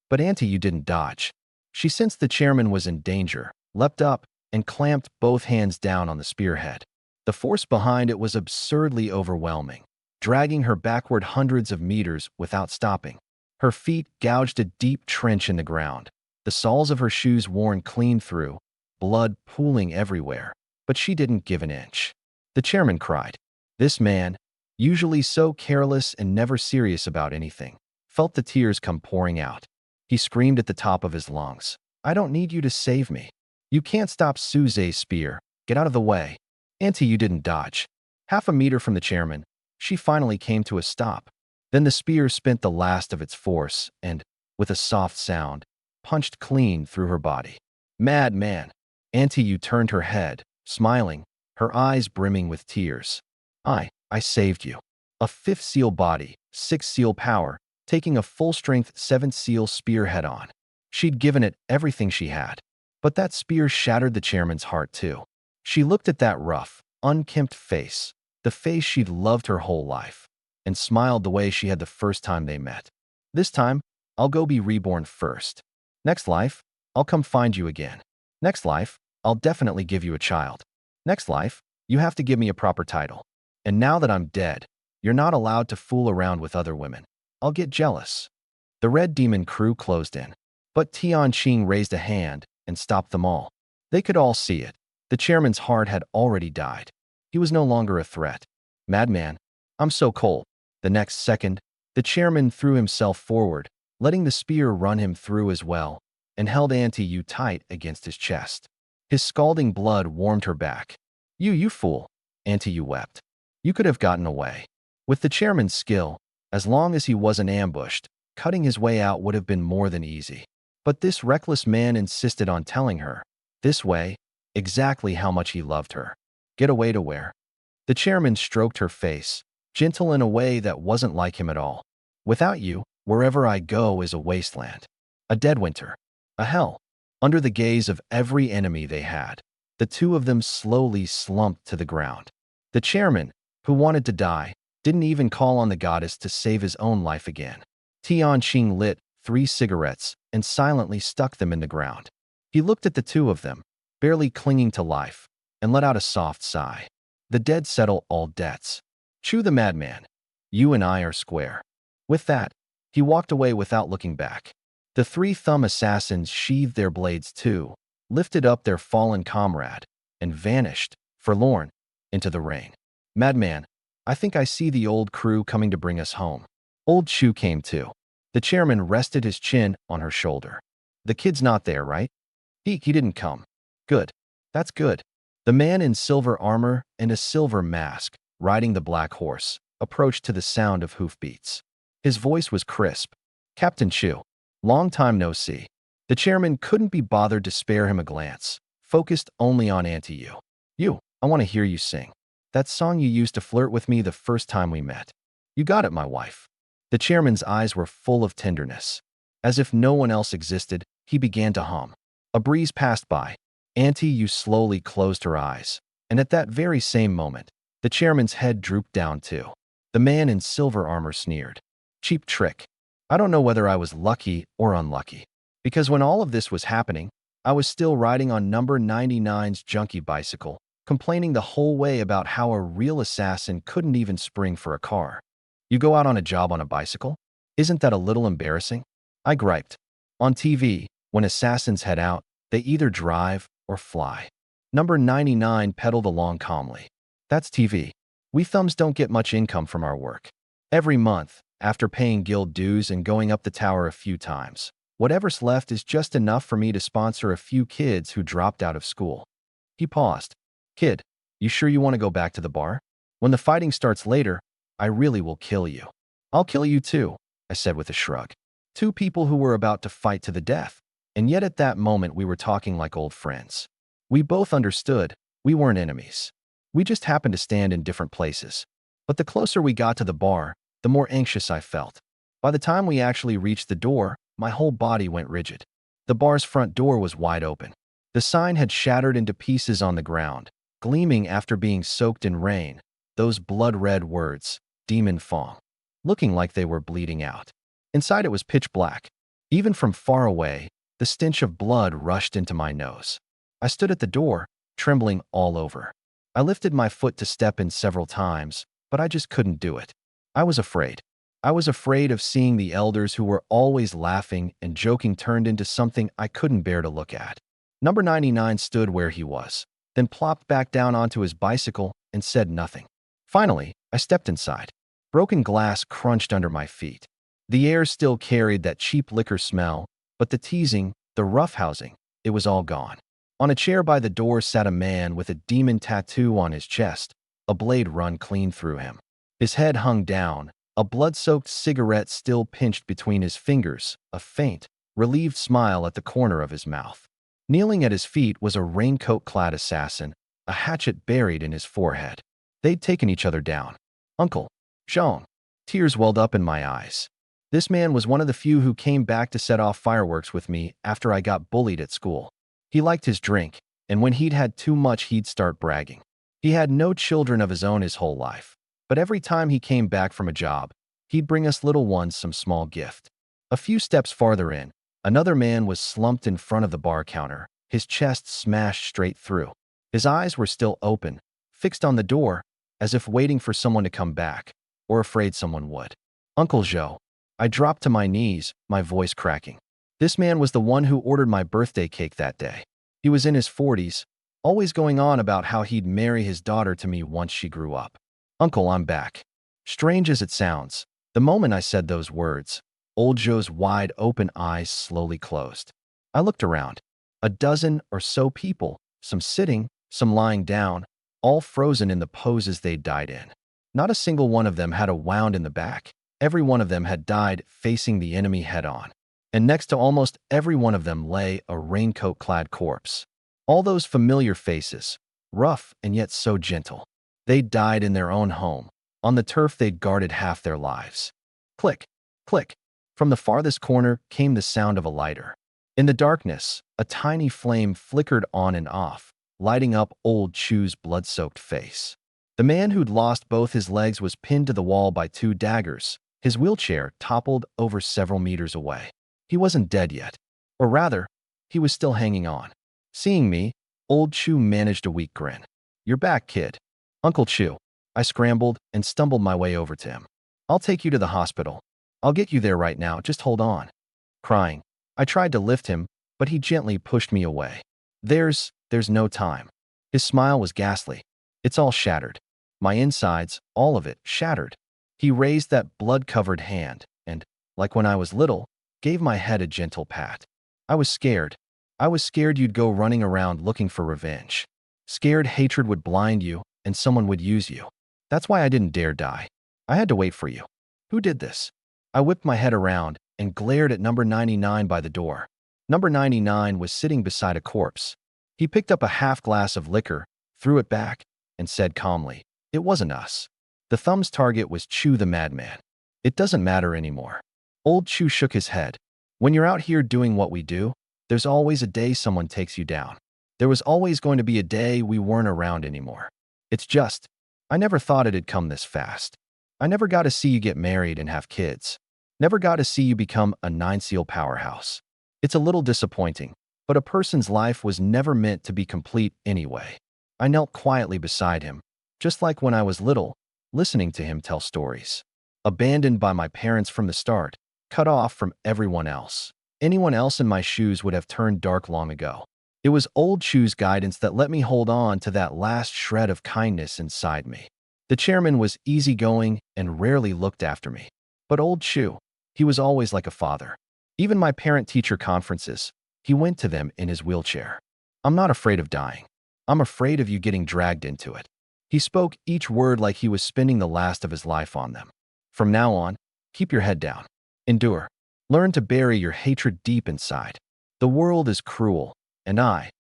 But Yu didn't dodge. She sensed the chairman was in danger, leapt up, and clamped both hands down on the spearhead. The force behind it was absurdly overwhelming, dragging her backward hundreds of meters without stopping. Her feet gouged a deep trench in the ground, the soles of her shoes worn clean through, blood pooling everywhere, but she didn't give an inch. The chairman cried. This man, usually so careless and never serious about anything, felt the tears come pouring out. He screamed at the top of his lungs, "I don't need you to save me. You can't stop Suze's spear. Get out of the way." Yu didn't dodge. Half a meter from the chairman, she finally came to a stop. Then the spear spent the last of its force and, with a soft sound, punched clean through her body. "Madman." Yu turned her head, smiling, her eyes brimming with tears. I saved you." A 5th seal body, 6 seal power, taking a full-strength 7th seal spear head-on. She'd given it everything she had. But that spear shattered the chairman's heart too. She looked at that rough, unkempt face, the face she'd loved her whole life, and smiled the way she had the first time they met. "This time, I'll go be reborn first. Next life, I'll come find you again. Next life, I'll definitely give you a child. Next life, you have to give me a proper title. And now that I'm dead, you're not allowed to fool around with other women. I'll get jealous." The Red Demon crew closed in. But Tianqing raised a hand and stopped them all. They could all see it. The chairman's heart had already died. He was no longer a threat. "Madman, I'm so cold." The next second, the chairman threw himself forward, letting the spear run him through as well, and held Yu tight against his chest. His scalding blood warmed her back. You fool," Yu wept. "You could have gotten away." With the chairman's skill, as long as he wasn't ambushed, cutting his way out would have been more than easy. But this reckless man insisted on telling her, this way, exactly how much he loved her. "Get away to where?" The chairman stroked her face, gentle in a way that wasn't like him at all. "Without you, wherever I go is a wasteland. A dead winter. A hell." Under the gaze of every enemy they had, the two of them slowly slumped to the ground. The chairman, who wanted to die, Didn't even call on the goddess to save his own life again. Tianqing lit 3 cigarettes and silently stuck them in the ground. He looked at the two of them, barely clinging to life, and let out a soft sigh. The dead settle all debts. Chew the madman. You and I are square. With that, he walked away without looking back. The 3 thumb assassins sheathed their blades too, lifted up their fallen comrade, and vanished, forlorn, into the rain. Madman, I think I see the old crew coming to bring us home. Old Chu came too. The chairman rested his chin on her shoulder. The kid's not there, right? He didn't come. Good. That's good. The man in silver armor and a silver mask, riding the black horse, approached to the sound of hoofbeats. His voice was crisp. Captain Chu. Long time no see. The chairman couldn't be bothered to spare him a glance, focused only on Auntie Yu. You, I want to hear you sing. That song you used to flirt with me the first time we met. You got it, my wife. The chairman's eyes were full of tenderness. As if no one else existed, he began to hum. A breeze passed by. Auntie Yu slowly closed her eyes, and at that very same moment, the chairman's head drooped down too. The man in silver armor sneered. Cheap trick. I don't know whether I was lucky or unlucky. Because when all of this was happening, I was still riding on number 99's junkie bicycle, complaining the whole way about how a real assassin couldn't even spring for a car. You go out on a job on a bicycle? Isn't that a little embarrassing? I griped. On TV, when assassins head out, they either drive or fly. Number 99 pedaled along calmly. That's TV. We thumbs don't get much income from our work. Every month, after paying guild dues and going up the tower a few times, whatever's left is just enough for me to sponsor a few kids who dropped out of school. He paused. Kid, you sure you want to go back to the bar? When the fighting starts later, I really will kill you. I'll kill you too, I said with a shrug. 2 people who were about to fight to the death, and yet at that moment we were talking like old friends. We both understood we weren't enemies. We just happened to stand in different places. But the closer we got to the bar, the more anxious I felt. By the time we actually reached the door, my whole body went rigid. The bar's front door was wide open. The sign had shattered into pieces on the ground, gleaming after being soaked in rain. Those blood-red words, Demon Fong, looking like they were bleeding out. Inside it was pitch black. Even from far away, the stench of blood rushed into my nose. I stood at the door, trembling all over. I lifted my foot to step in several times, but I just couldn't do it. I was afraid. I was afraid of seeing the elders who were always laughing and joking turned into something I couldn't bear to look at. Number 99 stood where he was, then plopped back down onto his bicycle and said nothing. Finally, I stepped inside. Broken glass crunched under my feet. The air still carried that cheap liquor smell, but the teasing, the roughhousing, it was all gone. On a chair by the door sat a man with a demon tattoo on his chest, a blade run clean through him. His head hung down, a blood-soaked cigarette still pinched between his fingers, a faint, relieved smile at the corner of his mouth. Kneeling at his feet was a raincoat-clad assassin, a hatchet buried in his forehead. They'd taken each other down. Uncle, Zhong. Tears welled up in my eyes. This man was one of the few who came back to set off fireworks with me after I got bullied at school. He liked his drink, and when he'd had too much he'd start bragging. He had no children of his own his whole life, but every time he came back from a job, he'd bring us little ones some small gift. A few steps farther in, another man was slumped in front of the bar counter, his chest smashed straight through. His eyes were still open, fixed on the door, as if waiting for someone to come back, or afraid someone would. Uncle Zhou. I dropped to my knees, my voice cracking. This man was the one who ordered my birthday cake that day. He was in his 40s, always going on about how he'd marry his daughter to me once she grew up. Uncle, I'm back. Strange as it sounds, the moment I said those words, old Zhou's wide open eyes slowly closed. I looked around. A dozen or so people, some sitting, some lying down, all frozen in the poses they'd died in. Not a single one of them had a wound in the back. Every one of them had died facing the enemy head-on. And next to almost every one of them lay a raincoat-clad corpse. All those familiar faces, rough and yet so gentle. They'd died in their own home, on the turf they'd guarded half their lives. Click, click. From the farthest corner came the sound of a lighter. In the darkness, a tiny flame flickered on and off, lighting up old Chu's blood-soaked face. The man who'd lost both his legs was pinned to the wall by 2 daggers. His wheelchair toppled over several meters away. He wasn't dead yet. Or rather, he was still hanging on. Seeing me, old Chu managed a weak grin. "You're back, kid." "Uncle Chu." I scrambled and stumbled my way over to him. "I'll take you to the hospital. I'll get you there right now, just hold on." Crying, I tried to lift him, but he gently pushed me away. There's no time." His smile was ghastly. "It's all shattered. My insides, all of it, shattered." He raised that blood-covered hand and, like when I was little, gave my head a gentle pat. I was scared. I was scared you'd go running around looking for revenge. Scared hatred would blind you and someone would use you. That's why I didn't dare die. I had to wait for you. Who did this?" I whipped my head around and glared at number 99 by the door. Number 99 was sitting beside a corpse. He picked up a half glass of liquor, threw it back, and said calmly, "It wasn't us. The thumb's target was Chu the madman. It doesn't matter anymore." Old Chu shook his head. "When you're out here doing what we do, there's always a day someone takes you down. There was always going to be a day we weren't around anymore. It's just, I never thought it'd come this fast. I never got to see you get married and have kids. Never got to see you become a 9-seal powerhouse. It's a little disappointing, but a person's life was never meant to be complete anyway." I knelt quietly beside him, just like when I was little, listening to him tell stories. Abandoned by my parents from the start, cut off from everyone else. Anyone else in my shoes would have turned dark long ago. It was old Chu's guidance that let me hold on to that last shred of kindness inside me. The chairman was easygoing and rarely looked after me. But old Chu, he was always like a father. Even my parent-teacher conferences, he went to them in his wheelchair. "I'm not afraid of dying. I'm afraid of you getting dragged into it." He spoke each word like he was spending the last of his life on them. "From now on, keep your head down. Endure. Learn to bury your hatred deep inside. The world is cruel, and I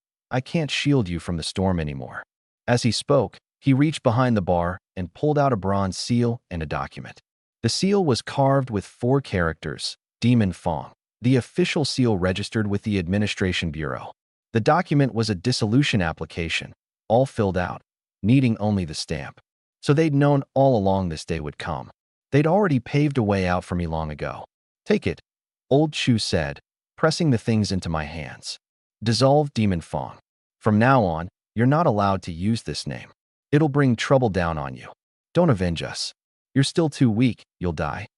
can't shield you from the storm anymore." As he spoke, he reached behind the bar and pulled out a bronze seal and a document. The seal was carved with 4 characters, Demon Fong, the official seal registered with the Administration Bureau. The document was a dissolution application, all filled out, needing only the stamp. So they'd known all along this day would come. They'd already paved a way out for me long ago. "Take it," old Chu said, pressing the things into my hands. "Dissolve Demon Fong. From now on, you're not allowed to use this name. It'll bring trouble down on you. Don't avenge us. You're still too weak, you'll die."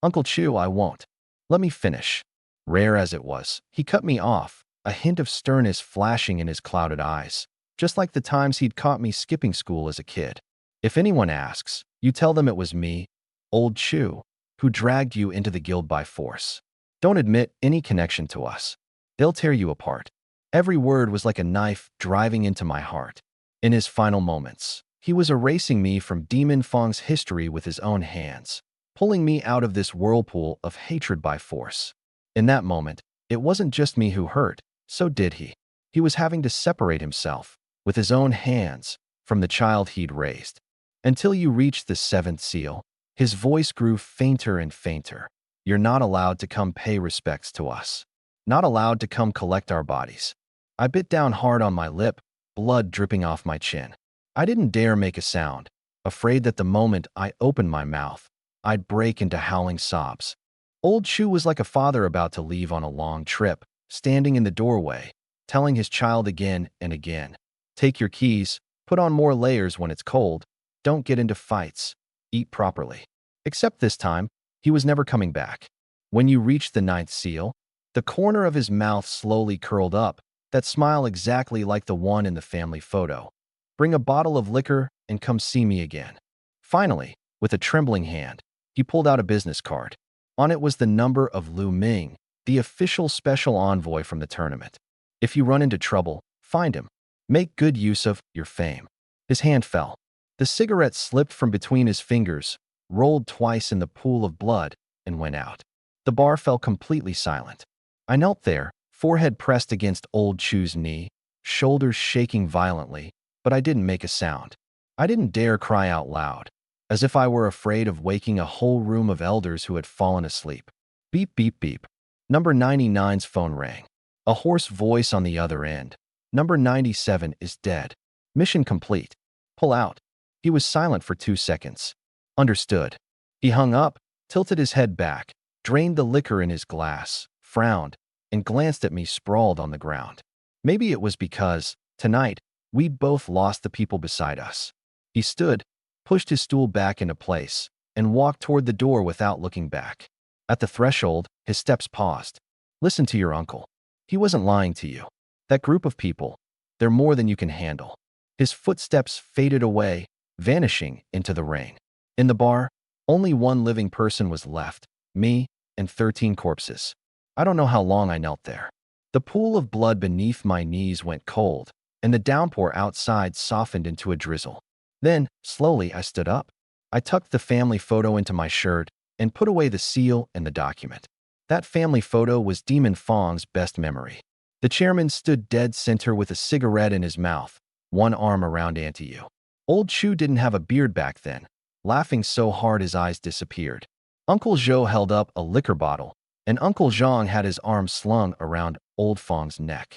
"Uncle Chu, I won't. Let me finish." Rare as it was, he cut me off, a hint of sternness flashing in his clouded eyes, just like the times he'd caught me skipping school as a kid. "If anyone asks, you tell them it was me, old Chu, who dragged you into the guild by force. Don't admit any connection to us. They'll tear you apart." Every word was like a knife driving into my heart. In his final moments, he was erasing me from Demon Fong's history with his own hands, pulling me out of this whirlpool of hatred by force. In that moment, it wasn't just me who hurt, so did he. He was having to separate himself, with his own hands, from the child he'd raised. Until you reached the 7th seal, his voice grew fainter and fainter. "You're not allowed to come pay respects to us. Not allowed to come collect our bodies." I bit down hard on my lip, blood dripping off my chin. I didn't dare make a sound, afraid that the moment I opened my mouth, I'd break into howling sobs. Old Chu was like a father about to leave on a long trip, standing in the doorway, telling his child again and again, "Take your keys, put on more layers when it's cold, don't get into fights, eat properly." Except this time, he was never coming back. When you reached the 9th seal, the corner of his mouth slowly curled up, that smile exactly like the one in the family photo. "Bring a bottle of liquor and come see me again." Finally, with a trembling hand, he pulled out a business card. On it was the number of Lu Ming, the official special envoy from the tournament. "If you run into trouble, find him. Make good use of your fame." His hand fell. The cigarette slipped from between his fingers, rolled twice in the pool of blood, and went out. The bar fell completely silent. I knelt there, forehead pressed against old Chu's knee, shoulders shaking violently, but I didn't make a sound. I didn't dare cry out loud, as if I were afraid of waking a whole room of elders who had fallen asleep. Beep, beep, beep. Number 99's phone rang. A hoarse voice on the other end. "Number 97 is dead. Mission complete. Pull out." He was silent for 2 seconds. Understood. He hung up, tilted his head back, drained the liquor in his glass, frowned, and glanced at me sprawled on the ground. Maybe it was because, tonight, we'd both lost the people beside us. He stood, pushed his stool back into place, and walked toward the door without looking back. At the threshold, his steps paused. Listen to your uncle. He wasn't lying to you. That group of people, they're more than you can handle. His footsteps faded away, vanishing into the rain. In the bar, only one living person was left, me, and 13 corpses. I don't know how long I knelt there. The pool of blood beneath my knees went cold, and the downpour outside softened into a drizzle. Then, slowly, I stood up. I tucked the family photo into my shirt and put away the seal and the document. That family photo was Demon Fong's best memory. The chairman stood dead center with a cigarette in his mouth, one arm around Auntie Yu. Old Chu didn't have a beard back then, laughing so hard his eyes disappeared. Uncle Zhou held up a liquor bottle, and Uncle Zhang had his arm slung around Old Fong's neck.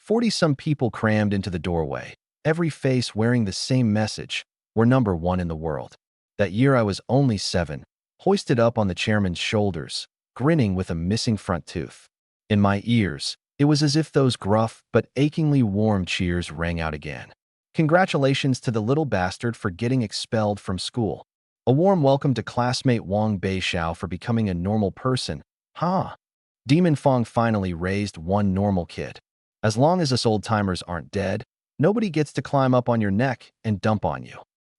40-some people crammed into the doorway, every face wearing the same message: we're number one in the world. That year I was only 7, hoisted up on the chairman's shoulders, grinning with a missing front tooth. In my ears, it was as if those gruff but achingly warm cheers rang out again. Congratulations to the little bastard for getting expelled from school. A warm welcome to classmate Wang Beixiao for becoming a normal person. Ha! Demon Fong finally raised one normal kid. As long as us old-timers aren't dead, nobody gets to climb up on your neck and dump on you.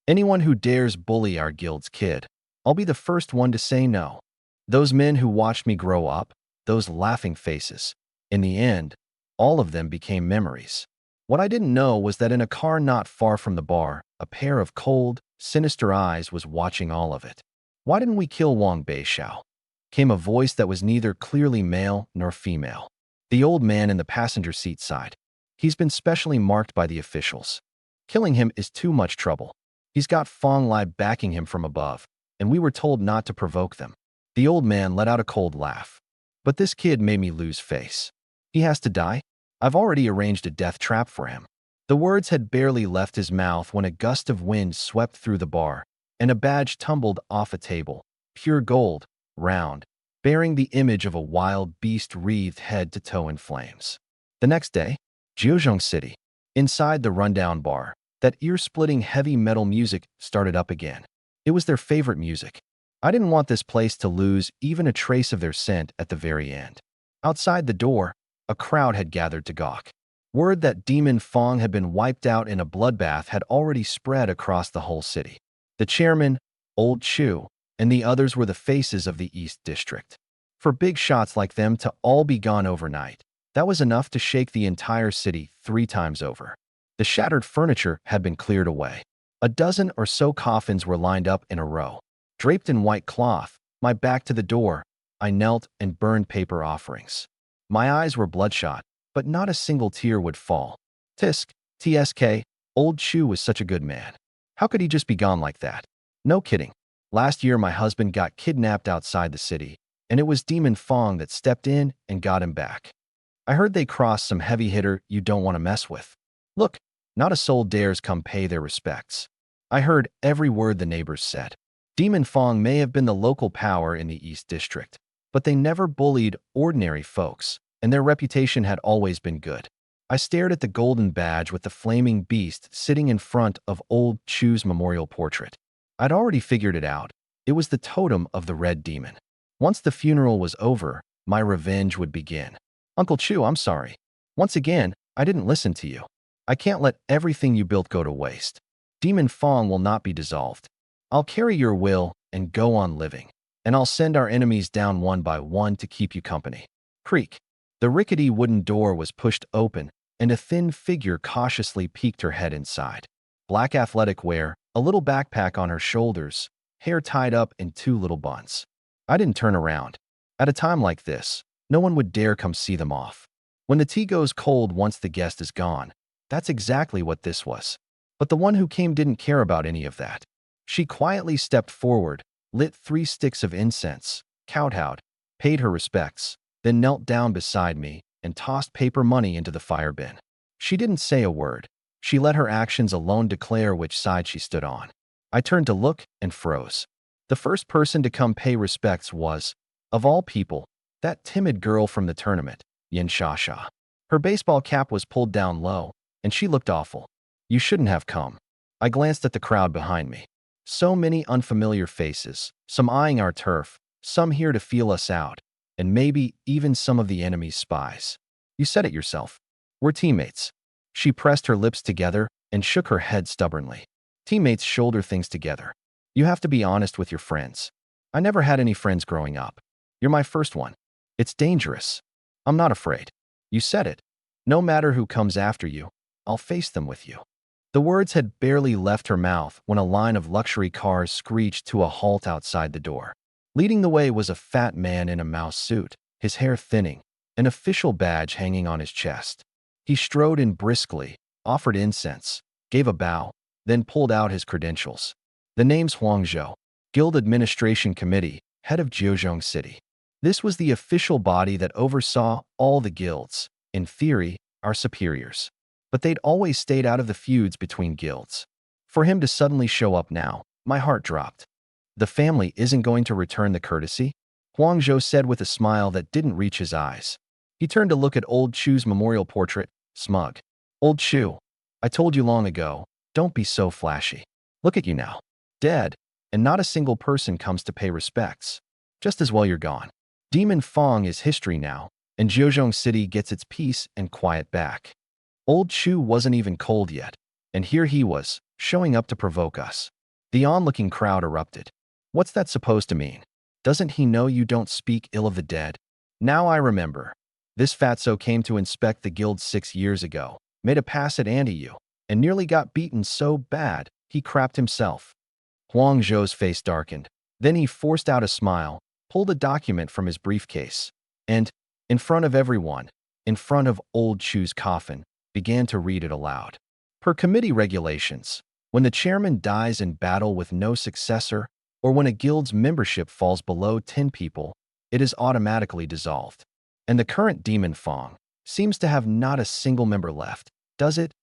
Anyone who dares bully our guild's kid, I'll be the first one to say no. Those men who watched me grow up, those laughing faces, in the end, all of them became memories. What I didn't know was that in a car not far from the bar, a pair of cold, sinister eyes was watching all of it. Why didn't we kill Wang Beixiao? Came a voice that was neither clearly male nor female. The old man in the passenger seat sighed. He's been specially marked by the officials. Killing him is too much trouble. He's got Fong Lai backing him from above, and we were told not to provoke them. The old man let out a cold laugh. But this kid made me lose face. He has to die? I've already arranged a death trap for him. The words had barely left his mouth when a gust of wind swept through the bar, and a badge tumbled off a table, pure gold, round, bearing the image of a wild beast wreathed head to toe in flames. The next day, Jiuzhong City. Inside the rundown bar, that ear-splitting heavy metal music started up again. It was their favorite music. I didn't want this place to lose even a trace of their scent at the very end. Outside the door, a crowd had gathered to gawk. Word that Demon Fong had been wiped out in a bloodbath had already spread across the whole city. The chairman, Old Chu, and the others were the faces of the East District. For big shots like them to all be gone overnight, that was enough to shake the entire city 3 times over. The shattered furniture had been cleared away. A dozen or so coffins were lined up in a row. Draped in white cloth, my back to the door, I knelt and burned paper offerings. My eyes were bloodshot, but not a single tear would fall. TSK, Old Chu was such a good man. How could he just be gone like that? No kidding. Last year my husband got kidnapped outside the city, and it was Demon Fong that stepped in and got him back. I heard they crossed some heavy hitter you don't want to mess with. Look, not a soul dares come pay their respects. I heard every word the neighbors said. Demon Fong may have been the local power in the East District, but they never bullied ordinary folks, and their reputation had always been good. I stared at the golden badge with the flaming beast sitting in front of Old Chu's memorial portrait. I'd already figured it out. It was the totem of the Red Demon. Once the funeral was over, my revenge would begin. Uncle Chu, I'm sorry. Once again, I didn't listen to you. I can't let everything you built go to waste. Demon Fong will not be dissolved. I'll carry your will and go on living, and I'll send our enemies down one by one to keep you company. Creak. The rickety wooden door was pushed open, and a thin figure cautiously peeked her head inside. Black athletic wear, a little backpack on her shoulders, hair tied up in 2 little buns. I didn't turn around. At a time like this, no one would dare come see them off. When the tea goes cold once the guest is gone, that's exactly what this was. But the one who came didn't care about any of that. She quietly stepped forward, lit 3 sticks of incense, kowtowed, paid her respects, then knelt down beside me and tossed paper money into the fire bin. She didn't say a word. She let her actions alone declare which side she stood on. I turned to look and froze. The first person to come pay respects was, of all people, that timid girl from the tournament, Yin Shasha. Her baseball cap was pulled down low, and she looked awful. You shouldn't have come. I glanced at the crowd behind me. So many unfamiliar faces, some eyeing our turf, some here to feel us out, and maybe even some of the enemy's spies. You said it yourself. We're teammates. She pressed her lips together and shook her head stubbornly. Teammates shoulder things together. You have to be honest with your friends. I never had any friends growing up. You're my first one. It's dangerous. I'm not afraid. You said it. No matter who comes after you, I'll face them with you. The words had barely left her mouth when a line of luxury cars screeched to a halt outside the door. Leading the way was a fat man in a mouse suit, his hair thinning, an official badge hanging on his chest. He strode in briskly, offered incense, gave a bow, then pulled out his credentials. The name's Huangzhou, Guild Administration Committee, head of Jiuzhong City. This was the official body that oversaw all the guilds, in theory, our superiors. But they'd always stayed out of the feuds between guilds. For him to suddenly show up now, my heart dropped. The family isn't going to return the courtesy? Huangzhou said with a smile that didn't reach his eyes. He turned to look at old Chu's memorial portrait, smug. Old Chu, I told you long ago, don't be so flashy. Look at you now. Dead, and not a single person comes to pay respects. Just as well you're gone. Demon Fong is history now, and Jiuzhong City gets its peace and quiet back. Old Chu wasn't even cold yet, and here he was, showing up to provoke us. The onlooking crowd erupted. What's that supposed to mean? Doesn't he know you don't speak ill of the dead? Now I remember. This fatso came to inspect the guild 6 years ago, made a pass at Anti-You, and nearly got beaten so bad, he crapped himself. Huang Zhou's face darkened. Then he forced out a smile, pulled a document from his briefcase, and, in front of everyone, in front of old Chu's coffin, began to read it aloud. Per committee regulations, when the chairman dies in battle with no successor, or when a guild's membership falls below 10 people, it is automatically dissolved. And the current Demon Fong seems to have not a single member left, does it?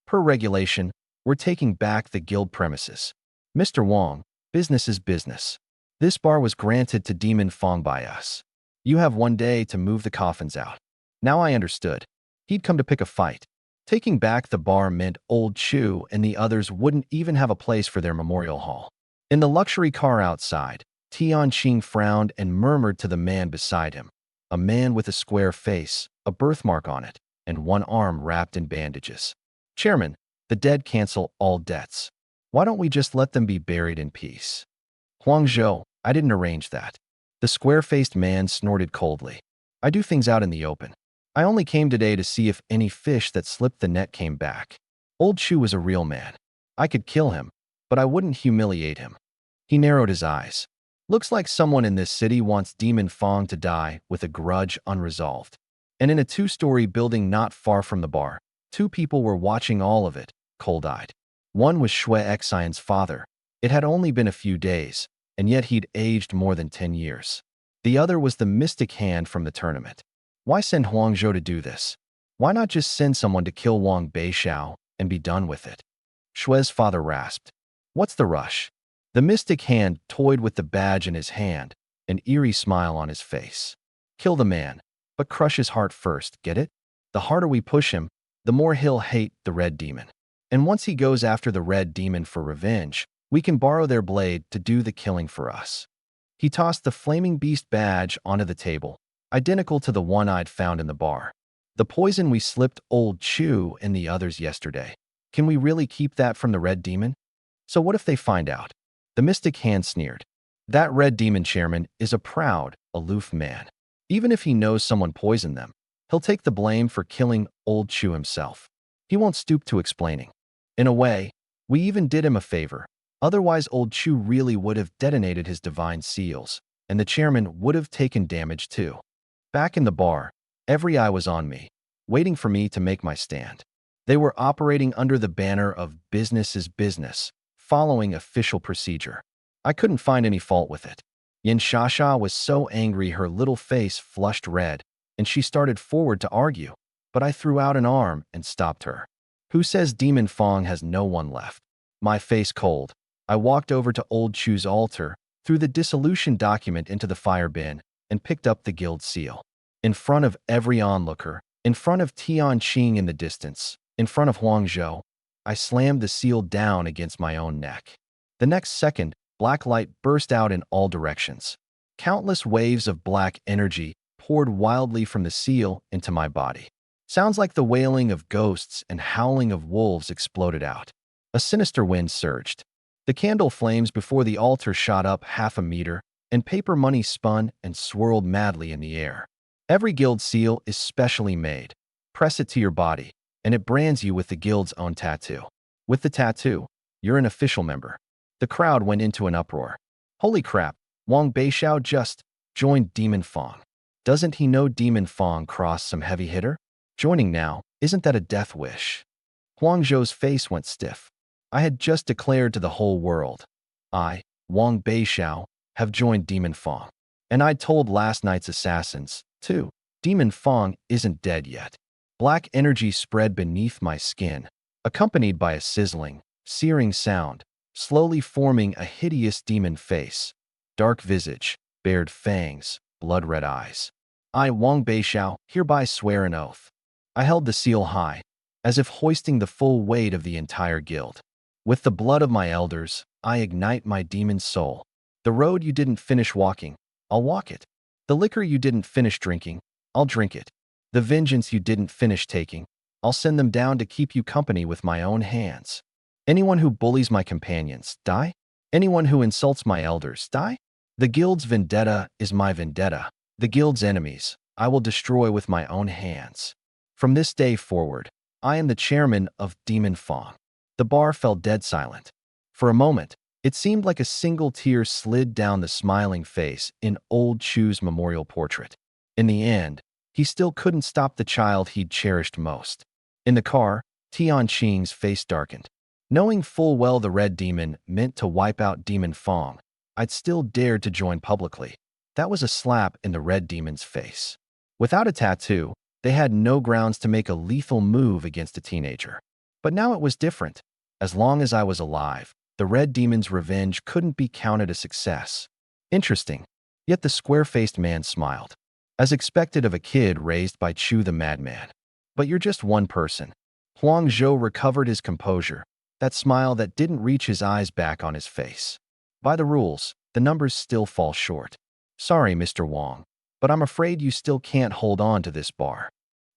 Per regulation, we're taking back the guild premises. Mr. Wong, business is business. This bar was granted to Demon Fong by us. You have 1 day to move the coffins out. Now I understood. He'd come to pick a fight. Taking back the bar meant old Chu and the others wouldn't even have a place for their memorial hall. In the luxury car outside, Tian Qing frowned and murmured to the man beside him, a man with a square face, a birthmark on it, and one arm wrapped in bandages. Chairman, the dead cancel all debts. Why don't we just let them be buried in peace? Huangzhou, I didn't arrange that. The square-faced man snorted coldly. I do things out in the open. I only came today to see if any fish that slipped the net came back. Old Chu was a real man. I could kill him, but I wouldn't humiliate him. He narrowed his eyes. Looks like someone in this city wants Demon Fong to die with a grudge unresolved. And in a 2-story building not far from the bar, 2 people were watching all of it, cold-eyed. One was Shui Xian's father. It had only been a few days, and yet he'd aged more than 10 years. The other was the mystic hand from the tournament. Why send Huangzhou to do this? Why not just send someone to kill Wang Beixiao and be done with it? Shui's father rasped. What's the rush? The mystic hand toyed with the badge in his hand, an eerie smile on his face. Kill the man, but crush his heart first, get it? The harder we push him, the more he'll hate the red demon. And once he goes after the red demon for revenge, we can borrow their blade to do the killing for us. He tossed the flaming beast badge onto the table, identical to the one I'd found in the bar. The poison we slipped old Chu and the others yesterday. Can we really keep that from the red demon? So what if they find out? The mystic hand sneered. That red demon chairman is a proud, aloof man. Even if he knows someone poisoned them, he'll take the blame for killing old Chu himself. He won't stoop to explaining. In a way, we even did him a favor. Otherwise, old Chu really would have detonated his divine seals, and the chairman would have taken damage too. Back in the bar, every eye was on me, waiting for me to make my stand. They were operating under the banner of business is business, following official procedure. I couldn't find any fault with it. Yin Shasha was so angry her little face flushed red, and she started forward to argue, but I threw out an arm and stopped her. Who says Demon Fong has no one left? My face cold. I walked over to Old Chu's altar, threw the dissolution document into the fire bin, and picked up the guild seal. In front of every onlooker, in front of Tian Qing in the distance, in front of Huang Zhou, I slammed the seal down against my own neck. The next second, black light burst out in all directions. Countless waves of black energy poured wildly from the seal into my body. Sounds like the wailing of ghosts and howling of wolves exploded out. A sinister wind surged. The candle flames before the altar shot up 1/2 meter, and paper money spun and swirled madly in the air. Every guild seal is specially made. Press it to your body, and it brands you with the guild's own tattoo. With the tattoo, you're an official member. The crowd went into an uproar. Holy crap, Wang Beixiao just joined Demon Fong. Doesn't he know Demon Fong crossed some heavy hitter? Joining now, isn't that a death wish? Huang Zhou's face went stiff. I had just declared to the whole world, I, Wang Beixiao, have joined Demon Fong. And I'd told last night's assassins, too. Demon Fong isn't dead yet. Black energy spread beneath my skin, accompanied by a sizzling, searing sound, slowly forming a hideous demon face. Dark visage, bared fangs, blood-red eyes. I, Wang Beixiao, hereby swear an oath. I held the seal high, as if hoisting the full weight of the entire guild. With the blood of my elders, I ignite my demon soul. The road you didn't finish walking, I'll walk it. The liquor you didn't finish drinking, I'll drink it. The vengeance you didn't finish taking, I'll send them down to keep you company with my own hands. Anyone who bullies my companions, die. Anyone who insults my elders, die. The guild's vendetta is my vendetta. The guild's enemies, I will destroy with my own hands. From this day forward, I am the chairman of Demon Fong. The bar fell dead silent. For a moment, it seemed like a single tear slid down the smiling face in Old Chu's memorial portrait. In the end, he still couldn't stop the child he'd cherished most. In the car, Tian Qing's face darkened. Knowing full well the Red Demon meant to wipe out Demon Fong, I'd still dared to join publicly. That was a slap in the Red Demon's face. Without a tattoo, they had no grounds to make a lethal move against a teenager. But now it was different. As long as I was alive, the Red Demon's revenge couldn't be counted a success. Interesting. Yet the square-faced man smiled, as expected of a kid raised by Chu the Madman. But you're just one person. Huang Zhou recovered his composure, that smile that didn't reach his eyes back on his face. By the rules, the numbers still fall short. Sorry, Mr. Wang, but I'm afraid you still can't hold on to this bar.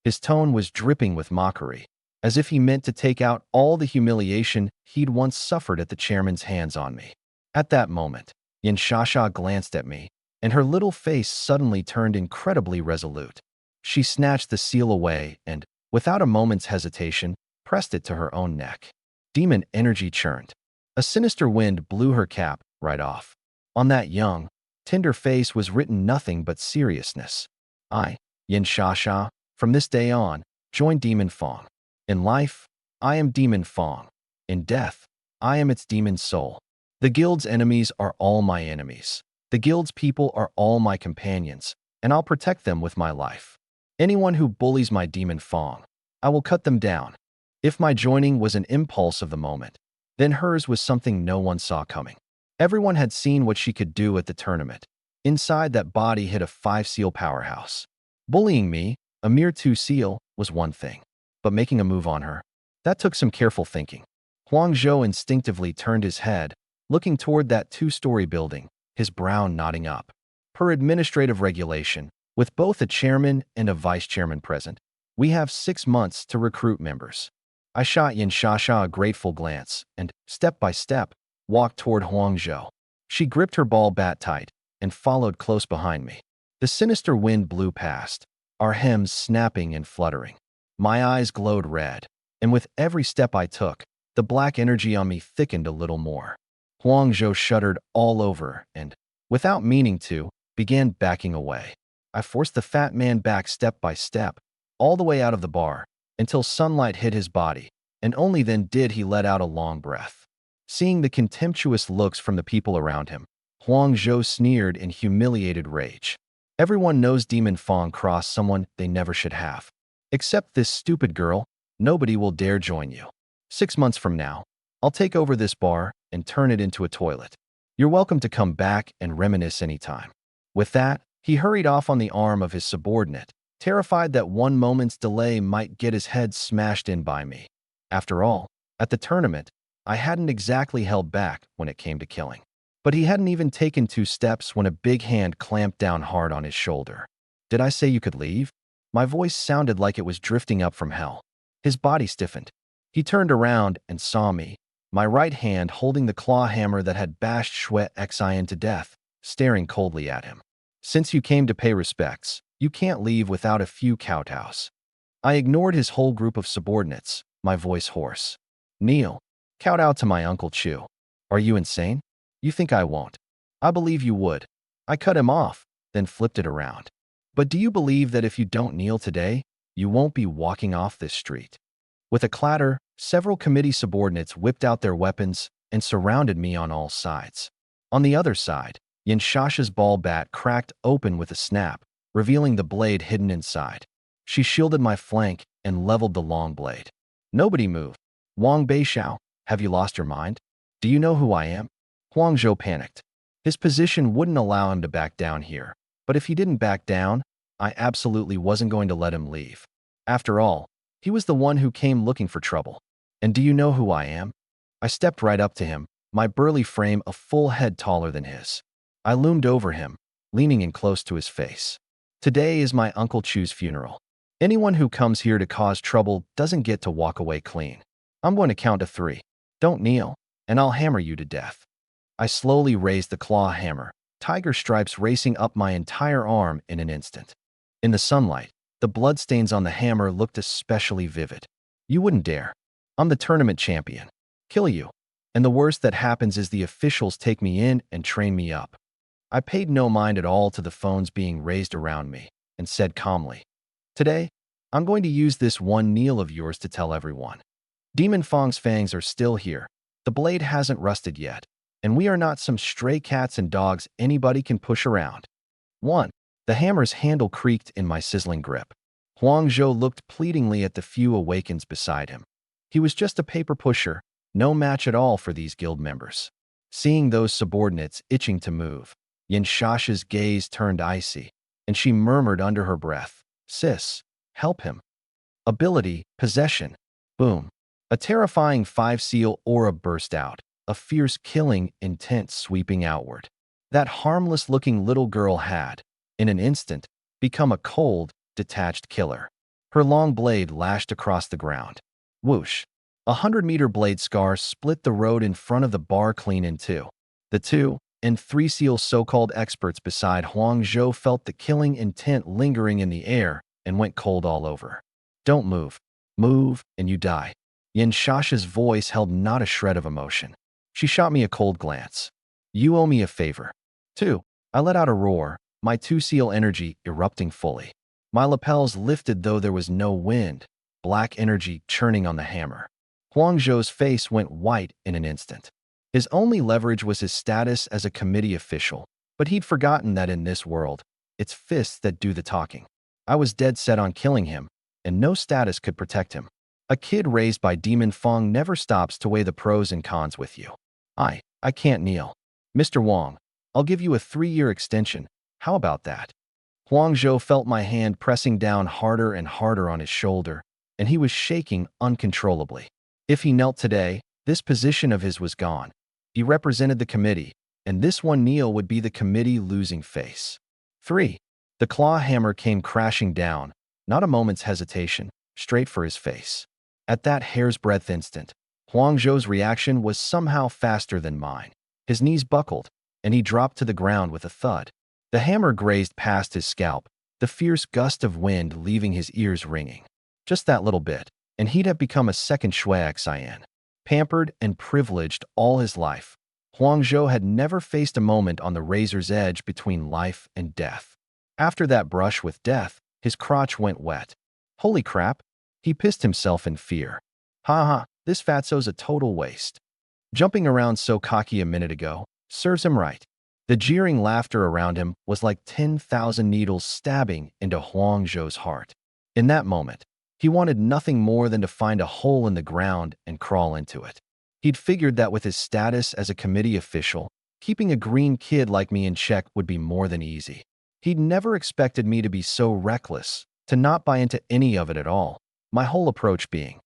His tone was dripping with mockery, as if he meant to take out all the humiliation he'd once suffered at the chairman's hands on me. At that moment, Yin Shasha glanced at me, and her little face suddenly turned incredibly resolute. She snatched the seal away and, without a moment's hesitation, pressed it to her own neck. Demon energy churned. A sinister wind blew her cap right off. On that young, tender face was written nothing but seriousness. I, Yin Shasha, from this day on, join Demon Fong. In life, I am Demon Fong. In death, I am its demon soul. The guild's enemies are all my enemies. The guild's people are all my companions, and I'll protect them with my life. Anyone who bullies my Demon Fong, I will cut them down. If my joining was an impulse of the moment, then hers was something no one saw coming. Everyone had seen what she could do at the tournament. Inside that body hid a 5-seal powerhouse. Bullying me, a mere 2-seal, was one thing. But making a move on her, that took some careful thinking. Huang Zhou instinctively turned his head, looking toward that 2-story building, his brow nodding up. Per administrative regulation, with both a chairman and a vice-chairman present, we have 6 months to recruit members. I shot Yin Shasha a grateful glance and, step by step, walked toward Huang Zhou. She gripped her ball bat tight and followed close behind me. The sinister wind blew past, our hems snapping and fluttering. My eyes glowed red, and with every step I took, the black energy on me thickened a little more. Huang Zhou shuddered all over and, without meaning to, began backing away. I forced the fat man back step by step, all the way out of the bar, until sunlight hit his body, and only then did he let out a long breath. Seeing the contemptuous looks from the people around him, Huang Zhou sneered in humiliated rage. Everyone knows Demon Fong crossed someone they never should have. Except this stupid girl, nobody will dare join you. 6 months from now, I'll take over this bar, and turn it into a toilet. You're welcome to come back and reminisce anytime. With that, he hurried off on the arm of his subordinate, terrified that one moment's delay might get his head smashed in by me. After all, at the tournament, I hadn't exactly held back when it came to killing. But he hadn't even taken 2 steps when a big hand clamped down hard on his shoulder. Did I say you could leave? My voice sounded like it was drifting up from hell. His body stiffened. He turned around and saw me, my right hand holding the claw hammer that had bashed Shwe Xin to death, staring coldly at him. Since you came to pay respects, you can't leave without a few kowtows. I ignored his whole group of subordinates, my voice hoarse. Kneel. Kowtow to my Uncle Chu. Are you insane? You think I won't? I believe you would. I cut him off, then flipped it around. But do you believe that if you don't kneel today, you won't be walking off this street? With a clatter, several committee subordinates whipped out their weapons and surrounded me on all sides. On the other side, Yin Shasha's ball bat cracked open with a snap, revealing the blade hidden inside. She shielded my flank and leveled the long blade. Nobody moved. Wang Beixiao, have you lost your mind? Do you know who I am? Huang Zhou panicked. His position wouldn't allow him to back down here, but if he didn't back down, I absolutely wasn't going to let him leave. After all, he was the one who came looking for trouble. And do you know who I am? I stepped right up to him, my burly frame a full head taller than his. I loomed over him, leaning in close to his face. Today is my Uncle Chu's funeral. Anyone who comes here to cause trouble doesn't get to walk away clean. I'm going to count to 3. Don't kneel, and I'll hammer you to death. I slowly raised the claw hammer, tiger stripes racing up my entire arm in an instant. In the sunlight, the bloodstains on the hammer looked especially vivid. You wouldn't dare. I'm the tournament champion. Kill you. And the worst that happens is the officials take me in and train me up. I paid no mind at all to the phones being raised around me and said calmly, Today, I'm going to use this one kneel of yours to tell everyone. Demon Fong's fangs are still here. The blade hasn't rusted yet. And we are not some stray cats and dogs anybody can push around. 1. The hammer's handle creaked in my sizzling grip. Huang Zhou looked pleadingly at the few awakens beside him. He was just a paper pusher, no match at all for these guild members. Seeing those subordinates itching to move, Yin Shasha's gaze turned icy, and she murmured under her breath, Sis, help him. Ability, possession. Boom. A terrifying 5-seal aura burst out, a fierce killing intent sweeping outward. That harmless-looking little girl had, in an instant, become a cold, detached killer. Her long blade lashed across the ground. Whoosh! 100-meter blade scar split the road in front of the bar clean in two. The 2 and 3-seal so-called experts beside Huang Zhou felt the killing intent lingering in the air and went cold all over. Don't move. Move, and you die. Yin Shasha's voice held not a shred of emotion. She shot me a cold glance. You owe me a favor. 2. I let out a roar, my 2-seal energy erupting fully. My lapels lifted though there was no wind, black energy churning on the hammer. Huang Zhou's face went white in an instant. His only leverage was his status as a committee official, but he'd forgotten that in this world, it's fists that do the talking. I was dead set on killing him, and no status could protect him. A kid raised by Demon Fong never stops to weigh the pros and cons with you. I can't kneel. Mr. Wang, I'll give you a 3-year extension. How about that? Huang Zhou felt my hand pressing down harder and harder on his shoulder, and he was shaking uncontrollably. If he knelt today, this position of his was gone. He represented the committee, and this one kneel would be the committee losing face. 3. The claw hammer came crashing down, not a moment's hesitation, straight for his face. At that hair's breadth instant, Huang Zhou's reaction was somehow faster than mine. His knees buckled, and he dropped to the ground with a thud. The hammer grazed past his scalp, the fierce gust of wind leaving his ears ringing. Just that little bit, and he'd have become a second Shwe Xin. Pampered and privileged all his life, Huang Zhou had never faced a moment on the razor's edge between life and death. After that brush with death, his crotch went wet. Holy crap! He pissed himself in fear. Ha ha, this fatso's a total waste. Jumping around so cocky a minute ago, serves him right. The jeering laughter around him was like 10,000 needles stabbing into Huang Zhou's heart. In that moment, he wanted nothing more than to find a hole in the ground and crawl into it. He'd figured that with his status as a committee official, keeping a green kid like me in check would be more than easy. He'd never expected me to be so reckless, to not buy into any of it at all. My whole approach being,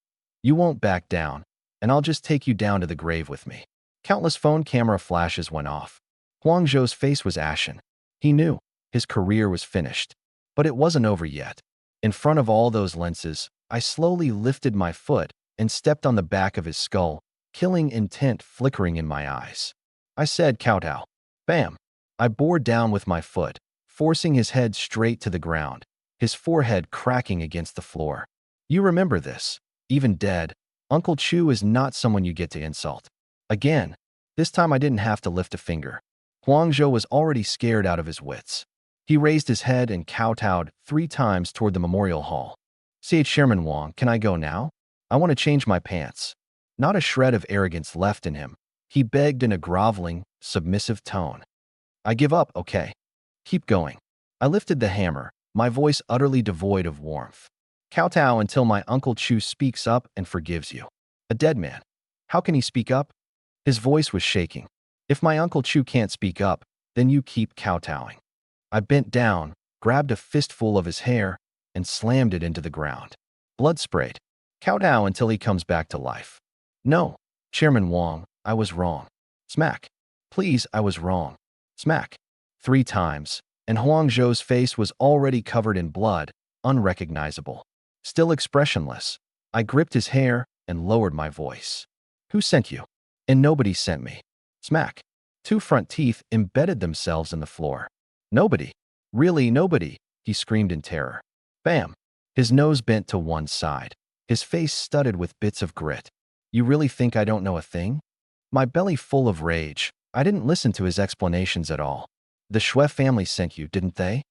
you won't back down, and I'll just take you down to the grave with me. Countless phone camera flashes went off. Huang Zhou's face was ashen. He knew his career was finished, but it wasn't over yet. In front of all those lenses, I slowly lifted my foot and stepped on the back of his skull, killing intent flickering in my eyes. I said, kowtow. Bam! I bore down with my foot, forcing his head straight to the ground, his forehead cracking against the floor. You remember this. Even dead, Uncle Chu is not someone you get to insult. Again, this time I didn't have to lift a finger. Huang Zhou was already scared out of his wits. He raised his head and kowtowed 3 times toward the memorial hall. "CH Chairman Wang, can I go now? I want to change my pants." Not a shred of arrogance left in him. He begged in a groveling, submissive tone. "I give up, okay? Keep going." I lifted the hammer, my voice utterly devoid of warmth. "Kowtow until my Uncle Chu speaks up and forgives you." A dead man. How can he speak up? His voice was shaking. "If my Uncle Chu can't speak up, then you keep kowtowing." I bent down, grabbed a fistful of his hair, and slammed it into the ground. Blood sprayed. "Kowtow until he comes back to life." "No, Chairman Wang, I was wrong." Smack. "Please, I was wrong." Smack. 3 times, and Huang Zhou's face was already covered in blood, unrecognizable. Still expressionless, I gripped his hair and lowered my voice. "Who sent you?" "And nobody sent me." Smack. 2 front teeth embedded themselves in the floor. "Nobody. Really nobody," he screamed in terror. Bam. His nose bent to one side, his face studded with bits of grit. "You really think I don't know a thing?" My belly full of rage, I didn't listen to his explanations at all. "The Shui family sent you, didn't they?"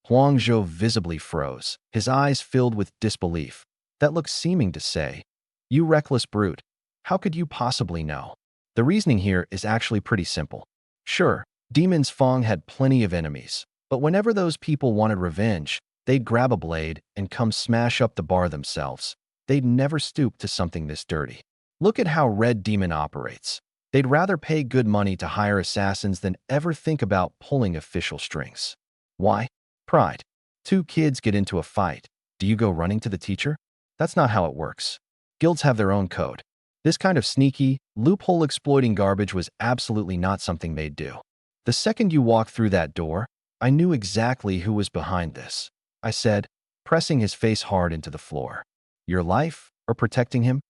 Huang Zhou visibly froze, his eyes filled with disbelief. That look seeming to say, "You reckless brute, how could you possibly know?" The reasoning here is actually pretty simple. Sure, Demons Fong had plenty of enemies, but whenever those people wanted revenge, they'd grab a blade and come smash up the bar themselves. They'd never stoop to something this dirty. Look at how Red Demon operates. They'd rather pay good money to hire assassins than ever think about pulling official strings. Why? Pride. 2 kids get into a fight. Do you go running to the teacher? That's not how it works. Guilds have their own code. This kind of sneaky, loophole-exploiting garbage was absolutely not something they'd do. The second you walked through that door, I knew exactly who was behind this. I said, pressing his face hard into the floor. "Your life, or protecting him?"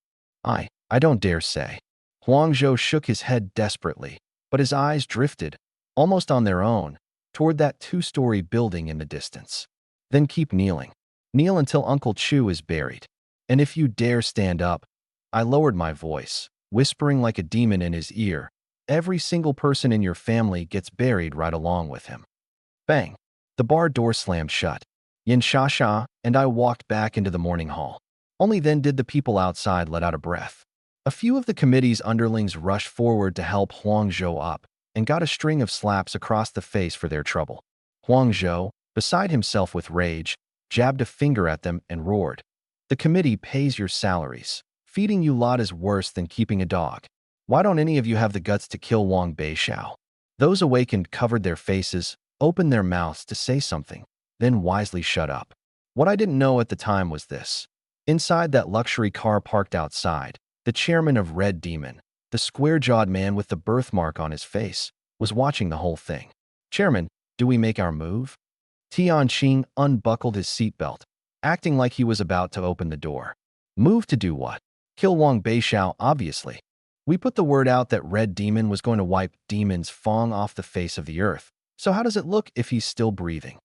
I don't dare say." Huang Zhou shook his head desperately, but his eyes drifted, almost on their own, toward that 2-story building in the distance. "Then keep kneeling. Kneel until Uncle Chu is buried. And if you dare stand up," I lowered my voice, whispering like a demon in his ear, "every single person in your family gets buried right along with him." Bang! The bar door slammed shut. Yin Sha and I walked back into the morning hall. Only then did the people outside let out a breath. A few of the committee's underlings rushed forward to help Huang Zhou up and got a string of slaps across the face for their trouble. Huang Zhou, beside himself with rage, jabbed a finger at them and roared, "The committee pays your salaries. Feeding you lot is worse than keeping a dog. Why don't any of you have the guts to kill Wang Beixiao?" Those awakened covered their faces, opened their mouths to say something, then wisely shut up. What I didn't know at the time was this. Inside that luxury car parked outside, the chairman of Red Demon, the square-jawed man with the birthmark on his face, was watching the whole thing. "Chairman, do we make our move?" Tian Qing unbuckled his seatbelt, acting like he was about to open the door. "Move to do what?" "Kill Wang Beixiao, obviously. We put the word out that Red Demon was going to wipe Demons Fong off the face of the earth. So how does it look if he's still breathing?"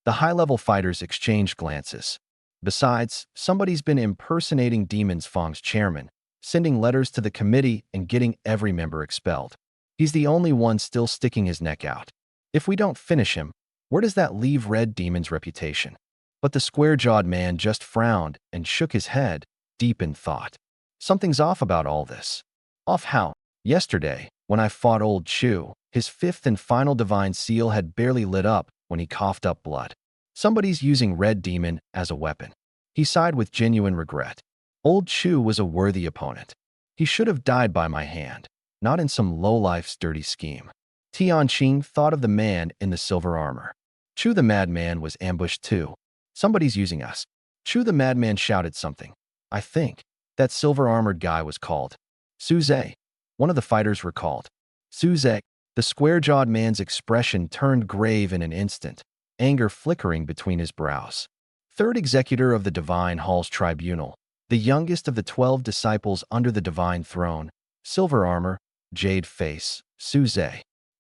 The high-level fighters exchanged glances. Besides, somebody's been impersonating Demons Fong's chairman, sending letters to the committee and getting every member expelled. He's the only one still sticking his neck out. If we don't finish him, where does that leave Red Demon's reputation? But the square-jawed man just frowned and shook his head, deep in thought. Something's off about all this. Off how? Yesterday, when I fought old Chu, his 5th and final divine seal had barely lit up when he coughed up blood. Somebody's using Red Demon as a weapon. He sighed with genuine regret. Old Chu was a worthy opponent. He should have died by my hand, not in some lowlife's dirty scheme. Tianqing thought of the man in the silver armor. Chu the madman was ambushed too. Somebody's using us. Chu the madman shouted something. I think that silver-armored guy was called Suze. One of the fighters recalled. Suze. The square-jawed man's expression turned grave in an instant, anger flickering between his brows. Third executor of the Divine Hall's tribunal, the youngest of the 12 disciples under the divine throne, silver armor, jade face, Suze.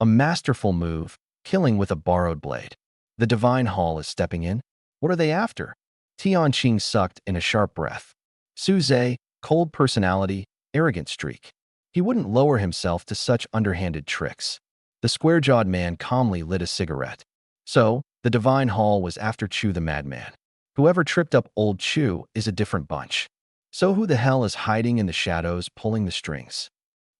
A masterful move, killing with a borrowed blade. The Divine Hall is stepping in? What are they after? Tianqing sucked in a sharp breath. Suze, cold personality, arrogant streak. He wouldn't lower himself to such underhanded tricks. The square-jawed man calmly lit a cigarette. So, the Divine Hall was after Chu the madman. Whoever tripped up old Chu is a different bunch. So who the hell is hiding in the shadows pulling the strings?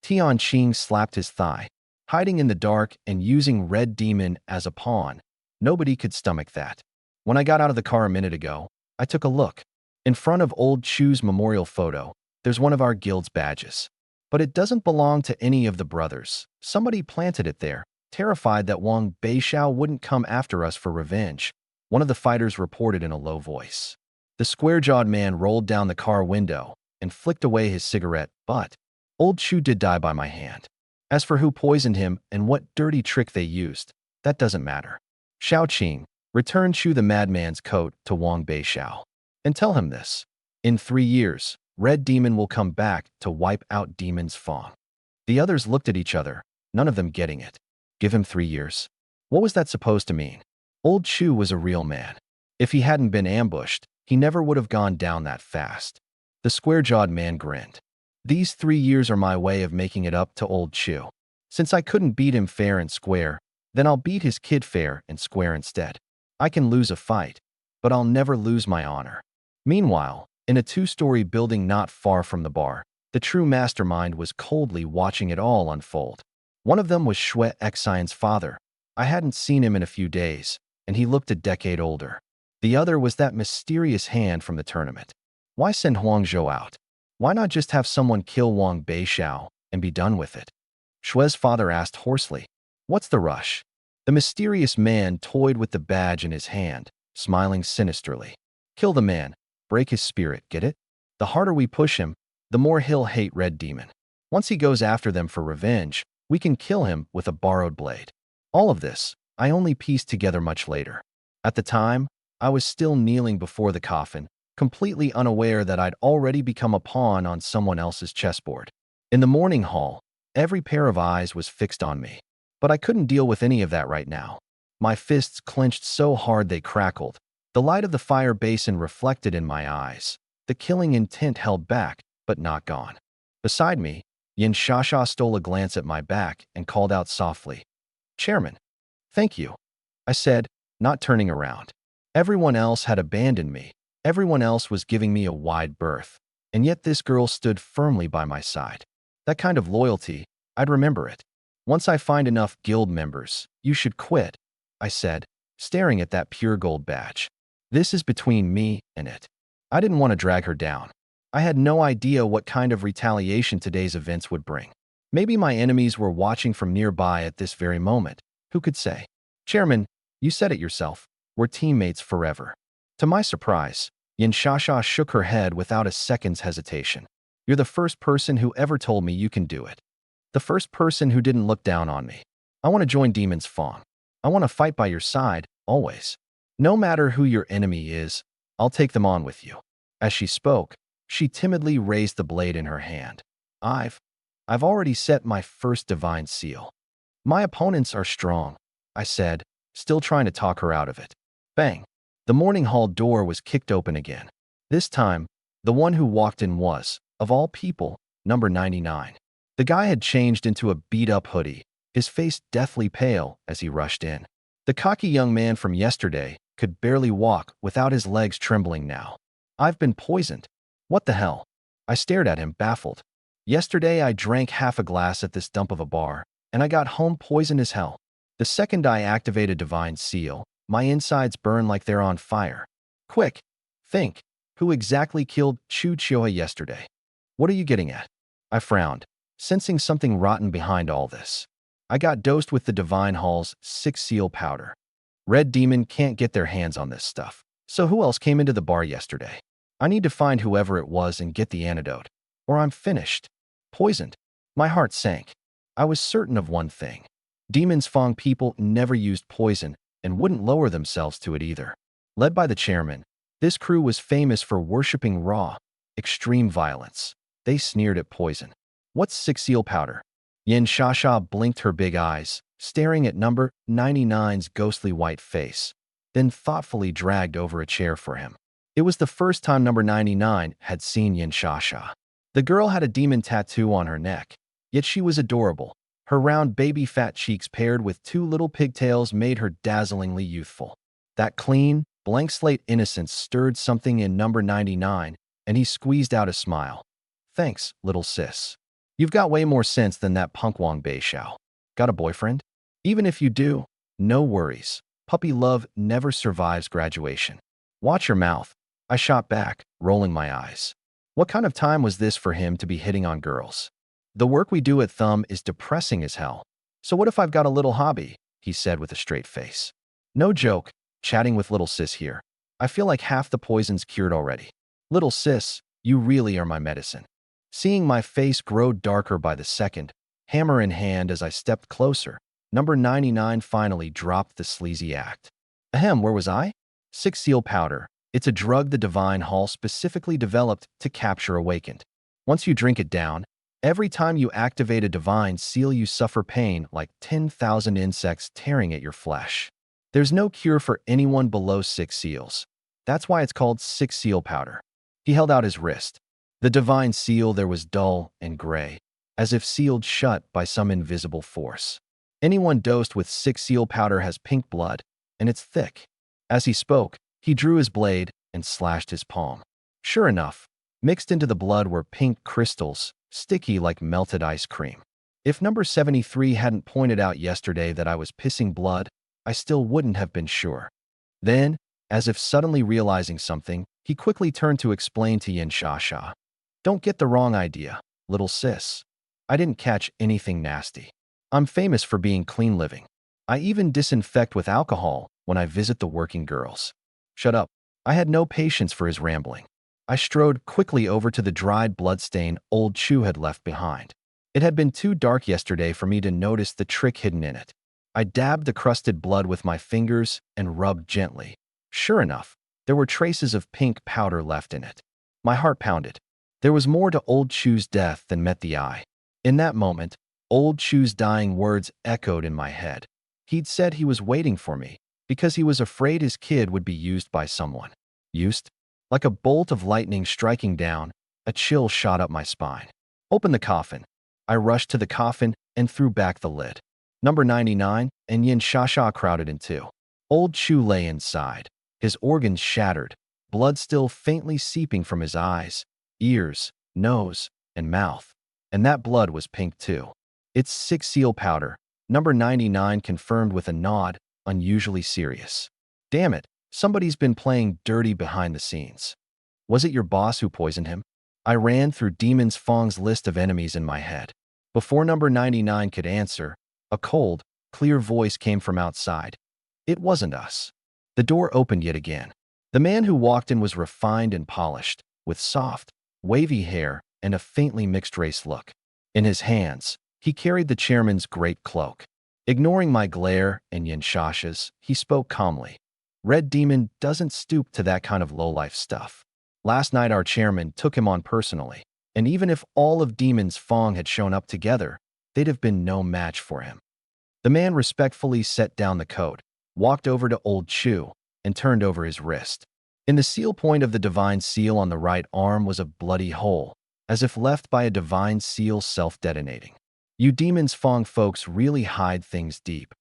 Tianqing slapped his thigh. Hiding in the dark and using Red Demon as a pawn. Nobody could stomach that. When I got out of the car a minute ago, I took a look. In front of old Chu's memorial photo, there's one of our guild's badges. But it doesn't belong to any of the brothers. Somebody planted it there, terrified that Wang Beixiao wouldn't come after us for revenge. One of the fighters reported in a low voice. The square-jawed man rolled down the car window and flicked away his cigarette, but old Chu did die by my hand. As for who poisoned him and what dirty trick they used, that doesn't matter. Shaoqing, return Chu the madman's coat to Wang Beixiao. And tell him this. In 3 years, Red Demon will come back to wipe out Demon's Fang. The others looked at each other, none of them getting it. Give him 3 years. What was that supposed to mean? Old Chu was a real man. If he hadn't been ambushed, he never would have gone down that fast. The square-jawed man grinned. These 3 years are my way of making it up to old Chu. Since I couldn't beat him fair and square, then I'll beat his kid fair and square instead. I can lose a fight, but I'll never lose my honor. Meanwhile, in a 2-story building not far from the bar, the true mastermind was coldly watching it all unfold. One of them was Shui Xian's father. I hadn't seen him in a few days, and he looked a decade older. The other was that mysterious hand from the tournament. Why send Huangzhou out? Why not just have someone kill Wang Beixiao and be done with it? Shui's father asked hoarsely. What's the rush? The mysterious man toyed with the badge in his hand, smiling sinisterly. Kill the man, break his spirit, get it? The harder we push him, the more he'll hate Red Demon. Once he goes after them for revenge, we can kill him with a borrowed blade. All of this, I only pieced together much later. At the time, I was still kneeling before the coffin, completely unaware that I'd already become a pawn on someone else's chessboard. In the morning hall, every pair of eyes was fixed on me. But I couldn't deal with any of that right now. My fists clenched so hard they crackled. The light of the fire basin reflected in my eyes. The killing intent held back, but not gone. Beside me, Yin Shasha stole a glance at my back and called out softly. Chairman. Thank you, I said, not turning around. Everyone else had abandoned me. Everyone else was giving me a wide berth. And yet this girl stood firmly by my side. That kind of loyalty, I'd remember it. Once I find enough guild members, you should quit, I said, staring at that pure gold badge. This is between me and it. I didn't want to drag her down. I had no idea what kind of retaliation today's events would bring. Maybe my enemies were watching from nearby at this very moment. Who could say? Chairman, you said it yourself. We're teammates forever. To my surprise, Yin Shasha shook her head without a second's hesitation. You're the first person who ever told me you can do it. The first person who didn't look down on me. I want to join Demon's Fang. I want to fight by your side, always. No matter who your enemy is, I'll take them on with you. As she spoke, she timidly raised the blade in her hand. I've already set my first divine seal. My opponents are strong, I said, still trying to talk her out of it. Bang! The morning hall door was kicked open again. This time, the one who walked in was, of all people, number 99. The guy had changed into a beat-up hoodie, his face deathly pale as he rushed in. The cocky young man from yesterday could barely walk without his legs trembling now. I've been poisoned. What the hell? I stared at him, baffled. Yesterday I drank half a glass at this dump of a bar, and I got home poisoned as hell. The second I activate a divine seal, my insides burn like they're on fire. Quick, think. Who exactly killed Chu Chioha yesterday? What are you getting at? I frowned, sensing something rotten behind all this. I got dosed with the Divine Hall's 6-seal powder. Red Demon can't get their hands on this stuff. So who else came into the bar yesterday? I need to find whoever it was and get the antidote, or I'm finished. Poisoned. My heart sank. I was certain of one thing. Demon's Fong people never used poison and wouldn't lower themselves to it either. Led by the chairman, this crew was famous for worshipping raw, extreme violence. They sneered at poison. What's 6-seal powder? Yin Shasha blinked her big eyes, staring at number 99's ghostly white face, then thoughtfully dragged over a chair for him. It was the first time number 99 had seen Yin Shasha. The girl had a demon tattoo on her neck, yet she was adorable. Her round baby fat cheeks paired with 2 little pigtails made her dazzlingly youthful. That clean, blank slate innocence stirred something in number 99, and he squeezed out a smile. Thanks, little sis. You've got way more sense than that punk Wang Beishao. Got a boyfriend? Even if you do, no worries. Puppy love never survives graduation. Watch your mouth. I shot back, rolling my eyes. What kind of time was this for him to be hitting on girls? The work we do at Thumb is depressing as hell. So what if I've got a little hobby? He said with a straight face. No joke, chatting with little sis here. I feel like half the poison's cured already. Little sis, you really are my medicine. Seeing my face grow darker by the second, hammer in hand as I stepped closer, number 99 finally dropped the sleazy act. Ahem, where was I? 6-seal powder. It's a drug the Divine Hall specifically developed to capture awakened. Once you drink it down, every time you activate a divine seal you suffer pain like 10,000 insects tearing at your flesh. There's no cure for anyone below 6 seals. That's why it's called 6-seal powder. He held out his wrist. The divine seal there was dull and gray, as if sealed shut by some invisible force. Anyone dosed with 6-seal powder has pink blood, and it's thick. As he spoke, he drew his blade and slashed his palm. Sure enough, mixed into the blood were pink crystals, sticky like melted ice cream. If number 73 hadn't pointed out yesterday that I was pissing blood, I still wouldn't have been sure. Then, as if suddenly realizing something, he quickly turned to explain to Yin Shasha. Don't get the wrong idea, little sis. I didn't catch anything nasty. I'm famous for being clean living. I even disinfect with alcohol when I visit the working girls. Shut up. I had no patience for his rambling. I strode quickly over to the dried bloodstain old Chu had left behind. It had been too dark yesterday for me to notice the trick hidden in it. I dabbed the crusted blood with my fingers and rubbed gently. Sure enough, there were traces of pink powder left in it. My heart pounded. There was more to old Chu's death than met the eye. In that moment, old Chu's dying words echoed in my head. He'd said he was waiting for me because he was afraid his kid would be used by someone. Used? Like a bolt of lightning striking down, a chill shot up my spine. Open the coffin. I rushed to the coffin and threw back the lid. Number 99 and Yin Shasha crowded in too. Old Chu lay inside, his organs shattered, blood still faintly seeping from his eyes, ears, nose, and mouth. And that blood was pink too. It's 6-seal powder, number 99 confirmed with a nod, unusually serious. Damn it, somebody's been playing dirty behind the scenes. Was it your boss who poisoned him? I ran through Demon's Fong's list of enemies in my head. Before number 99 could answer, a cold, clear voice came from outside. It wasn't us. The door opened yet again. The man who walked in was refined and polished, with soft, wavy hair and a faintly mixed-race look. In his hands, he carried the chairman's great cloak. Ignoring my glare and Yin Shasha's, he spoke calmly. Red Demon doesn't stoop to that kind of low-life stuff. Last night our chairman took him on personally, and even if all of Demon's Fong had shown up together, they'd have been no match for him. The man respectfully set down the coat, walked over to old Chu, and turned over his wrist. In the seal point of the divine seal on the right arm was a bloody hole, as if left by a divine seal self-detonating. You Demon's Fong folks really hide things deep.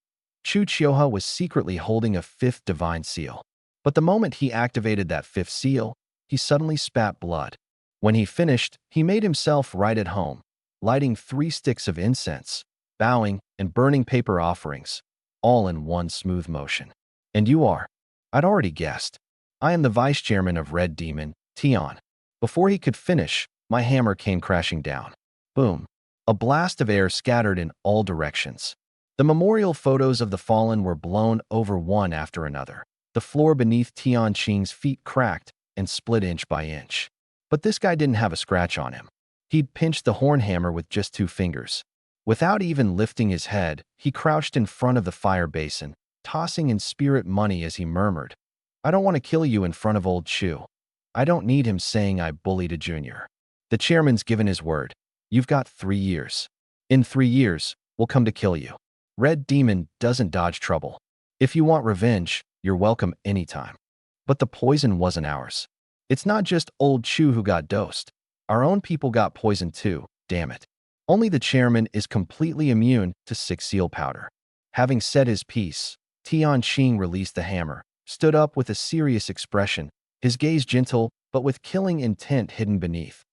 Chu Chioha was secretly holding a 5th divine seal. But the moment he activated that 5th seal, he suddenly spat blood. When he finished, he made himself right at home, lighting 3 sticks of incense, bowing and burning paper offerings, all in one smooth motion. And you are? I'd already guessed. I am the vice chairman of Red Demon, Tion. Before he could finish, my hammer came crashing down. Boom. A blast of air scattered in all directions. The memorial photos of the fallen were blown over one after another. The floor beneath Tian Qing's feet cracked and split inch by inch. But this guy didn't have a scratch on him. He'd pinched the horn hammer with just 2 fingers. Without even lifting his head, he crouched in front of the fire basin, tossing in spirit money as he murmured, "I don't want to kill you in front of old Chu. I don't need him saying I bullied a junior. The chairman's given his word. You've got 3 years. In 3 years, we'll come to kill you." Red Demon doesn't dodge trouble. If you want revenge, you're welcome anytime. But the poison wasn't ours. It's not just old Chu who got dosed. Our own people got poisoned too, damn it. Only the chairman is completely immune to 6 seal powder. Having said his piece, Tian Qing released the hammer, stood up with a serious expression, his gaze gentle but with killing intent hidden beneath.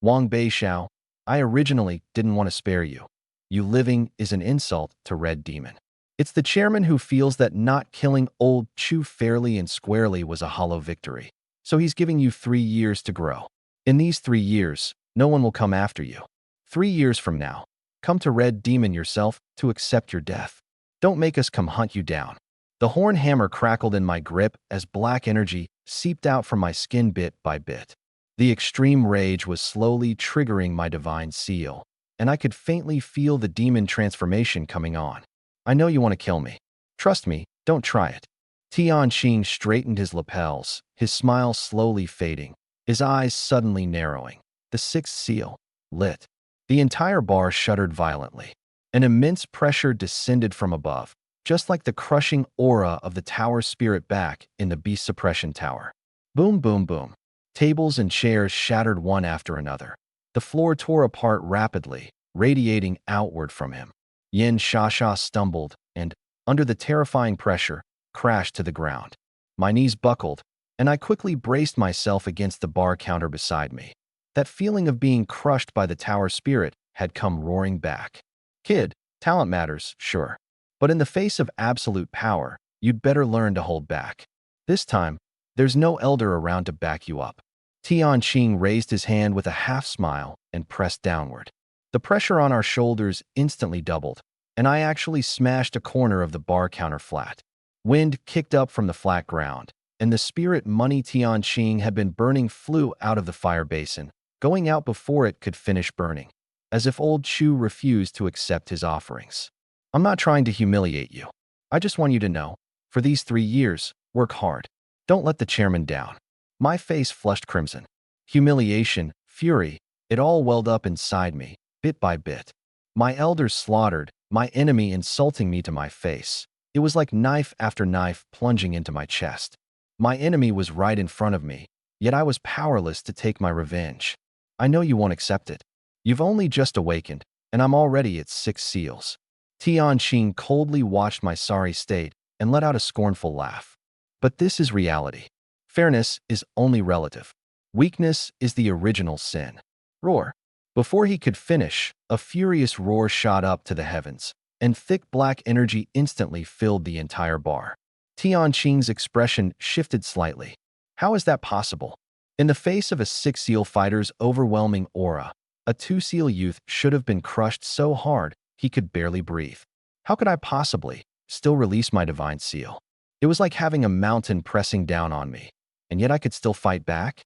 Wang Beishao, I originally didn't want to spare you. You living is an insult to Red Demon. It's the chairman who feels that not killing old Chu fairly and squarely was a hollow victory. So he's giving you 3 years to grow. In these 3 years, no one will come after you. 3 years from now, come to Red Demon yourself to accept your death. Don't make us come hunt you down. The horn hammer crackled in my grip as black energy seeped out from my skin bit by bit. The extreme rage was slowly triggering my divine seal, and I could faintly feel the demon transformation coming on. I know you want to kill me. Trust me, don't try it. Tian Qing straightened his lapels, his smile slowly fading, his eyes suddenly narrowing. The 6th seal, lit. The entire bar shuddered violently. An immense pressure descended from above, just like the crushing aura of the tower spirit back in the beast suppression tower. Boom, boom, boom. Tables and chairs shattered one after another. The floor tore apart rapidly, radiating outward from him. Yin Shasha stumbled and, under the terrifying pressure, crashed to the ground. My knees buckled, and I quickly braced myself against the bar counter beside me. That feeling of being crushed by the tower spirit had come roaring back. Kid, talent matters, sure. But in the face of absolute power, you'd better learn to hold back. This time, there's no elder around to back you up. Tian Qing raised his hand with a half smile and pressed downward. The pressure on our shoulders instantly doubled, and I actually smashed a corner of the bar counter flat. Wind kicked up from the flat ground, and the spirit money Tian Qing had been burning flew out of the fire basin, going out before it could finish burning, as if old Chu refused to accept his offerings. I'm not trying to humiliate you. I just want you to know, for these 3 years, work hard. Don't let the chairman down. My face flushed crimson. Humiliation, fury, it all welled up inside me, bit by bit. My elders slaughtered, my enemy insulting me to my face. It was like knife after knife plunging into my chest. My enemy was right in front of me, yet I was powerless to take my revenge. I know you won't accept it. You've only just awakened, and I'm already at 6 seals. Tian Qing coldly watched my sorry state and let out a scornful laugh. But this is reality. Fairness is only relative. Weakness is the original sin. Roar. Before he could finish, a furious roar shot up to the heavens, and thick black energy instantly filled the entire bar. Tian Qing's expression shifted slightly. How is that possible? In the face of a 6 seal fighter's overwhelming aura, a 2 seal youth should have been crushed so hard he could barely breathe. How could I possibly still release my divine seal? It was like having a mountain pressing down on me, and yet I could still fight back.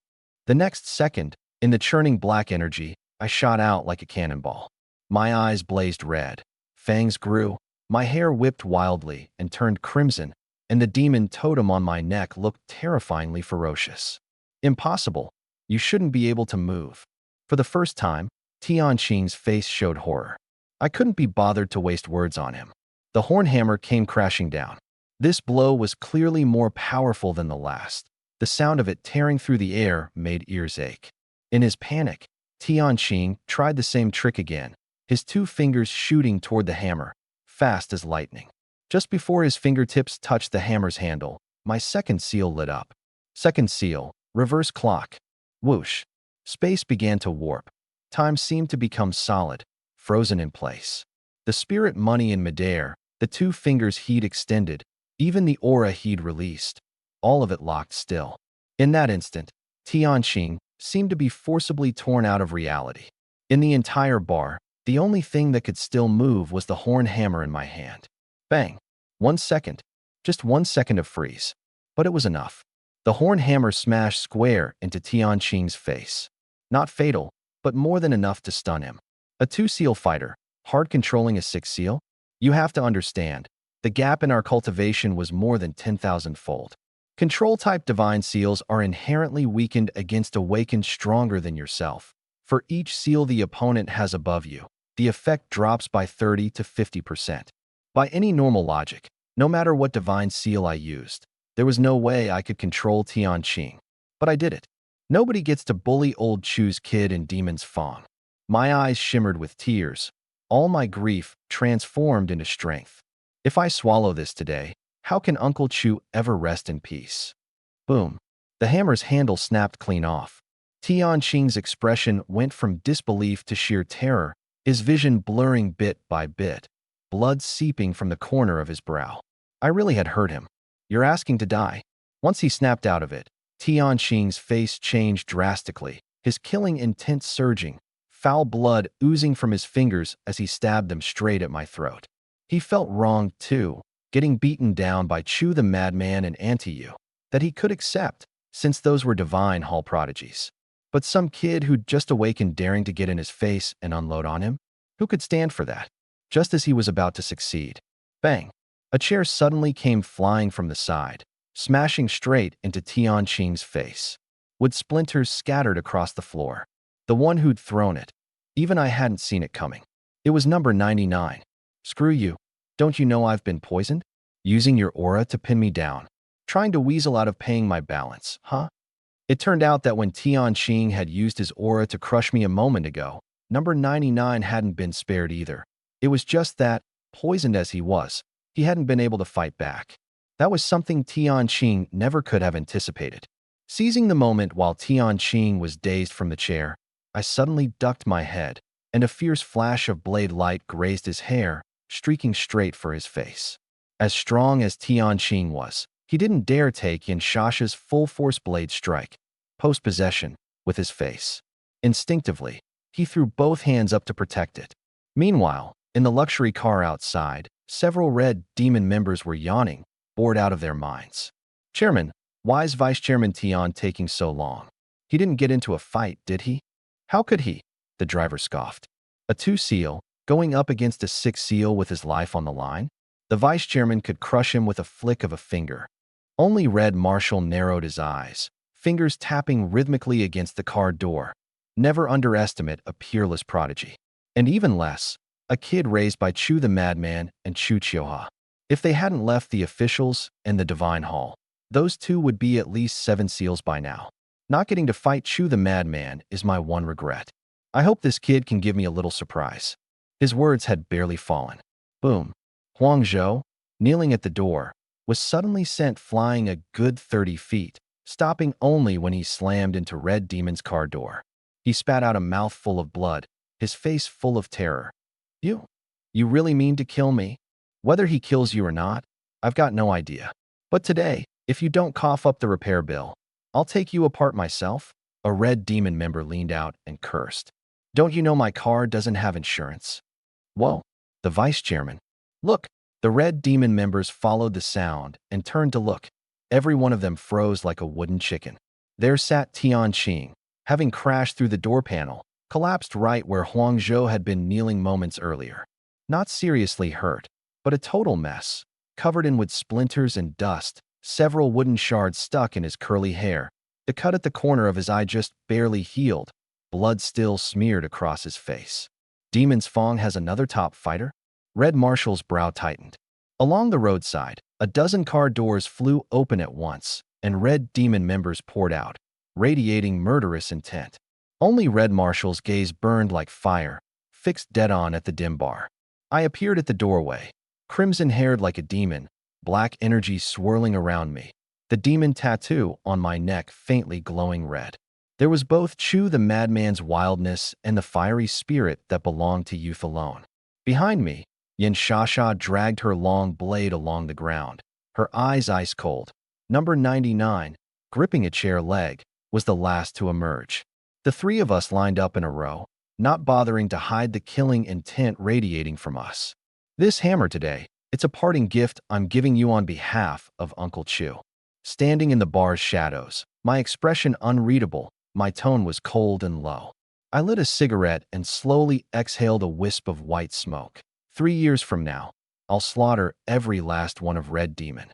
The next second, in the churning black energy, I shot out like a cannonball. My eyes blazed red, fangs grew, my hair whipped wildly and turned crimson, and the demon totem on my neck looked terrifyingly ferocious. Impossible. You shouldn't be able to move. For the first time, Tian Qing's face showed horror. I couldn't be bothered to waste words on him. The horn hammer came crashing down. This blow was clearly more powerful than the last. The sound of it tearing through the air made ears ache. In his panic, Tian Qing tried the same trick again, his 2 fingers shooting toward the hammer, fast as lightning. Just before his fingertips touched the hammer's handle, my 2nd seal lit up. 2nd seal, reverse clock. Whoosh. Space began to warp. Time seemed to become solid, frozen in place. The spirit money in midair, the 2 fingers he'd extended, even the aura he'd released, all of it locked still. In that instant, Tian Qing seemed to be forcibly torn out of reality. In the entire bar, the only thing that could still move was the horn hammer in my hand. Bang. 1 second. Just 1 second of freeze. But it was enough. The horn hammer smashed square into Tianqing's face. Not fatal, but more than enough to stun him. A 2-seal fighter, hard controlling a 6-seal? You have to understand, the gap in our cultivation was more than 10,000-fold. Control-type divine seals are inherently weakened against awakened stronger than yourself. For each seal the opponent has above you, the effect drops by 30 to 50%. By any normal logic, no matter what divine seal I used, there was no way I could control Tianqing. But I did it. Nobody gets to bully old Chu's kid in Demon's Fong. My eyes shimmered with tears. All my grief transformed into strength. If I swallow this today, how can Uncle Chu ever rest in peace? Boom. The hammer's handle snapped clean off. Tianqing's expression went from disbelief to sheer terror, his vision blurring bit by bit, blood seeping from the corner of his brow. I really had hurt him. You're asking to die? Once he snapped out of it, Tianqing's face changed drastically, his killing intent surging, foul blood oozing from his fingers as he stabbed them straight at my throat. He felt wronged, too, getting beaten down by Chu the madman and Anti-Yu, that he could accept, since those were divine hall prodigies. But some kid who'd just awakened daring to get in his face and unload on him? Who could stand for that? Just as he was about to succeed. Bang! A chair suddenly came flying from the side, smashing straight into Tianqing's face. Wood splinters scattered across the floor. The one who'd thrown it. Even I hadn't seen it coming. It was number 99. Screw you. Don't you know I've been poisoned? Using your aura to pin me down. Trying to weasel out of paying my balance, huh? It turned out that when Tianqing had used his aura to crush me a moment ago, number 99 hadn't been spared either. It was just that, poisoned as he was, he hadn't been able to fight back. That was something Tianqing never could have anticipated. Seizing the moment while Tianqing was dazed from the chair, I suddenly ducked my head, and a fierce flash of blade light grazed his hair, streaking straight for his face. As strong as Tianqing was, he didn't dare take in Shasha's full-force blade strike, post-possession, with his face. Instinctively, he threw both hands up to protect it. Meanwhile, in the luxury car outside, several Red Demon members were yawning, bored out of their minds. Chairman, why is Vice Chairman Tian taking so long? He didn't get into a fight, did he? How could he? The driver scoffed. A 2-seal, going up against a 6-seal with his life on the line? The vice chairman could crush him with a flick of a finger. Only Red Marshal narrowed his eyes, fingers tapping rhythmically against the car door. Never underestimate a peerless prodigy. And even less, a kid raised by Chu the Madman and Chu Chioha. If they hadn't left the officials and the Divine Hall, those two would be at least 7 seals by now. Not getting to fight Chu the Madman is my one regret. I hope this kid can give me a little surprise. His words had barely fallen. Boom. Huang Zhou, kneeling at the door, was suddenly sent flying a good 30 feet, stopping only when he slammed into Red Demon's car door. He spat out a mouthful of blood, his face full of terror. You really mean to kill me? Whether he kills you or not, I've got no idea. But today, if you don't cough up the repair bill, I'll take you apart myself. A Red Demon member leaned out and cursed. Don't you know my car doesn't have insurance? Whoa, the vice chairman. Look, the Red Demon members followed the sound and turned to look. Every one of them froze like a wooden chicken. There sat Tianqing, having crashed through the door panel, collapsed right where Huang Zhou had been kneeling moments earlier. Not seriously hurt, but a total mess, covered in wood splinters and dust, several wooden shards stuck in his curly hair. The cut at the corner of his eye just barely healed, blood still smeared across his face. Demon's Fong has another top fighter? Red Marshal's brow tightened. Along the roadside, a dozen car doors flew open at once, and Red Demon members poured out, radiating murderous intent. Only Red Marshal's gaze burned like fire, fixed dead-on at the dim bar. I appeared at the doorway, crimson-haired like a demon, black energy swirling around me, the demon tattoo on my neck faintly glowing red. There was both Chu the madman's wildness and the fiery spirit that belonged to youth alone. Behind me, Yin Shasha dragged her long blade along the ground, her eyes ice cold. Number 99, gripping a chair leg, was the last to emerge. The three of us lined up in a row, not bothering to hide the killing intent radiating from us. This hammer today, it's a parting gift I'm giving you on behalf of Uncle Chu. Standing in the bar's shadows, my expression unreadable, my tone was cold and low. I lit a cigarette and slowly exhaled a wisp of white smoke. 3 years from now, I'll slaughter every last one of Red Demon.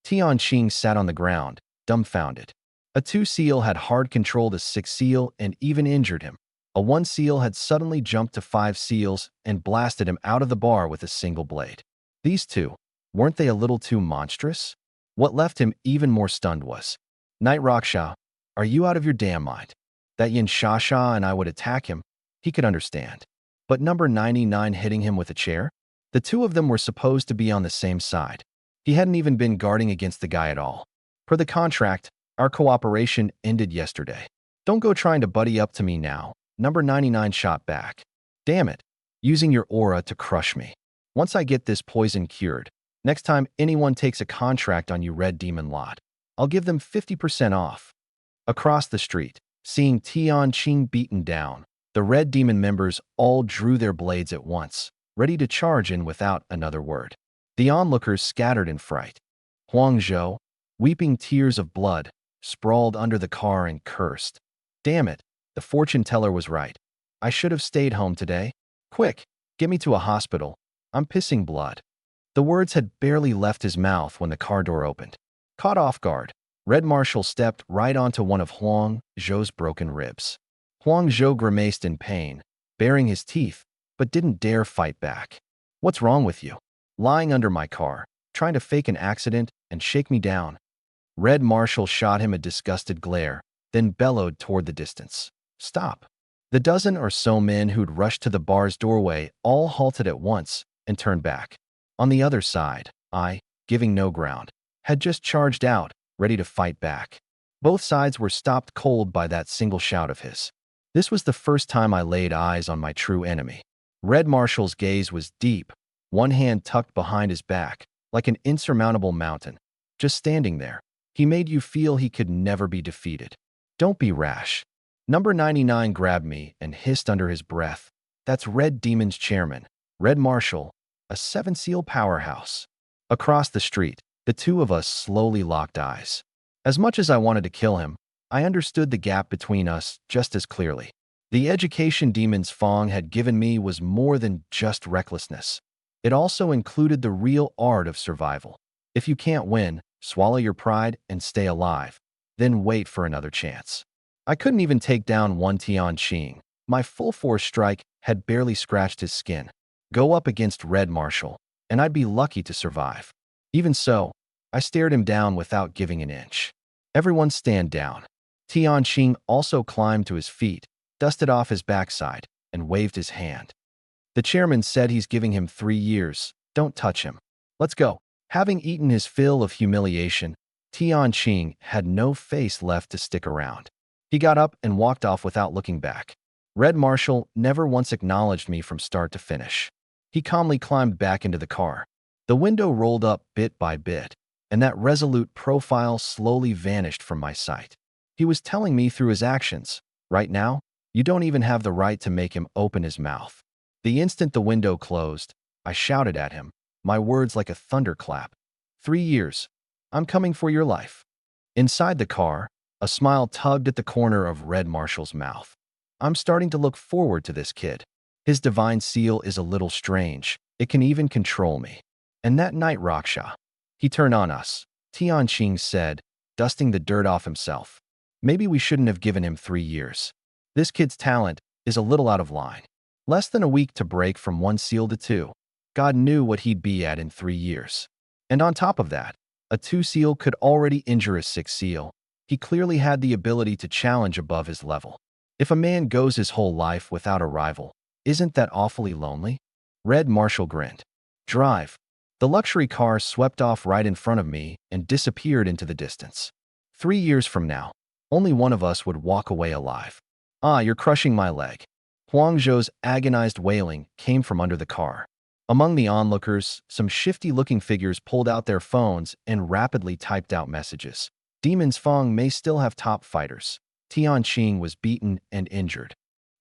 Tianqing sat on the ground, dumbfounded. A 2 seal had hard controlled a 6 seal and even injured him. A 1 seal had suddenly jumped to 5 seals and blasted him out of the bar with a single blade. These two, weren't they a little too monstrous? What left him even more stunned was, Knight Raksha, are you out of your damn mind? That Yin Shasha and I would attack him, he could understand. But number 99 hitting him with a chair? The two of them were supposed to be on the same side. He hadn't even been guarding against the guy at all. Per the contract, our cooperation ended yesterday. Don't go trying to buddy up to me now, number 99 shot back. Damn it, using your aura to crush me. Once I get this poison cured, next time anyone takes a contract on you Red Demon lot, I'll give them 50% off. Across the street, seeing Tianqing beaten down, the Red Demon members all drew their blades at once, ready to charge in without another word. The onlookers scattered in fright. Huang Zhou, weeping tears of blood, sprawled under the car and cursed. Damn it, the fortune teller was right. I should have stayed home today. Quick, get me to a hospital. I'm pissing blood. The words had barely left his mouth when the car door opened. Caught off guard, Red Marshal stepped right onto one of Huang Zhou's broken ribs. Huang Zhou grimaced in pain, baring his teeth, but didn't dare fight back. What's wrong with you? Lying under my car, trying to fake an accident and shake me down. Red Marshal shot him a disgusted glare, then bellowed toward the distance. Stop. The dozen or so men who'd rushed to the bar's doorway all halted at once and turned back. On the other side, I, giving no ground, had just charged out, ready to fight back. Both sides were stopped cold by that single shout of his. This was the first time I laid eyes on my true enemy. Red Marshal's gaze was deep, one hand tucked behind his back, like an insurmountable mountain. Just standing there, he made you feel he could never be defeated. Don't be rash. Number 99 grabbed me and hissed under his breath. That's Red Demon's chairman, Red Marshal, a 7-seal powerhouse. Across the street, the two of us slowly locked eyes. As much as I wanted to kill him, I understood the gap between us just as clearly. The education demons Fong had given me was more than just recklessness. It also included the real art of survival. If you can't win, swallow your pride and stay alive, then wait for another chance. I couldn't even take down one Tianqing. My full-force strike had barely scratched his skin. Go up against Red Marshal, and I'd be lucky to survive. Even so, I stared him down without giving an inch. Everyone stand down. Tianqing also climbed to his feet, dusted off his backside, and waved his hand. The chairman said he's giving him 3 years. Don't touch him. Let's go. Having eaten his fill of humiliation, Tianqing had no face left to stick around. He got up and walked off without looking back. Red Marshal never once acknowledged me from start to finish. He calmly climbed back into the car. The window rolled up bit by bit, and that resolute profile slowly vanished from my sight. He was telling me through his actions, right now, you don't even have the right to make him open his mouth. The instant the window closed, I shouted at him, my words like a thunderclap. 3 years. I'm coming for your life. Inside the car, a smile tugged at the corner of Red Marshal's mouth. I'm starting to look forward to this kid. His divine seal is a little strange. It can even control me. And that Knight Raksha. He turned on us, Tianqing said, dusting the dirt off himself. Maybe we shouldn't have given him 3 years. This kid's talent is a little out of line. Less than a week to break from 1 seal to 2. God knew what he'd be at in 3 years. And on top of that, a 2 seal could already injure a 6 seal. He clearly had the ability to challenge above his level. If a man goes his whole life without a rival, isn't that awfully lonely? Red Marshal grinned. Drive. The luxury car swept off right in front of me and disappeared into the distance. 3 years from now, only one of us would walk away alive. Ah, you're crushing my leg. Huang Zhou's agonized wailing came from under the car. Among the onlookers, some shifty-looking figures pulled out their phones and rapidly typed out messages. Demons Fong may still have top fighters. Tianqing was beaten and injured.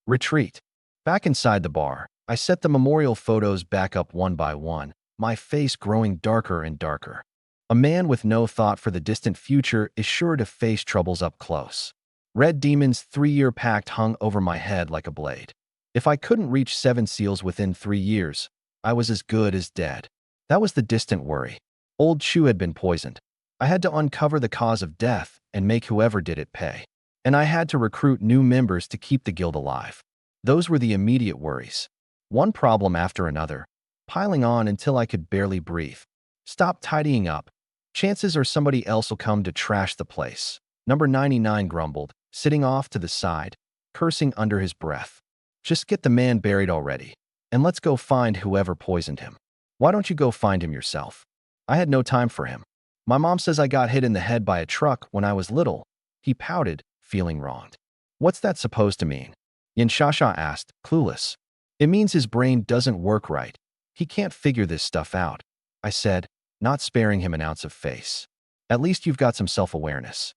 Retreat. Back inside the bar, I set the memorial photos back up one by one, my face growing darker and darker. A man with no thought for the distant future is sure to face troubles up close. Red Demon's 3-year pact hung over my head like a blade. If I couldn't reach 7 seals within 3 years, I was as good as dead. That was the distant worry. Old Chu had been poisoned. I had to uncover the cause of death and make whoever did it pay. And I had to recruit new members to keep the guild alive. Those were the immediate worries. One problem after another, piling on until I could barely breathe. Stop tidying up. Chances are somebody else will come to trash the place. Number 99 grumbled, sitting off to the side, cursing under his breath. Just get the man buried already, and let's go find whoever poisoned him. Why don't you go find him yourself? I had no time for him. My mom says I got hit in the head by a truck when I was little. He pouted, feeling wronged. What's that supposed to mean? Yanshasha asked, clueless. It means his brain doesn't work right. He can't figure this stuff out, I said, not sparing him an ounce of face. At least you've got some self-awareness.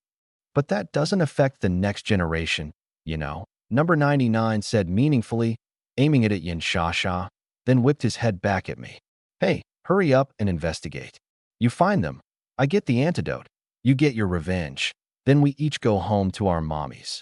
But that doesn't affect the next generation, you know. Number 99 said meaningfully, aiming it at Yanshasha, then whipped his head back at me. Hey, hurry up and investigate. You find them. I get the antidote. You get your revenge. Then we each go home to our mommies.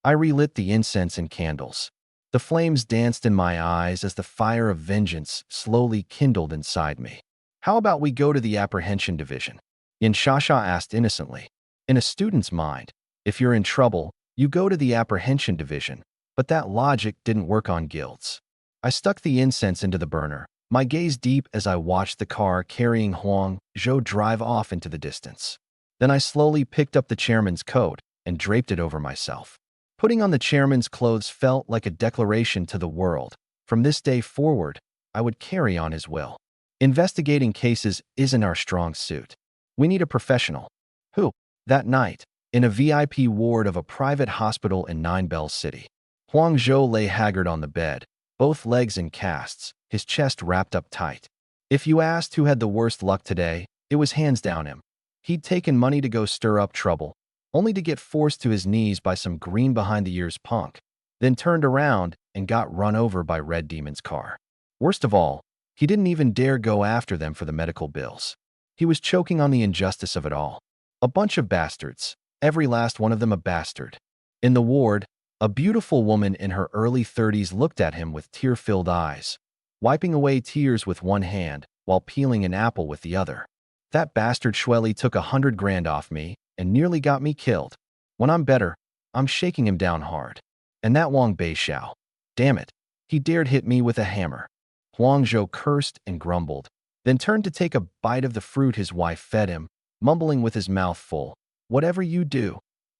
I relit the incense and candles. The flames danced in my eyes as the fire of vengeance slowly kindled inside me. How about we go to the apprehension division? Yanshasha asked innocently. In a student's mind, if you're in trouble, you go to the apprehension division, but that logic didn't work on guilds. I stuck the incense into the burner, my gaze deep as I watched the car carrying Huang Zhou drive off into the distance. Then I slowly picked up the chairman's coat and draped it over myself. Putting on the chairman's clothes felt like a declaration to the world. From this day forward, I would carry on his will. Investigating cases isn't our strong suit. We need a professional. Who? That night, in a VIP ward of a private hospital in Nine Bells City, Huang Zhou lay haggard on the bed, both legs in casts, his chest wrapped up tight. If you asked who had the worst luck today, it was hands down him. He'd taken money to go stir up trouble, only to get forced to his knees by some green behind-the-ears punk, then turned around and got run over by Red Demon's car. Worst of all, he didn't even dare go after them for the medical bills. He was choking on the injustice of it all. A bunch of bastards, every last one of them a bastard. In the ward, a beautiful woman in her early 30s looked at him with tear-filled eyes, wiping away tears with one hand while peeling an apple with the other. That bastard Schwelly took 100 grand off me and nearly got me killed. When I'm better, I'm shaking him down hard. And that Wang Beixiao, damn it, he dared hit me with a hammer. Huang Zhou cursed and grumbled, then turned to take a bite of the fruit his wife fed him, mumbling with his mouth full, "Whatever you do,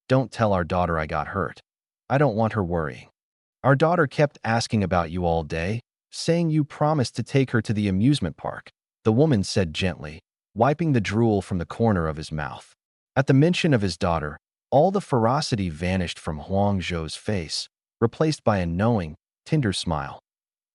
don't tell our daughter I got hurt. I don't want her worrying. Our daughter kept asking about you all day, saying you promised to take her to the amusement park," the woman said gently, wiping the drool from the corner of his mouth. At the mention of his daughter, all the ferocity vanished from Huang Zhou's face, replaced by a knowing, tender smile.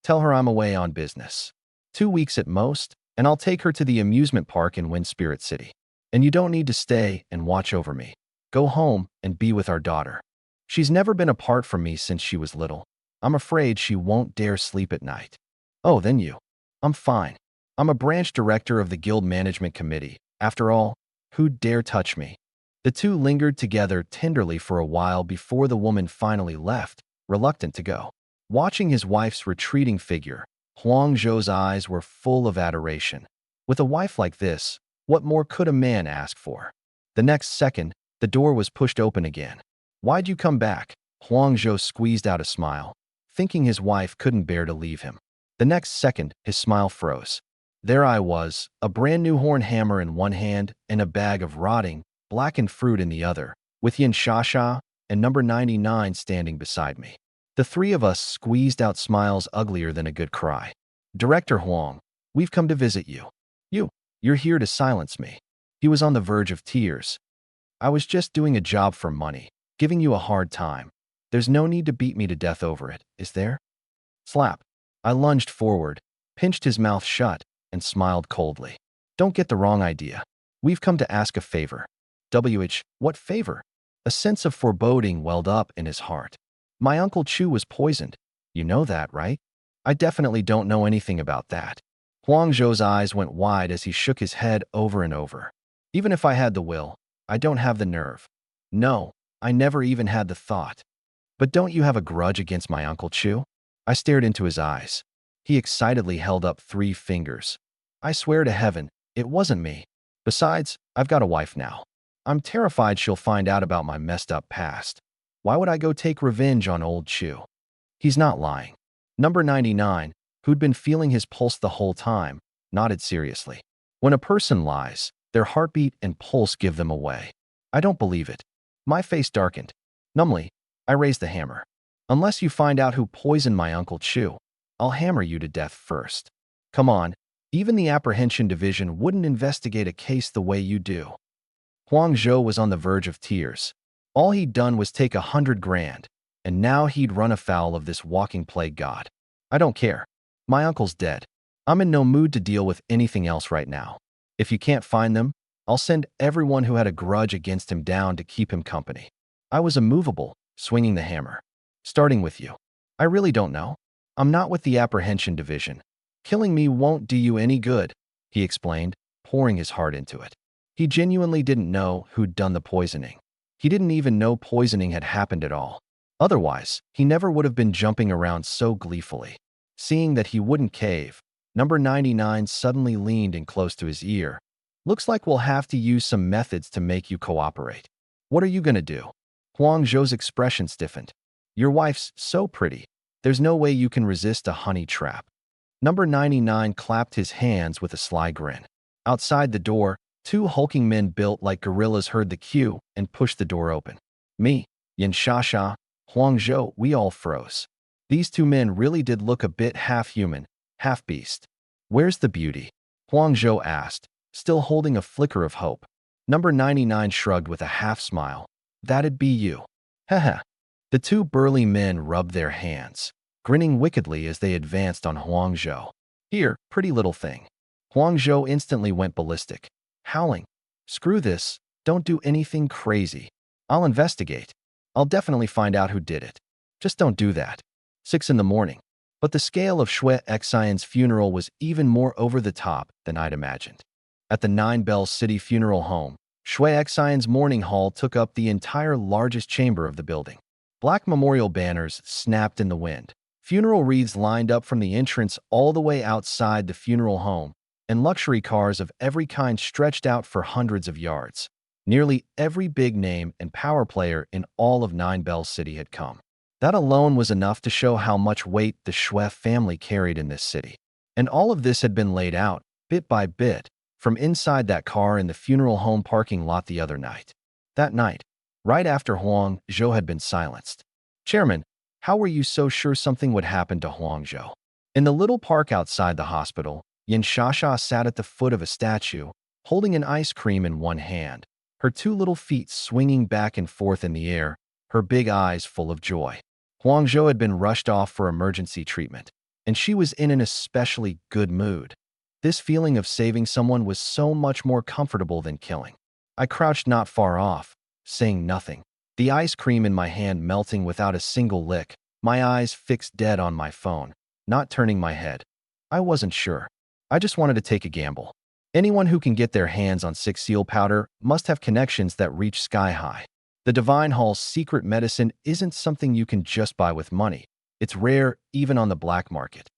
"Tell her I'm away on business. 2 weeks at most, and I'll take her to the amusement park in Wind Spirit City. And you don't need to stay and watch over me. Go home and be with our daughter. She's never been apart from me since she was little. I'm afraid she won't dare sleep at night." "Oh, then you." "I'm fine. I'm a branch director of the guild management committee. After all, who'd dare touch me?" The two lingered together tenderly for a while before the woman finally left, reluctant to go. Watching his wife's retreating figure, Huang Zhou's eyes were full of adoration. With a wife like this, what more could a man ask for? The next second, the door was pushed open again. "Why'd you come back?" Huang Zhou squeezed out a smile, thinking his wife couldn't bear to leave him. The next second, his smile froze. There I was, a brand new horn hammer in one hand and a bag of rotting, blackened fruit in the other, with Yanshasha and number 99 standing beside me. The three of us squeezed out smiles uglier than a good cry. "Director Huang, we've come to visit you. You're here to silence me." He was on the verge of tears. "I was just doing a job for money, giving you a hard time. There's no need to beat me to death over it, is there?" Slap. I lunged forward, pinched his mouth shut, and smiled coldly. "Don't get the wrong idea. We've come to ask a favor." What favor? A sense of foreboding welled up in his heart. My Uncle Chu was poisoned. You know that, right? I definitely don't know anything about that. Huang Zhou's eyes went wide as he shook his head over and over. Even if I had the will, I don't have the nerve. No, I never even had the thought. But don't you have a grudge against my Uncle Chu? I stared into his eyes. He excitedly held up 3 fingers. I swear to heaven, it wasn't me. Besides, I've got a wife now. I'm terrified she'll find out about my messed up past. Why would I go take revenge on old Chu? He's not lying. Number 99, who'd been feeling his pulse the whole time, nodded seriously. When a person lies, their heartbeat and pulse give them away. I don't believe it. My face darkened. Numbly, I raised the hammer. Unless you find out who poisoned my Uncle Chu, I'll hammer you to death first. Come on, even the apprehension division wouldn't investigate a case the way you do. Huang Zhou was on the verge of tears. All he'd done was take 100 grand, and now he'd run afoul of this walking plague god. I don't care. My uncle's dead. I'm in no mood to deal with anything else right now. If you can't find them, I'll send everyone who had a grudge against him down to keep him company. I was immovable, swinging the hammer. Starting with you. I really don't know. I'm not with the apprehension division. Killing me won't do you any good, he explained, pouring his heart into it. He genuinely didn't know who'd done the poisoning. He didn't even know poisoning had happened at all. Otherwise, he never would have been jumping around so gleefully. Seeing that he wouldn't cave, number 99 suddenly leaned in close to his ear. Looks like we'll have to use some methods to make you cooperate. What are you gonna do? Huang Zhou's expression stiffened. Your wife's so pretty. There's no way you can resist a honey trap. Number 99 clapped his hands with a sly grin. Outside the door, 2 hulking men built like gorillas heard the cue and pushed the door open. Me, Yin Shasha, Huang Zhou, we all froze. These 2 men really did look a bit half-human, half-beast. Where's the beauty? Huang Zhou asked, still holding a flicker of hope. Number 99 shrugged with a half-smile. That'd be you. Heh. The 2 burly men rubbed their hands, grinning wickedly as they advanced on Huang Zhou. Here, pretty little thing. Huang Zhou instantly went ballistic, howling. Screw this, don't do anything crazy. I'll investigate. I'll definitely find out who did it. Just don't do that. 6 in the morning. But the scale of Shui Xian's funeral was even more over the top than I'd imagined. At the 9 Bells City Funeral Home, Shui Xian's mourning hall took up the entire largest chamber of the building. Black memorial banners snapped in the wind. Funeral wreaths lined up from the entrance all the way outside the funeral home, and luxury cars of every kind stretched out for hundreds of yards. Nearly every big name and power player in all of 9 Bells City had come. That alone was enough to show how much weight the Shui family carried in this city. And all of this had been laid out, bit by bit, from inside that car in the funeral home parking lot the other night. That night, right after Huang Zhou had been silenced. Chairman, how were you so sure something would happen to Huang Zhou? In the little park outside the hospital, Yin Shasha sat at the foot of a statue, holding an ice cream in one hand, her 2 little feet swinging back and forth in the air, her big eyes full of joy. Huang Zhou had been rushed off for emergency treatment, and she was in an especially good mood. This feeling of saving someone was so much more comfortable than killing. I crouched not far off, saying nothing, the ice cream in my hand melting without a single lick, my eyes fixed dead on my phone, not turning my head. I wasn't sure. I just wanted to take a gamble. Anyone who can get their hands on 6 seal powder must have connections that reach sky high. The Divine Hall's secret medicine isn't something you can just buy with money. It's rare even on the black market.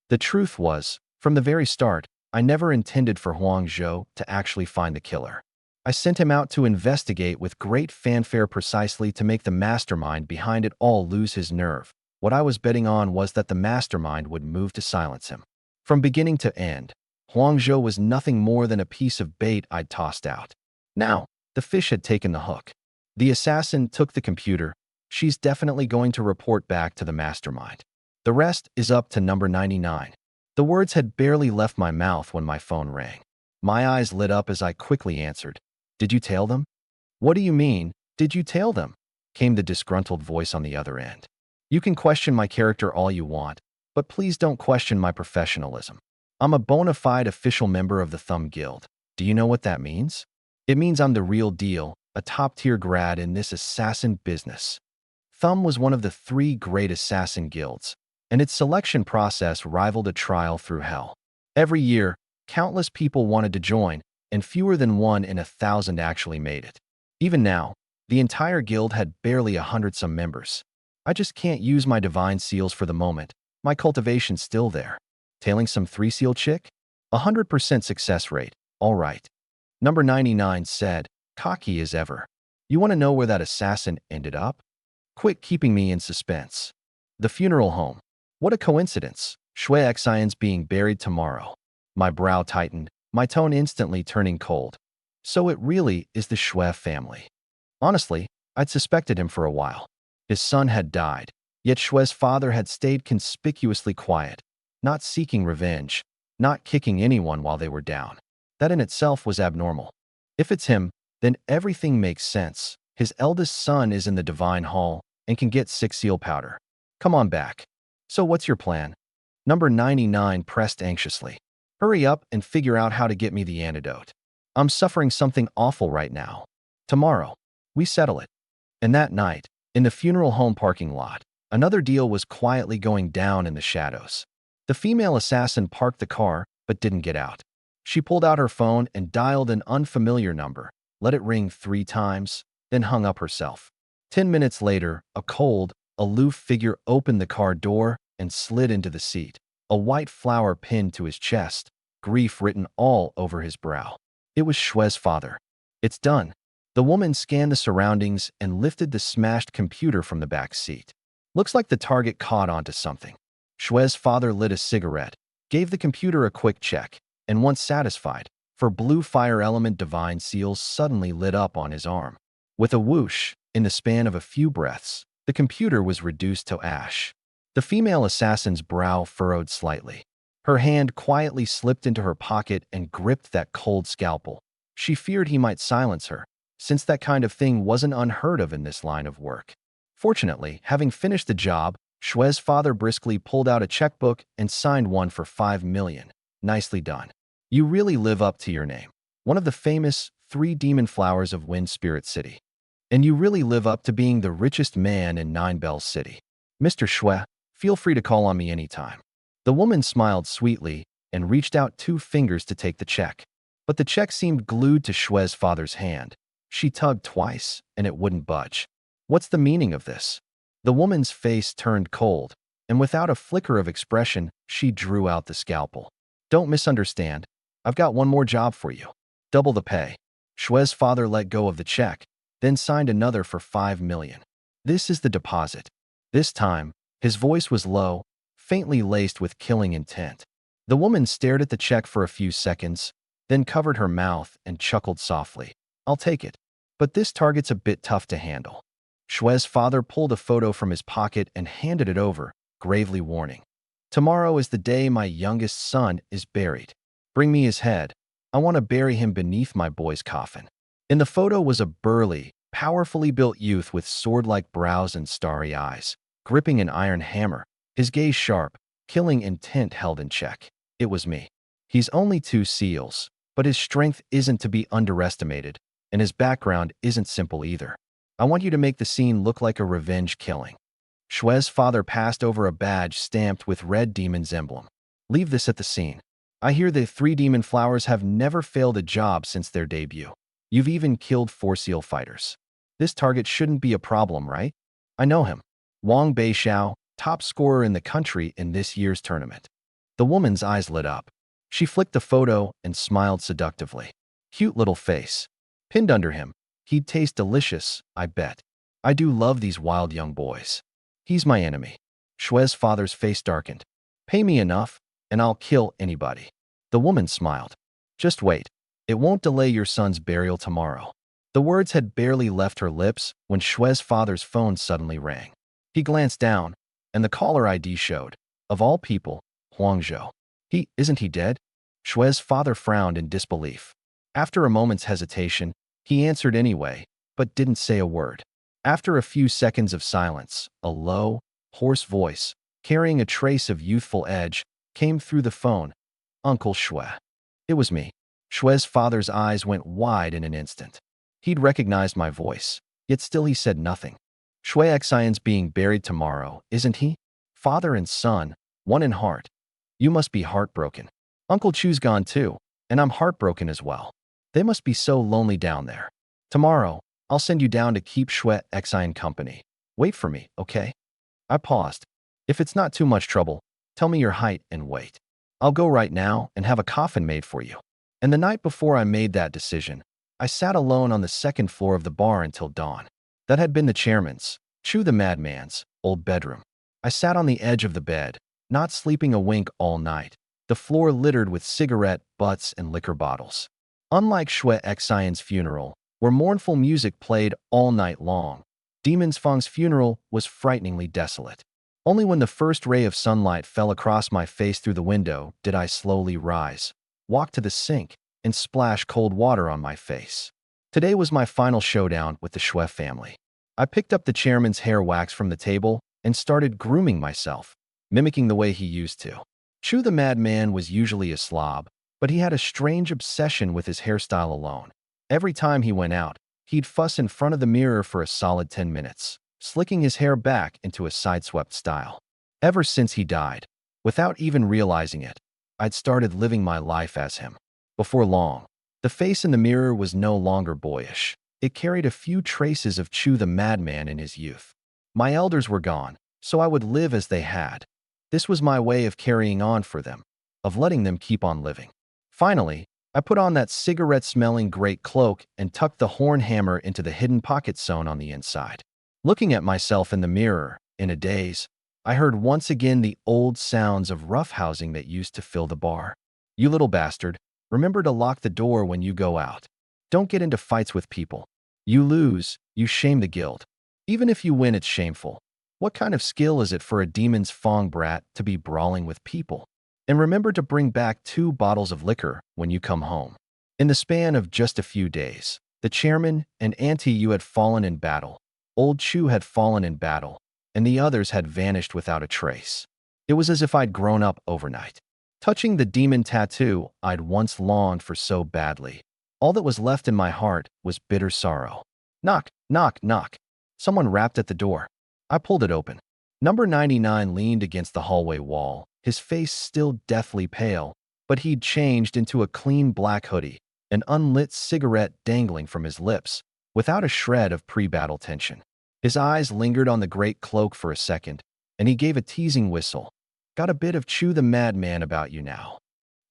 The truth was, from the very start, I never intended for Huang Zhou to actually find the killer. I sent him out to investigate with great fanfare precisely to make the mastermind behind it all lose his nerve. What I was betting on was that the mastermind would move to silence him. From beginning to end, Huang Zhou was nothing more than a piece of bait I'd tossed out. Now, the fish had taken the hook. The assassin took the computer. She's definitely going to report back to the mastermind. The rest is up to number 99. The words had barely left my mouth when my phone rang. My eyes lit up as I quickly answered. Did you tail them? What do you mean, did you tail them? Came the disgruntled voice on the other end. You can question my character all you want, but please don't question my professionalism. I'm a bona fide official member of the Thumb Guild. Do you know what that means? It means I'm the real deal, a top-tier grad in this assassin business. Thumb was one of the 3 great assassin guilds. and its selection process rivaled a trial through hell. Every year, countless people wanted to join, and fewer than 1 in 1,000 actually made it. Even now, the entire guild had barely 100-some members. I just can't use my divine seals for the moment. My cultivation's still there. Tailing some 3-seal chick? 100% success rate. All right. Number 99 said, cocky as ever. You want to know where that assassin ended up? Quit keeping me in suspense. The funeral home. What a coincidence. Shui Xian's being buried tomorrow. My brow tightened, my tone instantly turning cold. So it really is the Shui family. Honestly, I'd suspected him for a while. His son had died, yet Shui's father had stayed conspicuously quiet, not seeking revenge, not kicking anyone while they were down. That in itself was abnormal. If it's him, then everything makes sense. His eldest son is in the Divine Hall and can get 6-seal powder. Come on back. So what's your plan? Number 99 pressed anxiously. Hurry up and figure out how to get me the antidote. I'm suffering something awful right now. Tomorrow, we settle it. And that night, in the funeral home parking lot, another deal was quietly going down in the shadows. The female assassin parked the car but didn't get out. She pulled out her phone and dialed an unfamiliar number, let it ring 3 times, then hung up herself. 10 minutes later, a cold, aloof figure opened the car door and slid into the seat, a white flower pinned to his chest, grief written all over his brow. It was Shui's father. It's done. The woman scanned the surroundings and lifted the smashed computer from the back seat. Looks like the target caught onto something. Shui's father lit a cigarette, gave the computer a quick check, and once satisfied, for blue fire element divine seals suddenly lit up on his arm. With a whoosh, in the span of a few breaths, the computer was reduced to ash. The female assassin's brow furrowed slightly. Her hand quietly slipped into her pocket and gripped that cold scalpel. She feared he might silence her, since that kind of thing wasn't unheard of in this line of work. Fortunately, having finished the job, Shui's father briskly pulled out a checkbook and signed one for 5 million. Nicely done. You really live up to your name. One of the famous 3 demon flowers of Wind Spirit City. And you really live up to being the richest man in Nine Bells City. Mr. Shui, feel free to call on me anytime. The woman smiled sweetly and reached out 2 fingers to take the check. But the check seemed glued to Shui's father's hand. She tugged twice, and it wouldn't budge. What's the meaning of this? The woman's face turned cold, and without a flicker of expression, she drew out the scalpel. Don't misunderstand. I've got one more job for you. Double the pay. Shui's father let go of the check, then signed another for 5 million. This is the deposit. This time, his voice was low, faintly laced with killing intent. The woman stared at the check for a few seconds, then covered her mouth and chuckled softly. I'll take it, but this target's a bit tough to handle. Shui's father pulled a photo from his pocket and handed it over, gravely warning. Tomorrow is the day my youngest son is buried. Bring me his head. I want to bury him beneath my boy's coffin. In the photo was a burly, powerfully built youth with sword-like brows and starry eyes, gripping an iron hammer, his gaze sharp, killing intent held in check. It was me. He's only 2 seals, but his strength isn't to be underestimated, and his background isn't simple either. I want you to make the scene look like a revenge killing. Shui's father passed over a badge stamped with Red Demon's emblem. Leave this at the scene. I hear the 3 demon flowers have never failed a job since their debut. You've even killed 4 seal fighters. This target shouldn't be a problem, right? I know him. Wang Beixiao, top scorer in the country in this year's tournament. The woman's eyes lit up. She flicked the photo and smiled seductively. Cute little face. Pinned under him. He'd taste delicious, I bet. I do love these wild young boys. He's my enemy. Shui's father's face darkened. Pay me enough, and I'll kill anybody. The woman smiled. Just wait. It won't delay your son's burial tomorrow. The words had barely left her lips when Shui's father's phone suddenly rang. He glanced down, and the caller ID showed. Of all people, Huangzhou. Isn't he dead? Shui's father frowned in disbelief. After a moment's hesitation, he answered anyway, but didn't say a word. After a few seconds of silence, a low, hoarse voice, carrying a trace of youthful edge, came through the phone. Uncle Shui. It was me. Shui's father's eyes went wide in an instant. He'd recognized my voice, yet still he said nothing. Shui Xian's being buried tomorrow, isn't he? Father and son, one in heart. You must be heartbroken. Uncle Chu's gone too, and I'm heartbroken as well. They must be so lonely down there. Tomorrow, I'll send you down to keep Shuet Exine company. Wait for me, okay? I paused. If it's not too much trouble, tell me your height and weight. I'll go right now and have a coffin made for you. And the night before I made that decision, I sat alone on the second floor of the bar until dawn. That had been the chairman's, Chu the madman's, old bedroom. I sat on the edge of the bed, not sleeping a wink all night, the floor littered with cigarette butts and liquor bottles. Unlike Shuet Xian's funeral, where mournful music played all night long, Demon Fang's funeral was frighteningly desolate. Only when the first ray of sunlight fell across my face through the window did I slowly rise, walk to the sink, and splash cold water on my face. Today was my final showdown with the Shuet family. I picked up the chairman's hair wax from the table and started grooming myself, mimicking the way he used to. Chu the madman was usually a slob, but he had a strange obsession with his hairstyle alone. Every time he went out, he'd fuss in front of the mirror for a solid 10 minutes, slicking his hair back into a sideswept style. Ever since he died, without even realizing it, I'd started living my life as him. Before long, the face in the mirror was no longer boyish. It carried a few traces of Chu the madman in his youth. My elders were gone, so I would live as they had. This was my way of carrying on for them, of letting them keep on living. Finally, I put on that cigarette-smelling great cloak and tucked the horn hammer into the hidden pocket sewn on the inside. Looking at myself in the mirror, in a daze, I heard once again the old sounds of roughhousing that used to fill the bar. You little bastard, remember to lock the door when you go out. Don't get into fights with people. You lose, you shame the guild. Even if you win, it's shameful. What kind of skill is it for a demon's Fong brat to be brawling with people? And remember to bring back 2 bottles of liquor when you come home. In the span of just a few days, the chairman and Auntie Yu had fallen in battle. Old Chu had fallen in battle, and the others had vanished without a trace. It was as if I'd grown up overnight. Touching the demon tattoo I'd once longed for so badly, all that was left in my heart was bitter sorrow. Knock, knock, knock. Someone rapped at the door. I pulled it open. Number 99 leaned against the hallway wall, his face still deathly pale, but he'd changed into a clean black hoodie, an unlit cigarette dangling from his lips, without a shred of pre-battle tension. His eyes lingered on the great cloak for a second, and he gave a teasing whistle. Got a bit of Chu the madman about you now.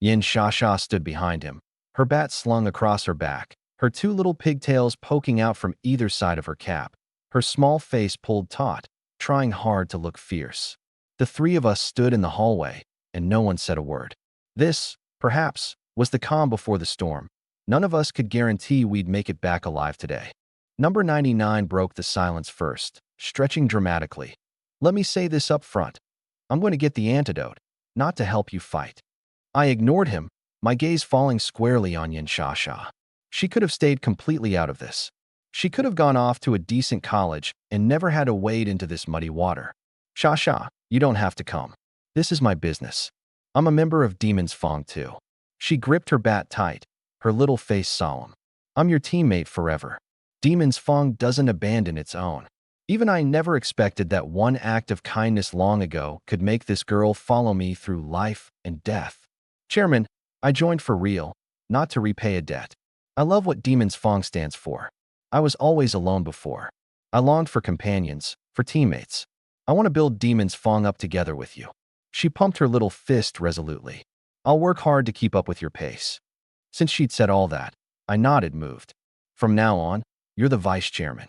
Yin Shasha stood behind him, her bat slung across her back, her 2 little pigtails poking out from either side of her cap, her small face pulled taut, trying hard to look fierce. The 3 of us stood in the hallway, and no one said a word. This, perhaps, was the calm before the storm. None of us could guarantee we'd make it back alive today. Number 99 broke the silence first, stretching dramatically. Let me say this up front. I'm going to get the antidote, not to help you fight. I ignored him, my gaze falling squarely on Yin Shasha. She could have stayed completely out of this. She could have gone off to a decent college and never had to wade into this muddy water. Shasha, you don't have to come. This is my business. I'm a member of Demon's Fong too. She gripped her bat tight, her little face solemn. I'm your teammate forever. Demon's Fong doesn't abandon its own. Even I never expected that one act of kindness long ago could make this girl follow me through life and death. Chairman, I joined for real, not to repay a debt. I love what Demon's Fong stands for. I was always alone before. I longed for companions, for teammates. I want to build Demon's Fong up together with you. She pumped her little fist resolutely. I'll work hard to keep up with your pace. Since she'd said all that, I nodded, moved. From now on, you're the vice chairman.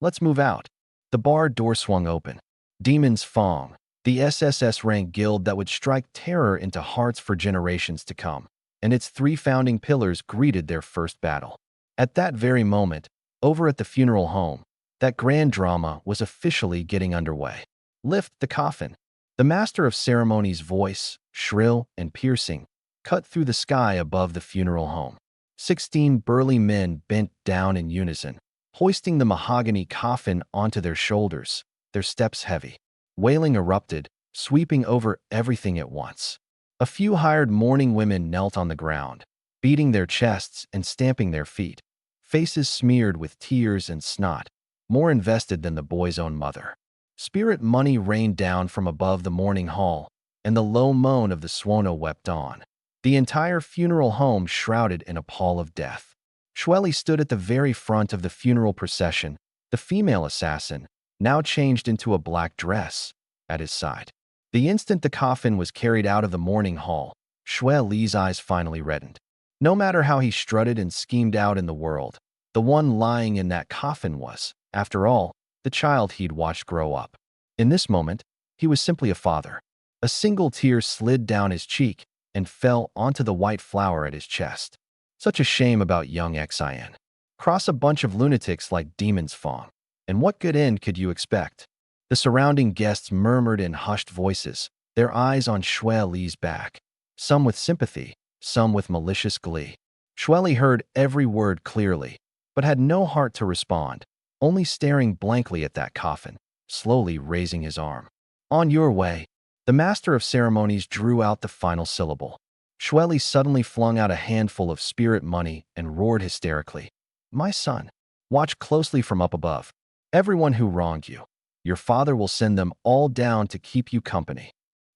Let's move out. The bar door swung open. Demon's Fong, the SSS rank guild that would strike terror into hearts for generations to come, and its 3 founding pillars greeted their first battle. At that very moment, over at the funeral home, that grand drama was officially getting underway. Lift the coffin. The master of ceremonies' voice, shrill and piercing, cut through the sky above the funeral home. 16 burly men bent down in unison, hoisting the mahogany coffin onto their shoulders, their steps heavy. Wailing erupted, sweeping over everything at once. A few hired mourning women knelt on the ground, beating their chests and stamping their feet, faces smeared with tears and snot, more invested than the boy's own mother. Spirit money rained down from above the mourning hall, and the low moan of the Swono wept on. The entire funeral home shrouded in a pall of death. Shweli stood at the very front of the funeral procession, the female assassin, now changed into a black dress, at his side. The instant the coffin was carried out of the mourning hall, Shweli's eyes finally reddened. No matter how he strutted and schemed out in the world, the one lying in that coffin was, after all, the child he'd watched grow up. In this moment, he was simply a father. A single tear slid down his cheek and fell onto the white flower at his chest. Such a shame about young Xin. Cross a bunch of lunatics like demons Fong. And what good end could you expect? The surrounding guests murmured in hushed voices, their eyes on Shweli's back, some with sympathy, some with malicious glee. Shweli heard every word clearly, but had no heart to respond, only staring blankly at that coffin, slowly raising his arm. On your way. The master of ceremonies drew out the final syllable. Shweli suddenly flung out a handful of spirit money and roared hysterically. My son, watch closely from up above. Everyone who wronged you, your father will send them all down to keep you company.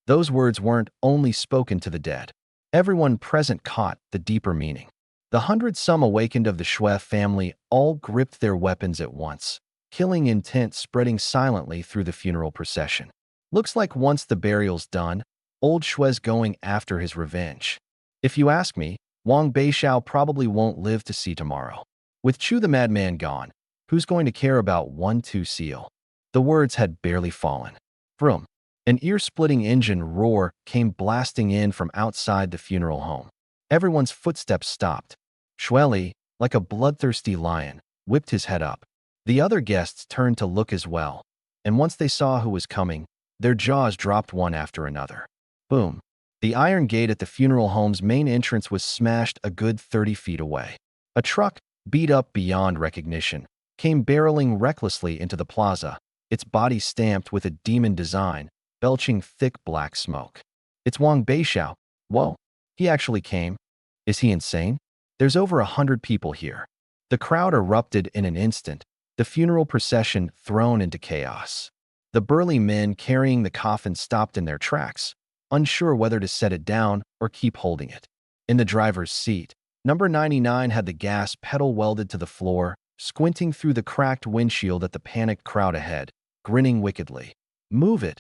Those words weren't only spoken to the dead. Everyone present caught the deeper meaning. The 100-some awakened of the Shwe family all gripped their weapons at once, killing intent spreading silently through the funeral procession. Looks like once the burial's done, old Shwe's going after his revenge. If you ask me, Wang Beishao probably won't live to see tomorrow. With Chu the madman gone, who's going to care about 1-2 seal? The words had barely fallen. Vroom. An ear-splitting engine roar came blasting in from outside the funeral home. Everyone's footsteps stopped. Shweli, like a bloodthirsty lion, whipped his head up. The other guests turned to look as well, and once they saw who was coming, their jaws dropped one after another. Boom. The iron gate at the funeral home's main entrance was smashed a good 30 feet away. A truck, beat up beyond recognition, came barreling recklessly into the plaza, its body stamped with a demon design, belching thick black smoke. It's Wang Beishao. Whoa, he actually came. Is he insane? There's over 100 people here. The crowd erupted in an instant, the funeral procession thrown into chaos. The burly men carrying the coffin stopped in their tracks, unsure whether to set it down or keep holding it. In the driver's seat, number 99 had the gas pedal welded to the floor, squinting through the cracked windshield at the panicked crowd ahead, grinning wickedly. Move it,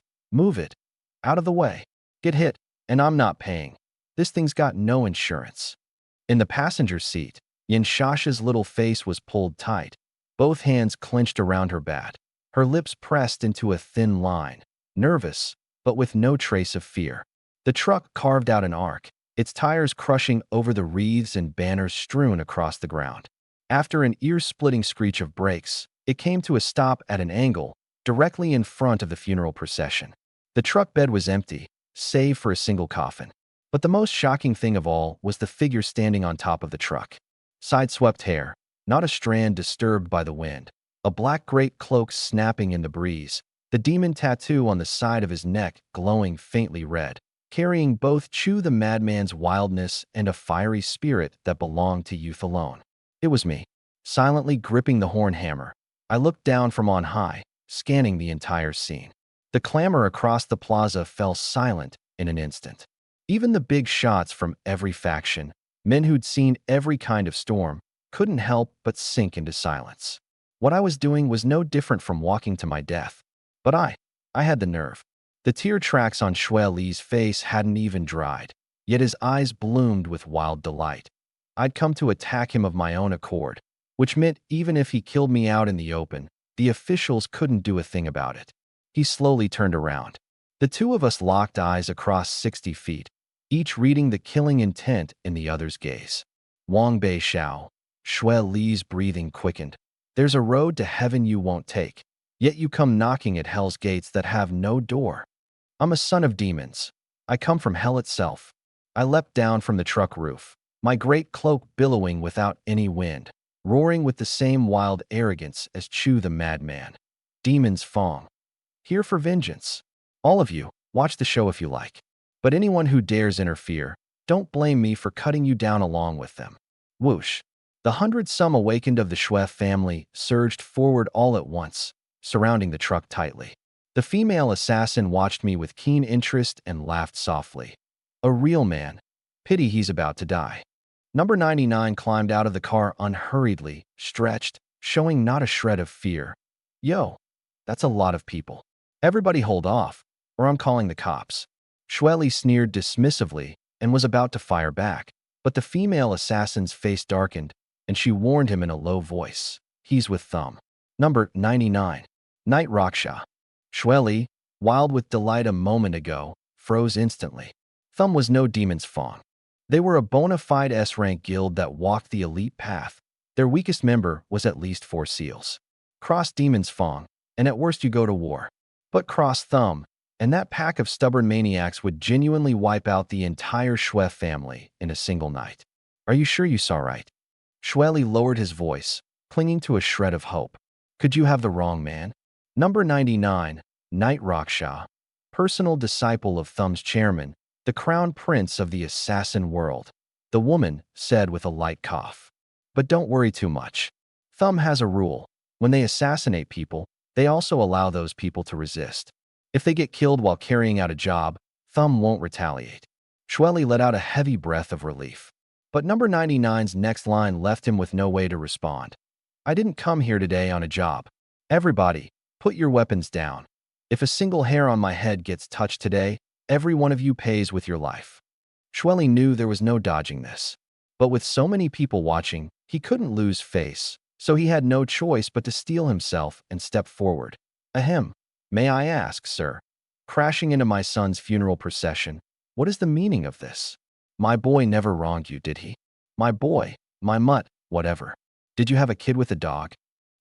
out of the way. Get hit, and I'm not paying. This thing's got no insurance. In the passenger seat, Yin Shasha's little face was pulled tight, both hands clenched around her bat. Her lips pressed into a thin line, nervous, but with no trace of fear. The truck carved out an arc, its tires crushing over the wreaths and banners strewn across the ground. After an ear-splitting screech of brakes, it came to a stop at an angle, directly in front of the funeral procession. The truck bed was empty, save for a single coffin. But the most shocking thing of all was the figure standing on top of the truck. Side-swept hair, not a strand disturbed by the wind. A black great cloak snapping in the breeze, the demon tattoo on the side of his neck glowing faintly red, carrying both Chu the madman's wildness and a fiery spirit that belonged to youth alone. It was me, silently gripping the horn hammer. I looked down from on high, scanning the entire scene. The clamor across the plaza fell silent in an instant. Even the big shots from every faction, men who'd seen every kind of storm, couldn't help but sink into silence. What I was doing was no different from walking to my death. But I had the nerve. The tear tracks on Shweli's face hadn't even dried, yet his eyes bloomed with wild delight. I'd come to attack him of my own accord, which meant even if he killed me out in the open, the officials couldn't do a thing about it. He slowly turned around. The two of us locked eyes across 60 feet, each reading the killing intent in the other's gaze. Wang Beishao. Shweli's breathing quickened. There's a road to heaven you won't take, yet you come knocking at hell's gates that have no door. I'm a son of demons. I come from hell itself. I leapt down from the truck roof, my great cloak billowing without any wind, roaring with the same wild arrogance as Chu the madman. Demons Fong. Here for vengeance. All of you, watch the show if you like. But anyone who dares interfere, don't blame me for cutting you down along with them. Whoosh. The 100-some awakened of the Shwe family surged forward all at once, surrounding the truck tightly. The female assassin watched me with keen interest and laughed softly. A real man. Pity he's about to die. Number 99 climbed out of the car unhurriedly, stretched, showing not a shred of fear. Yo, that's a lot of people. Everybody hold off, or I'm calling the cops. Shweli sneered dismissively and was about to fire back, but the female assassin's face darkened, and she warned him in a low voice. He's with Thumb. Number 99. Night Raksha. Shweli, wild with delight a moment ago, froze instantly. Thumb was no demon's fawn. They were a bona fide S-rank guild that walked the elite path. Their weakest member was at least 4 seals. Cross Demon's Fong, and at worst you go to war. But cross Thumb, and that pack of stubborn maniacs would genuinely wipe out the entire Shwe family in a single night. Are you sure you saw right? Shweli lowered his voice, clinging to a shred of hope. Could you have the wrong man? Number 99, Night Raksha, personal disciple of Thumb's chairman, the crown prince of the assassin world. The woman said with a light cough. But don't worry too much. Thumb has a rule. When they assassinate people, they also allow those people to resist. If they get killed while carrying out a job, Thumb won't retaliate. Shweli let out a heavy breath of relief. But number 99's next line left him with no way to respond. I didn't come here today on a job. Everybody, put your weapons down. If a single hair on my head gets touched today, every one of you pays with your life. Shweli knew there was no dodging this. But with so many people watching, he couldn't lose face, so he had no choice but to steel himself and step forward. Ahem. May I ask, sir? Crashing into my son's funeral procession, what is the meaning of this? My boy never wronged you, did he? My boy, my mutt, whatever. Did you have a kid with a dog?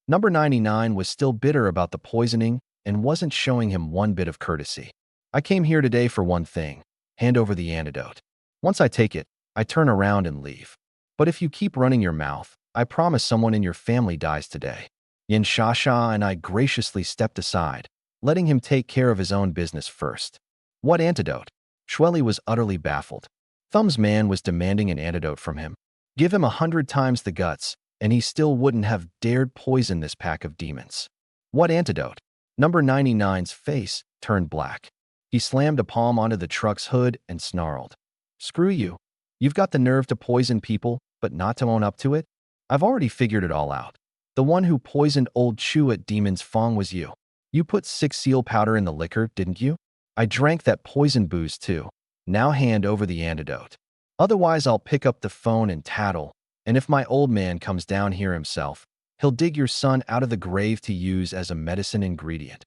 Number 99 was still bitter about the poisoning and wasn't showing him one bit of courtesy. I came here today for one thing. Hand over the antidote. Once I take it, I turn around and leave. But if you keep running your mouth, I promise someone in your family dies today. Yin Shasha and I graciously stepped aside, letting him take care of his own business first. What antidote? Shweli was utterly baffled. Thumb's man was demanding an antidote from him. Give him 100 times the guts, and he still wouldn't have dared poison this pack of demons. What antidote? Number 99's face turned black. He slammed a palm onto the truck's hood and snarled. Screw you. You've got the nerve to poison people, but not to own up to it? I've already figured it all out. The one who poisoned old Chu at Demon's Fong was you. You put 6 seal powder in the liquor, didn't you? I drank that poison booze too. Now hand over the antidote. Otherwise I'll pick up the phone and tattle, and if my old man comes down here himself, he'll dig your son out of the grave to use as a medicine ingredient.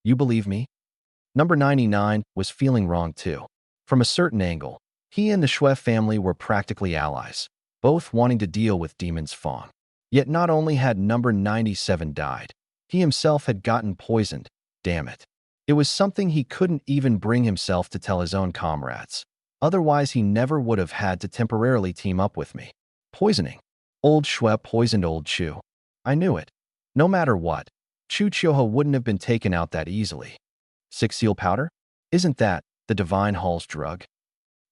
You believe me? Number 99 was feeling wrong too. From a certain angle, he and the Shwe family were practically allies, both wanting to deal with Demon's Fong. Yet not only had number 97 died, he himself had gotten poisoned. Damn it. It was something he couldn't even bring himself to tell his own comrades. Otherwise he never would have had to temporarily team up with me. Poisoning. Old Shwe poisoned old Chu. I knew it. No matter what, Chu Chioha wouldn't have been taken out that easily. 6 seal powder? Isn't that the Divine Hall's drug?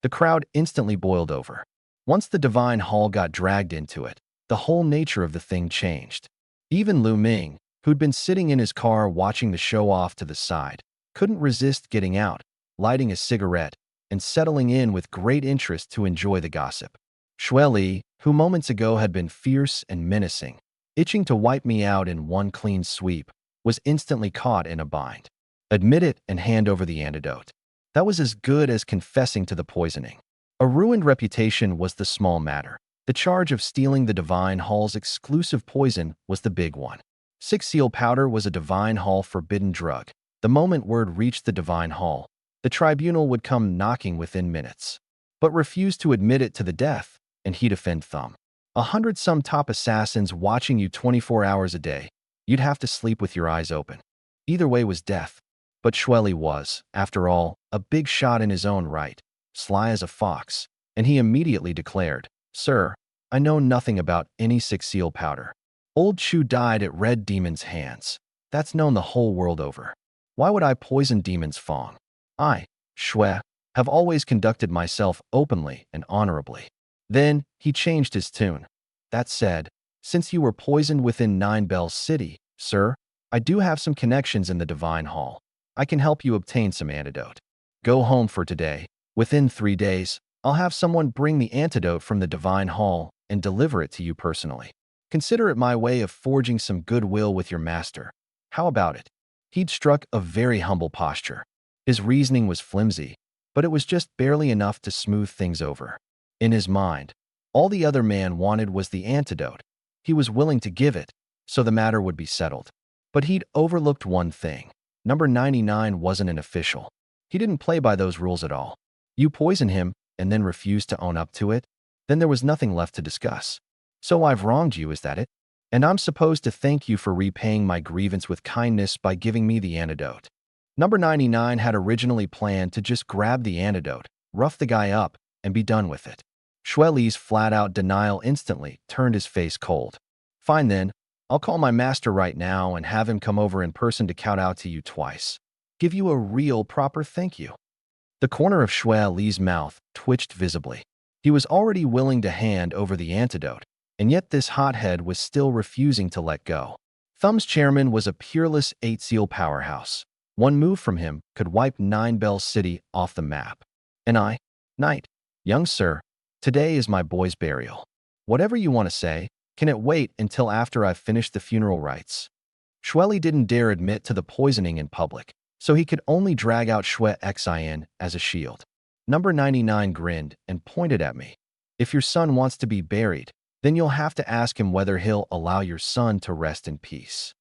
The crowd instantly boiled over. Once the Divine Hall got dragged into it, the whole nature of the thing changed. Even Lu Ming, who'd been sitting in his car watching the show off to the side, couldn't resist getting out, lighting a cigarette, and settling in with great interest to enjoy the gossip. Shweli, who moments ago had been fierce and menacing, itching to wipe me out in one clean sweep, was instantly caught in a bind. Admit it and hand over the antidote. That was as good as confessing to the poisoning. A ruined reputation was the small matter. The charge of stealing the Divine Hall's exclusive poison was the big one. 6 seal powder was a Divine Hall forbidden drug. The moment word reached the Divine Hall, the tribunal would come knocking within minutes. But refuse to admit it to the death, and he'd offend Thumb. 100-some top assassins watching you 24 hours a day. You'd have to sleep with your eyes open. Either way was death. But Shweli was, after all, a big shot in his own right, sly as a fox, and he immediately declared, Sir, I know nothing about any 6 seal powder. Old Chu died at Red Demon's hands. That's known the whole world over. Why would I poison Demon's Fong? I, Shwe, have always conducted myself openly and honorably. Then he changed his tune. That said, since you were poisoned within Nine Bells City, sir, I do have some connections in the Divine Hall. I can help you obtain some antidote. Go home for today. Within 3 days, I'll have someone bring the antidote from the divine hall and deliver it to you personally. Consider it my way of forging some goodwill with your master. How about it?" He'd struck a very humble posture. His reasoning was flimsy, but it was just barely enough to smooth things over. In his mind, all the other man wanted was the antidote. He was willing to give it, so the matter would be settled. But he'd overlooked one thing. Number 99 wasn't an official. He didn't play by those rules at all. You poison him and then refuse to own up to it? Then there was nothing left to discuss. "So I've wronged you, is that it? And I'm supposed to thank you for repaying my grievance with kindness by giving me the antidote." Number 99 had originally planned to just grab the antidote, rough the guy up, and be done with it. Shueli's flat-out denial instantly turned his face cold. "Fine then, I'll call my master right now and have him come over in person to count out to you twice. Give you a real proper thank you." The corner of Shueli's mouth twitched visibly. He was already willing to hand over the antidote, and yet this hothead was still refusing to let go. Thumb's chairman was a peerless 8-seal powerhouse. One move from him could wipe Nine Bells City off the map. And I, Knight, young sir, today is my boy's burial. Whatever you want to say, can it wait until after I've finished the funeral rites? Shueli didn't dare admit to the poisoning in public, so he could only drag out Shue Xin as a shield. Number 99 grinned and pointed at me. "If your son wants to be buried, then you'll have to ask him whether he'll allow your son to rest in peace."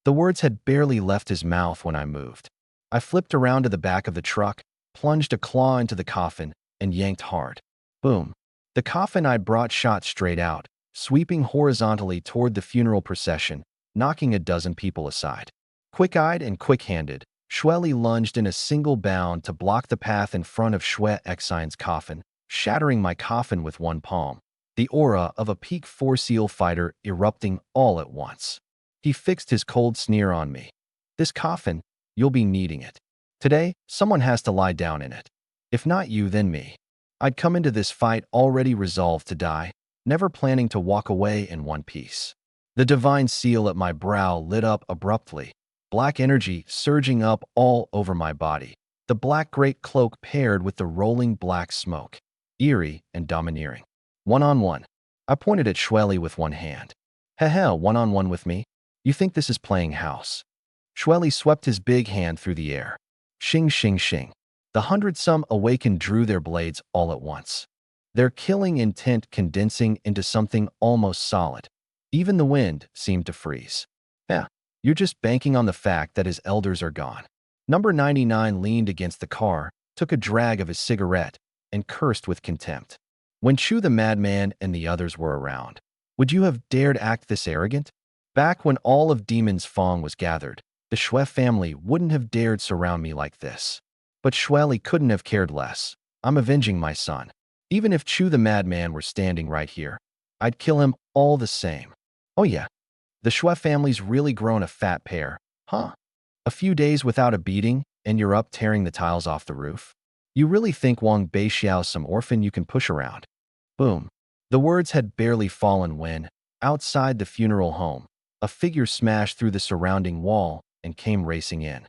The words had barely left his mouth when I moved. I flipped around to the back of the truck, plunged a claw into the coffin, and yanked hard. Boom. The coffin I'd brought shot straight out, sweeping horizontally toward the funeral procession, knocking a dozen people aside. Quick-eyed and quick-handed, Shueli lunged in a single bound to block the path in front of Shue Xin's coffin, shattering my coffin with one palm, the aura of a peak 4-seal fighter erupting all at once. He fixed his cold sneer on me. "This coffin, you'll be needing it. Today, someone has to lie down in it. If not you, then me." I'd come into this fight already resolved to die, never planning to walk away in one piece. The divine seal at my brow lit up abruptly, black energy surging up all over my body, the black great cloak paired with the rolling black smoke, eerie and domineering. "One-on-one." I pointed at Shueli with one hand. "Heh, one-on-one with me? You think this is playing house?" Shueli swept his big hand through the air. Shing, shing, shing. The 100-some awakened drew their blades all at once, their killing intent condensing into something almost solid. Even the wind seemed to freeze. "Yeah, you're just banking on the fact that his elders are gone." Number 99 leaned against the car, took a drag of his cigarette, and cursed with contempt. "When Chu the madman and the others were around, would you have dared act this arrogant? Back when all of Demon's Fong was gathered, the Shue family wouldn't have dared surround me like this. But Shueli couldn't have cared less. I'm avenging my son. Even if Chu the madman were standing right here, I'd kill him all the same." "Oh yeah, the Shue family's really grown a fat pair, huh? A few days without a beating, and you're up tearing the tiles off the roof? You really think Wang Beixiao's some orphan you can push around?" Boom. The words had barely fallen when, outside the funeral home, a figure smashed through the surrounding wall and came racing in.